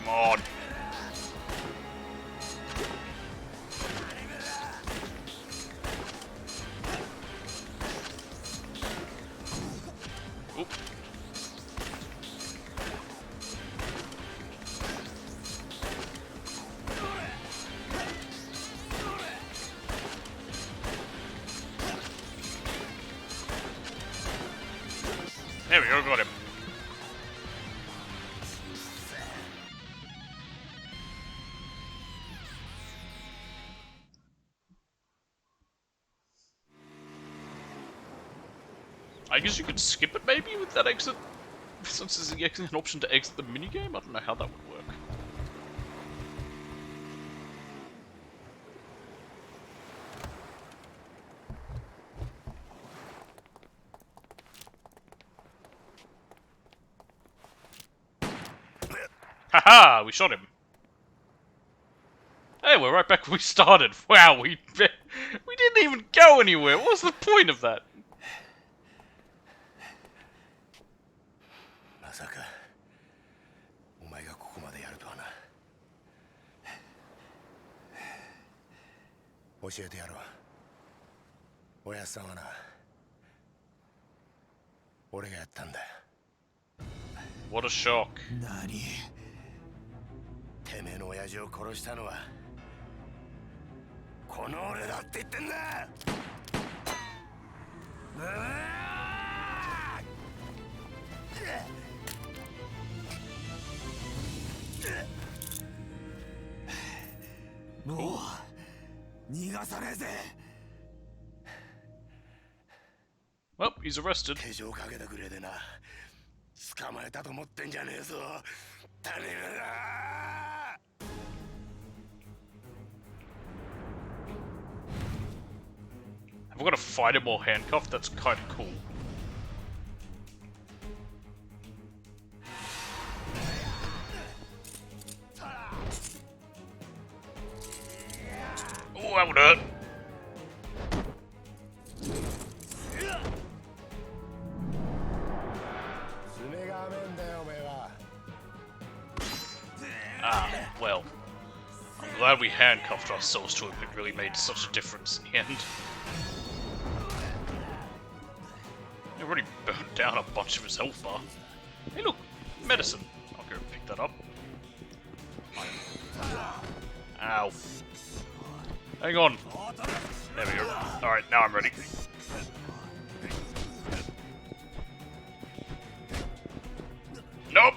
Come on. Oop. There we go, got him. I guess you could skip it maybe with that exit, since there's an option to exit the minigame? I don't know how that would work. Haha! We shot him. Hey, we're right back where we started. Wow, we didn't even go anywhere. What was the point of that? まさかお前がここまでやるとはな。教えてやろう。おやっさんはな、俺がやったんだよ。 What a shock. 何？てめえの親父を殺したのはこの俺だって言ってんだ。もう逃がさねえぜ。 Well, he's arrested. 手錠かけてくれでな。捕まえたと思ってんじゃねえぞ。種めら。 Have we got to fight him while handcuffed? That's kind of cool. Oh, that would hurt. Ah, well. I'm glad we handcuffed ourselves to him. It really made such a difference in the end. I've already burned down a bunch of his health bar. Hey look, medicine. I'll go pick that up. Ow. Hang on. There we go. Alright, now I'm ready. Nope!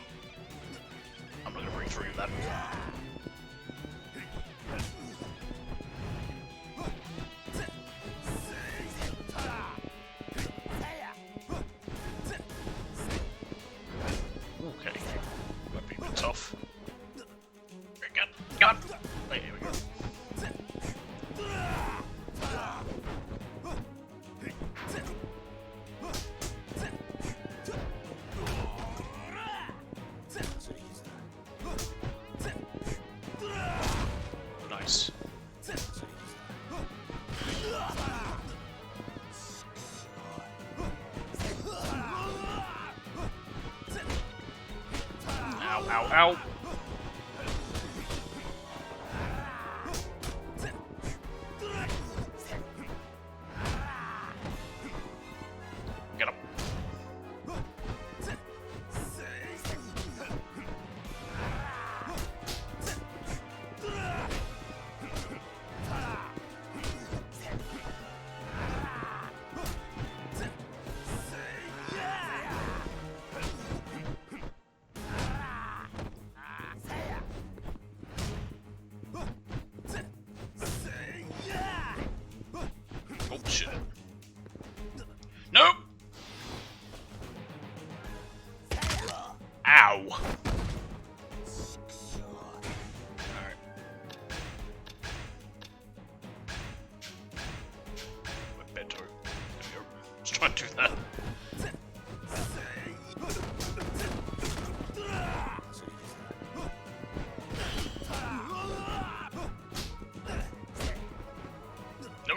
I'm not gonna reach through that. Okay. Might be a bit tough. Gun! There we go. Nice. Ow, ow, ow. Get him. shit. Nope! Ow! Alright. With Bento. There we go. Let's try and do that. No!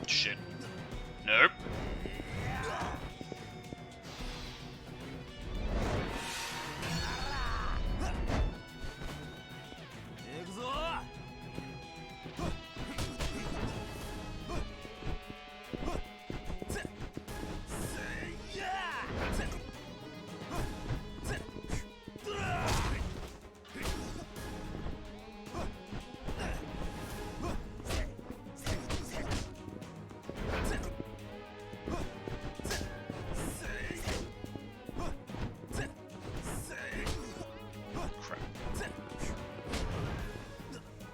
Shit. Nope. Crap.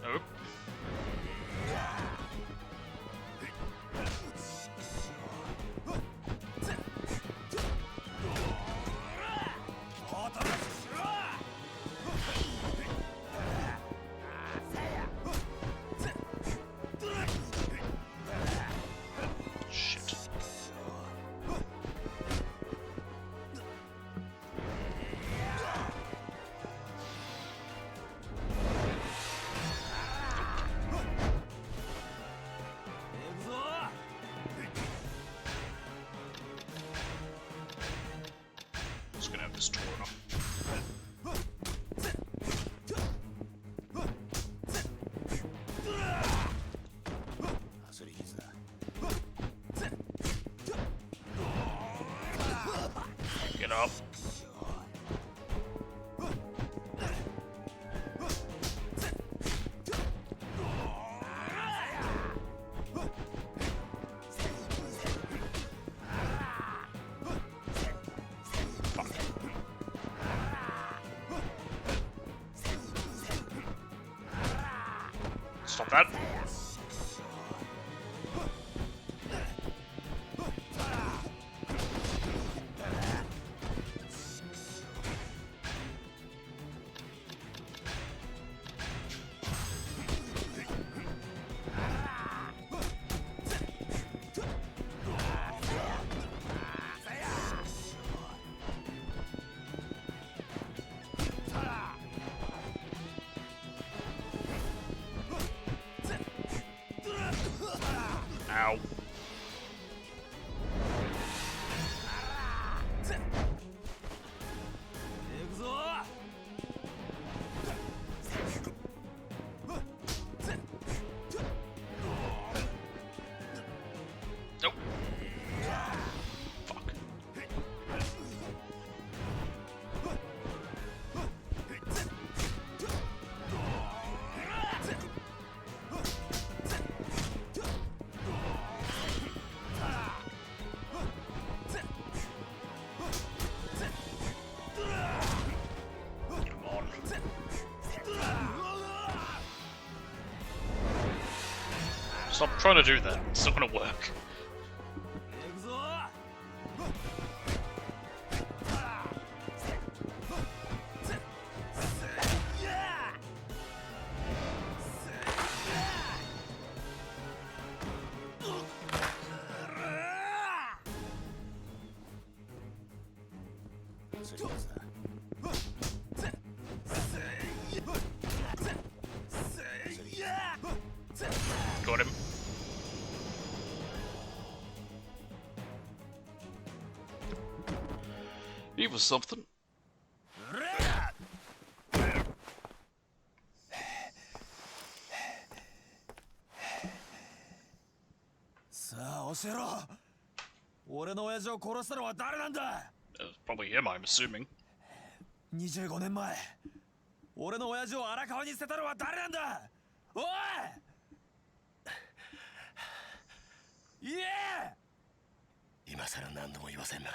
Nope. Shit. Just gonna have this torn up. Get up. Fuck. Stop that. Ow. Nope. Fuck. Come on. Stop trying to do that. It's not gonna work. Got him. He was something. さあ教えろ。俺の親父を殺したのは誰なんだ。 Probably him, I'm assuming. 25年前俺の親父を荒川に捨てたのは誰なんだ。おい言え。今さら何度も言わせんな。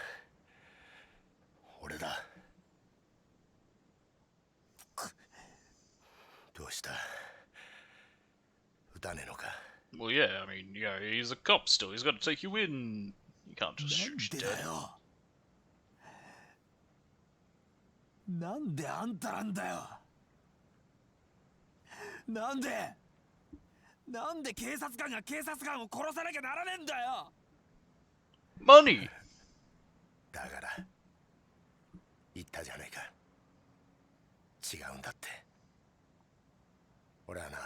俺だ。どうした？撃たねえのか？ Well, yeah, I mean, yeah, he's a cop still. He's got to take you in. You can't just shoot you dead. なんであんたなんだよ。なんで警察官が警察官を殺さなきゃならねえんだよ。 Money! だから言ったじゃねえか。違うんだって。俺はな、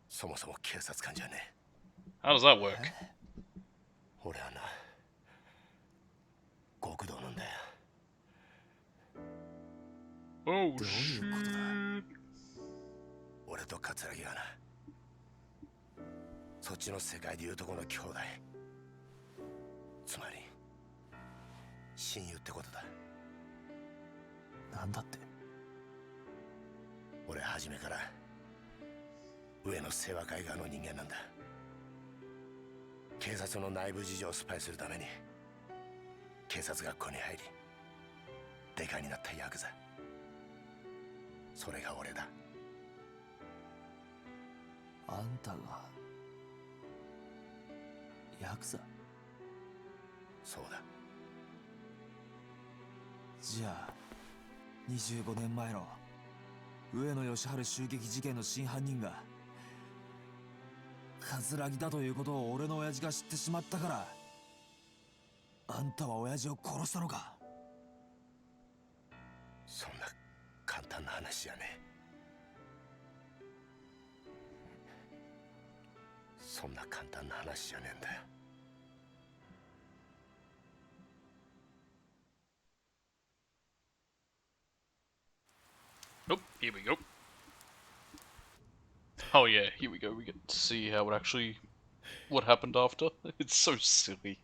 そもそも警察官じゃねえ。 How does that work? 俺はな、極道なんだよ。 Oh, shit. 俺と桂木はな、そっちの世界でいうとこの兄弟、つまり親友ってことだ。なんだって。俺初めから上の清和会側の人間なんだ。警察の内部事情をスパイするために警察学校に入りデカになったヤクザ、それが俺だ。あんたがヤクザ？そうだ。じゃあ25年前の上野義晴襲撃事件の真犯人が桂木だということを俺の親父が知ってしまったからあんたは親父を殺したのか？そんな簡単な話じゃねえ。そんな簡単な話じゃねえんだよ。 Nope, here we go. Oh yeah, here we go. We get to see how it actually... what happened after. It's so silly.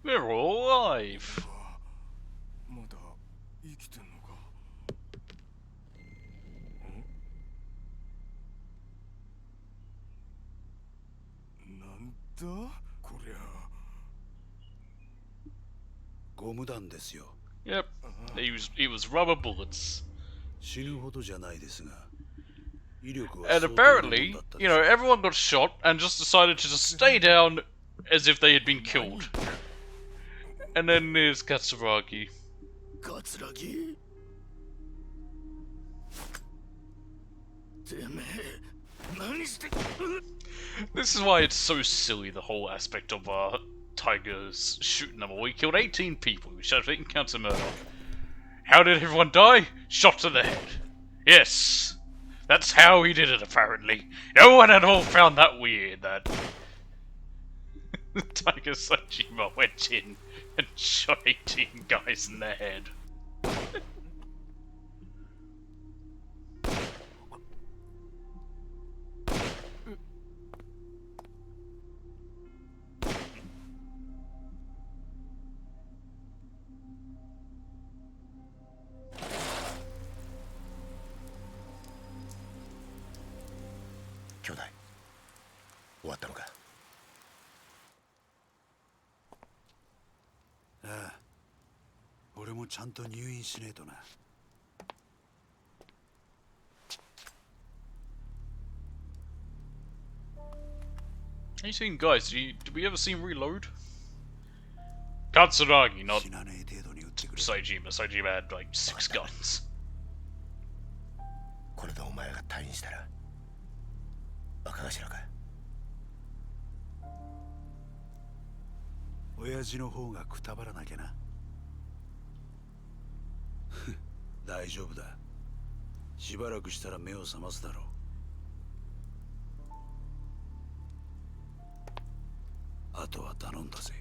They're all alive! まだ生きてんのか？なんだこりゃ。ゴム弾ですよ。 Yep, he was rubber bullets. 死ぬほどじゃないですが、威力は And 相当なもん apparently, だったで you しょ know, う。 everyone got shot and just decided to just stay down as if they had been killed. And then there's Katsuragi. 桂木、てめえ何して。 This is why it's so silly, the whole aspect of Tiger's shooting them all. He killed 18 people. He shot 18 counts of murder. How did everyone die? Shot to the head. Yes, that's how he did it, apparently. No one at all found that weird, that Tiger Sajima went in and shot 18 guys in the head. 兄弟、終わったのか？ああ、俺もちゃんと入院しねえとな。Have you seen, guys, did we ever see him reload? Katsuragi, not 死なねえ程度に撃ってくれ。 Saejima. Saejima had like 6 guns. これでお前が退院したら若頭か？親父の方がくたばらなきゃな。大丈夫だ。しばらくしたら目を覚ますだろう。あとは頼んだぜ。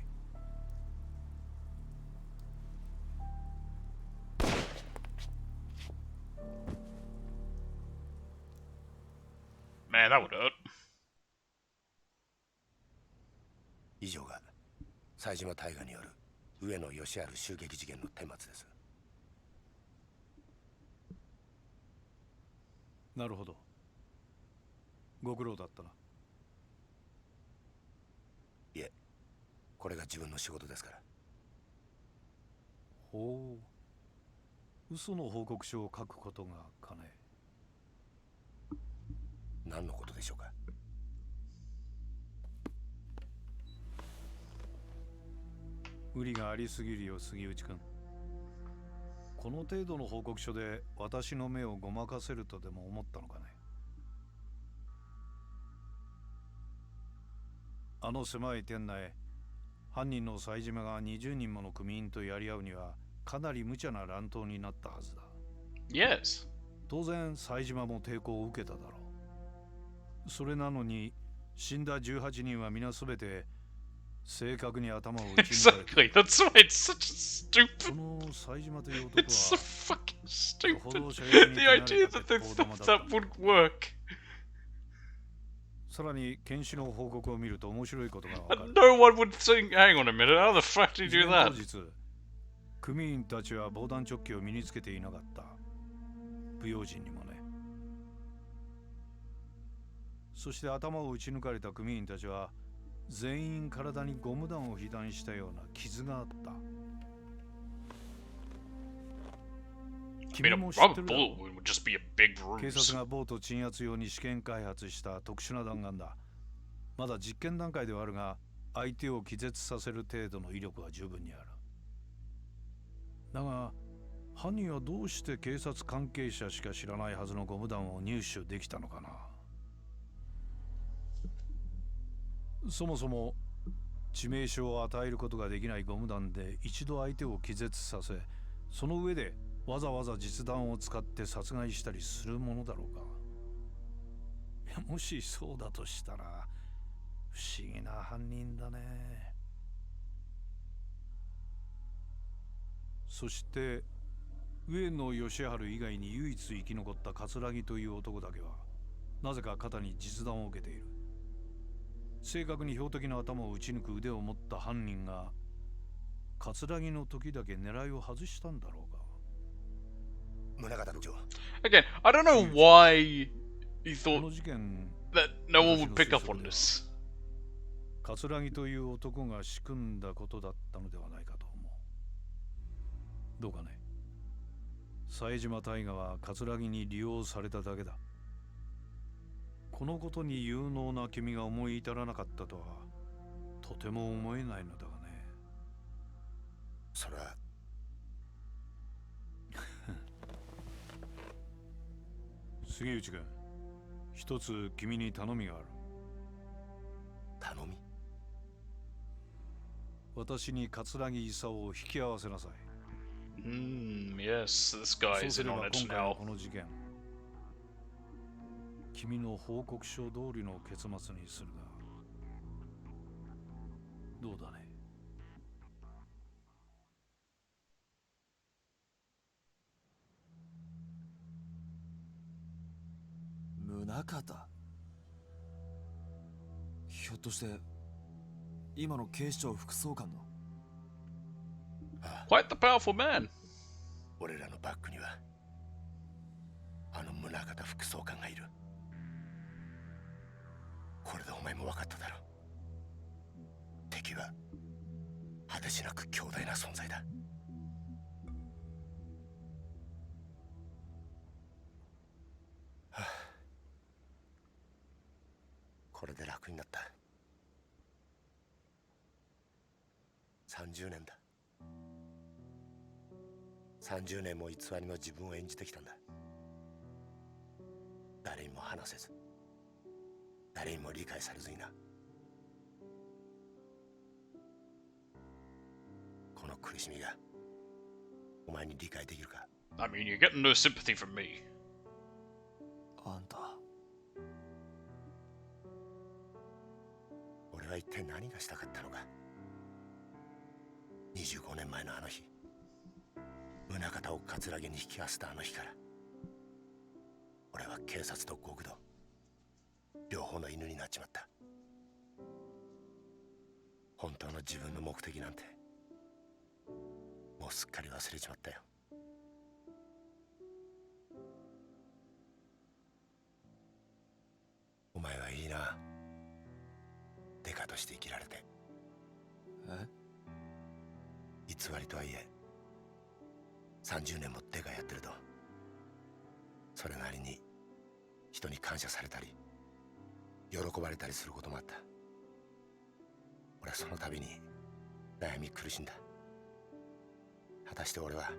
Man, that would hurt. 以上が冴島大河による上野義治襲撃事件の顛末です。なるほど。ご苦労だったな。いえ、これが自分の仕事ですから。ほう。嘘の報告書を書くことがかね。何のことでしょうか。無理がありすぎるよ、杉内君。この程度の報告書で私の目をごまかせるとでも思ったのかね。あの狭い店内、犯人の冴島が20人もの組員とやり合うにはかなり無茶な乱闘になったはずだ。Yes. 当然冴島も抵抗を受けただろう。それなのに死んだ18人は皆すべて正確に頭を打ち抜かれて Exactly. That's why it's such a こ stupid. の冴島という男 It's so は fucking stupid. よほど射撃に The 手慣れ idea た that they 鉄砲 thought 玉だった。 that would work. さらに検視の報告を見ると面白いことがわか And る。 no one would think, hang on a minute, how the fuck did 事 you do 件 that? 当日、組員たちは防弾チョッキを身につけていなかった。不用心にもね。そして頭を撃ち抜かれた組員たちは全員体にゴム弾を被弾したような傷があった。 I mean, a 君も知っ rubber てるだろ bullet wound would just be a big 警 bruise. 察がボート鎮圧用に試験開発した特殊な弾丸だ。まだ実験段階ではあるが、相手を気絶させる程度の威力は十分にある。だが、犯人はどうして警察関係者しか知らないはずのゴム弾を入手できたのかな。そもそも致命傷を与えることができないゴム弾で一度相手を気絶させ、その上でわざわざ実弾を使って殺害したりするものだろうか。いや、もしそうだとしたら不思議な犯人だね。そして上野義治以外に唯一生き残った桂木という男だけはなぜか肩に実弾を受けている。正確に標的の頭を撃ち抜く腕を持った犯人が桂木の時だけ狙いを外したんだろうか。宗像部長、 Again, I don't know why he こ thought の事件、 that no one would pick up on this. 桂木という男が仕組んだことだったのではないかと思う。どうかね。冴島大河は桂木に利用されただけだ。このことに有能な君が思い至らなかったとはとても思えないのだがね。それは杉内君、一つ君に頼みがある。頼み。私に桂木勲を引き合わせなさい。Yes, this そ guy う is す in れ on ば it 今回の now. この事件、君の報告書通りの結末にするがどうだね。宗像、ひょっとして今の警視庁副総監の。 Quite the powerful man. 俺らのバックにはあの宗像副総監がいる。これでお前も分かっただろう。敵は果てしなく強大な存在だ。はあ、これで楽になった。30年だ。30年も偽りの自分を演じてきたんだ。誰にも話せず、誰にも理解されずにな。この苦しみがお前に理解できるか？ I mean, you're getting no sympathy from me. あんた俺は一体何がしたかったのか。25年前のあの日、宗像を葛城に引き合わせたあの日から、俺は警察と極道両方の犬になっちまった。本当の自分の目的なんてもうすっかり忘れちまったよ。お前はいいな、デカとして生きられて。偽りとはいえ30年もデカやってると、それなりに人に感謝されたり喜ばれたりすることもあった。俺はその度に悩み苦しんだ。果たして俺は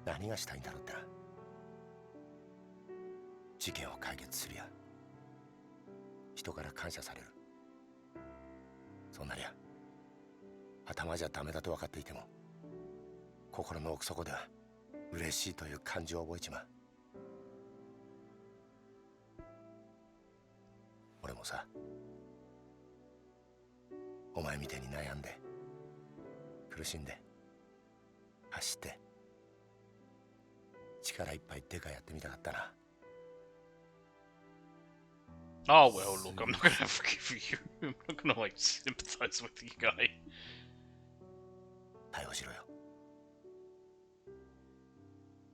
何がしたいんだろうってな。事件を解決するや人から感謝される、そんなにゃ頭じゃダメだと分かっていても心の奥底では嬉しいという感情を覚えちまう。俺もさ、お前みたいに悩んで苦しんで走って力いっぱいデカやってみたかったな。Oh well, look, I'm not gonna forgive you. I'm not gonna like sympathize with you guy. 逮捕しろよ。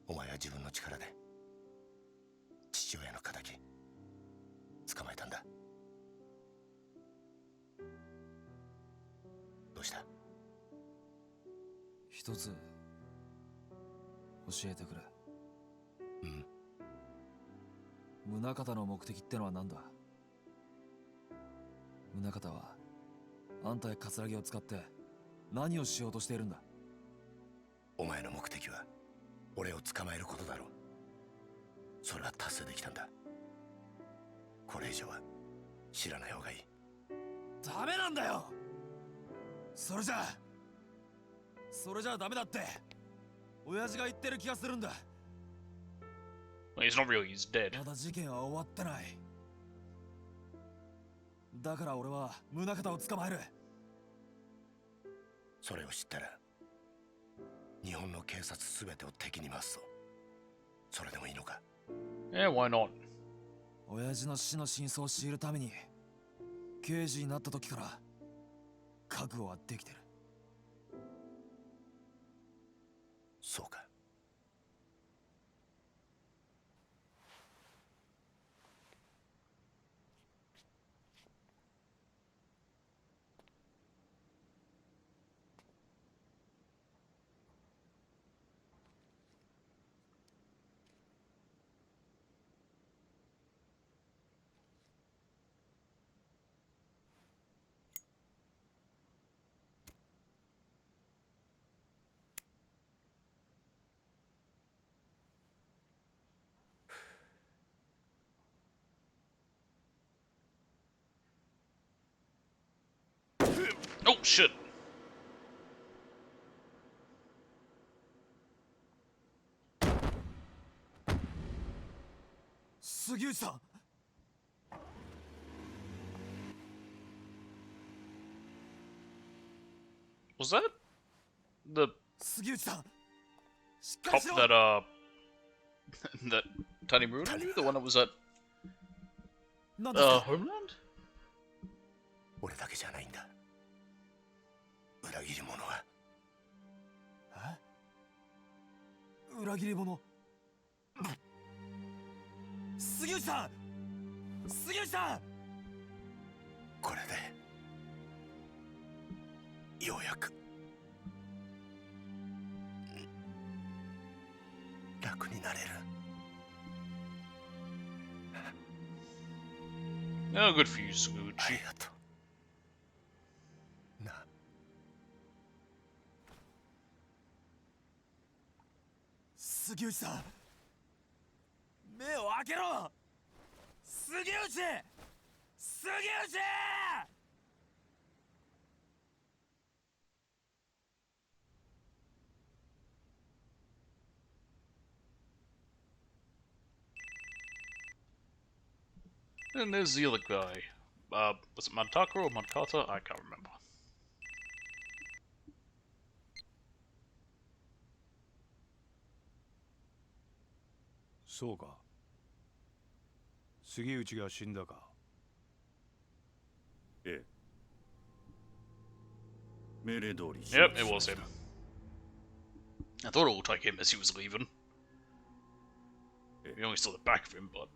お前は自分の力で父親の敵捕まえたんだ。どうした？一つ教えてくれ。うん。宗像の目的ってのは何だ？宗像はあんたや葛城を使って何をしようとしているんだ？お前の目的は俺を捕まえることだろう。それは達成できたんだ。これ以上は知らない方がいい。ダメなんだよ。それじゃダメだって親父が言ってる気がするんだ。 Well, he's not really, he's dead. まだ事件は終わってない。だから俺は宗像を捕まえる。それを知ったら日本の警察すべてを敵に回すぞ。それでもいいのか？ Yeah, why not? 親父の死の真相を知るために刑事になった時から覚悟はできてる。そうか。Oh shit! 杉内さん。Was that the 杉内さん。しっかり cop しろ。 that that Tanimura knew? The one that was at なんですか？ Homeland? 俺だけじゃないんだ。裏切り者は。裏切り者。杉内さん。杉内さん。これでようやく楽になれる。 Oh, good for you, あ Suguchi. りがとうな。杉内さん。目を開けろ。杉内。杉内。And there's the other guy. Was it Mantaka or Mankata? I can't remember. そうか。杉内が死んだか。ええ。命令通り始 Yep, 末 it しま was し him. た。 I thought it looked like him as he was leaving. Eh. We only saw the back of him, but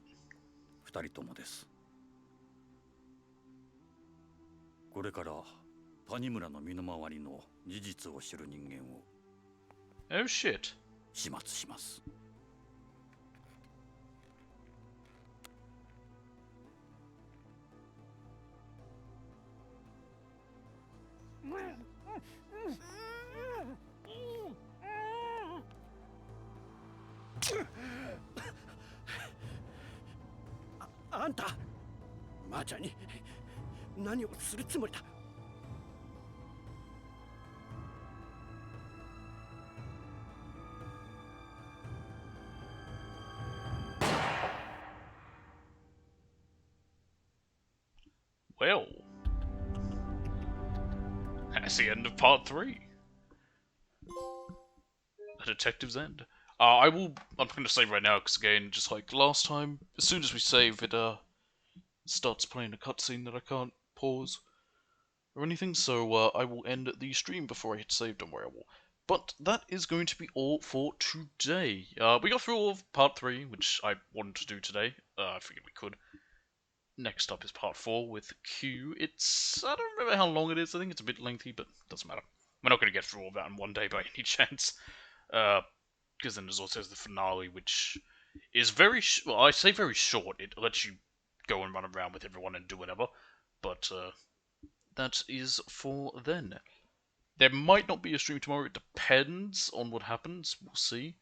二人ともです。これから谷村の身の回りの事実を知る人間を oh shit. 始末します。あんたマーちゃんに何をするつもりだ。 Well, that's the end of part 3. A detective's end. I'm going to save right now, because again, just like last time, as soon as we save, it starts playing a cutscene that I can't pause or anything, so I will end the stream before I hit save, don't worry, I will. But that is going to be all for today. We got through all of part 3, which I wanted to do today. I figured we could. Next up is part 4 with Q. I don't remember how long it is, I think it's a bit lengthy, but doesn't matter. We're not going to get through all that in one day by any chance. Because then there's also the finale, which is very, well, I say very short. It lets you go and run around with everyone and do whatever. But that is for then. There might not be a stream tomorrow. It depends on what happens. We'll see.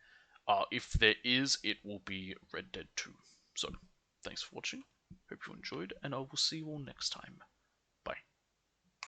If there is, it will be Red Dead 2. So, thanks for watching. Hope you enjoyed, and I will see you all next time.